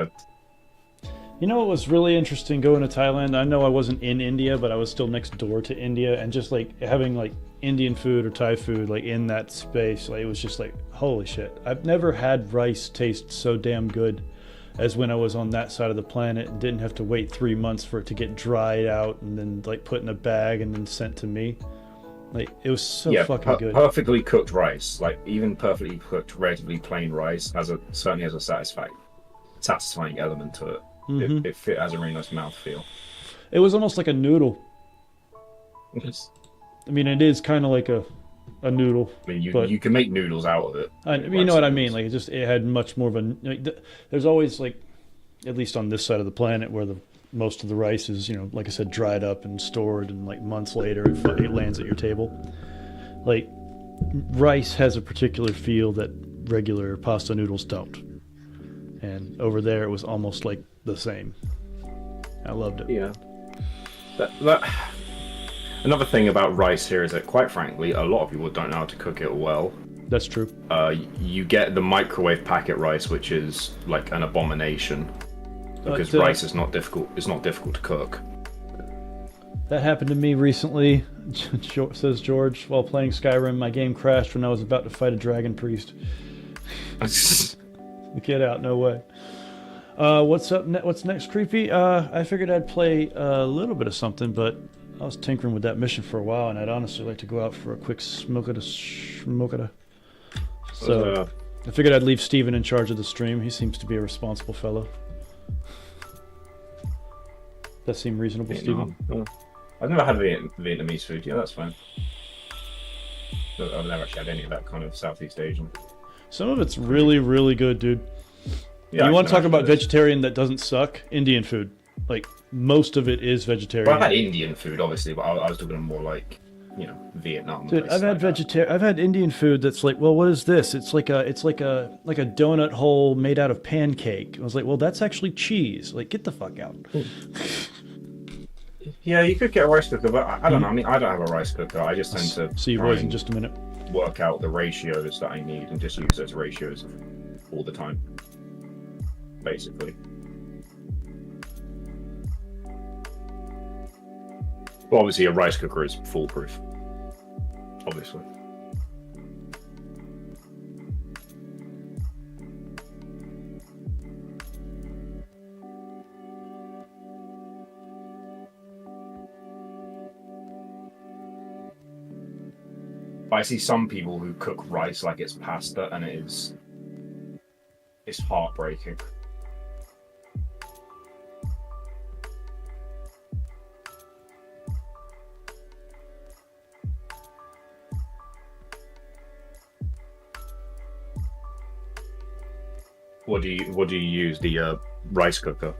You know what was really interesting going to Thailand? I know I wasn't in India, but I was still next door to India, and just like having like Indian food or Thai food like in that space, like it was just like holy shit. I've never had rice taste so damn good as when I was on that side of the planet and didn't have to wait 3 months for it to get dried out and then like put in a bag and then sent to me. Like it was so fucking good. Perfectly cooked rice, like even perfectly cooked, relatively plain rice, certainly has a satisfying element to it. Mhm. It has a really nice mouthfeel. It was almost like a noodle. I mean, it is kind of like a noodle. I mean, but you can make noodles out of it. you know what I mean? Like it had much more of a. Like, there's always like, at least on this side of the planet, where most of the rice is, like I said, dried up and stored, and like months later it lands at your table. Like rice has a particular feel that regular pasta noodles don't, and over there it was almost like the same. I loved it. Yeah. Another thing about rice here is that, quite frankly, a lot of people don't know how to cook it well. That's true. You get the microwave packet rice, which is like an abomination because rice is not difficult. It's not difficult to cook. That happened to me recently, says George. While playing Skyrim, my game crashed when I was about to fight a dragon priest. Get out, no way. What's up? What's next, Creepy? I figured I'd play a little bit of something, but I was tinkering with that mission for a while, and I'd honestly like to go out for a quick smokada. So I figured I'd leave Steven in charge of the stream. He seems to be a responsible fellow. That seem reasonable, Steven? I've never had Vietnamese food. Yeah, that's fine. I've never actually had any of that kind of Southeast Asian. Some of it's really, really good, dude. Yeah, you want to talk about vegetarian that doesn't suck? Indian food. Like, most of it is vegetarian. Well, I've had Indian food, obviously, but I was talking more like, Vietnam. Dude, I've had Indian food that's like, well, what is this? It's like a donut hole made out of pancake. I was like, well, that's actually cheese. Like, get the fuck out. Yeah, you could get a rice cooker, but I don't know. I mean, I don't have a rice cooker. I just tend to see your voice in just a minute. Work out the ratios that I need and just use those ratios all the time, basically. Well, obviously, a rice cooker is foolproof. Obviously. I see some people who cook rice like it's pasta, and it's heartbreaking. What do you use? The rice cooker?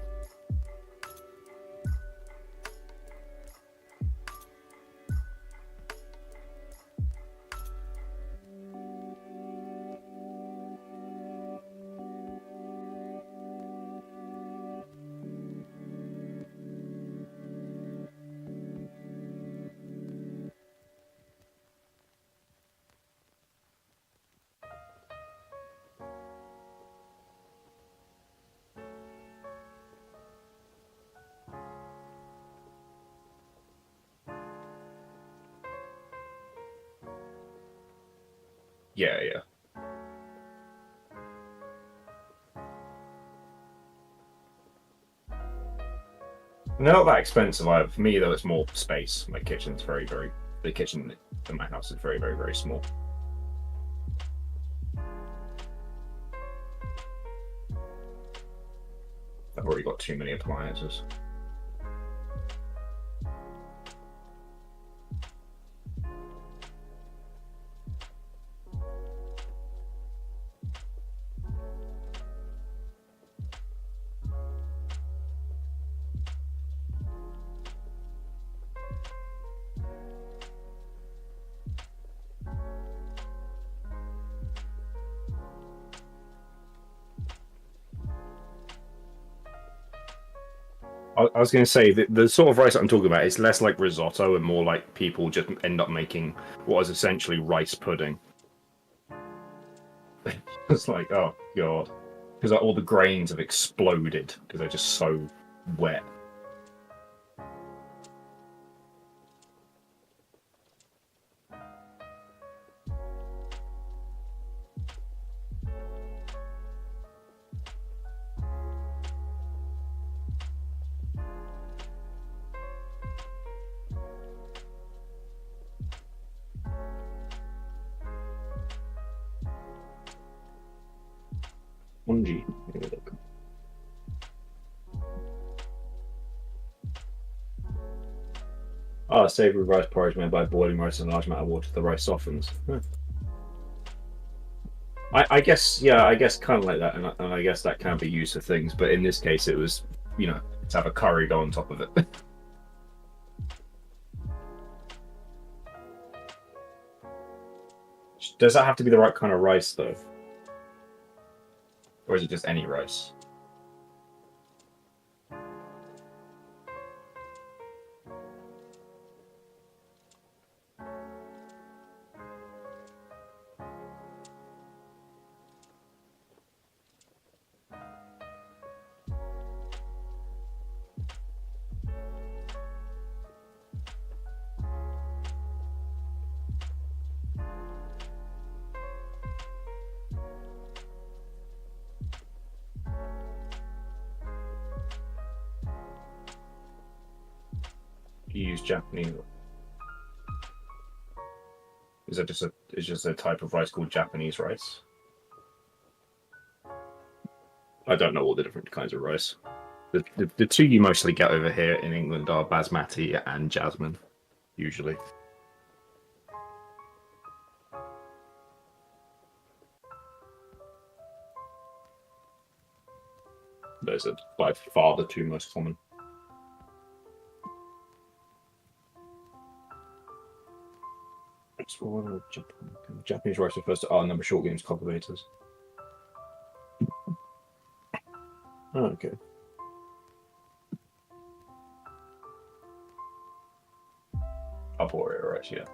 Yeah, yeah. And they're not that expensive either. For me, though, it's more space. My kitchen's the kitchen in my house is very, very, very small. I've already got too many appliances. I was going to say that the sort of rice that I'm talking about is less like risotto and more like people just end up making what is essentially rice pudding. It's like, oh god, because all the grains have exploded because they're just so wet. Spongy. Here we look. Savory rice porridge made by boiling rice in a large amount of water. The rice softens. Huh. I guess, yeah, I guess kind of like that, and I guess that can be used for things, but in this case it was, you know, to have a curry go on top of it. Does that have to be the right kind of rice, though? Or is it just any rice? You use Japanese. Is that just a type of rice called Japanese rice? I don't know all the different kinds of rice. The two you mostly get over here in England are basmati and jasmine, usually. Those are by far the two most common. Japanese rice refers to our number short games cultivators. Oh, okay. Arboreal rice, yeah.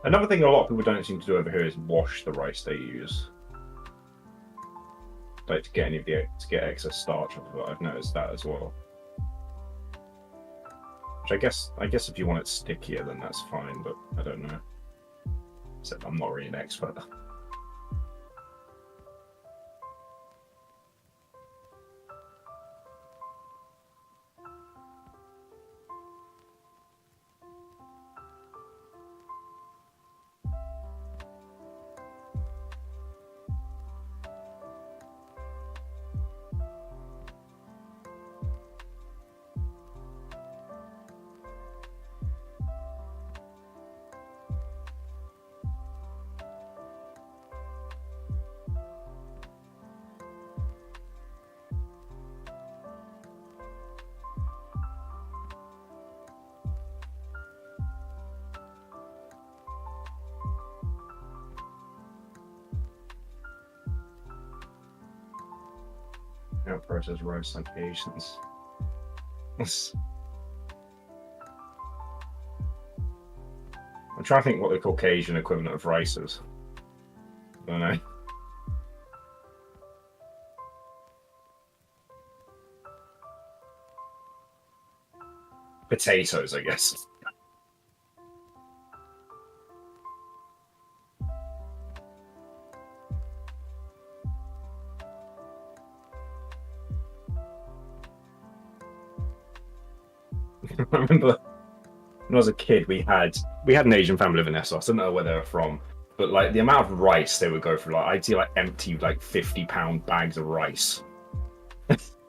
Another thing a lot of people don't seem to do over here is wash the rice they use, like to get excess starch off of it. I've noticed that as well. Which I guess if you want it stickier, then that's fine. But I don't know. Except I'm not really an expert. Processed rice like Asians. I'm trying to think what the Caucasian equivalent of rice is. I don't know. Potatoes, I guess. I remember when I was a kid, we had an Asian family living there, so I don't know where they were from, but like the amount of rice they would go through, like I'd see like empty like 50-pound bags of rice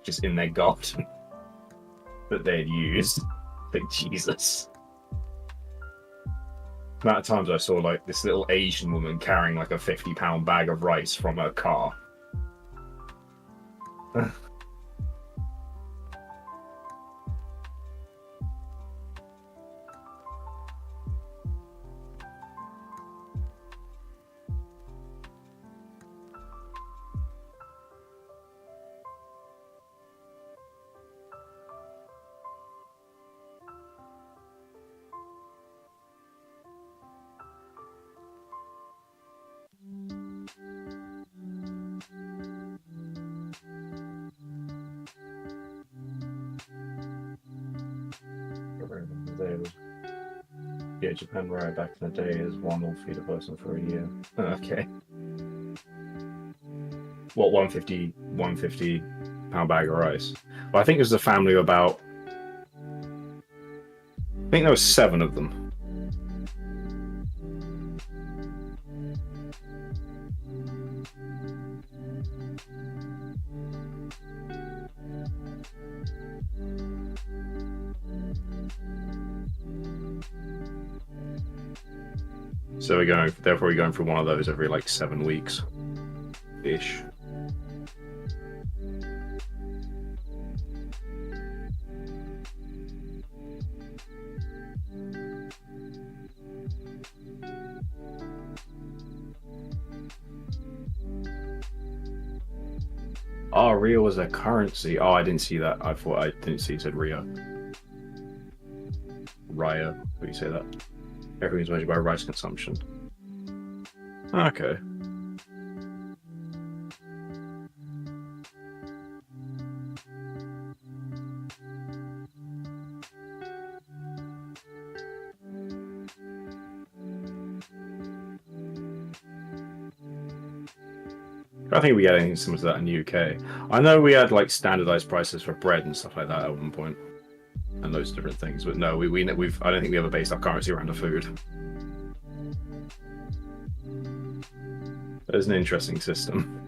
just in their garden that they'd use. Like Jesus. The amount of times I saw like this little Asian woman carrying like a 50-pound bag of rice from her car. today was. Yeah, Japan right back in the day is one will feed a person for a year. Okay. What, 150 pound bag of rice? Well, I think it was a family of about. I think there was 7 of them. So therefore we're going for one of those every like 7 weeks ish. Oh, Rio was a currency. Oh, I didn't see that. I didn't see it said Rio. Raya, how do you say that? Everything's measured by rice consumption. Okay. I think we get anything similar to that in the UK. I know we had like standardized prices for bread and stuff like that at one point, and those different things. But no, we've I don't think we ever based our currency around the food. It's an interesting system.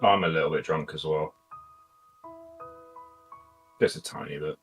I'm a little bit drunk as well. Just a tiny bit.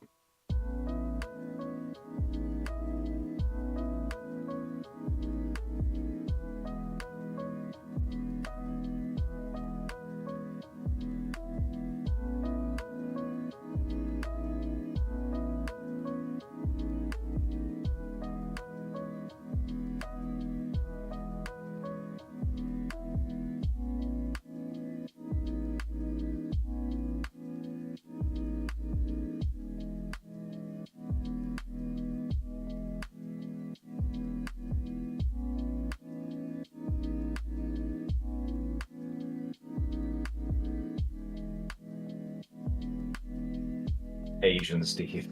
Asian Steve.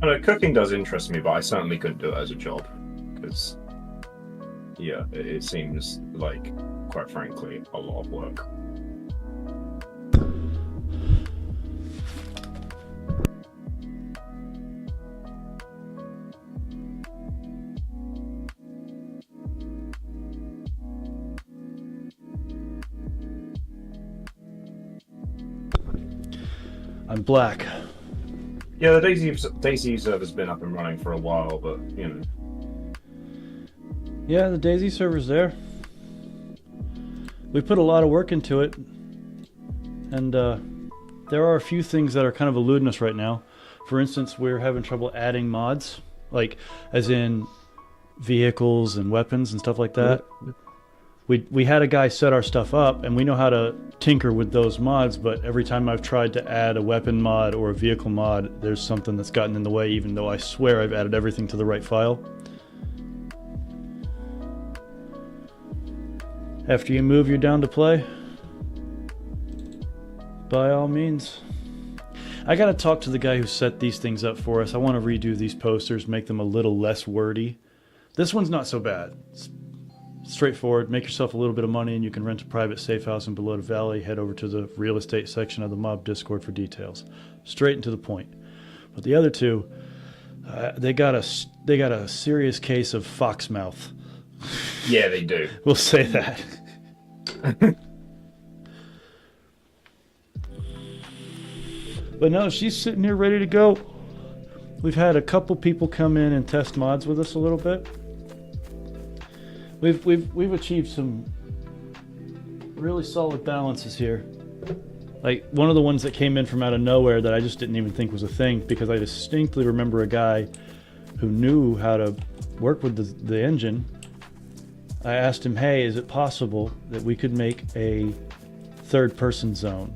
I know cooking does interest me, but I certainly couldn't do it as a job because, yeah, it seems like, quite frankly, a lot of work. I'm black. Yeah, the DayZ server's been up and running for a while, but you know. Yeah, the DayZ server's there. We put a lot of work into it, and there are a few things that are kind of eluding us right now. For instance, we're having trouble adding mods, like as in vehicles and weapons and stuff like that. We had a guy set our stuff up, and we know how to tinker with those mods, but every time I've tried to add a weapon mod or a vehicle mod, there's something that's gotten in the way, even though I swear I've added everything to the right file. After you move, you're down to play. By all means. I gotta talk to the guy who set these things up for us. I want to redo these posters, make them a little less wordy. This one's not so bad. It's straightforward. Make yourself a little bit of money and you can rent a private safe house in Below Valley. Head over to the real estate section of the mob Discord for details. Straight and to the point. But the other two, they got a serious case of fox mouth. Yeah, they do. We'll say that. But no, she's sitting here ready to go. We've had a couple people come in and test mods with us a little bit. We've achieved some really solid balances here. Like one of the ones that came in from out of nowhere that I just didn't even think was a thing, because I distinctly remember a guy who knew how to work with the engine. I asked him, hey, is it possible that we could make a third-person zone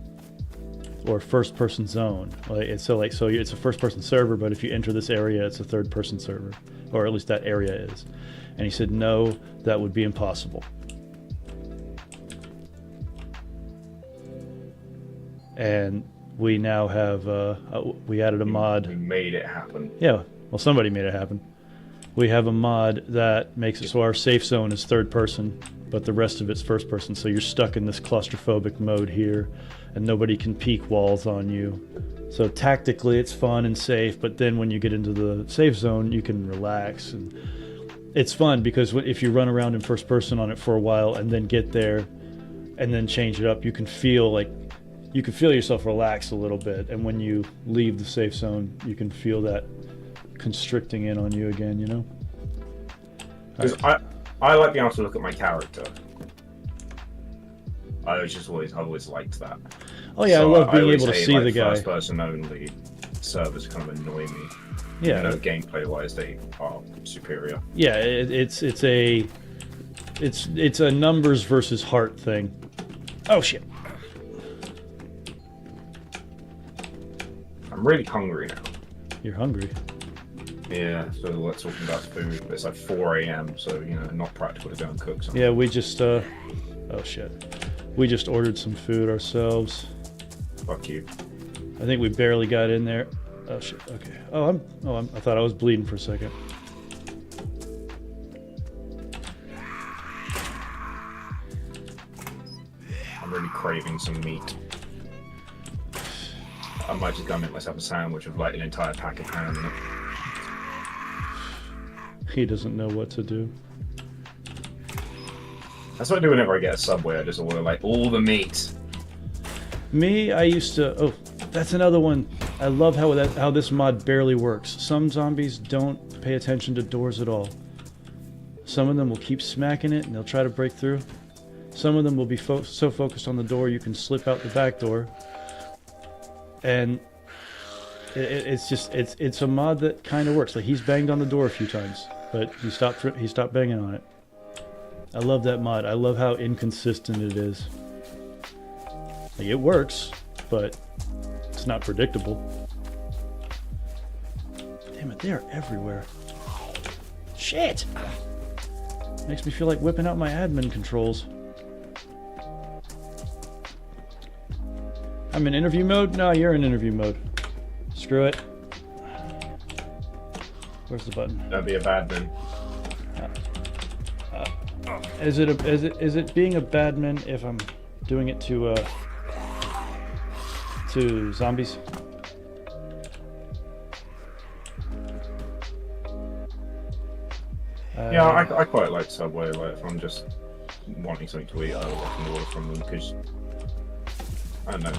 or first-person zone? So it's a first-person server, but if you enter this area, it's a third-person server, or at least that area is. And he said, no, that would be impossible. And we now have we added a mod. We made it happen. Yeah, well, somebody made it happen. We have a mod that makes it so our safe zone is third person, but the rest of it's first person. So you're stuck in this claustrophobic mode here, and nobody can peek walls on you. So tactically it's fun and safe, but then when you get into the safe zone, you can relax. And it's fun because if you run around in first person on it for a while and then get there and then change it up, you can feel yourself relax a little bit. And when you leave the safe zone, you can feel that constricting in on you again, you know? Because I like being able to look at my character. I've always liked that. Oh yeah, so I love being able to see the guy. First person only servers kind of annoy me. Yeah. You know, gameplay wise they are superior. Yeah, it's a numbers versus heart thing. Oh shit. I'm really hungry now. You're hungry? Yeah, so let's talk about food. It's like 4 a.m, so, you know, not practical to go and cook something. Yeah, we just, oh shit. We just ordered some food ourselves. Fuck you. I think we barely got in there. Oh shit, okay. I thought I was bleeding for a second. I'm really craving some meat. I might just go and make myself a sandwich with like an entire pack of ham in it. He doesn't know what to do. That's what I do whenever I get a Subway. I just order like all the meat. Me, I used to... Oh, that's another one. I love how this mod barely works. Some zombies don't pay attention to doors at all. Some of them will keep smacking it and they'll try to break through. Some of them will be so focused on the door you can slip out the back door. And it's a mod that kind of works. Like he's banged on the door a few times, but he stopped banging on it. I love that mod. I love how inconsistent it is. Like, it works, but it's not predictable. Damn it, they're everywhere. Shit! Makes me feel like whipping out my admin controls. I'm in interview mode? No, you're in interview mode. Screw it. Where's the button? Don't be a bad man. Is it being a badman if I'm doing it to zombies? Yeah, I quite like Subway. Like if I'm just wanting something to eat, I often order from them because I don't know.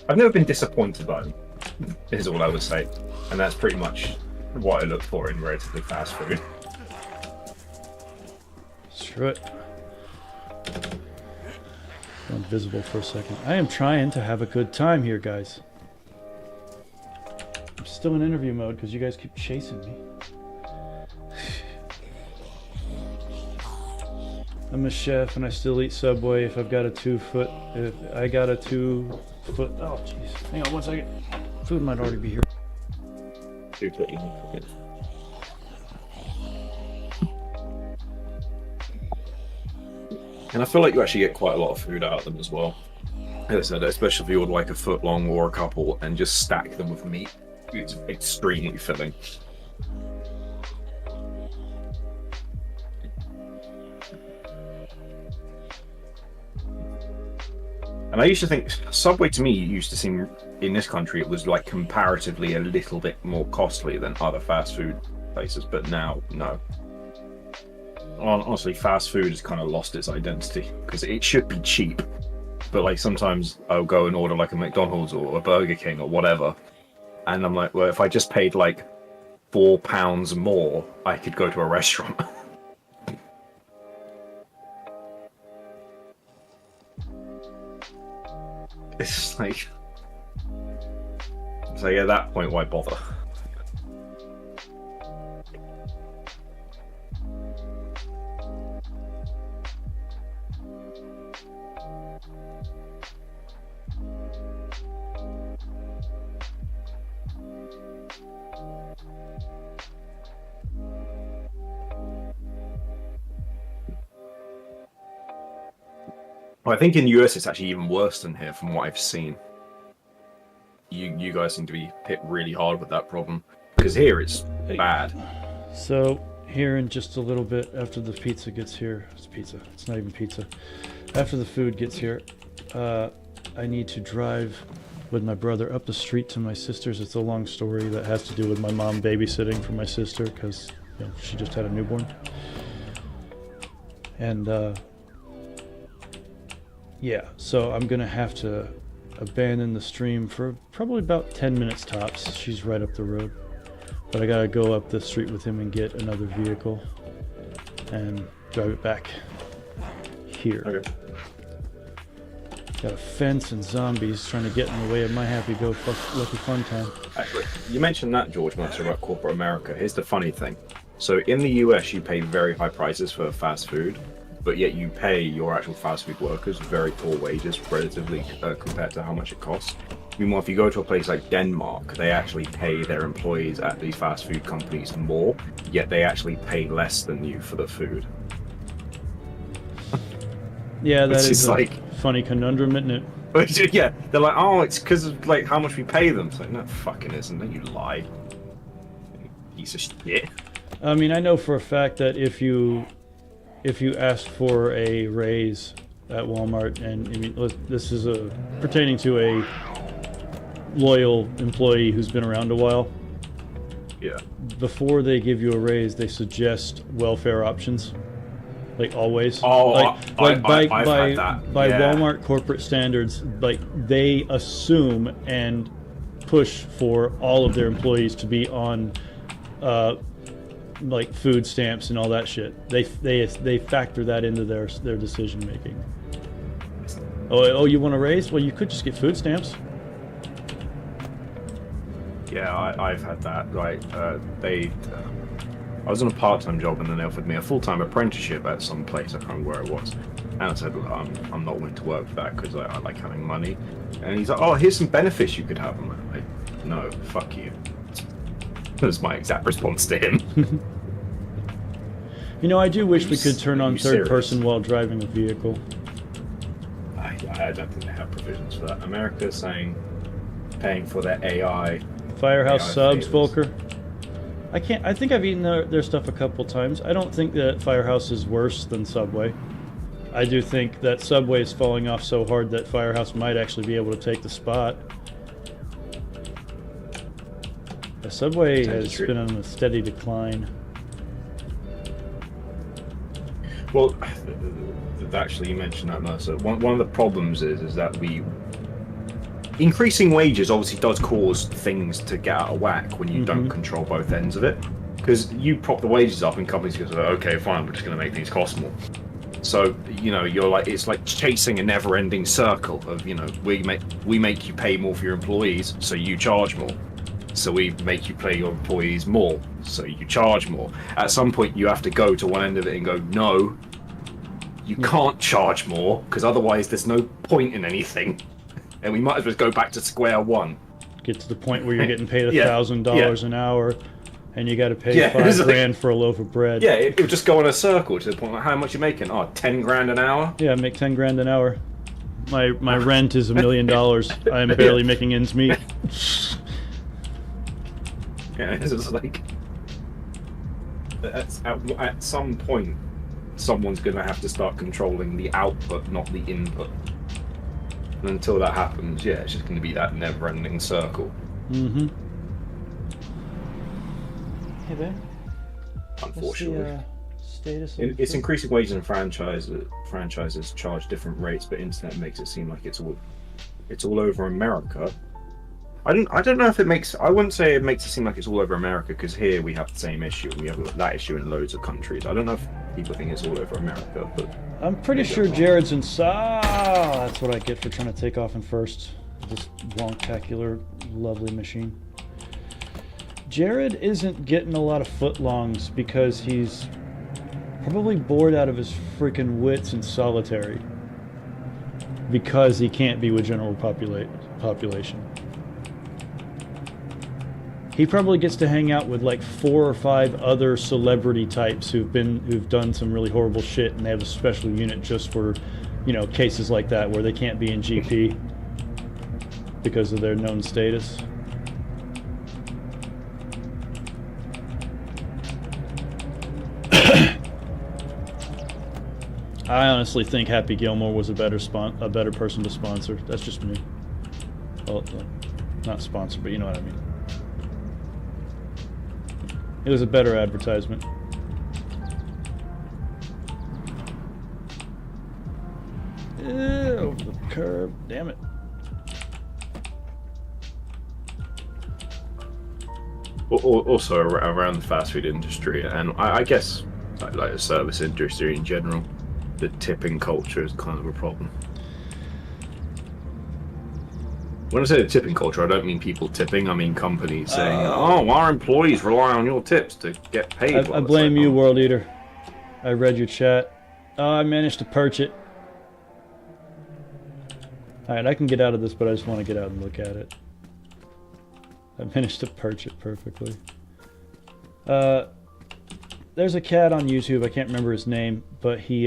I've never been disappointed by them, is all I would say. And that's pretty much what I look for in relatively fast food. Screw it. Go invisible for a second. I am trying to have a good time here, guys. I'm still in interview mode because you guys keep chasing me. I'm a chef and I still eat Subway if I've got a 2 foot. If I got a 2 foot. Oh, jeez. Hang on 1 second. Food might already be here. 2 foot. And I feel like you actually get quite a lot of food out of them as well. As I said, especially if you order like a foot long or a couple and just stack them with meat. It's extremely filling. And I used to think Subway to me used to seem in this country it was like comparatively a little bit more costly than other fast food places, but now no. Honestly, fast food has kind of lost its identity because it should be cheap, but like sometimes I'll go and order like a McDonald's or a Burger King or whatever, and I'm like, well, if I just paid like £4 more, I could go to a restaurant. It's like, at that point, why bother? I think in the US it's actually even worse than here from what I've seen. You guys seem to be hit really hard with that problem. Because here it's bad. So, here in just a little bit after the pizza gets here, it's pizza, it's not even pizza. After the food gets here, I need to drive with my brother up the street to my sister's. It's a long story that has to do with my mom babysitting for my sister because she just had a newborn. And, yeah, so I'm gonna have to abandon the stream for probably about 10 minutes tops. She's right up the road. But I gotta go up the street with him and get another vehicle and drive it back here. Okay. Got a fence and zombies trying to get in the way of my lucky fun time. Actually, you mentioned that, George, Master, about corporate America. Here's the funny thing. So in the US, you pay very high prices for fast food, but yet you pay your actual fast food workers very poor wages relatively compared to how much it costs. Meanwhile, if you go to a place like Denmark, they actually pay their employees at these fast food companies more, yet they actually pay less than you for the food. Yeah, that is like funny conundrum, isn't it? Yeah, they're like, oh, it's because of like how much we pay them. It's like, no, fucking isn't. Don't you lie, piece of shit. I mean, I know for a fact that if you ask for a raise at Walmart, and I mean, this is pertaining to a loyal employee who's been around a while. Yeah. Before they give you a raise, they suggest welfare options, like always. Oh, I've had that. By Yeah. Walmart corporate standards, like they assume and push for all of their employees to be on, like food stamps and all that shit. They factor that into their decision making. Oh, you want a raise? Well, you could just get food stamps. Yeah, I've had that. Like, I was on a part-time job, and then they offered me a full-time apprenticeship at some place. I can't remember where it was. And I said, look, I'm not willing to work for that because I like having money. And he's like, oh, here's some benefits you could have. I'm like, no, fuck you. That's my exact response to him. You know, I do wish we could turn on third person while driving a vehicle. I don't think they have provisions for that. America's saying paying for their AI. Firehouse AI subs, favors. Volker. I think I've eaten their stuff a couple times. I don't think that Firehouse is worse than Subway. I do think that Subway is falling off so hard that Firehouse might actually be able to take the spot. The Subway has been on a steady decline. Well, actually, you mentioned that, Mercer. One of the problems is that increasing wages obviously does cause things to get out of whack when you don't control both ends of it. Because you prop the wages up and companies go, okay, fine, we're just going to make things cost more. So, you know, you're like, it's like chasing a never-ending circle of, you know, we make you pay more for your employees, so you charge more. So we make you pay your employees more, so you charge more. At some point, you have to go to one end of it and go, no, you can't charge more, because otherwise there's no point in anything. And we might as well go back to square one. Get to the point where you're getting paid Yeah. $1,000 an hour, and you got to pay Yeah, it's like- $5,000 for a loaf of bread. Yeah, it would just go in a circle to the point like, how much you making? Oh, 10 grand an hour? Yeah, I make $10,000 an hour. My rent is $1 million. I'm barely making ends meet. Yeah, it's just like at some point, someone's going to have to start controlling the output, not the input. And until that happens, yeah, it's just going to be that never-ending circle. Mm-hmm. Hey, Ben. Unfortunately, status. it's increasing wages and franchises charge different rates, but internet makes it seem like it's all over America. I don't know if it makes. I wouldn't say it makes it seem like it's all over America, because here we have the same issue. We have that issue in loads of countries. I don't know if people think it's all over America, but I'm pretty sure Jared's inside. That's what I get for trying to take off in first. This wonkacular, lovely machine. Jared isn't getting a lot of footlongs because he's probably bored out of his freaking wits in solitary. Because he can't be with general population. He probably gets to hang out with like 4 or 5 other celebrity types who've done some really horrible shit, and they have a special unit just for, you know, cases like that where they can't be in GP because of their known status. I honestly think Happy Gilmore was a better person to sponsor. That's just me. Well, not sponsor, but you know what I mean. It was a better advertisement. Over the curb. Damn it. Also around the fast food industry, and I guess like the service industry in general, the tipping culture is kind of a problem. When I say the tipping culture, I don't mean people tipping. I mean companies saying, "Oh, our employees rely on your tips to get paid." I blame you, World Eater. I read your chat. Oh, I managed to perch it. Alright, I can get out of this, but I just want to get out and look at it. I managed to perch it perfectly. There's a cat on YouTube, I can't remember his name, but he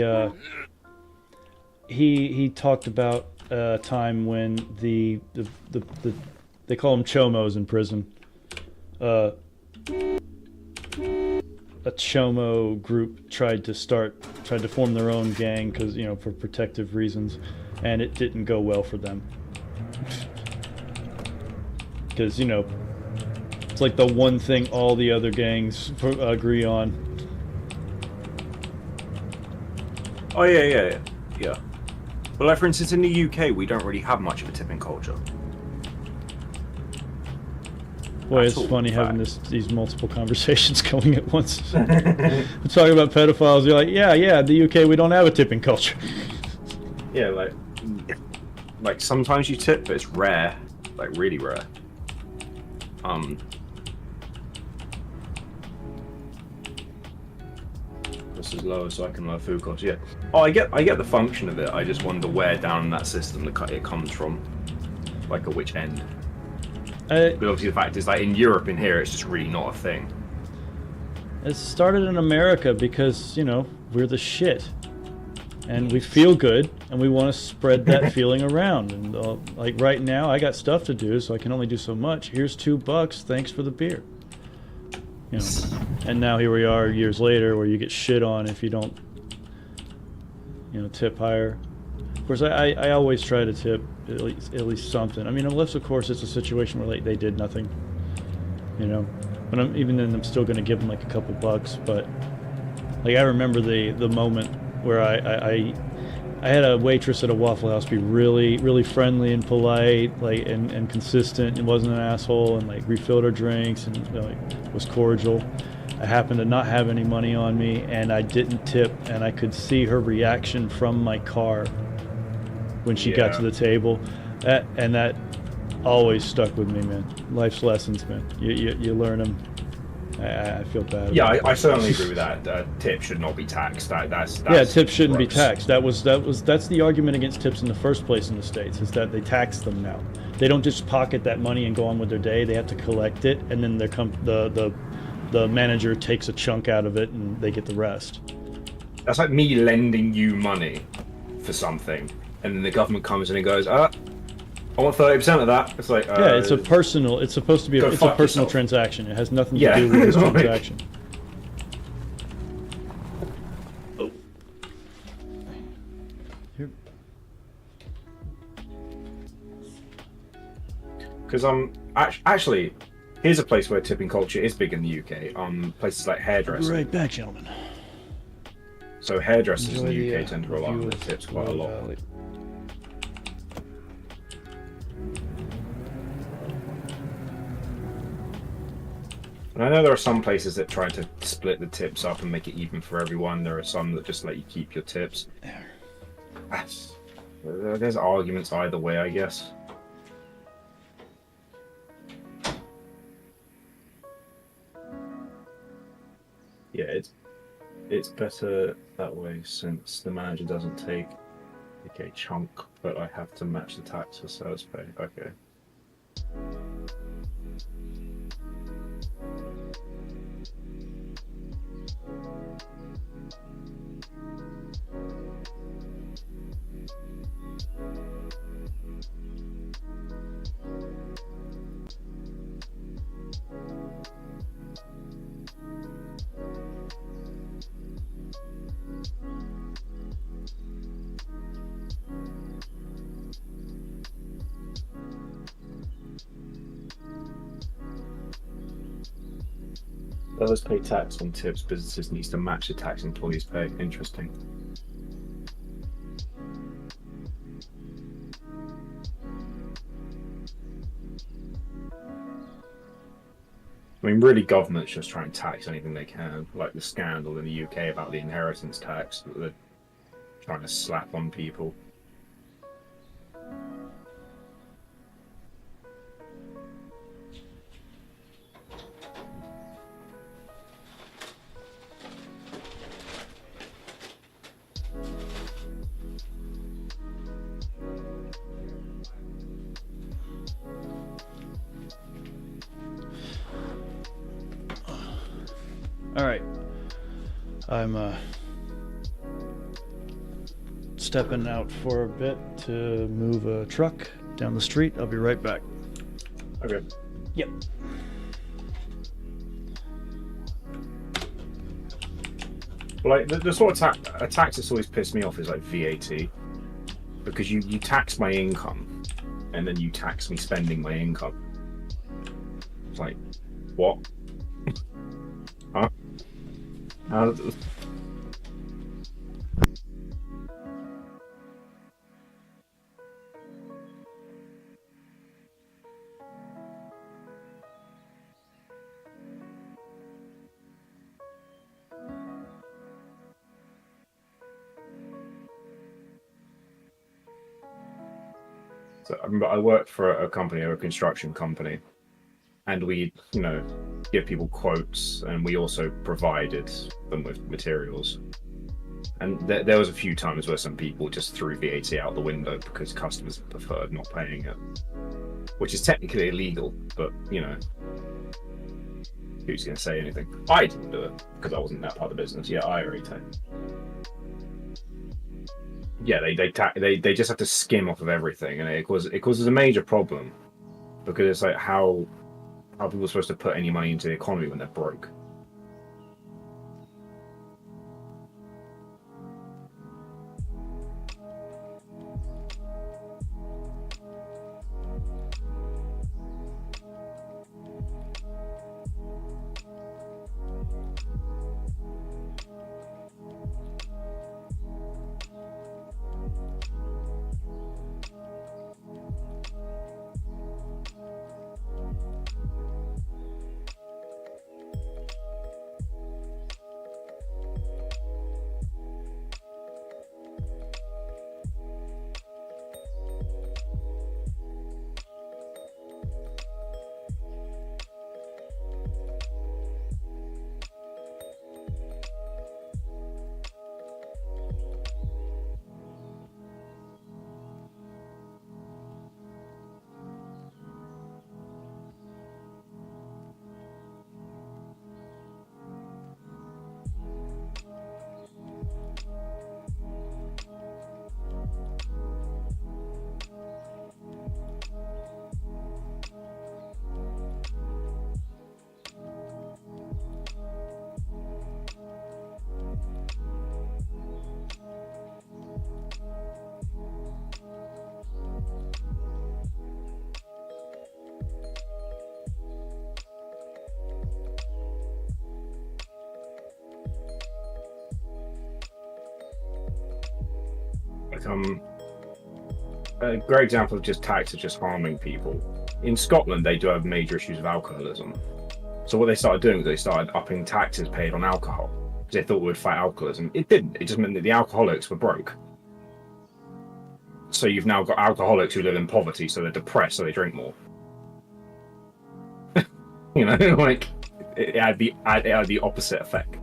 talked about a time when the they call them chomos in prison. A chomo group tried to form their own gang because, you know, for protective reasons, and it didn't go well for them. Because, you know, it's like the one thing all the other gangs agree on. Oh yeah. But like, for instance, in the UK, we don't really have much of a tipping culture. Boy, it's funny having these multiple conversations going at once. We're talking about pedophiles. You're like, yeah, the UK, we don't have a tipping culture. Yeah, like sometimes you tip, but it's rare, like really rare. This is lower, so I can lower food costs. Yeah. Oh, I get the function of it. I just wonder where down in that system it comes from, like at which end. But obviously, the fact is, like in Europe, in here, it's just really not a thing. It started in America because, you know, we're the shit. And we feel good, and we want to spread that feeling around. And like right now, I got stuff to do, so I can only do so much. Here's $2. Thanks for the beer. You know. And now here we are years later, where you get shit on if you don't, you know, tip higher. Of course, I always try to tip at least something. I mean, unless of course it's a situation where like they did nothing, you know. But even then, I'm still going to give them like a couple bucks. But like I remember the moment where I had a waitress at a Waffle House be really, really friendly and polite, like and consistent, and wasn't an asshole, and like refilled her drinks and was cordial. I happened to not have any money on me, and I didn't tip, and I could see her reaction from my car when she got to the table. That always stuck with me, man. Life's lessons, man. You learn them. I feel bad. Yeah, I certainly agree with that. Tip should not be taxed. That's yeah, tips shouldn't gross. be taxed. That's the argument against tips in the first place in the States, is that they tax them now. They don't just pocket that money and go on with their day. They have to collect it, and then the manager takes a chunk out of it, and they get the rest. That's like me lending you money for something, and then the government comes in and goes, I want 30% of that. It's like yeah, it's a personal. It's supposed to be a personal yourself. Transaction. It has nothing to do with this transaction. Oh. Here. Because actually, here's a place where tipping culture is big in the UK. Places like hairdressing. Right back, gentlemen. So hairdressers Enjoy in the UK the, tend to rely on the tips quite a lot. And I know there are some places that try to split the tips up and make it even for everyone. There are some that just let you keep your tips. There's arguments either way, I guess. Yeah, it's better that way since the manager doesn't take a chunk, but I have to match the tax for sales pay. Okay. Others pay tax on tips. Businesses needs to match the tax employees pay. Interesting. I mean, really, governments just try and tax anything they can. Like the scandal in the UK about the inheritance tax that they're trying to slap on people. All right. I'm stepping out for a bit to move a truck down the street. I'll be right back. Okay. Yep. Like the sort of a tax that's always pissed me off is like VAT, because you tax my income, and then you tax me spending my income. It's like, what? Huh? So I remember I worked for a company, a construction company, and we, give people quotes, and we also provided them with materials. And there was a few times where some people just threw VAT out the window because customers preferred not paying it, which is technically illegal, but who's going to say anything? I didn't do it because I wasn't that part of the business. Yeah, I already taxed. Yeah, they just have to skim off of everything, and it causes a major problem because it's like how people are supposed to put any money into the economy when they're broke. a great example of just taxes just harming people. In Scotland, they do have major issues of alcoholism. So what they started doing was they started upping taxes paid on alcohol because they thought it would fight alcoholism. It didn't. It just meant that the alcoholics were broke. So you've now got alcoholics who live in poverty, so they're depressed, so they drink more. You know, like it had the opposite effect.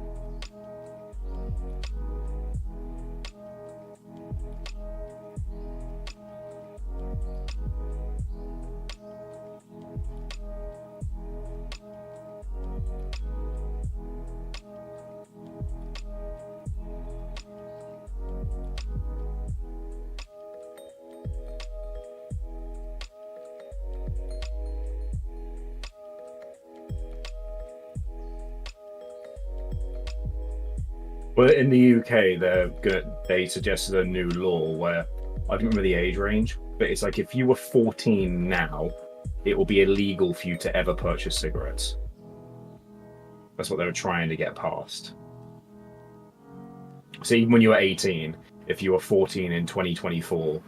Well, in the UK, they suggested a new law where I don't remember the age range, but it's like if you were 14 now, it will be illegal for you to ever purchase cigarettes. That's what they were trying to get passed. So even when you were 18, if you were 14 in 2024,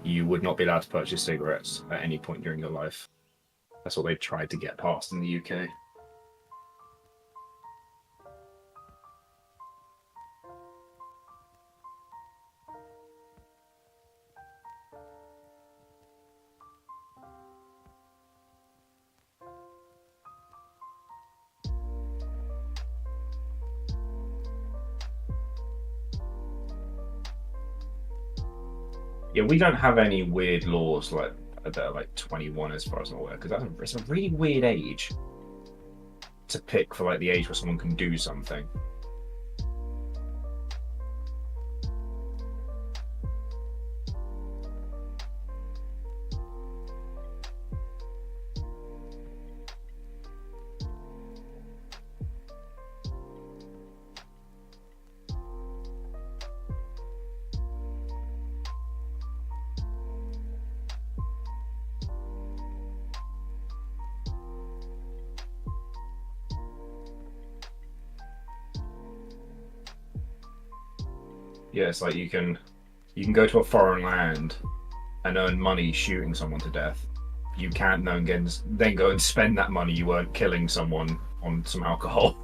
you would not be allowed to purchase cigarettes at any point during your life. That's what they tried to get passed in the UK. Yeah, we don't have any weird laws like that are like 21 as far as I'm aware, because it's a really weird age to pick for like the age where someone can do something. Yeah, it's like you can go to a foreign land and earn money shooting someone to death. You can't then go and spend that money you earned killing someone on some alcohol.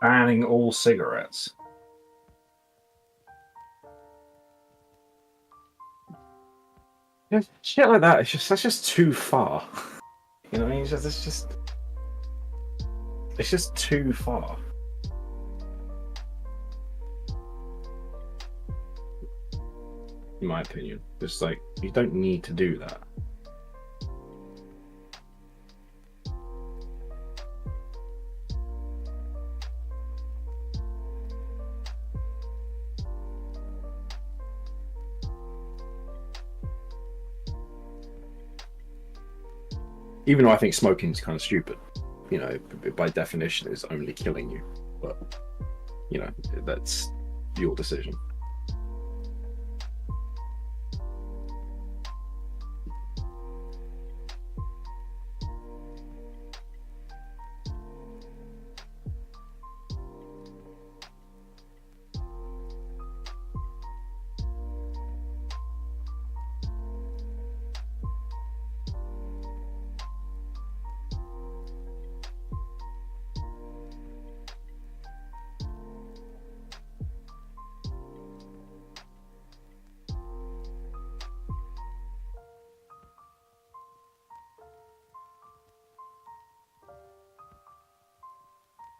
Banning all cigarettes. Yeah, shit like that. That's just too far. You know what I mean? It's just too far. In my opinion, just like you don't need to do that. Even though I think smoking is kind of stupid, you know, by definition, it's only killing you. But you know, that's your decision.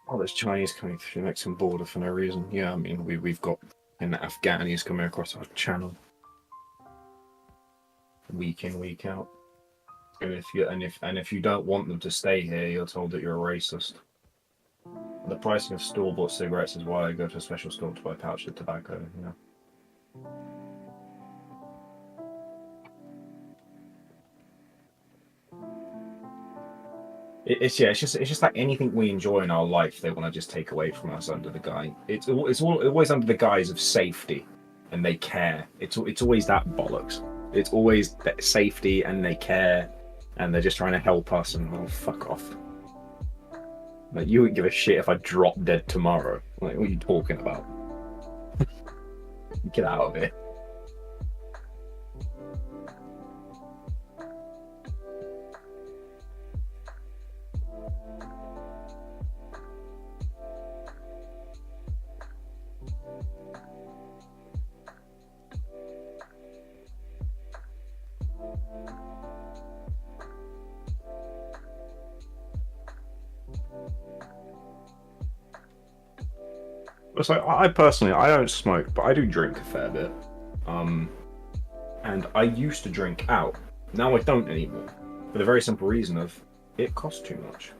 Oh, there's Chinese coming through the Mexican border for no reason. Yeah, I mean we've got Afghanis coming across our channel week in, week out. And if you don't want them to stay here, you're told that you're a racist. The pricing of store-bought cigarettes is why I go to a special store to buy pouches of tobacco. You know. It's just like anything we enjoy in our life, they want to just take away from us under the guise. It's always under the guise of safety, and they care. It's always that bollocks. It's always that safety, and they care, and they're just trying to help us. And oh, fuck off. Like, you wouldn't give a shit if I drop dead tomorrow. Like, what are you talking about? Get out of it. It's like, I personally, I don't smoke, but I do drink a fair bit. And I used to drink out. Now I don't anymore. For the very simple reason of, it costs too much.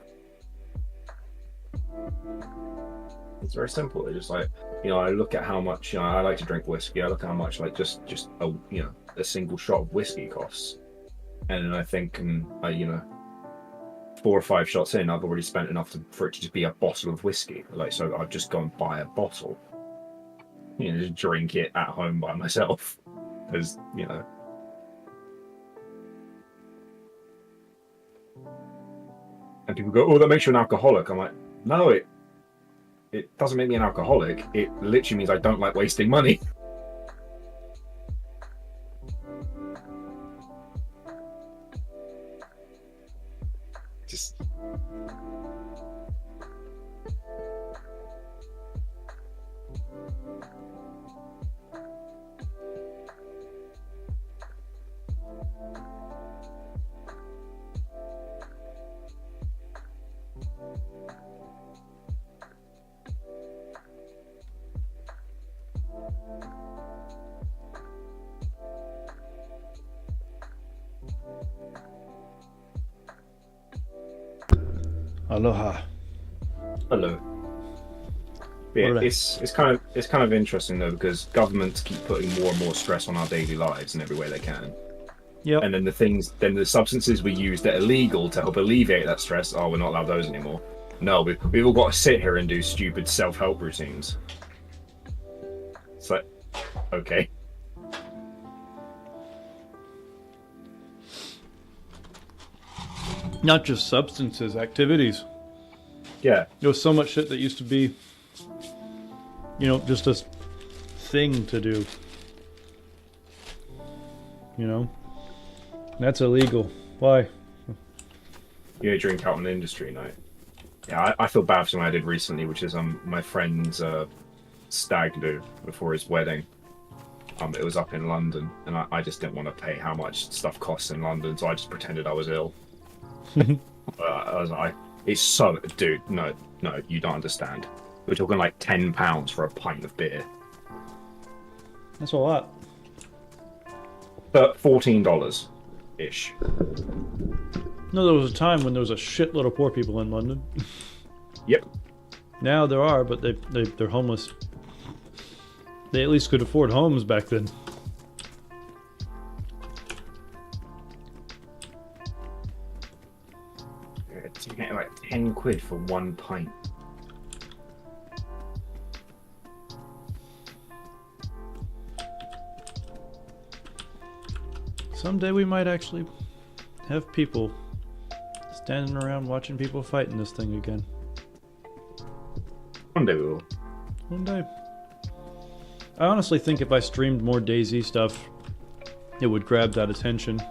It's very simple. It's just like, I look at how much, I like to drink whiskey. I look at how much, like, just a, a single shot of whiskey costs. And then I think, 4 or 5 shots in, I've already spent enough for it to just be a bottle of whiskey. Like, so I'd just go and buy a bottle. Just drink it at home by myself. Because, And people go, oh, that makes you an alcoholic. I'm like, no, it doesn't make me an alcoholic. It literally means I don't like wasting money. Just... Aloha. Hello. Yeah, it's kind of interesting though, because governments keep putting more and more stress on our daily lives in every way they can. Yep. And then the substances we use that are illegal to help alleviate that stress, we're not allowed those anymore. No, we've all got to sit here and do stupid self-help routines. It's like, okay. Not just substances, activities. Yeah. There was so much shit that used to be, just a thing to do. That's illegal. Why? Drink out on industry night. Yeah, I feel bad for something I did recently, which is my friend's stag do before his wedding. It was up in London, and I just didn't want to pay how much stuff costs in London, so I just pretended I was ill. I was like, it's so... Dude, no, you don't understand. We're talking like £10 for a pint of beer. That's a lot. But $14-ish. No, there was a time when there was a shitload of poor people in London. Yep. Now there are, but they're homeless. They at least could afford homes back then. You get like 10 quid for one pint. Someday we might actually have people standing around watching people fight in this thing again. One day we will. One day. I honestly think if I streamed more DayZ stuff, it would grab that attention.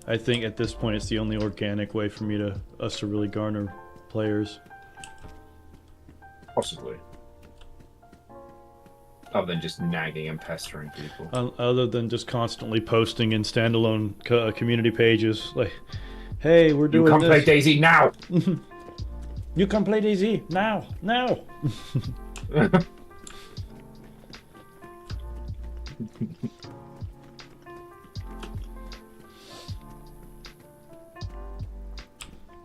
I think at this point it's the only organic way for us to really garner players. Possibly. Other than just nagging and pestering people. Other than just constantly posting in standalone community pages, like, hey, we're doing this. You come play DayZ now! You come play DayZ now! Now!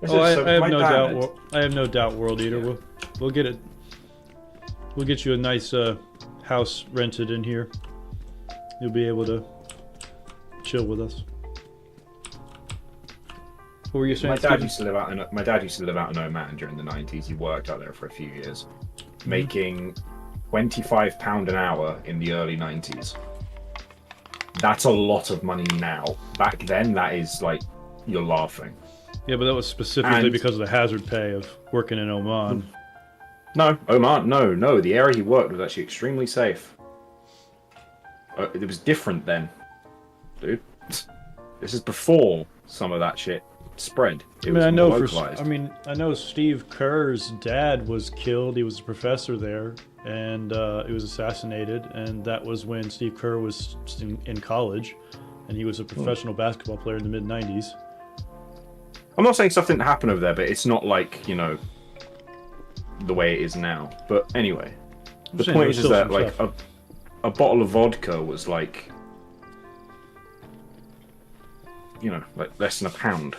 I have no doubt, World Eater. We'll get it. We'll get you a nice house rented in here. You'll be able to chill with us. What were you saying? My dad Steven? used to live out in Oman during the 90s. He worked out there for a few years, making £25 an hour in the early 90s. That's a lot of money now. Back then, that is like, you're laughing. Yeah, but that was specifically And- because of the hazard pay of working in Oman. No, Oman, no. The area he worked was actually extremely safe. It was different then, dude. This is before some of that shit spread. It was I more know localized. I know Steve Kerr's dad was killed. He was a professor there, and he was assassinated. And that was when Steve Kerr was in college, and he was a professional basketball player in the mid '90s. I'm not saying stuff didn't happen over there, but it's not like, you know, the way it is now. But anyway, the saying point there is was that still like some a bottle of vodka was like, you know, like less than £1.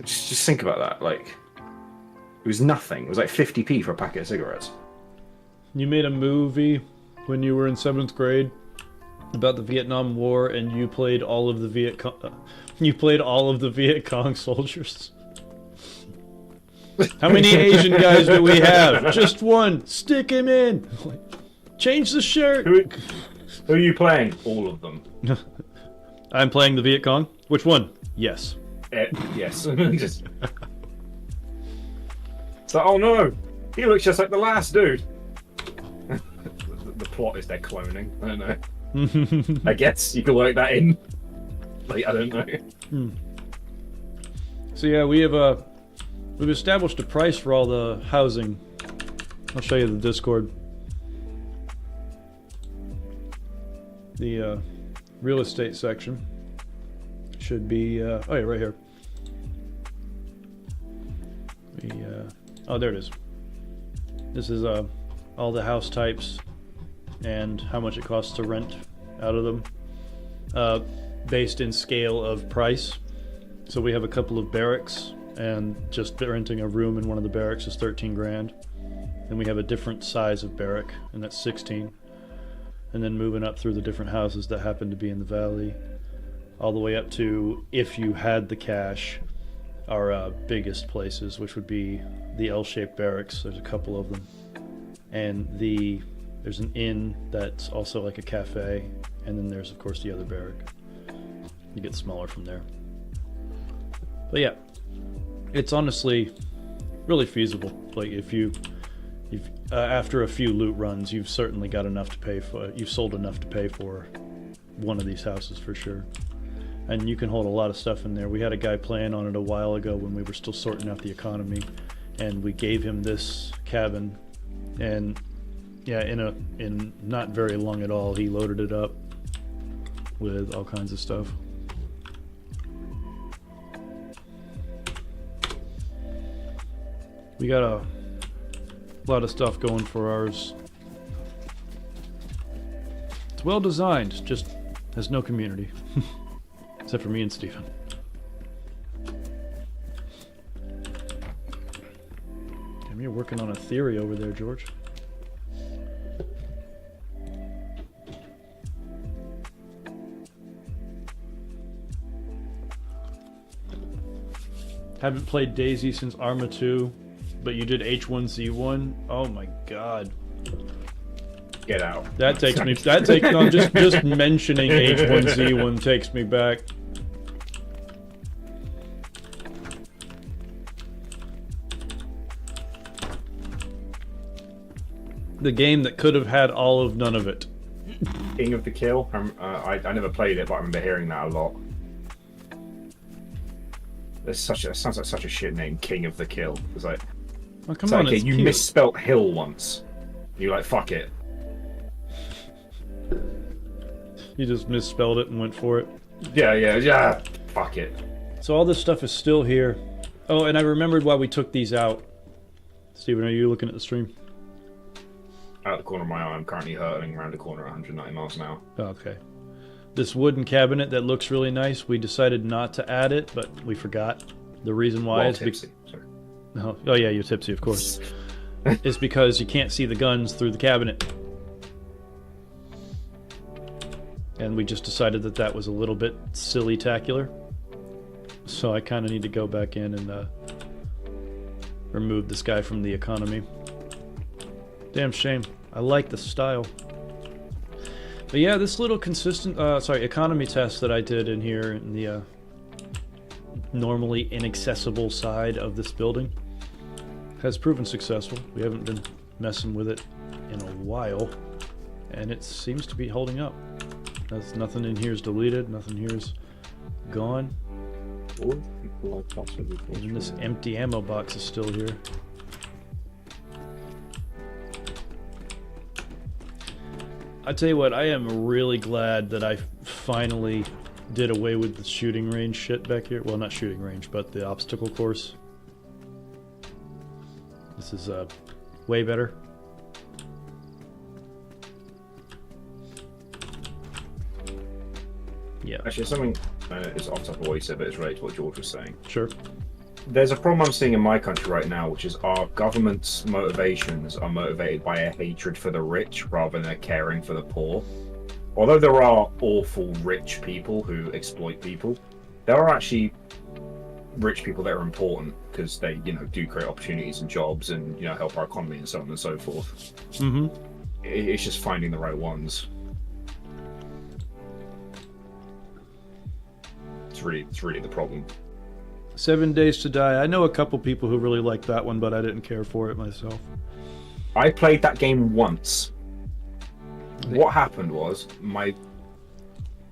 Just think about that. Like, it was nothing. It was like 50p for a packet of cigarettes. You made a movie when you were in 7th grade about the Vietnam War, and you played all of the Viet Cong soldiers. How many Asian guys do we have? Just one. Stick him in. Change the shirt. Who are you playing? All of them. I'm playing the Viet Cong. Which one? Yes. Yes. Just... It's like, oh no, he looks just like the last dude. The plot is they're cloning. I don't know. I guess you can work that in. Like, I don't know. So yeah, we've established a price for all the housing. I'll show you the Discord. The real estate section should be oh yeah, right here. Oh, there it is. This is all the house types and how much it costs to rent out of them, based in scale of price. So we have a couple of barracks, and just renting a room in one of the barracks is 13 grand. Then we have a different size of barrack, and that's 16. And then moving up through the different houses that happen to be in the valley, all the way up to, if you had the cash, our biggest places, which would be the L-shaped barracks. There's a couple of them, and there's an inn that's also like a cafe, and then there's of course the other barrack. You get smaller from there. But yeah, it's honestly really feasible. Like if after a few loot runs, you've certainly got enough to pay for. You've sold enough to pay for one of these houses for sure. And you can hold a lot of stuff in there. We had a guy playing on it a while ago when we were still sorting out the economy, and we gave him this cabin, and yeah, in not very long at all, he loaded it up with all kinds of stuff. We got a lot of stuff going for ours. It's well designed, just has no community. Except for me and Stephen. Damn, you're working on a theory over there, George. Haven't played Daisy since Arma 2, but you did H1Z1. Oh my god. Get out. That takes me. No, just mentioning H1Z1 takes me back. The game that could have had all of none of it. King of the Kill. I never played it, but I remember hearing that a lot. It sounds like such a shit name, King of the Kill. It's like, oh, come on, okay, it's you cute. misspelt hill once. You're like, fuck it. You just misspelled it and went for it. Yeah. Fuck it. So all this stuff is still here. Oh, and I remembered why we took these out. Steven, are you looking at the stream? Out the corner of my eye, I'm currently hurtling around the corner at 190 miles an hour. Oh, okay. This wooden cabinet that looks really nice, we decided not to add it, but we forgot. The reason why is tipsy. Sorry. Oh yeah, you're tipsy, of course. It's because you can't see the guns through the cabinet. and we just decided that that was a little bit silly-tacular. So I kind of need to go back in and remove this guy from the economy. Damn shame. I like the style. But yeah, this little economy test that I did in here in the normally inaccessible side of this building has proven successful. We haven't been messing with it in a while, and it seems to be holding up. Nothing in here is deleted, nothing here is gone. Even this empty ammo box is still here. I tell you what, I am really glad that I finally did away with the shooting range shit back here. Well, not shooting range, but the obstacle course. This is way better. Yeah. Actually, something it's off the top of what you said, but it's related to what George was saying. Sure. There's a problem I'm seeing in my country right now, which is our government's motivations are motivated by a hatred for the rich rather than a caring for the poor. Although there are awful rich people who exploit people, there are actually rich people that are important because they, do create opportunities and jobs and, help our economy and so on and so forth. Mm-hmm. It's just finding the right ones. It's really the problem. 7 Days to Die. I know a couple people who really like that one, but I didn't care for it myself. I played that game once. What happened was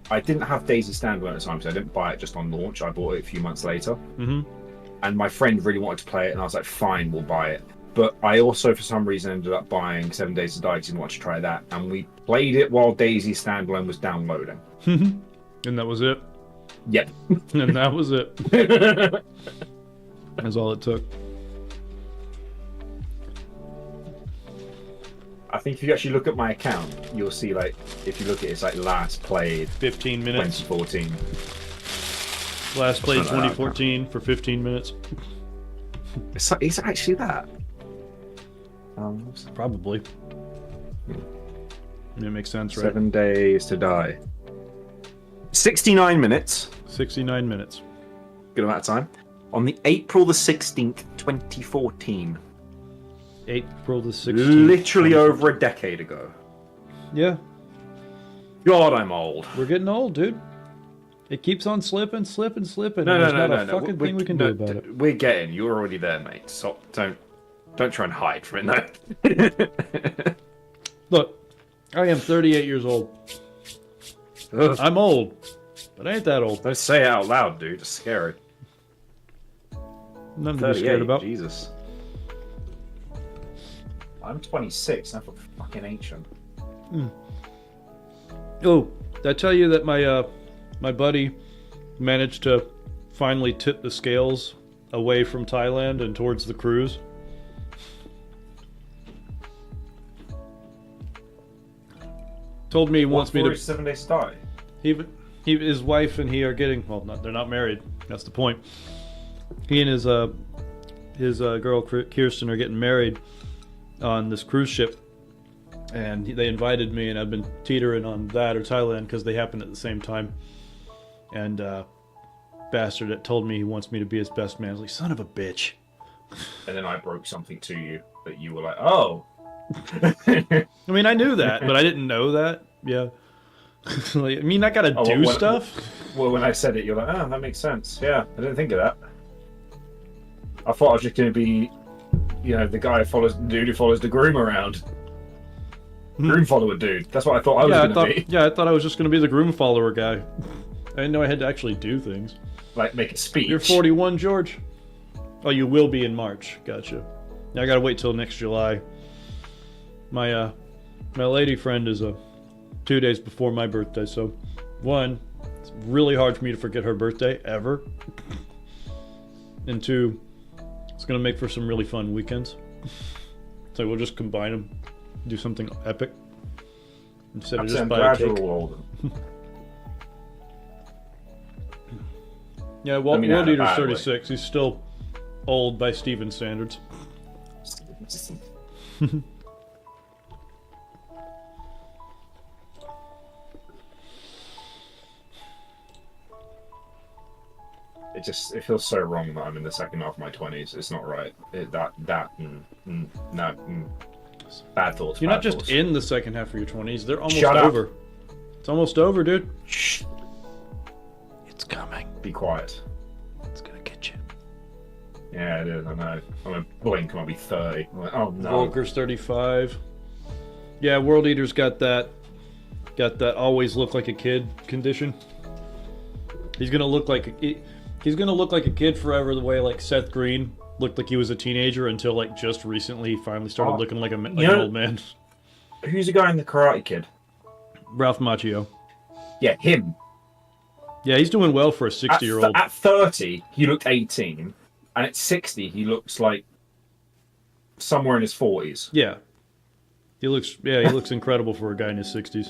I didn't have Daisy standalone at the time, so I didn't buy it just on launch. I bought it a few months later. Mm-hmm. And my friend really wanted to play it, and I was like, fine, we'll buy it. But I also, for some reason, ended up buying 7 Days to Die because I didn't want to try that. And we played it while Daisy standalone was downloading. And that was it? Yep. And that was it. That's all it took. I think if you actually look at my account, you'll see, if you look at it, it's last played 15 minutes. 2014. Last played 2014 for 15 minutes. It's actually that. Probably. It makes sense, right? 7 Days to Die. 69 minutes. 69 minutes. Good amount of time. On the April the 16th, 2014. April the 16th. Literally over a decade ago. Yeah. God, I'm old. We're getting old, dude. It keeps on slipping. No, There's not a fucking thing we can do about it. We're getting. You're already there, mate. So don't try and hide from it. No. Look, I am 38 years old. Ugh. I'm old, but I ain't that old. Don't say it out loud, dude. It's scary. Nothing to be scared about. Jesus. I'm 26. I'm fucking ancient. Oh, did I tell you that my buddy managed to finally tip the scales away from Thailand and towards the cruise? Told me he wants me to. 7 Days to Die. His wife and he are getting they're not married. That's the point. He and his girl Kirsten are getting married on this cruise ship, and they invited me, and I've been teetering on that or Thailand because they happened at the same time. And bastard that told me he wants me to be his best man. I was like, son of a bitch. And then I broke something to you that you were like, oh. I mean, I knew that, but I didn't know that. Yeah. I gotta do stuff. Well, when I said it, you're like, oh, that makes sense. Yeah, I didn't think of that. I thought I was just going to be, the guy the dude who follows the groom around. Groom follower dude. That's what I thought I was going to be. Yeah, I thought I was just going to be the groom follower guy. I didn't know I had to actually do things. Like make a speech. You're 41, George? Oh, you will be in March. Gotcha. Now I gotta wait till next July. My lady friend is 2 days before my birthday, so one, it's really hard for me to forget her birthday, ever. And two, it's gonna make for some really fun weekends. So we'll just combine them, do something epic. Instead of just buy a cake. Yeah, World Eater's 36. He's still old by Steven standards. it feels so wrong that I'm in the second half of my 20s. It's not right. Bad thoughts. You're bad not just thoughts. in the second half of your 20s. They're almost Shut up. over. It's almost over, dude. Shh. It's coming. Be quiet. It's gonna get you. Yeah, it is. I know. I'm a blink. I might be 30. I'm like, oh no. Volker's 35. Yeah, World Eater's got that always look like a kid condition. He's gonna look like a kid forever, the way like Seth Green looked like he was a teenager until like just recently he finally started looking like an old man. Who's the guy in the Karate Kid? Ralph Macchio. Yeah, him. Yeah, he's doing well for a 60-year-old. At 30, he looked 18, and at 60, he looks like somewhere in his 40s. Yeah. He looks incredible for a guy in his 60s.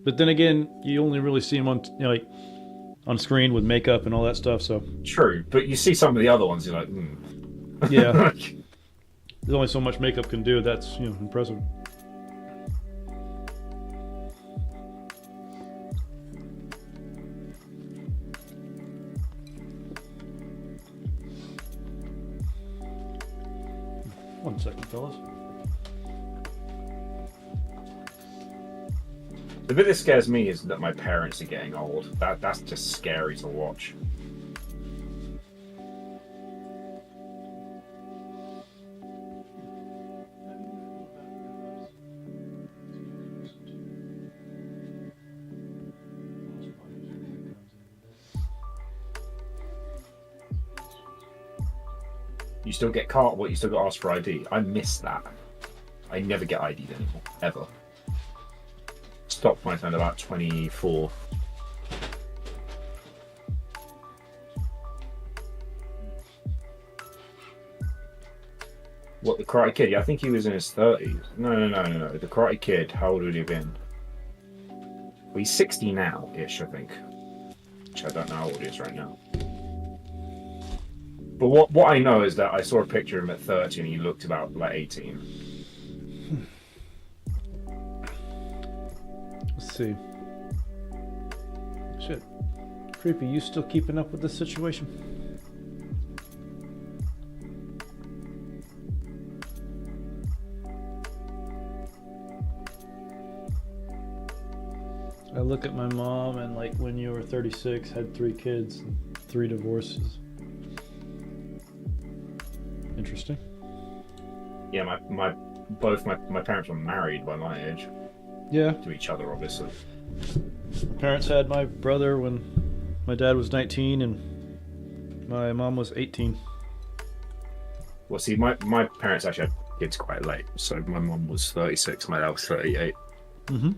But then again, you only really see him on screen with makeup and all that stuff, so. True, but you see some of the other ones, you're like, Yeah. There's only so much makeup can do. That's, impressive. One second, fellas. The bit that scares me is that my parents are getting old. That's just scary to watch. You still get you still got asked for ID. I miss that. I never get ID'd anymore, ever. Stopped when I turned about 24. What, the Karate Kid? Yeah, I think he was in his 30s. No. The Karate Kid, how old would he have been? Well, he's 60 now-ish, I think. Which I don't know how old he is right now. But what I know is that I saw a picture of him at 30 and he looked about like 18. Let's see. Shit. Creepy, you still keeping up with this situation? I look at my mom and like when you were 36, had 3 kids, and 3 divorces. Interesting. Yeah, both my parents were married by my age. Yeah. To each other, obviously. My parents had my brother when my dad was 19 and my mom was 18. Well, see, my parents actually had kids quite late. So my mom was 36, my dad was 38. Mm-hmm.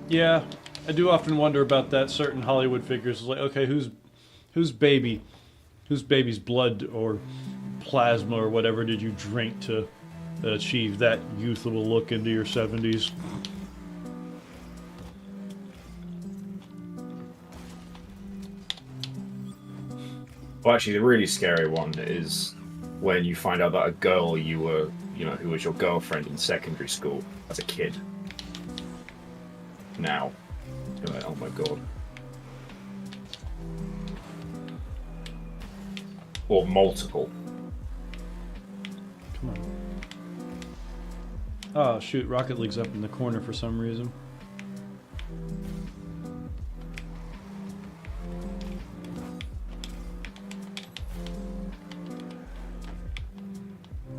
Yeah, I do often wonder about that. Certain Hollywood figures, like, okay, whose baby's blood or plasma or whatever did you drink to achieve that youthful look into your 70s? Well, actually, the really scary one is when you find out that a girl who was your girlfriend in secondary school as a kid. Now, you're like, oh my god. Or multiple. Come on. Oh shoot, Rocket League's up in the corner for some reason.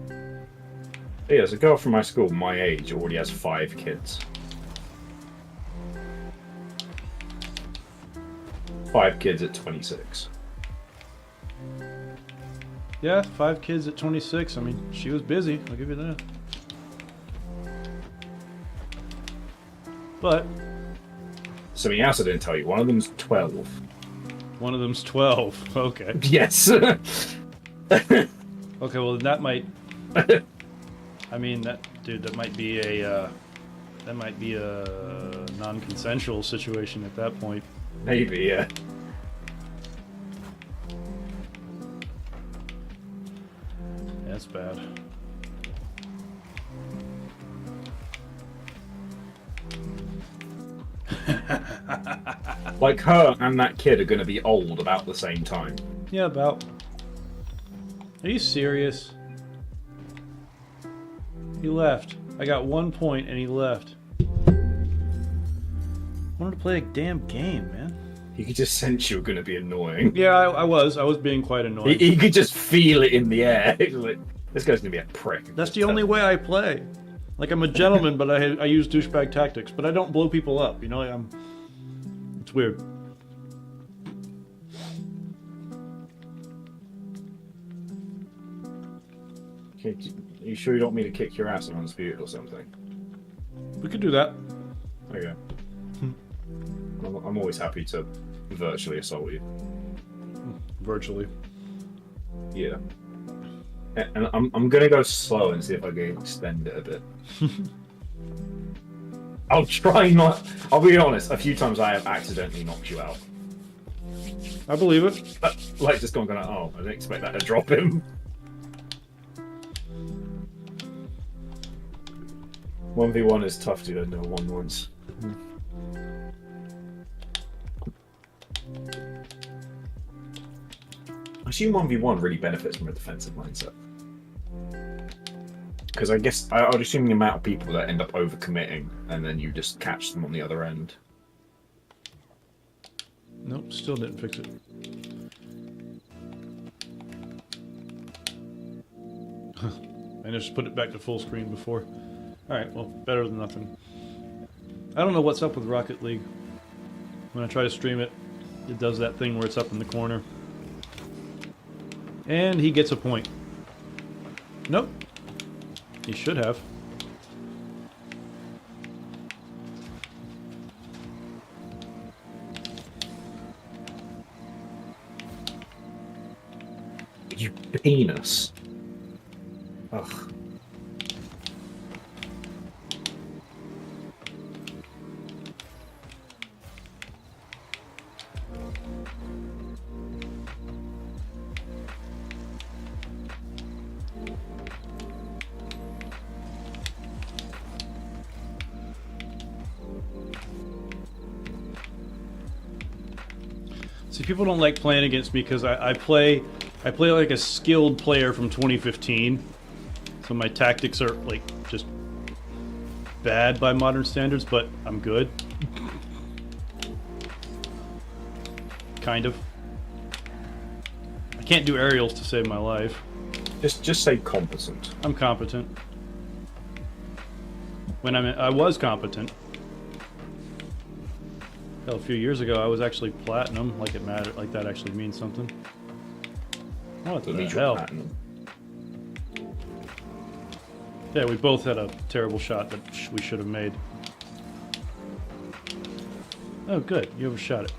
Yeah, there's a girl from my school, my age, already has 5 kids. 5 kids at 26. Yeah, 5 kids at 26. I mean, she was busy, I'll give you that. But Something else I didn't tell you, one of them's 12. One of them's 12, okay. Yes. Okay, well that might. I mean, that might be a non-consensual situation at that point. Maybe, yeah. That's bad. Like her and that kid are going to be old about the same time. Yeah, about. Are you serious? He left. I got 1 point and he left. I wanted to play a damn game, man. He could just sense you were going to be annoying. Yeah, I was being quite annoying. He could just feel it in the air. Like, this guy's going to be a prick. That's the only way I play. Like, I'm a gentleman, but I use douchebag tactics. But I don't blow people up, you know? It's weird. Okay, are you sure you don't want me to kick your ass in Undisputed or something? We could do that. Okay. I'm always happy to virtually assault you. Virtually. Yeah. And I'm gonna go slow and see if I can extend it a bit. I'll try not. I'll be honest. A few times I have accidentally knocked you out. I believe it. Like just going, oh, I didn't expect that to drop him. 1v1 is tough to do no one once. I assume 1v1 really benefits from a defensive mindset. Because I guess I would assume the amount of people that end up overcommitting and then you just catch them on the other end. Nope, still didn't fix it. I just put it back to full screen before. Alright, well, better than nothing. I don't know what's up with Rocket League. When I try to stream it, it does that thing where it's up in the corner. And he gets a point. Nope. He should have. You penis. Ugh. See, people don't like playing against me because I play like a skilled player from 2015. So my tactics are like just bad by modern standards, but I'm good. Kind of. I can't do aerials to save my life. Just say competent. I'm competent. When I was competent. Hell, a few years ago, I was actually platinum. Like it mattered. Like that actually means something. What the hell? Yeah, we both had a terrible shot that we should have made. Oh, good. You overshot it.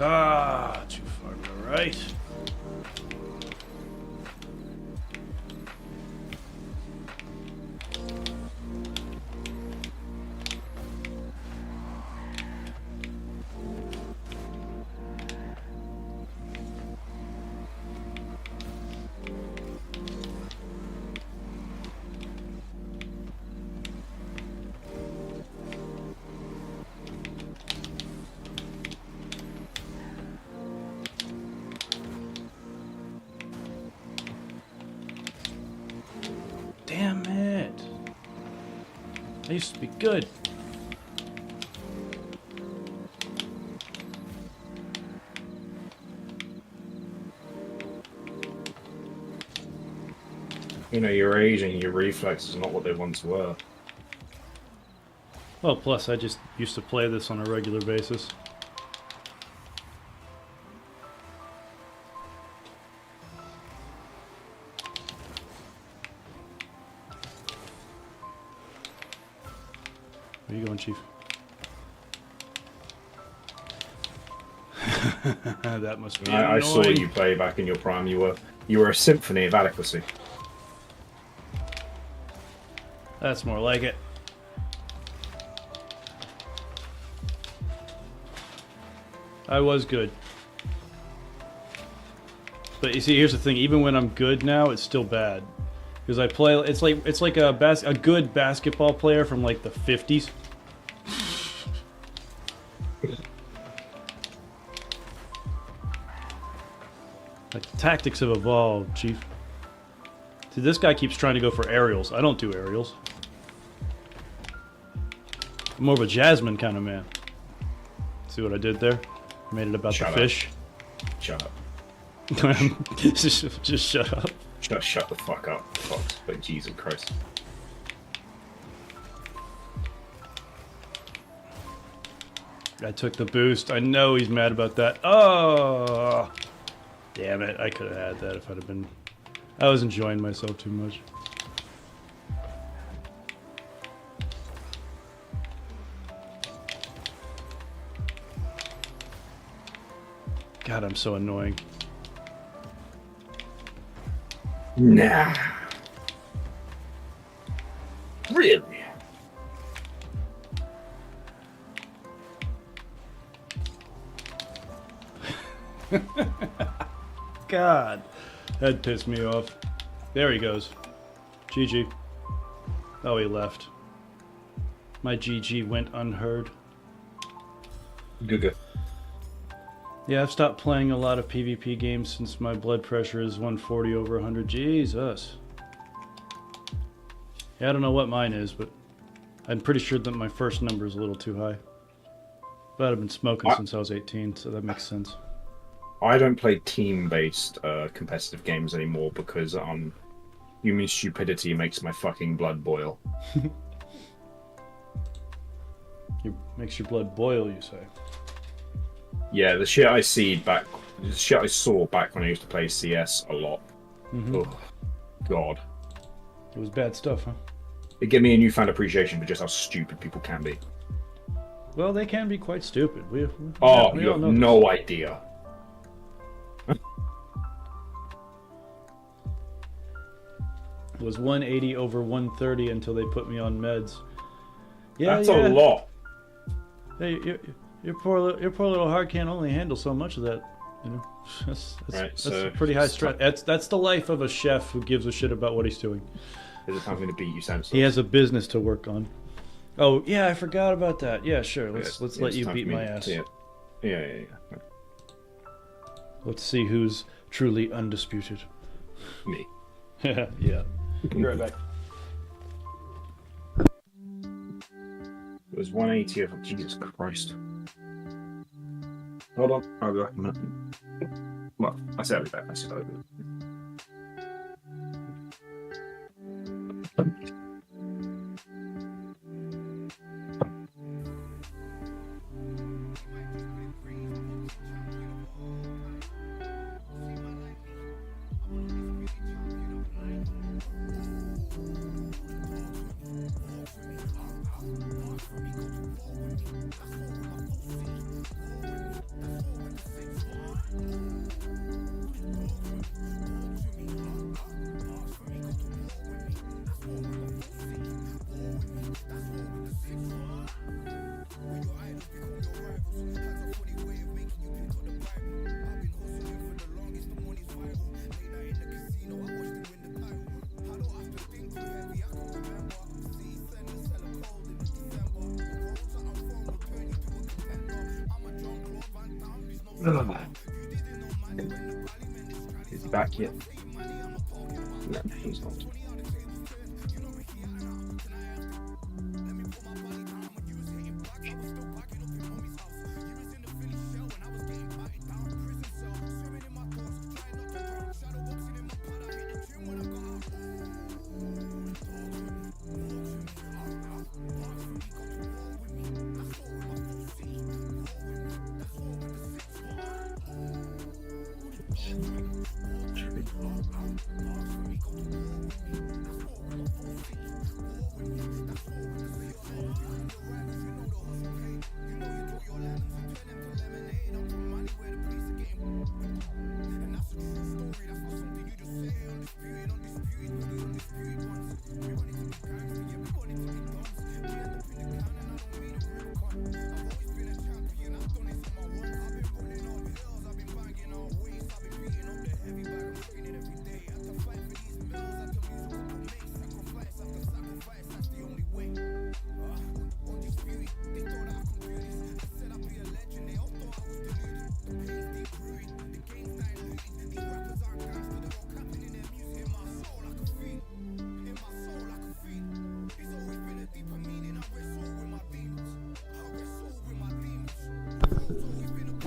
Ah, too far to the right. Damn it. I used to be good. You know, your age and your reflexes are not what they once were. Well, plus I just used to play this on a regular basis. Where you going, Chief? That must be I saw annoying. you play back in your prime. You were a symphony of adequacy. That's more like it. I was good. But you see, here's the thing. Even when I'm good now, it's still bad. Because I play... It's like a good basketball player from, like, the 50s. Like, the tactics have evolved, Chief. See, this guy keeps trying to go for aerials. I don't do aerials. I'm more of a Jasmine kind of man. See what I did there? Made it about the fish. Shut up. Just shut up. Shut the fuck up, Fox. But Jesus Christ. I took the boost. I know he's mad about that. Oh! Damn it. I could have had that if I'd have been... I was enjoying myself too much. God, I'm so annoying. Nah. Really? God, that pissed me off. There he goes. GG. Oh, he left. My GG went unheard. Good. Yeah, I've stopped playing a lot of PvP games since my blood pressure is 140 over 100. Jesus. Yeah, I don't know what mine is, but I'm pretty sure that my first number is a little too high. But I've been smoking since I was 18, so that makes sense. I don't play team-based competitive games anymore because human stupidity makes my fucking blood boil. It makes your blood boil, you say? Yeah, the shit I saw back when I used to play CS a lot. Mm-hmm. Oh, God. It was bad stuff, huh? It gave me a newfound appreciation for just how stupid people can be. Well, they can be quite stupid. We You have no idea. It was 180 over 130 until they put me on meds. Yeah, That's a lot. Hey, your poor little heart can't only handle so much of that. You know, that's a pretty high stress. That's the life of a chef who gives a shit about what he's doing. Is it time to beat you, Sam? He has a business to work on. Oh yeah, I forgot about that. Yeah, sure. Let's let you beat my ass. Yeah. Let's see who's truly undisputed. Me. Yeah. Be right back. It was 180 of Jesus Christ. Hold on, I'll be back in a minute. Well, I said I'll be back. I said I'll be back. Is he back yet? No, he's not.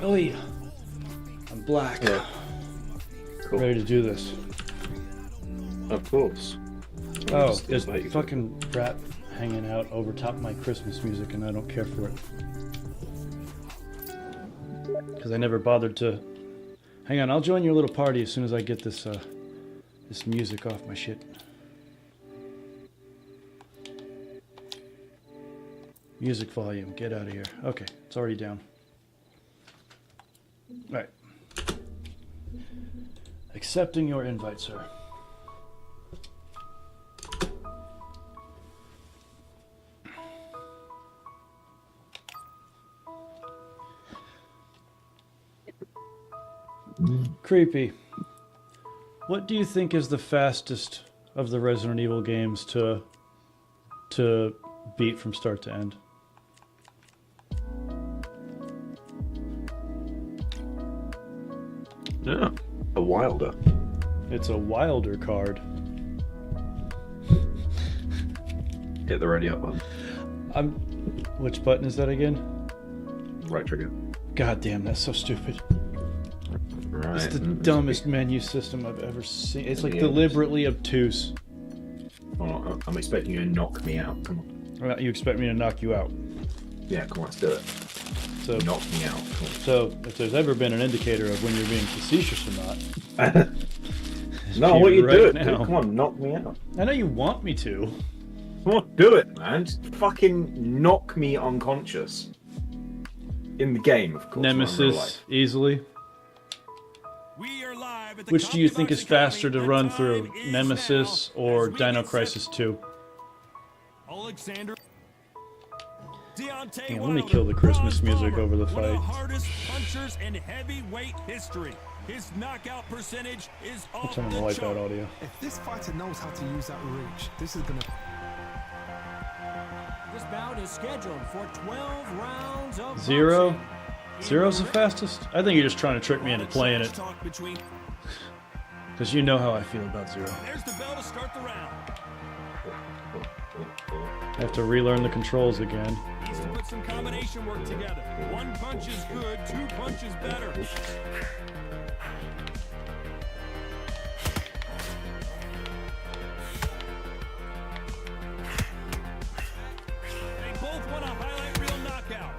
Oi, I'm black. Yeah. Cool. Ready to do this. Of course. Oh, there's a fucking rat hanging out over top of my Christmas music, and I don't care for it. Because I never bothered to... Hang on, I'll join your little party as soon as I get this, this music off my shit. Music volume, get out of here. Okay, it's already down. Right. Accepting your invite, sir. Creepy. What do you think is the fastest of the Resident Evil games to beat from start to end? Yeah, a Wilder. It's a Wilder card. Hit the ready up button. Which button is that again? Right trigger. God damn, that's so stupid. Right. It's the dumbest menu system I've ever seen. It's like deliberately obtuse. Oh, I'm expecting you to knock me out. Come on. You expect me to knock you out? Yeah, come on, let's do it. So knock me out. Come on. So if there's ever been an indicator of when you're being facetious or not, no, what you right do it? now. Come on, knock me out. I know you want me to. Come on, do it, man. Just fucking knock me unconscious. In the game, of course. Nemesis easily. Which do you think is faster to run through, Nemesis or Dino Crisis 2? Alexander. Yeah, let me kill the Christmas music over the fight. One of the hardest punchers in heavyweight history. His knockout percentage is I'll off turn on the the wipeout chart. audio. If this fighter knows how to use that reach, this is gonna... This bout is scheduled for 12 rounds of Zero? boxing. Zero's the fastest? I think you're just trying to trick me into playing it. Because you know how I feel about Zero. There's the bell to start the round. I have to relearn the controls again. Needs to put some combination work together. One punch is good, two punches better. They both want a highlight reel knockout.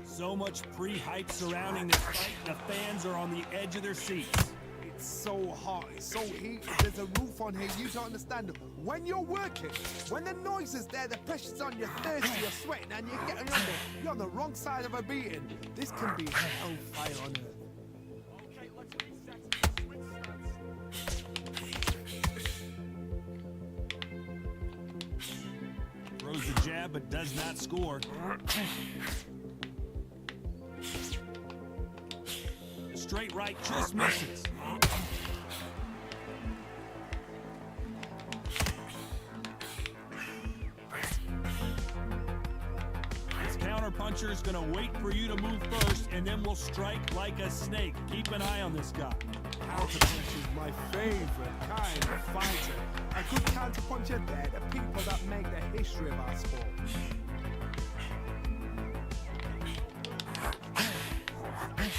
So much pre-hype surrounding this fight, the fans are on the edge of their seats. It's so hot, it's so heated, there's a roof on here, you don't understand. When you're working, when the noise is there, the pressure's on, you're thirsty, you're sweating, and you're getting under. You're on the wrong side of a beating. This can be hellfire on earth. Okay, let's reset. Throws the jab, but does not score. Straight right just misses. This counter puncher is going to wait for you to move first, and then will strike like a snake. Keep an eye on this guy. Counter punch is my favorite kind of fighter. A good counter puncher, they're the people that make the history of our sport.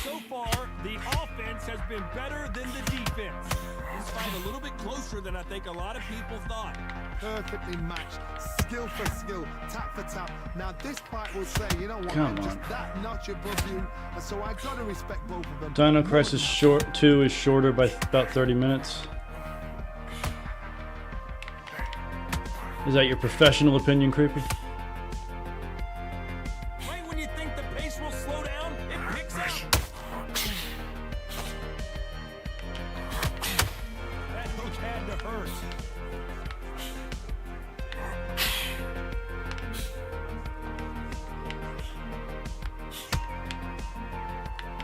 So far, the offense has been better than the defense. This fight a little bit closer than I think a lot of people thought. Perfectly matched, skill for skill, tap for tap. Now this fight will say, you know what, Come I'm on. just that notch above you, and so I gotta respect both of them. Dino Crisis 2 is shorter by about 30 minutes. Is that your professional opinion, Creepy? Right when you think the pace will slow down, it picks up. That hook had to hurt.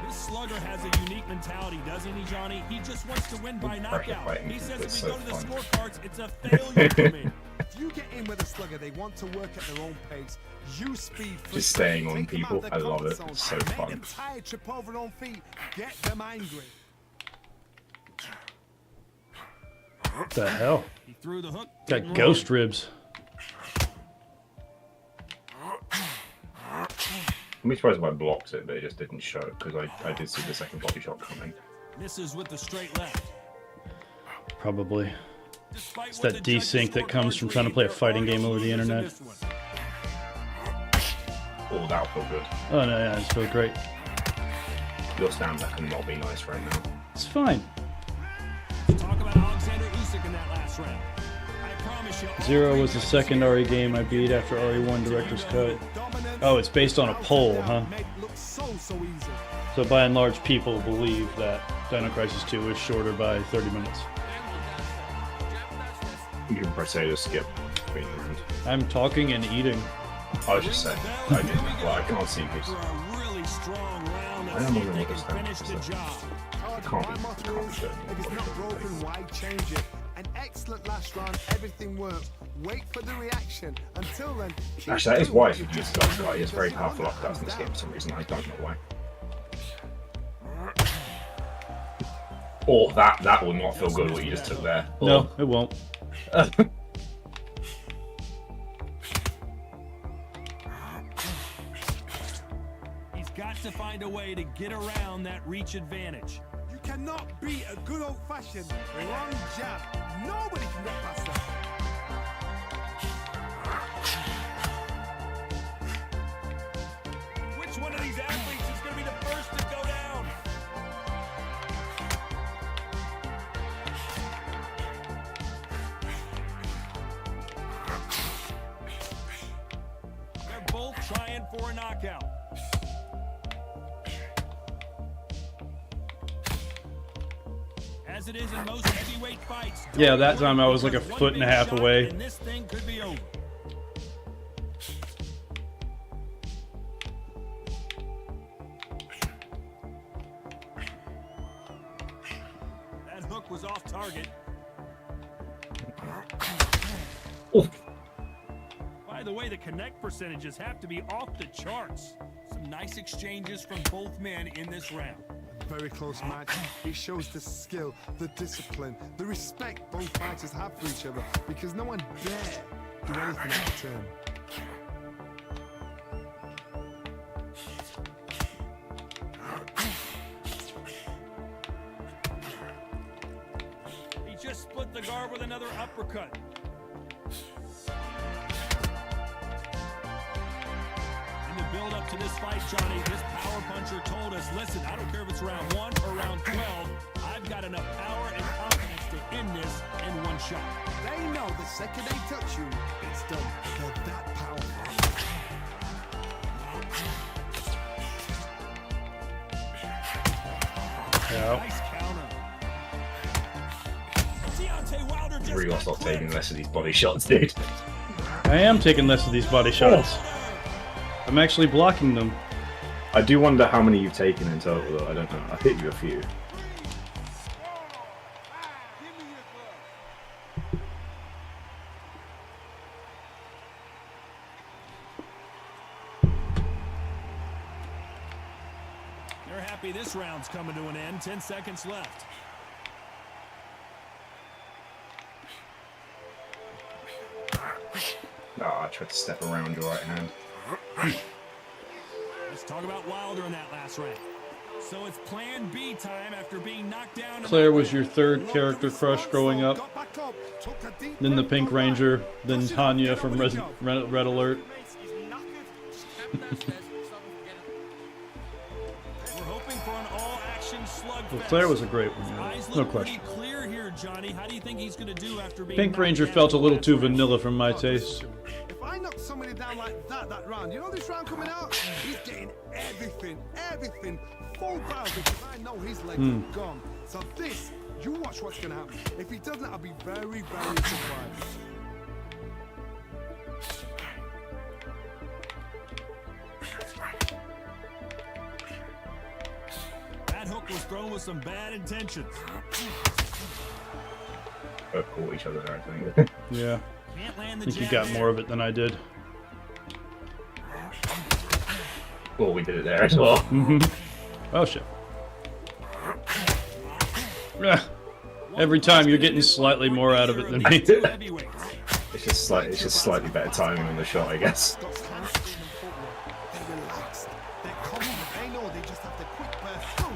This slugger has a unique mentality, doesn't he, Johnny? He just wants to win by knockout. He says if we go to the scorecards, it's a failure for me. If you get in with a slugger, they want to work at their own pace. Use speed. Just staying on people, I love it. It's so Make fun. them tired, trip over their own feet, get them angry. What the hell? He threw the hook. Got ghost ribs. I'm surprised if I blocked it, but it just didn't show because I did see the second body shot coming. Misses with the straight left. Probably. It's that desync that comes from trying to play a fighting game over the internet. Oh, that'll feel good. Oh no, yeah, it's feel great. Your stand-up cannot be nice right now. It's fine. Talk about Alexander Usyk in that last round. I promise you. Zero was the second RE game I beat after RE1 Director's Cut. Oh, it's based on a poll, huh? So by and large, people believe that Dino Crisis 2 is shorter by 30 minutes. You can press A to skip between rounds. I'm talking and eating. I was just saying. I didn't. Well, I can't see because I am wondering what this thing is. It can't be good. If it's not broken, why change it? An excellent last round, everything worked. Wait for the reaction. Until then, Actually, that is why if you use stuff right, it's very powerful like that in this game for some reason. I don't know why. Oh, that will not feel good what you just took there. Oh. No, it won't. He's got to find a way to get around that reach advantage. you cannot beat a good old-fashioned long jab. Nobody can get past that. Which one of these athletes is going to be the first to go down? They're both trying for a knockout. As it is in most heavyweight fights. Yeah, that time I was like a foot and a half away. And this thing could be over. That hook was off target. Oh. By the way, the connect percentages have to be off the charts. Some nice exchanges from both men in this round. Very close match. It shows the skill, the discipline, the respect both fighters have for each other, because no one dare do anything out of turn. He just split the guard with another uppercut. In the build up to this fight, Johnny, this power puncher told us, listen, I don't care if it's round 1 or round 12, I've got enough power and confidence to end this in one shot. They know the second they touch you, it's done. They're that powerful. Nice counter. Deontay Wilder just Really gotta stop taking less of these body shots, dude. I am taking less of these body shots. I'm actually blocking them. I do wonder how many you've taken in total, though. I don't know. I've hit you a few. They're happy this round's coming to an end. 10 seconds left. Oh, I tried to step around your right hand. Let's talk about Wilder in that last round. So it's plan B time after being knocked down. Claire was your third character crush growing up. Then the Pink Ranger. Then Tanya from Red Alert. We're hoping for an all-action slugfest. Well, Claire was a great one, yeah. Eyes No look pretty question. clear here, Johnny. How do you think he's going to do after being Pink knocked Ranger down? felt a little too vanilla for my taste. If I knock somebody down like that round, you know this round coming out? He's getting everything, full barrel, because I know his legs are gone. So this, you watch what's gonna happen. If he doesn't, I'll be very, very surprised. That hook was thrown with some bad intentions. Both caught each other there, I think. Yeah. Can't land I the think you jab got there. more of it than I did. Well, we did it there as well. Oh shit. Ugh. Every time you're getting slightly more out of it than me. It's just slightly better timing on the shot, I guess. They're relaxed. They're confident. They know they just have to quick burst. Boom.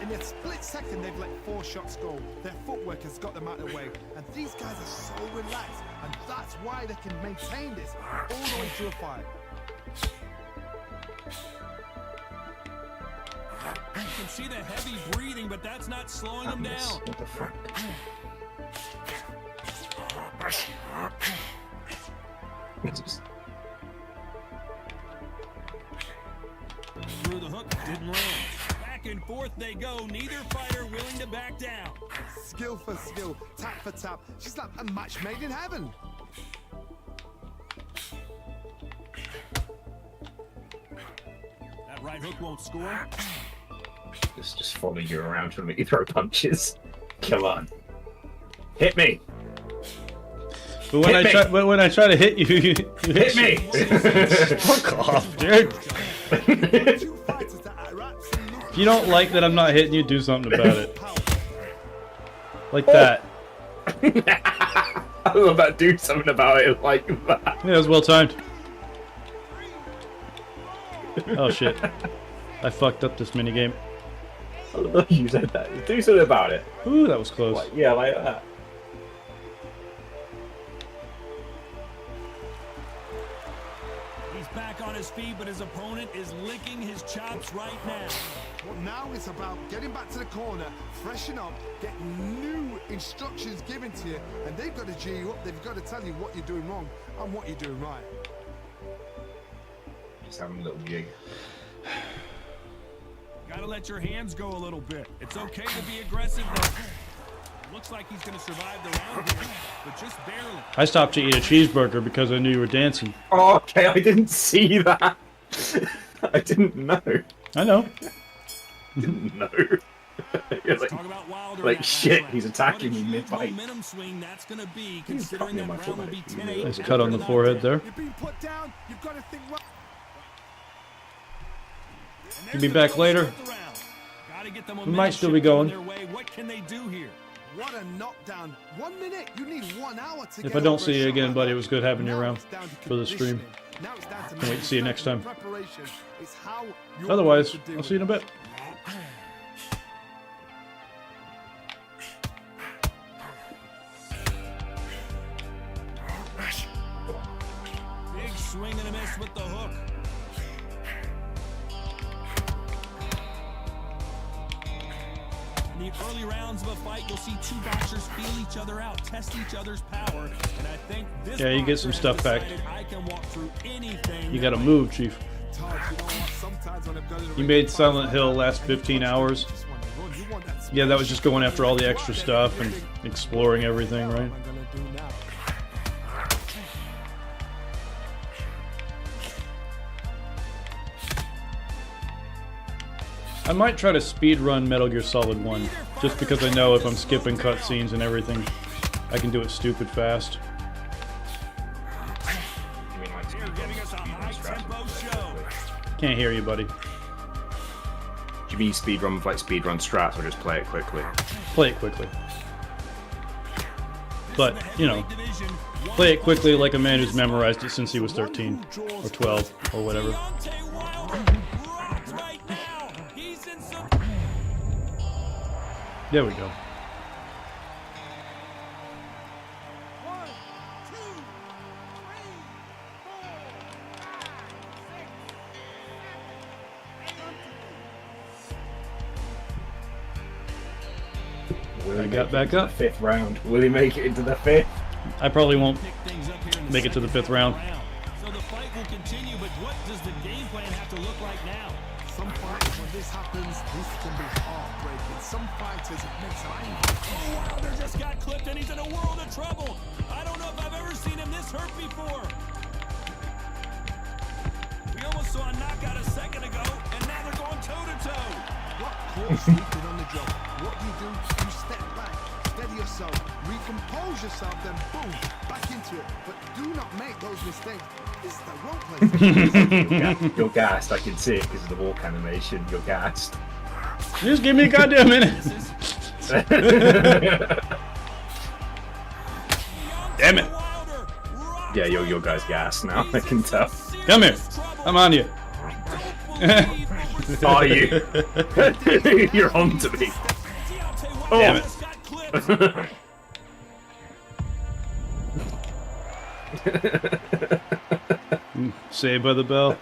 In a split second, they've let 4 shots go. Their footwork has got them out of the way. And these guys are so relaxed. And that's why they can maintain this all the way through a fight. You can see the heavy breathing, but that's not slowing him down. What the fuck? Through the hook, didn't land. Back and forth they go, neither fighter willing to back down. Skill for skill, tap for tap. She's like a match made in heaven. That right hook won't score. Just follow you around trying to make you throw punches. Come on. Hit me! But when I try to hit you, you Hit me! Fuck off, dude. If you don't like that I'm not hitting you, do something about it. Like that. I was about to do something about it like that. Yeah, it was well timed. Oh shit. I fucked up this minigame. I love you said that. Do something about it. Ooh, that was close. Like, yeah, like that. He's back on his feet, but his opponent is licking his chops right now. Well, now it's about getting back to the corner, freshen up, get new instructions given to you, and they've got to G you up. They've got to tell you what you're doing wrong and what you're doing right. Just having a little gig. Gotta let your hands go a little bit. It's okay to be aggressive though. Looks like he's gonna survive the round here, but just barely. I stopped to eat a cheeseburger because I knew you were dancing. Oh, okay, I didn't see that. I didn't know. I know. Didn't know. You're like shit, he's attacking me mid-fight. Momentum swing that's gonna be, considering that round will be 10-8. Nice cut on the forehead there. You're being put down. You've got to think right. You'll be back later. We might still be going. What can they do here? What a knockdown. 1 minute. You need 1 hour to If get I don't over see a you shot again, like buddy, it that. was good having you Now around it's down to for the stream. conditioning. Now it's down to Can't wait to see you next time. preparation. It's how you're Otherwise, going to do I'll see you in a bit. Big swing and a miss with the hook. In the early rounds of a fight, you'll see 2 boxers feel each other out, test each other's power, and I think this Yeah, you get some boxer has stuff back. decided I can walk through anything You that gotta might move, Chief. You made Silent Hill last 15 hours. Yeah, that was just going after all the extra stuff and exploring everything, right? I might try to speedrun Metal Gear Solid 1, just because I know if I'm skipping cutscenes and everything, I can do it stupid fast. Can't hear you, buddy. Do you mean speedrun with like speedrun strats or just play it quickly? Play it quickly. But, you know, play it quickly like a man who's memorized it since he was 13 or 12 or whatever. There we go. I got back up. Fifth round. Will he make it into the fifth? I probably won't make it to the fifth round. So the fight will continue, but what does the game plan have to look like now? Some fighters, when this happens, this can be heartbreaking. Some fighters, it makes them angry. Oh, Wilder just got clipped and he's in a world of trouble. I don't know if I've ever seen him this hurt before. We almost saw a knockout a second ago, and now they're going toe-to-toe. What caught sleeping on the job? What do? You step back, steady yourself, recompose yourself, then boom, back into it. But do not make those mistakes. This is the wrong place. You're gassed. I can see it because of the walk animation. You're gassed. Just give me a goddamn minute. Damn it. Yeah, your guy's gassed now. I can tell. Come here. I'm on you. Are you? You're on to me. Oh. Damn it. Saved by the bell.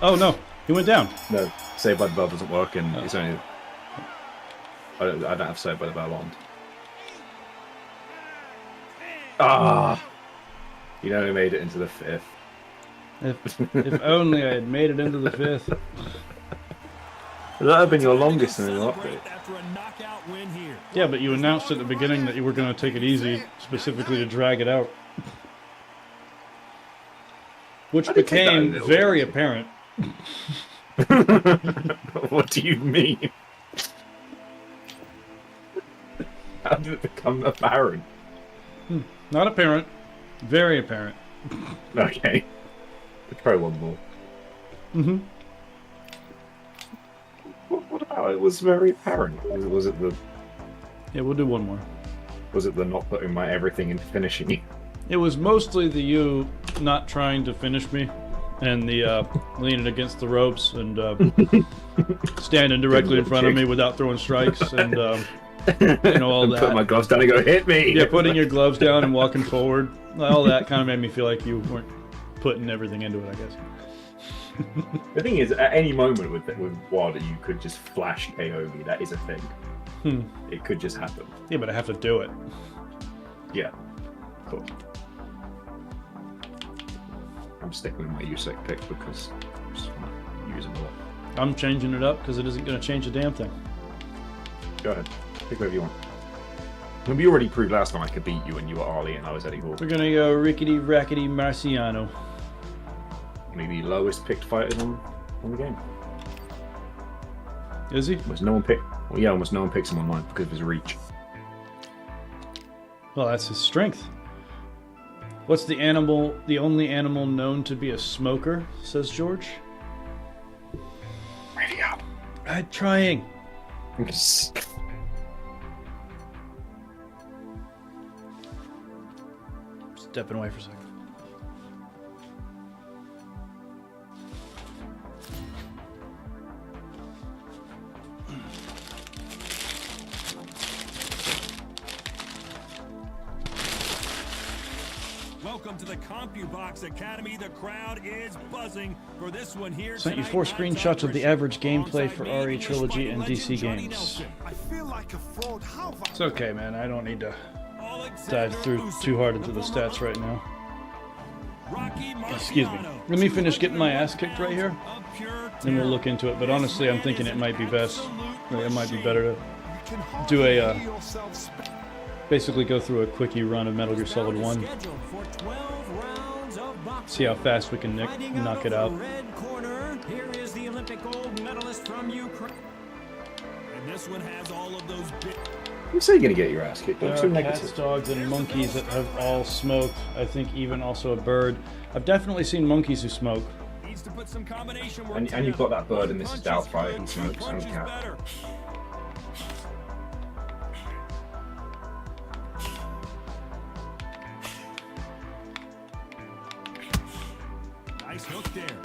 Oh no, he went down. No, Saved by the Bell doesn't work, and it's only. I don't have Saved by the Bell on. Ah! You only made it into the fifth. If only I had made it into the fifth. That would have been your longest in an update. Yeah, but you announced at the beginning that you were going to take it easy, specifically to drag it out. Which became very apparent. What do you mean? How did it become apparent? Not apparent. Very apparent. Okay. Let's try one more. Mm-hmm. What about it was very apparent? Was it the... Yeah, we'll do one more. Was it the not putting my everything into finishing you? It was mostly the you not trying to finish me, and the leaning against the ropes and standing directly in front of me without throwing strikes, and you know, all that. Put my gloves down and go, hit me! Yeah, putting your gloves down and walking forward. All that kind of made me feel like you weren't putting everything into it, I guess. The thing is, at any moment with Wilder, you could just flash KO me. That is a thing. It could just happen. Yeah, but I have to do it. Yeah, cool. I'm sticking with my Usyk pick because I just want to use him a lot. I'm changing it up because it isn't going to change a damn thing. Go ahead. Pick whoever you want. When we already proved last time I could beat you and you were Arlie and I was Eddie Hall. We're going to go Rickety Rackety Marciano. Maybe lowest picked fighters on the game. Is he? Almost no one picked. Well, yeah, almost no one picks him online because of his reach. Well, that's his strength. What's the animal? The only animal known to be a smoker? Says George. Ready up. I'm trying. Stepping away for a second. Welcome to the CompuBox Academy. The crowd is buzzing for this one here. Sent you 4 screenshots of the average gameplay for RE Trilogy and DC games. I feel like a fraud. How It's okay, man. I don't need to dive through too hard into the stats right now. Excuse me. Let me finish getting my ass kicked right here, then we'll look into it. But honestly, I'm thinking it might be best. It might be better to do a basically go through a quickie run of Metal Gear Solid 1. See how fast we can knock it out. Here is the Olympic gold medalist from Ukraine. And this one has all of those big... You say you're gonna get your ass kicked. There Don't are be cats, negative. dogs, and monkeys that have all smoked. I think even also a bird. I've definitely seen monkeys who smoke. Needs to put some combination work And you've got that bird in Mrs. Doubtfire who smokes and cat. better. Nice hook there.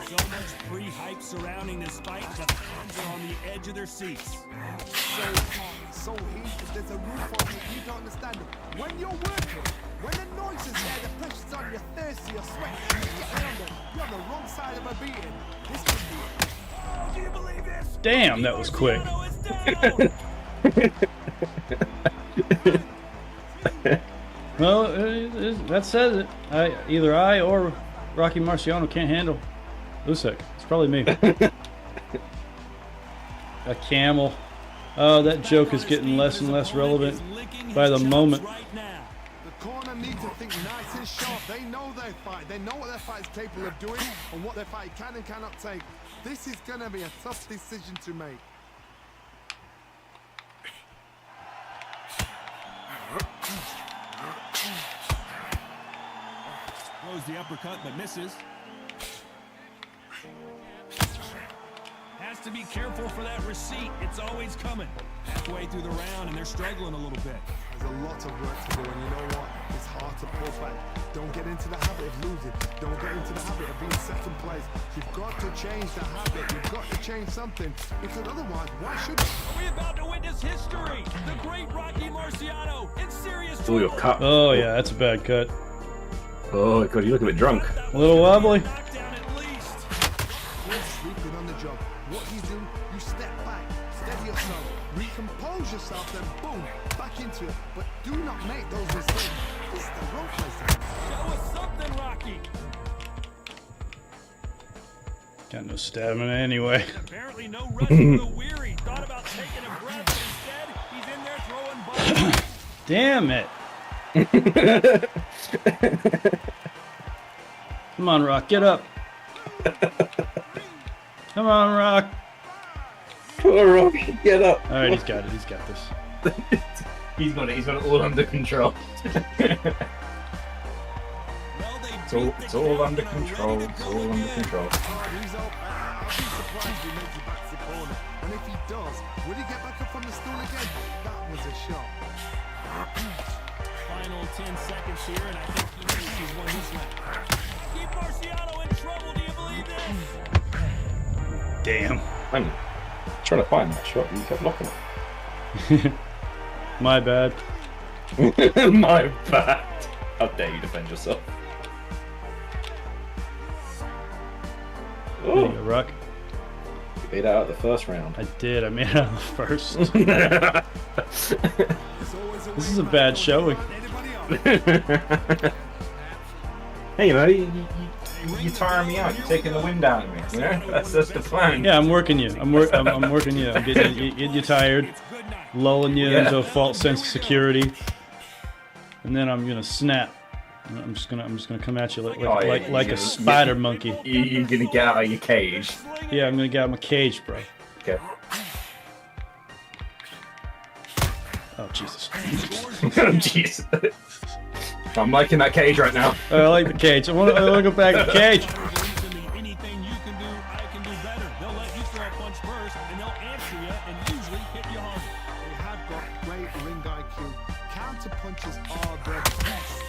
So much pre-hype surrounding this fight, the fans are on the edge of their seats. So hot, so heated, there's a roof on it, you don't understand it. When you're working, when the noise is there, the pressure's on, you're thirsty, you're sweating, and you're getting under. You're on the wrong side of a beating. This could be it. Oh, do you believe this? Damn, that was quick. Well, that says it. Either I or Rocky Marciano can't handle Lusek. It's probably me. A camel. Oh, that joke is getting less and less relevant by the moment. The corner needs to think nice and sharp. They know their fight. They know what their fight is capable of doing and what their fight can and cannot take. This is going to be a tough decision to make. Throws the uppercut but misses. Has to be careful for that receipt. It's always coming. Halfway through the round and they're struggling a little bit. There's a lot of work to do, and you know what? It's hard to pull back. Don't get into the habit of losing. Don't get into the habit of being second place. You've got to change the habit. You've got to change something, because otherwise, why should you? Are we about to witness history? The great Rocky Marciano in serious trouble. Oh, your cut. Oh yeah, that's a bad cut. Oh god, you look a bit drunk. A little wobbly. You're sleeping on the job. What you do, you step back, steady yourself, recompose yourself, then boom, back into it. But do not make those mistakes. This is the wrong place to be. Show us something, Rocky. Got no stamina anyway. Apparently no rest for the weary. Thought about taking a breath, but instead he's in there throwing bombs. Damn it. Come on, Rock, get up. Come on, Rock. Poor Rock, get up. All right, he's got it. He's got this. He's got it. He's got it all under control. It's all under control. It's all under control. I'll be surprised if he makes it back to the corner. And if he does, will he get back up on the stool again? That was a shot. Final 10 seconds here, and I think he knows he's won this round. Keep Marciano in trouble. Do you believe this? Damn. I'm trying to find that shot, and you kept blocking it. My bad. My bad. How dare you defend yourself? There you go, Rock. You made out the first round. I did. I made it out of the first. This is a bad showing. Hey, you know, you're tiring me out. You're taking the wind out of me. You know? That's the plan. Yeah, I'm working you. I'm working you. I'm getting you tired, lulling you into a false sense of security, and then I'm gonna snap. I'm just gonna come at you like a spider monkey. You're gonna get out of your cage. Yeah, I'm gonna get out of my cage, bro. Okay. Oh Jesus. Oh Jesus. I'm liking that cage right now. I like the cage. I want to go back to the cage. Anything you can do, I can do better. They'll let you throw a punch first, and they'll answer you and usually hit you harder. They have got great ring IQ. Counter punches are the best.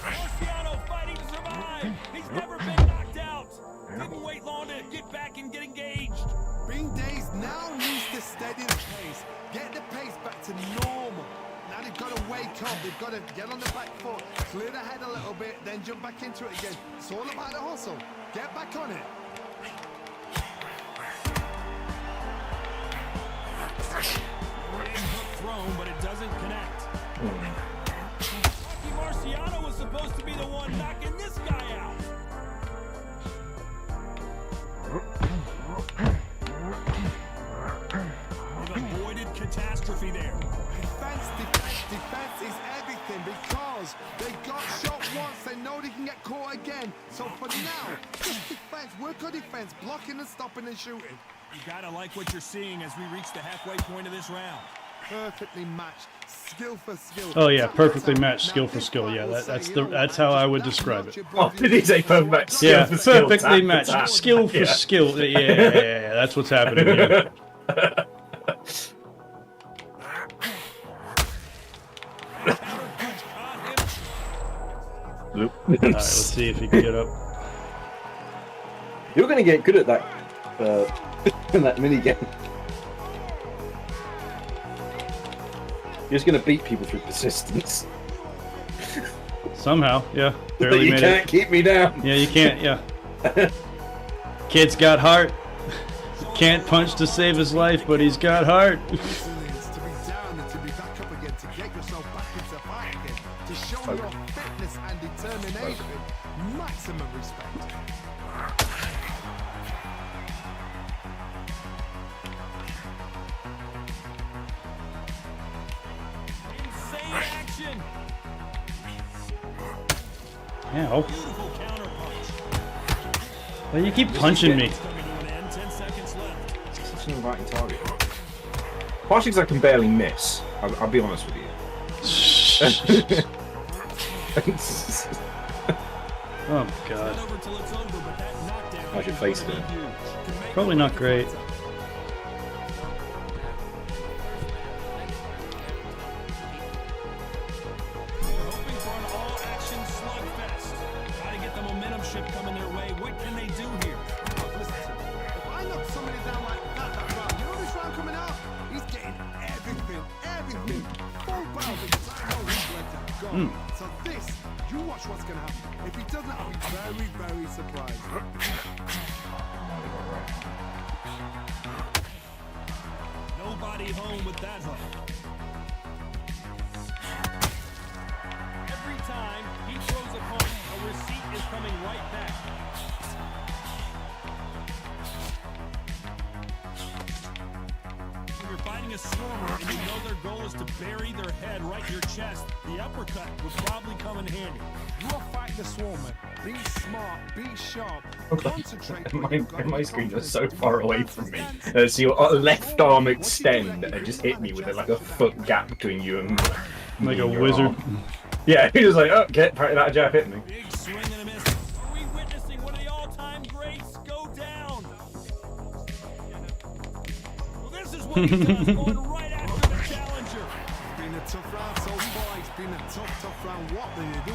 Marciano fighting to survive. He's never been knocked out. Didn't wait long to get back and get engaged. Bing Days now needs to steady the pace. Get the pace back to normal. Now they've got to wake up. They've got to get on the back foot, clear the head a little bit, then jump back into it again. It's all about the hustle. Get back on it. Input thrown, but it doesn't connect. Rocky Marciano was supposed to be the one knocking this guy out. They've avoided catastrophe there. Defense is everything, because they got shot once, they know they can get caught again. So for now, just defense, work on defense, blocking and stopping and shooting. You gotta like what you're seeing as we reach the halfway point of this round. Perfectly matched, skill for skill. Oh yeah, perfectly matched, skill for skill. Yeah, that's how I would describe it. Oh, did he say perfect match? Yeah, perfectly matched, skill for skill. Yeah, that's what's happening here. Loop. Alright, let's see if he can get up. You're gonna get good at that that mini game. You're just gonna beat people through persistence. Somehow, yeah. Barely You made can't it. keep me down. Yeah, you can't, yeah. Kid's got heart. Can't punch to save his life, but he's got heart. Resilience, to be down and to be back up again, to get yourself back into fight again, to show your fitness and determination. Maximum respect. Insane action. Ow. Beautiful counter punch. Well, you keep punching me. Coming to an end. 10 seconds left. Such an inviting target. Partially because I can barely miss. I'll be honest with you. Oh god. Over till it's over, but that knockdown How's your face is gonna doing? be huge. Probably not great. We're hoping for an all-action slugfest. Gotta get the momentum shift coming their way. What can they do here? Listen, if I knock somebody down like that round, you know this round coming out? He's getting everything. Full barrel because I know his legs are gone. So this, you watch what's gonna happen. If he doesn't, I'll be very, very surprised. Nobody home with that hook. Every time he throws a punch, a receipt is coming right back. When you're fighting a stormer and you know their goal is to bury their head right in your chest, the uppercut would probably come in handy. You're fighting the swarmer. Be smart, be sharp, concentrate. My screen is so far away from me. So your left arm extend and just hit me with like a foot gap between you and me Like a and your wizard. arm. Yeah, he was like, oh, get that jab hit me. Big swing and a miss. Are we witnessing one of the all-time greats go down? Well, this is what he does, going right after the challenger. It's been a tough round so far. It's been a tough round. What do you do?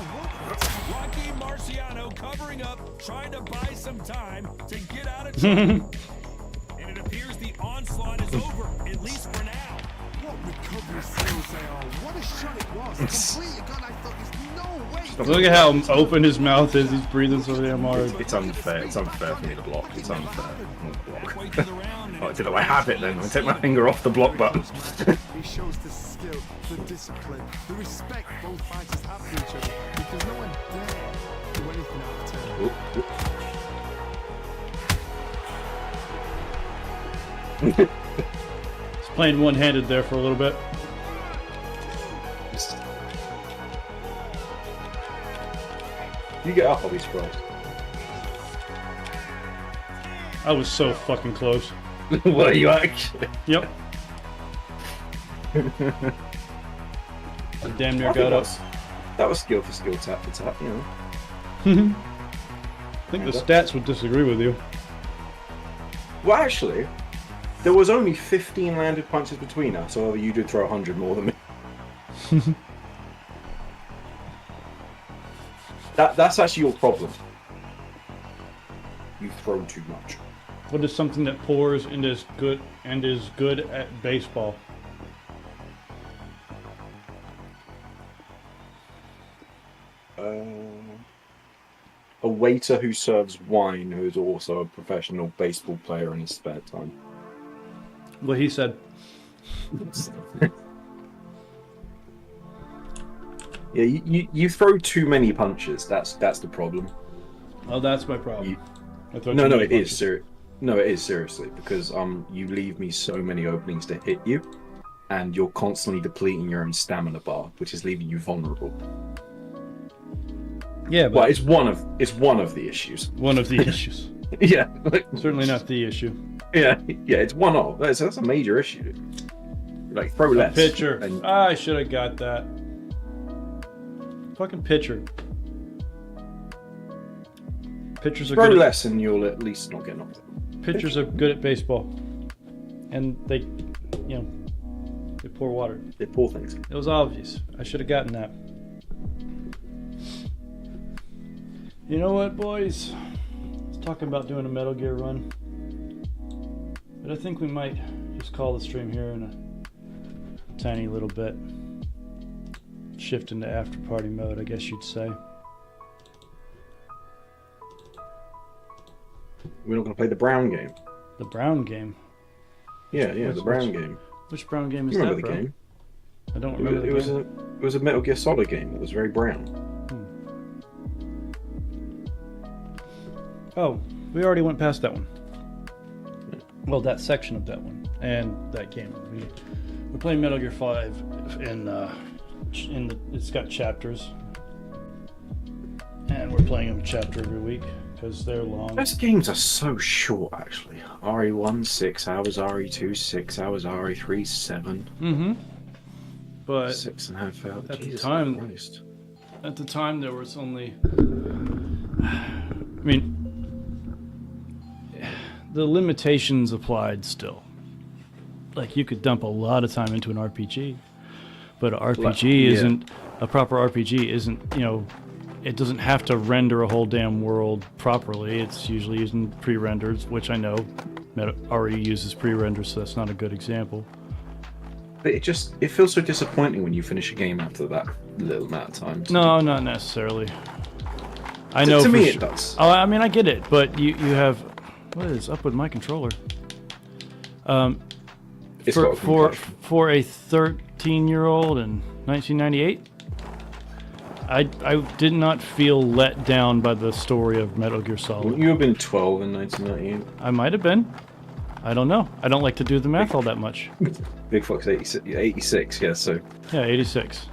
Rocky Marciano covering up, trying to buy some time to get out of trouble. And it appears the onslaught is over, at least for now. What recovery skills they are. What a shot it was. Completely gone. I thought there's no way. Look at how open his mouth is. He's breathing so damn hard. It's unfair. It's unfair for me to block. It's unfair. I want to block. Oh, did I have it then? I take my finger off the block button. He shows the skill, the discipline, the respect both fighters have for each other. Because no one dare do anything out of turn. Oop, oop. He's playing one-handed there for a little bit. You get up, I'll be surprised. I was so fucking close. Were you actually? Yep. I damn near got up. That was skill for skill, tap for tap, you know. I think the stats would disagree with you. Well, actually, there was only 15 landed punches between us, so you did throw 100 more than me. That's actually your problem. You throw too much. What is something that pours and is good at baseball? A waiter who serves wine, who is also a professional baseball player in his spare time. What he said. Yeah, you throw too many punches. That's the problem. Oh, that's my problem. No, it is serious. No, it is seriously because you leave me so many openings to hit you, and you're constantly depleting your own stamina bar, which is leaving you vulnerable. Yeah, but well, it's one of the issues. One of the issues. Yeah, certainly not the issue. Yeah, it's one of. That's a major issue. Like throw less. Pitcher. And I should have got that. Fucking pitcher. Pitchers are throw good less, and you'll at least not get knocked out. Pitchers are good at baseball, and they pour water. They pour things. It was obvious. I should have gotten that. You know what, boys? Let's talk about doing a Metal Gear run. But I think we might just call the stream here in a tiny little bit. Shift into after party mode, I guess you'd say. We're not going to play the Brown game. The Brown game? Yeah, the Brown game. Which Brown game is You that, remember the bro? game? I don't remember the game. It was a Metal Gear Solid game. It was very brown. Oh, we already went past that one. Well, that section of that one and that game. We're playing Metal Gear 5 it's got chapters, and we're playing them chapter every week because they're long. Those games are so short, actually. RE1 6 hours, RE2 6 hours, RE3 7. Mm-hmm. But 6.5 hours. At Jesus the time, Christ. at the time there was only. I mean, the limitations applied still. Like, you could dump a lot of time into an RPG, but an RPG isn't a proper RPG. Isn't, you know, it doesn't have to render a whole damn world properly. It's usually using pre-renders, which I know already uses pre-renders, so that's not a good example. But it feels so disappointing when you finish a game after that little amount of time. No, not necessarily. I know. To me, it does. Oh, I mean, I get it, but you have. What is up with my controller? For a 13-year-old in 1998, I did not feel let down by the story of Metal Gear Solid. Wouldn't you have been 12 in 1998? I might have been. I don't know. I don't like to do the math all that much. BigFox 86, yeah, so. Yeah, 86.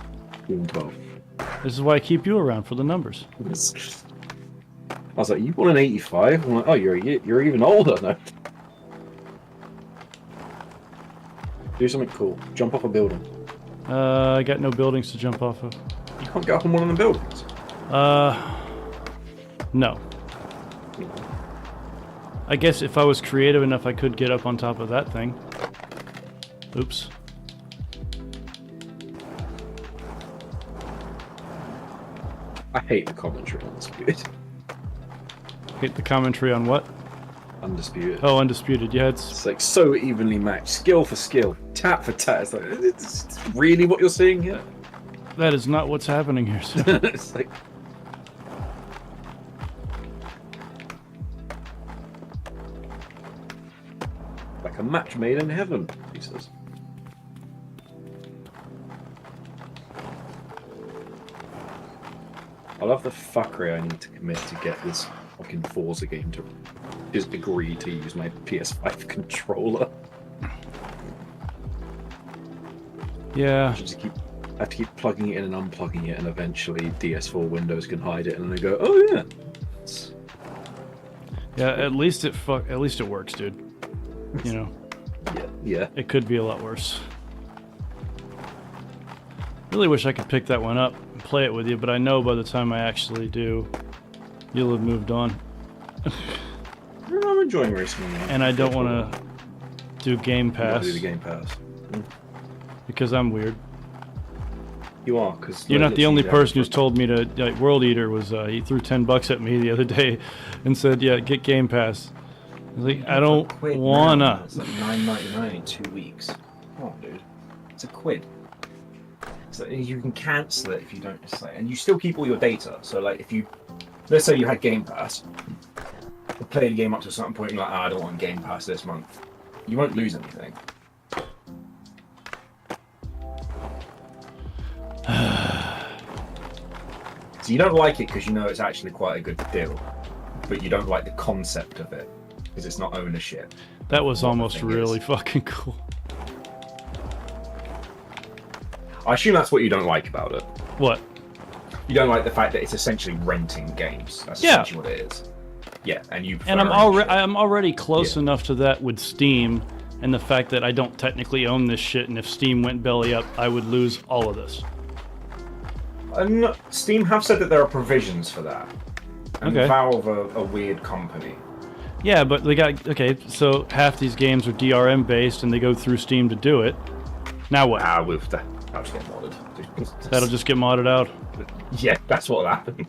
12. This is why I keep you around for the numbers. I was like, you want an 85? I'm like, oh, you're even older now. Do something cool. Jump off a building. I got no buildings to jump off of. You can't get up on one of the buildings? No. I guess if I was creative enough, I could get up on top of that thing. Oops. I hate the commentary on Undisputed. Hate the commentary on what? Undisputed. Oh, Undisputed, yeah. It's like so evenly matched. Skill for skill. Tat for tat. It's like, it's really what you're seeing here? That is not what's happening here, sir. It's like... like a match made in heaven, he says. I love the fuckery I need to commit to get this fucking Forza game to just agree to use my PS5 controller. Yeah. I have to keep plugging it in and unplugging it, and eventually DS4 Windows can hide it, and then they go, "Oh yeah." Yeah, at least it works, dude. You know. Yeah. It could be a lot worse. Really wish I could pick that one up and play it with you, but I know by the time I actually do, you'll have moved on. I'm enjoying racing now. And I don't want to do Game Pass. Do the Game Pass. Because I'm weird. You are, because you're not the only person who's told me to. Like, World Eater was he threw $10 at me the other day, and said, "Yeah, get Game Pass." I was like, I don't wanna. It's like $9.99 in 2 weeks. Come on, dude. It's a quid. So you can cancel it if you don't. And you still keep all your data. So like, if you, let's say you had Game Pass, you play the game up to a certain point, and you're like, I don't want Game Pass this month. You won't lose anything. So you don't like it because you know it's actually quite a good deal, but you don't like the concept of it because it's not ownership. That was almost really fucking cool. I assume that's what you don't like about it. What? You don't like the fact that it's essentially renting games. That's essentially what it is. Yeah, and you. And I'm already close enough to that with Steam, and the fact that I don't technically own this shit, and if Steam went belly up, I would lose all of this. Steam have said that there are provisions for that. And Okay. Valve are a weird company. Yeah, but they got so half these games are DRM based, and they go through Steam to do it. Now what? That'll just get modded. That'll just get modded out. Yeah, that's what'll happen.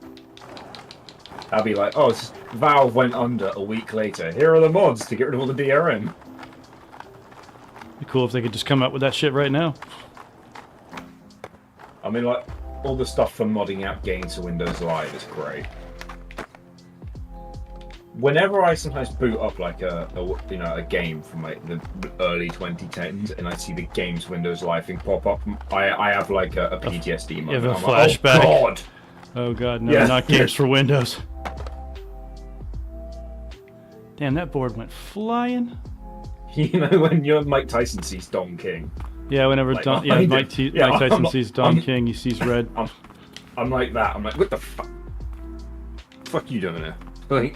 I'll be like, oh, Valve went under a week later. Here are the mods to get rid of all the DRM. It'd be cool if they could just come out with that shit right now. I mean, like, all the stuff for modding out games to Windows Live is great. Whenever I sometimes boot up like a game from like the early 2010s and I see the games Windows Live thing pop up, I have like a PTSD moment. You have a I'm flashback. Like, oh god! Oh god, no, Yeah. not games for Windows. Damn, that board went flying. You know when you're Mike Tyson sees Don King. Yeah, whenever Like, Mike Tyson sees Don King, he sees red. I'm like that. I'm like, what the fuck? Fuck you doing there? Like,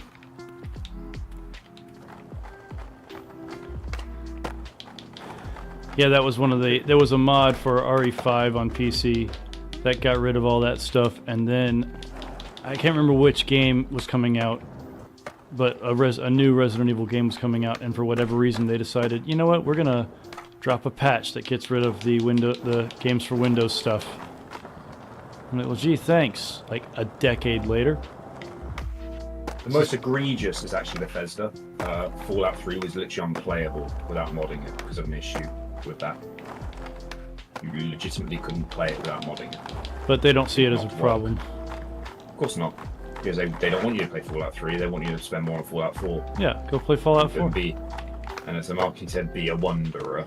Yeah, that was one of the. There was a mod for RE5 on PC that got rid of all that stuff, and then I can't remember which game was coming out, but a new Resident Evil game was coming out, and for whatever reason they decided, you know what, we're gonna drop a patch that gets rid of the games for Windows stuff. I'm like, well, gee, thanks. Like a decade later. the most egregious is actually Bethesda. Fallout 3 was literally unplayable without modding it because of an issue with that. You legitimately couldn't play it without modding it. But they don't see it as a problem. Of course not. Because they don't want you to play Fallout 3, they want you to spend more on Fallout 4. Yeah, go play Fallout 4. And as the marketing said, be a wanderer.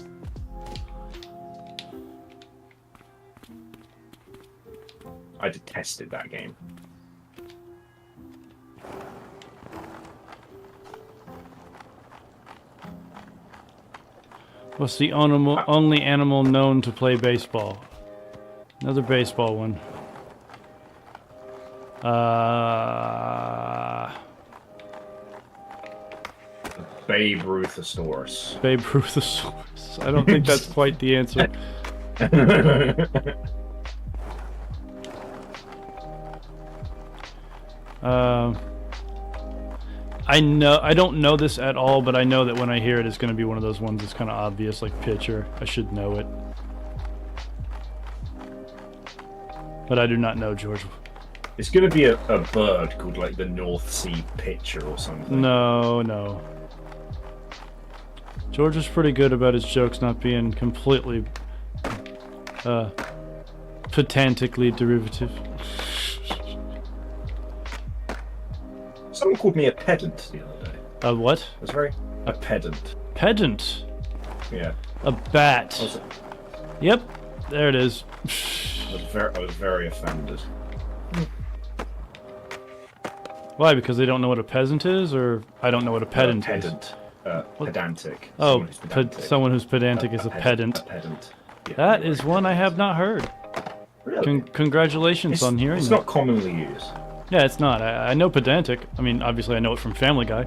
I detested that game. What's the only animal known to play baseball? Another baseball one. Babe Ruthosaurus. Babe Ruthosaurus. I don't think that's quite the answer. I don't know this at all, but I know that when I hear it, it's going to be one of those ones that's kind of obvious, like pitcher. I should know it. But I do not know, George. It's going to be a bird called like the North Sea Pitcher or something. No. George is pretty good about his jokes not being completely pedantically derivative. Someone called me a pedant the other day. A what? It was a pedant. Pedant? Yeah. A bat. Yep, there it is. I was very offended. Why? Because they don't know what a peasant is, or I don't know what a pedant is? Pedantic. Oh, someone who's pedantic is a pedant. A pedant. Yeah, that is one I have not heard. Really? Congratulations on hearing It's that. not commonly used. Yeah, it's not. I know pedantic. I mean, obviously I know it from Family Guy.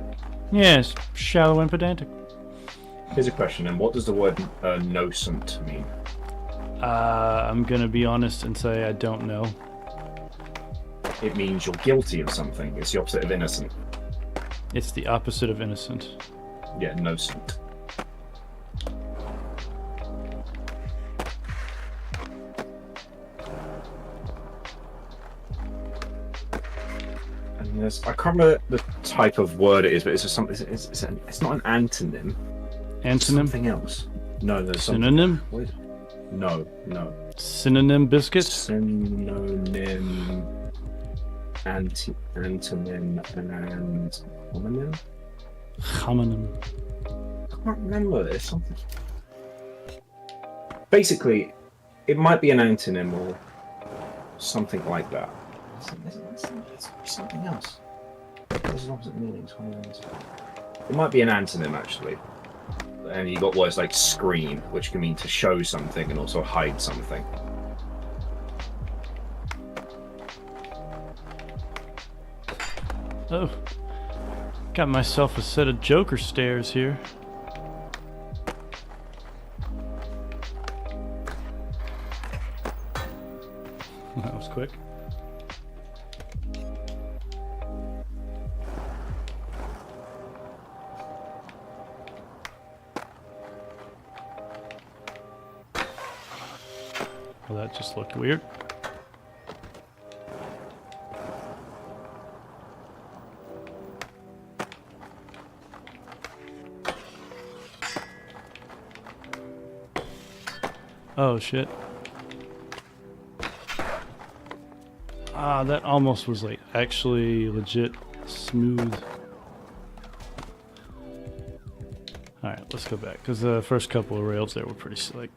Yes, shallow and pedantic. Here's a question, then. What does the word nocent mean? I'm gonna be honest and say I don't know. It means you're guilty of something. It's the opposite of innocent. It's the opposite of innocent. Yeah, nocent. And there's, I can't remember the type of word it is, but it's just something. It's not an antonym. Antonym? It's something else. No, there's synonym. Something. No. Synonym biscuits. Synonym. Antonym and homonym. Homonym. I can't remember. It's something. Basically, it might be an antonym or something like that. It's something else. There's opposite meanings. It might be an antonym actually. And you got words like screen, which can mean to show something and also hide something. Oh, got myself a set of Joker stairs here. That was quick. Well, that just looked weird. Oh shit. Ah, that almost was like actually legit smooth. Alright, let's go back, because the first couple of rails there were pretty slick.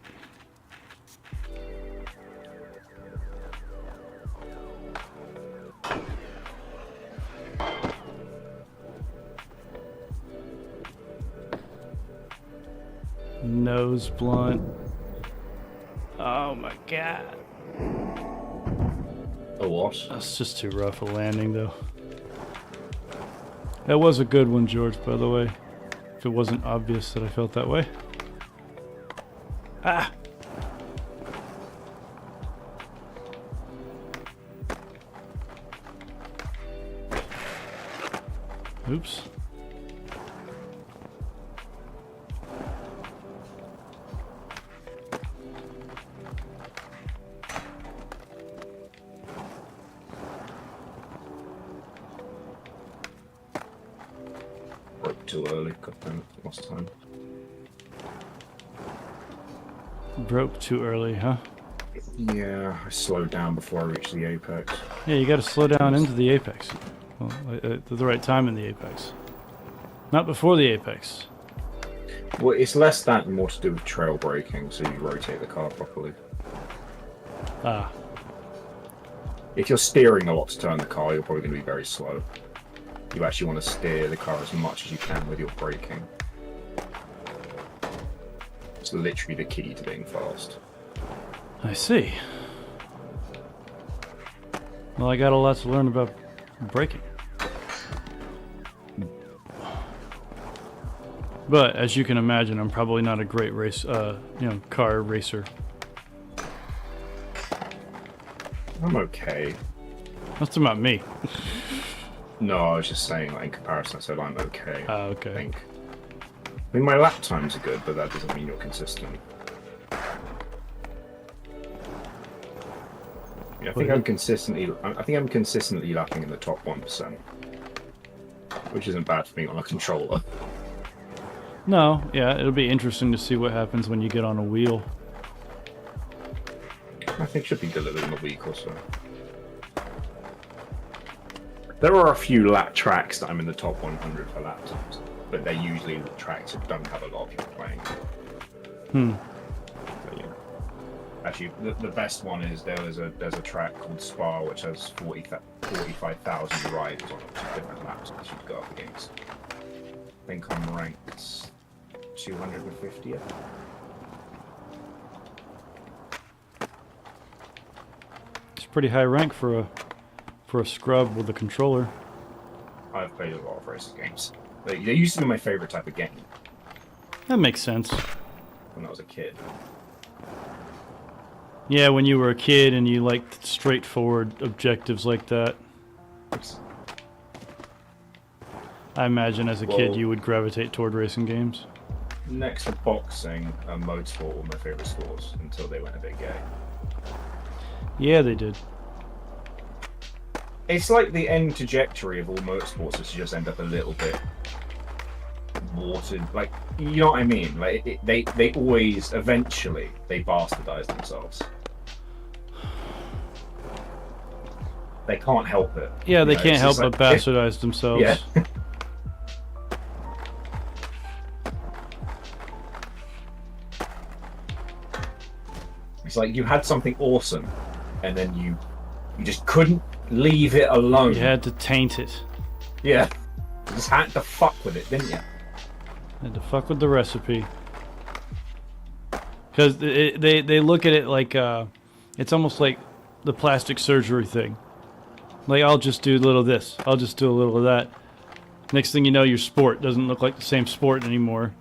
Nose blunt. Oh my god. A what? That's just too rough a landing, though. That was a good one, George, by the way. If it wasn't obvious that I felt that way. Ah! Oops. Broke too early, got them last time. Broke too early, huh? Yeah, I slowed down before I reached the apex. Yeah, you gotta slow down into the apex. Well, at the right time in the apex. Not before the apex. Well, it's less that and more to do with trail braking, so you rotate the car properly. Ah. If you're steering a lot to turn the car, you're probably going to be very slow. You actually want to steer the car as much as you can with your braking. It's literally the key to being fast. I see. Well, I got a lot to learn about braking. But as you can imagine, I'm probably not a great car racer. I'm okay. That's about me. No, I was just saying, like, in comparison, I said I'm okay. Okay. I mean, my lap times are good, but that doesn't mean you're consistent. Yeah, I think I'm consistently lapping in the top 1%, which isn't bad for me on a controller. No, yeah, it'll be interesting to see what happens when you get on a wheel. I think it should be delivered in a week or so. There are a few lap tracks that I'm in the top 100 for lap times, but they're usually the tracks that don't have a lot of people playing. But, yeah. Actually, the best one is there's a track called Spa which has 45,000 riders on it, different laps that you go up against. I think I'm ranked 250th. It's pretty high rank for a scrub with a controller. I've played a lot of racing games. They used to be my favorite type of game. That makes sense. When I was a kid. Yeah, when you were a kid and you liked straightforward objectives like that. I imagine as a kid you would gravitate toward racing games. Next to boxing and motorsport were my favorite sports until they went a bit gay. Yeah, they did. It's like the end trajectory of all motorsports is to just end up a little bit watered. Like, you know what I mean? Like, they always, eventually, they bastardize themselves. They can't help it. Yeah, they can't help but bastardize themselves. Yeah. It's like you had something awesome, and then you just couldn't leave it alone. You had to taint it. Yeah. You just had to fuck with it, didn't you? Had to fuck with the recipe. Because they look at it like, it's almost like the plastic surgery thing. Like, I'll just do a little of this. I'll just do a little of that. Next thing you know, your sport doesn't look like the same sport anymore.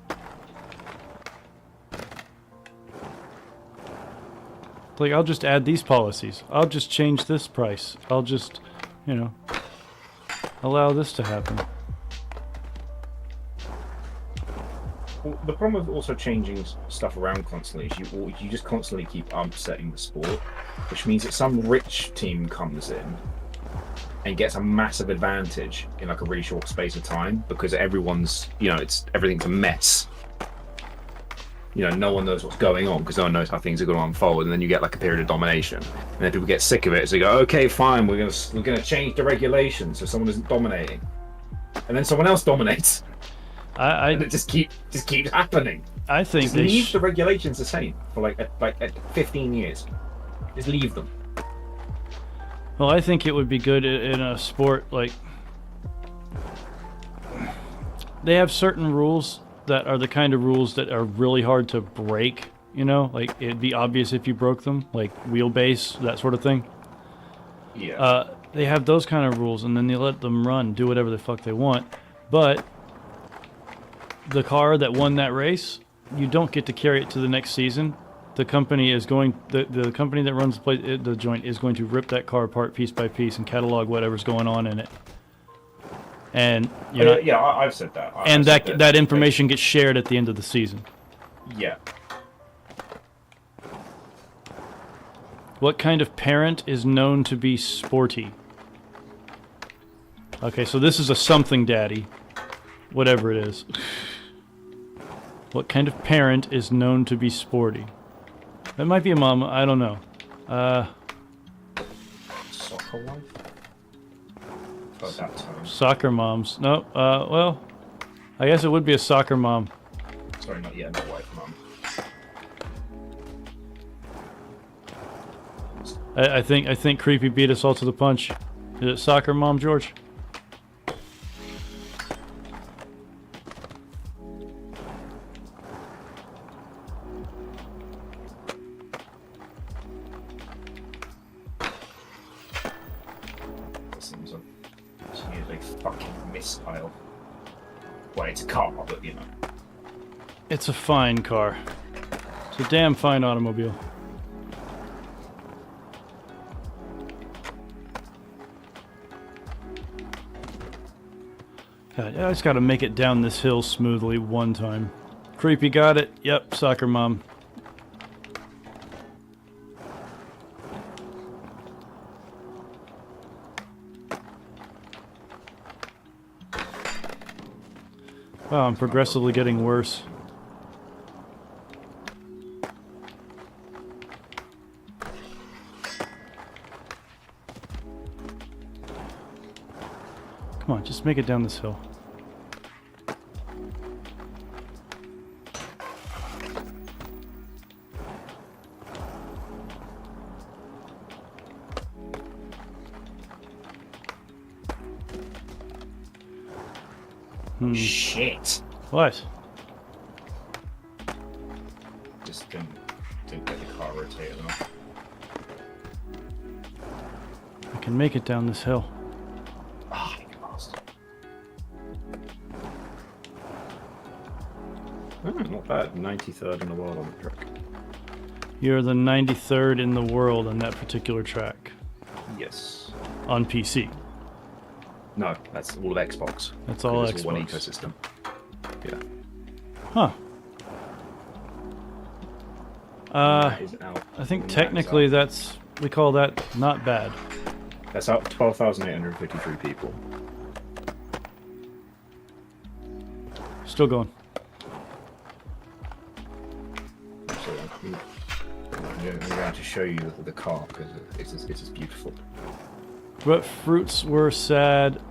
Like, I'll just add these policies. I'll just change this price. I'll just, allow this to happen. Well, the problem with also changing stuff around constantly is you just constantly keep upsetting the sport, which means that some rich team comes in and gets a massive advantage in like a really short space of time because everyone's, everything's a mess. no one knows what's going on because no one knows how things are going to unfold, and then you get like a period of domination, and then people get sick of it, so they go, okay, fine, we're gonna change the regulations so someone isn't dominating, and then someone else dominates, and it just keeps happening. I think just they leave the regulations the same for like 15 years. Just leave them. Well, I think it would be good in a sport like they have certain rules that are the kind of rules that are really hard to break, like it'd be obvious if you broke them, like wheelbase, that sort of thing. Yeah. They have those kind of rules, and then they let them run, do whatever the fuck they want. But the car that won that race, you don't get to carry it to the next season. The company is going, the company that runs the joint is going to rip that car apart piece by piece and catalog whatever's going on in it. And I've said that. And that information gets shared at the end of the season. Yeah. What kind of parent is known to be sporty? Okay, so this is a something daddy. Whatever it is. What kind of parent is known to be sporty? That might be a mom, I don't know. Soccer wife? Heard that term. Soccer moms. No, well, I guess it would be a soccer mom. Sorry, not wife, mom. I think Creepy beat us all to the punch. Is it soccer mom, George? Missile. Well, it's a car, but It's a fine car. It's a damn fine automobile. God, I just gotta make it down this hill smoothly one time. Creepy got it. Yep, soccer mom. Wow, I'm progressively getting worse. Come on, just make it down this hill. Shit. What? Just didn't get the car rotated enough. I can make it down this hill. Ah, you bastard. Not bad. 93rd in the world on the track. You're the 93rd in the world on that particular track. Yes. On PC. No, that's all of Xbox. That's all Xbox. It's one ecosystem. Yeah. Huh. I think technically we call that not bad. That's out 12,853 people. Still going. So I'm going to show you the car because it's just beautiful. What fruits were sad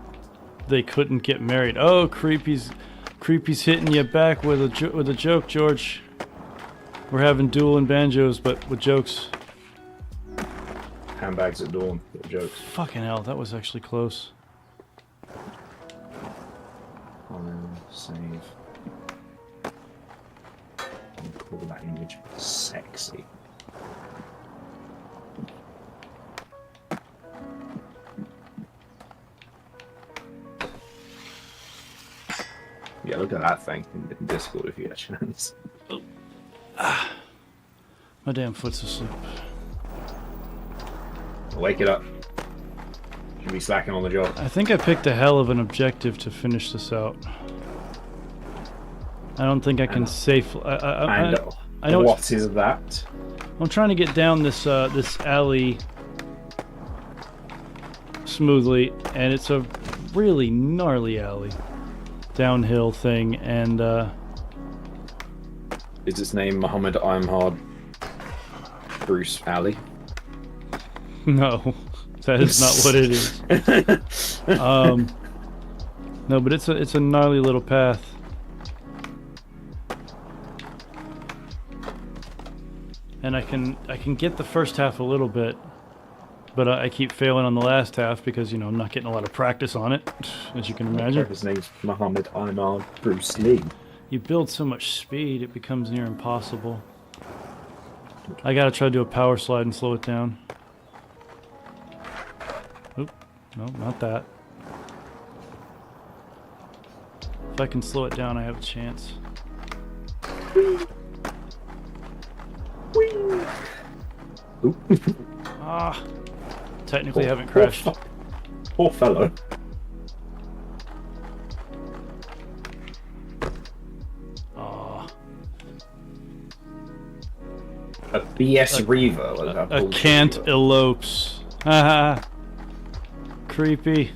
they couldn't get married? Oh, Creepy's hitting you back with a joke, George. We're having dueling banjos, but with jokes. Handbags at dawn, with jokes. Fucking hell, that was actually close. Save. And call that image sexy. Yeah, look at that thing in Discord if you get a chance. My damn foot's asleep. Wake it up. Should be slacking on the job. I think I picked a hell of an objective to finish this out. I don't think I can safely. I know what is that? I'm trying to get down this this alley smoothly, and it's a really gnarly alley, downhill thing, and Is its name Muhammad Imhard Bruce Ali? No, that is not what it is. No, but it's a gnarly little path. And I can get the first half a little bit, but I keep failing on the last half because, you know, I'm not getting a lot of practice on it, as you can imagine. His name's Muhammad Imhard Bruce Lee. You build so much speed, it becomes near impossible. I gotta try to do a power slide and slow it down. Oop, no, not that. If I can slow it down, I have a chance. Ah, technically haven't crashed. Poor fellow. A BS Reaver. A Cant elopes. Haha. Creepy.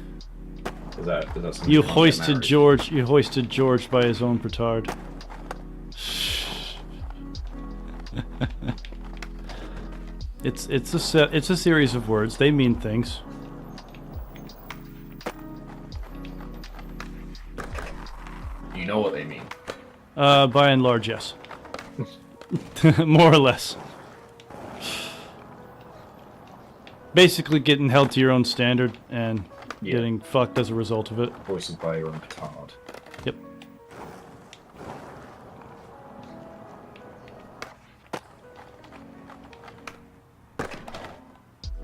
Is that you hoisted George. You hoisted George by his own petard. It's a series of words. They mean things. You know what they mean. By and large, yes. More or less. Basically getting held to your own standard and getting fucked as a result of it. Voices by your own petard. Yep.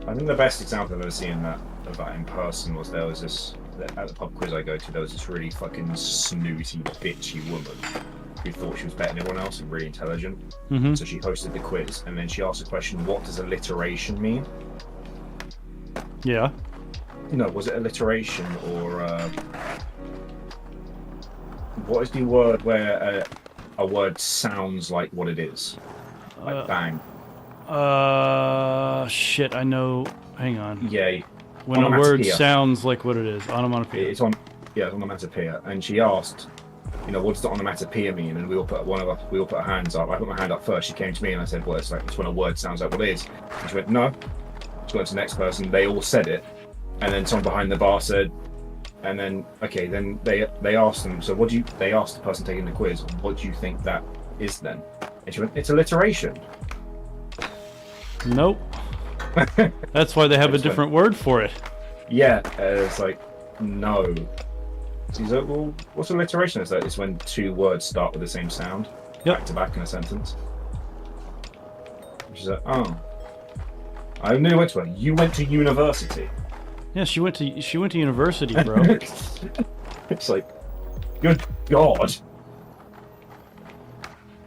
I think the best example I've ever seen of that in person was there was this, at the pub quiz I go to, there was this really fucking snooty, bitchy woman who thought she was better than everyone else and really intelligent. Mm-hmm. So she hosted the quiz, and then she asked the question, what does alliteration mean? Yeah. You know, was it alliteration or what is the word where a word sounds like what it is? Like bang. Shit, I know. Hang on. Yeah. When a word sounds like what it is, onomatopoeia. It's onomatopoeia. And she asked, you know, what does the onomatopoeia mean? And we all put our hands up. I put my hand up first. She came to me and I said, well, it's when a word sounds like what it is. And she went, no. She went to the next person. They all said it. And then someone behind the bar said, and then, okay, then they asked them, so they asked the person taking the quiz, what do you think that is then? And she went, it's alliteration. Nope. That's why they have a different word for it. Yeah, it's like, no. She's like, well, what's alliteration? Is that? It's when two words start with the same sound, back to back in a sentence. She's like, oh. I nearly went to her. You went to university. Yeah, she went to university, bro. It's like, good God.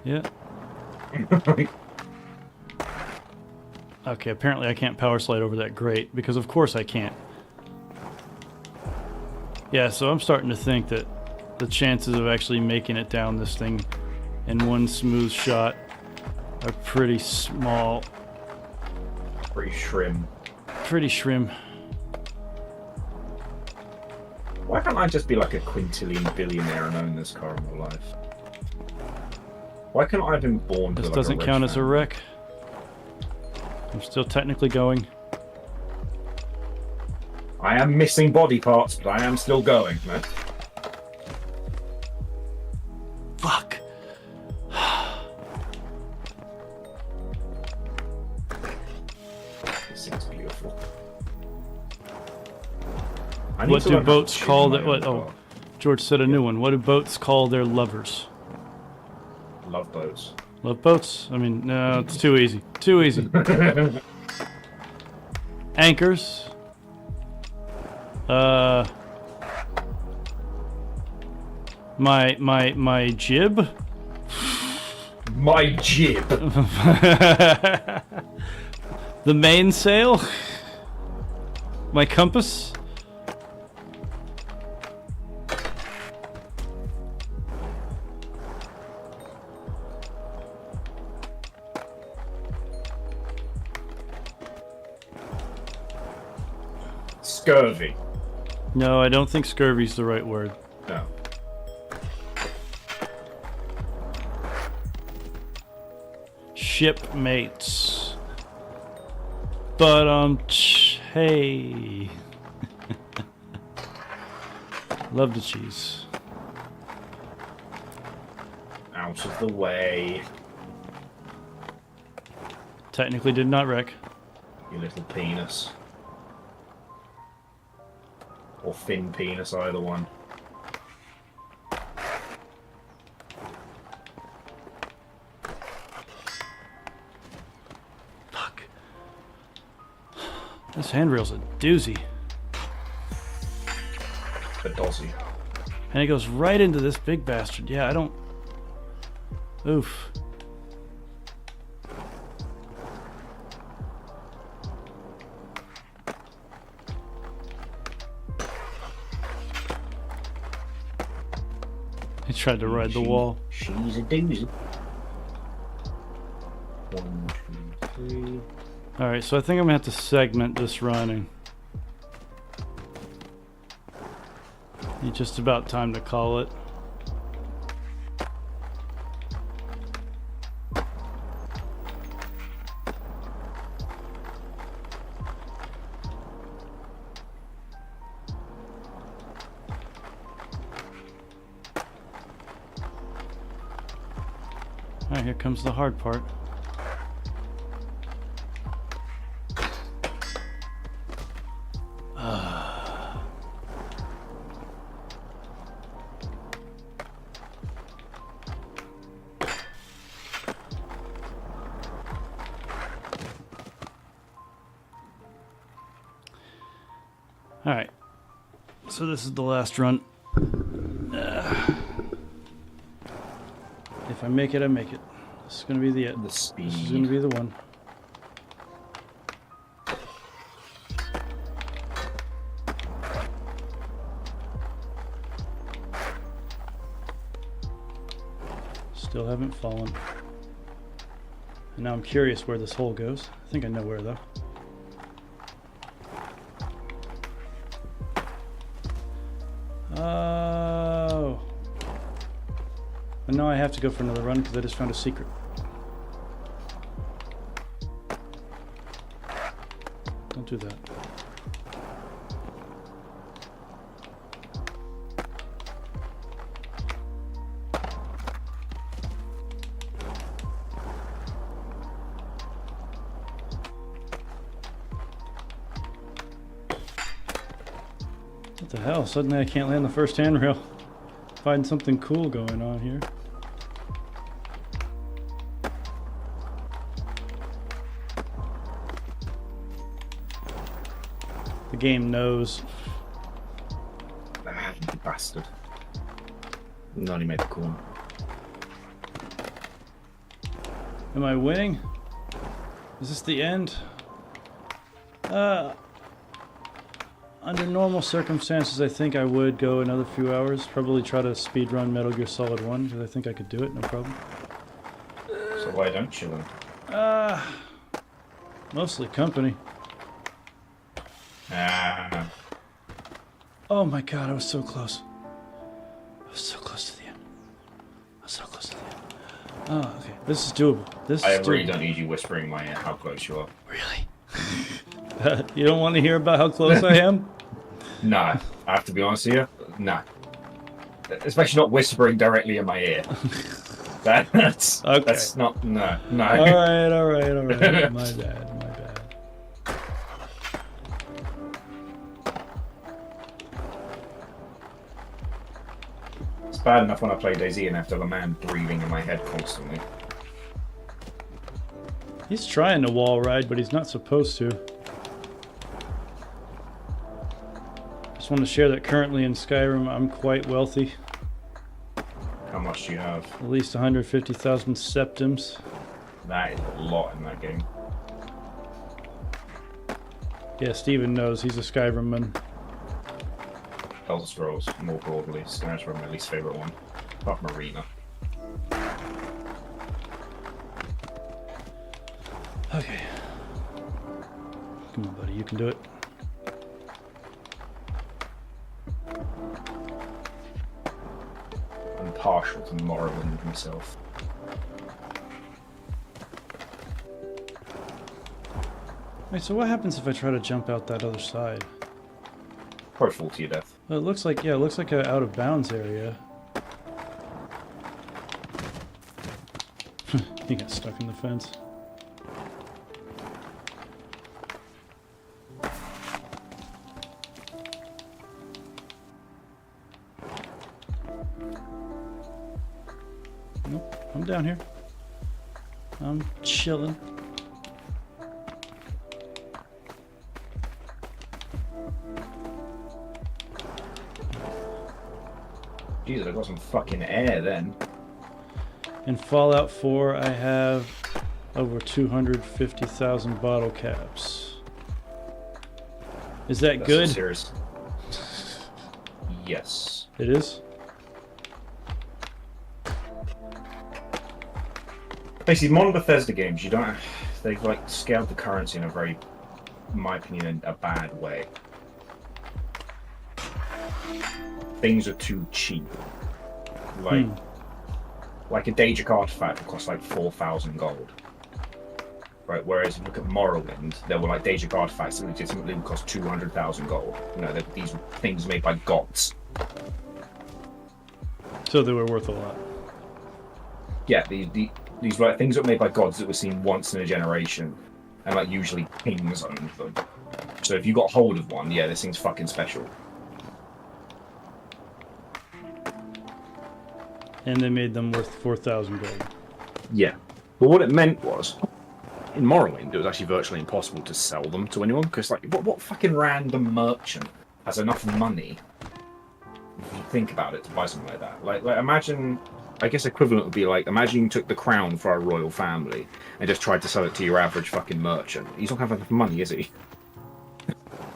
Yeah. Okay, apparently I can't power slide over that grate, because of course I can't. Yeah, so I'm starting to think that the chances of actually making it down this thing in one smooth shot are pretty small. Pretty shrim. Pretty shrim. Why can't I just be like a quintillion billionaire and own this car in my life? Why can't I have been born to This like doesn't count as a wreck. I'm still technically going. I am missing body parts, but I am still going, man. Fuck. This thing's beautiful. What do boats call that? What? Oh, George said a new one. What do boats call their lovers? Love boats. Love boats? I mean, no, it's too easy. Too easy. Anchors. My jib. My jib. The mainsail. My compass. Scurvy. No, I don't think scurvy's the right word. No. shipmates. But hey. Love the cheese. Out of the way. Technically did not wreck. You little penis. Or thin penis, either one. Fuck. This handrail's a doozy. A dozzy. And it goes right into this big bastard. Yeah, I don't... Oof. He tried to ride the wall. She's a doozy. 1, 2, 3. Alright, so I think I'm gonna have to segment this running. It's just about time to call it. Alright, here comes the hard part. Alright, so this is the last run. If I make it, I make it. This is going to be the it. The speed. This is going to be the one. Still haven't fallen. And now I'm curious where this hole goes. I think I know where though. Oh. And now I have to go for another run because I just found a secret. Don't do that. What the hell? Suddenly I can't land the first handrail. Find something cool going on here. The game knows. Ah, you bastard. You only made the corner. Am I winning? Is this the end? Under normal circumstances, I think I would go another few hours. Probably try to speedrun Metal Gear Solid 1, because I think I could do it, no problem. So why don't you then? Mostly company. Ah. Oh my god, I was so close. I was so close to the end. I was so close to the end. Oh, okay. This is doable. This I is really doable. don't need you whispering in my ear how close you are. Really? You don't want to hear about how close I am? Nah, I have to be honest with you. Nah. Especially not whispering directly in my ear. That's okay. That's not no. Alright. My bad. It's bad enough when I play DayZ and have to have a man breathing in my head constantly. He's trying to wall ride, but he's not supposed to. Just want to share that currently in Skyrim I'm quite wealthy. How much do you have? At least 150,000 septims. That is a lot in that game. Yeah, Steven knows. He's a Skyrim man. Elder Scrolls, more broadly. Skyrim, my least favourite one. Apart from Arena. Okay. Come on, buddy. You can do it. I'm partial to Morrowind himself. Wait, so what happens if I try to jump out that other side? Probably fall to your death. Well, it looks like, yeah, it looks like an out of bounds area. He got stuck in the fence. Nope, I'm down here. I'm chilling. Jesus, I got some fucking air then. In Fallout 4, I have over 250,000 bottle caps. Is that That's good? Serious. Yes. It is? Basically, modern Bethesda games, you don't. They've like scaled the currency in a very, in my opinion, a bad way. Things are too cheap. Like a Daedric artifact that costs like 4,000 gold. Right, whereas if you look at Morrowind, there were like Daedric artifacts that legitimately would cost 200,000 gold. You know, these things made by gods. So they were worth a lot. Yeah, these like things that were made by gods that were seen once in a generation, and like usually kings owned them. So if you got hold of one, yeah, this thing's fucking special. And they made them worth 4,000 gold. Yeah, but what it meant was, in Morrowind, it was actually virtually impossible to sell them to anyone, because like, what fucking random merchant has enough money, if you think about it, to buy something like that? Like imagine, I guess equivalent would be like, imagine you took the crown for a royal family and just tried to sell it to your average fucking merchant. He's not gonna have enough money, is he?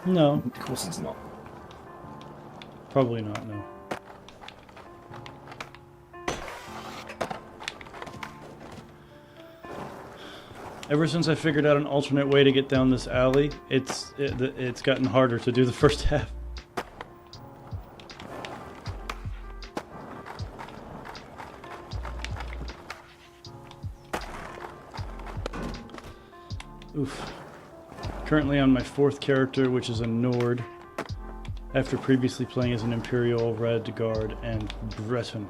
No. Of course he's not. Probably not, no. Ever since I figured out an alternate way to get down this alley, it's gotten harder to do the first half. Oof. Currently on my 4th character, which is a Nord, after previously playing as an Imperial, Red Guard, and Breton.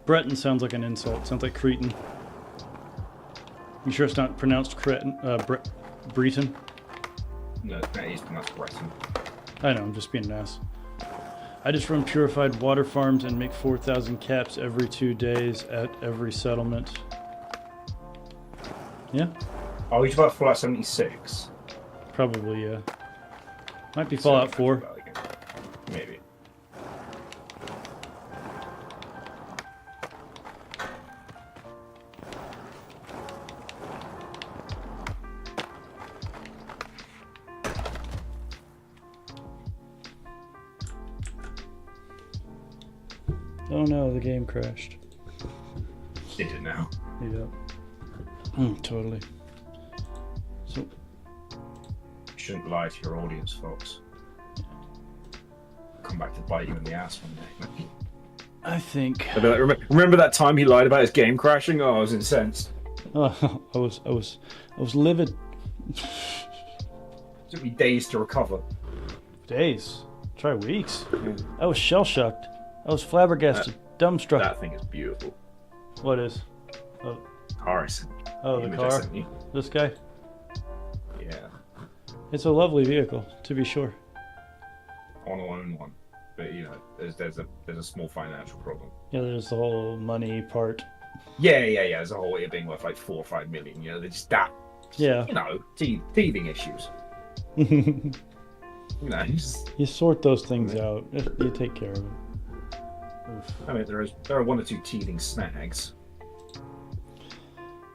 Breton sounds like an insult. Sounds like Cretan. You sure it's not pronounced Cretan? Breton? No, that is pronounced Breton. I know, I'm just being an ass. I just run purified water farms and make 4,000 caps every 2 days at every settlement. Yeah? Oh, you're about Fallout 76? Probably, yeah. Might be Fallout 4. Maybe. Oh no, the game crashed. It did now. Yep. Totally. So... You shouldn't lie to your audience, folks. Come back to bite you in the ass one day. I think... Remember that time he lied about his game crashing? Oh, I was incensed. Oh, I was livid. It took me days to recover. Days? Try weeks. Yeah. I was shell-shocked. I was flabbergasted, dumbstruck. That thing is beautiful. What is? Oh. Harrison. Oh, the car? This guy? Yeah. It's a lovely vehicle, to be sure. I want to own one, but you know, there's a small financial problem. Yeah, there's the whole money part. Yeah. There's a whole it being worth like 4 or 5 million. You know, they're just that. Yeah. You know, teething issues. You know, you sort those things out. You take care of it. Oof. I mean, there are 1 or 2 teething snags.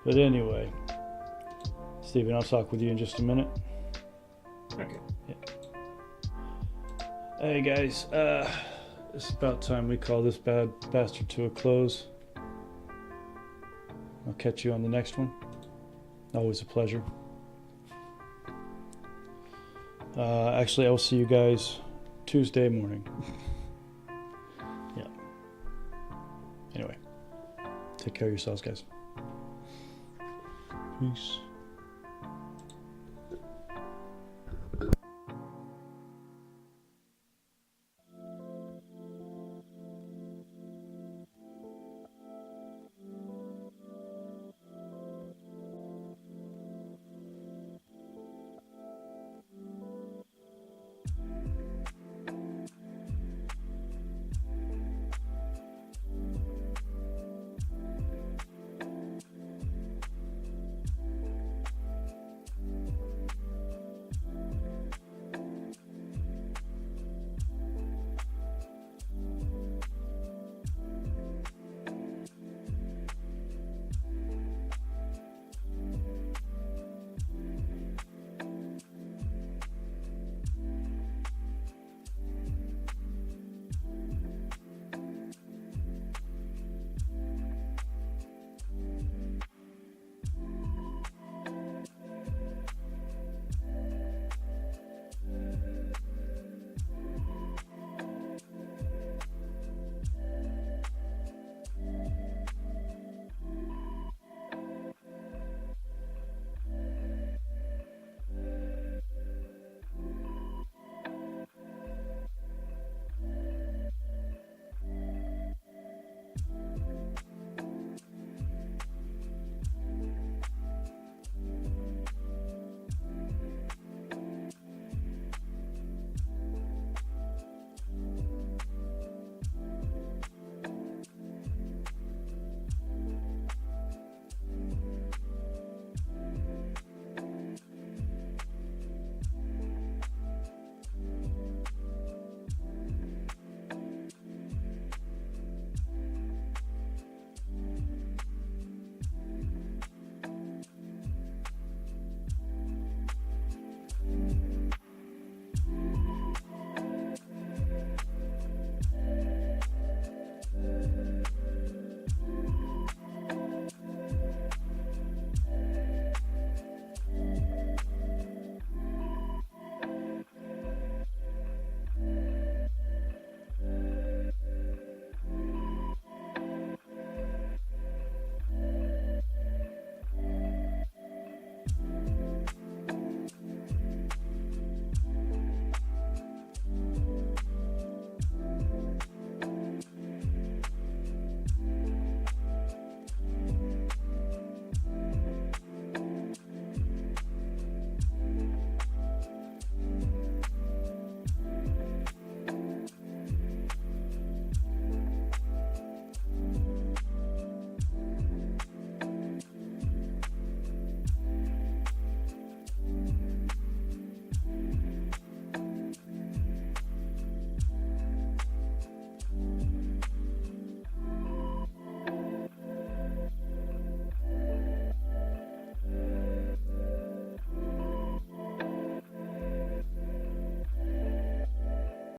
But anyway, Stephen, I'll talk with you in just a minute. Okay. Yeah. Hey guys, it's about time we call this bad bastard to a close. I'll catch you on the next one. Always a pleasure. Actually, I'll see you guys Tuesday morning. Yeah. Anyway, take care of yourselves, guys. Peace.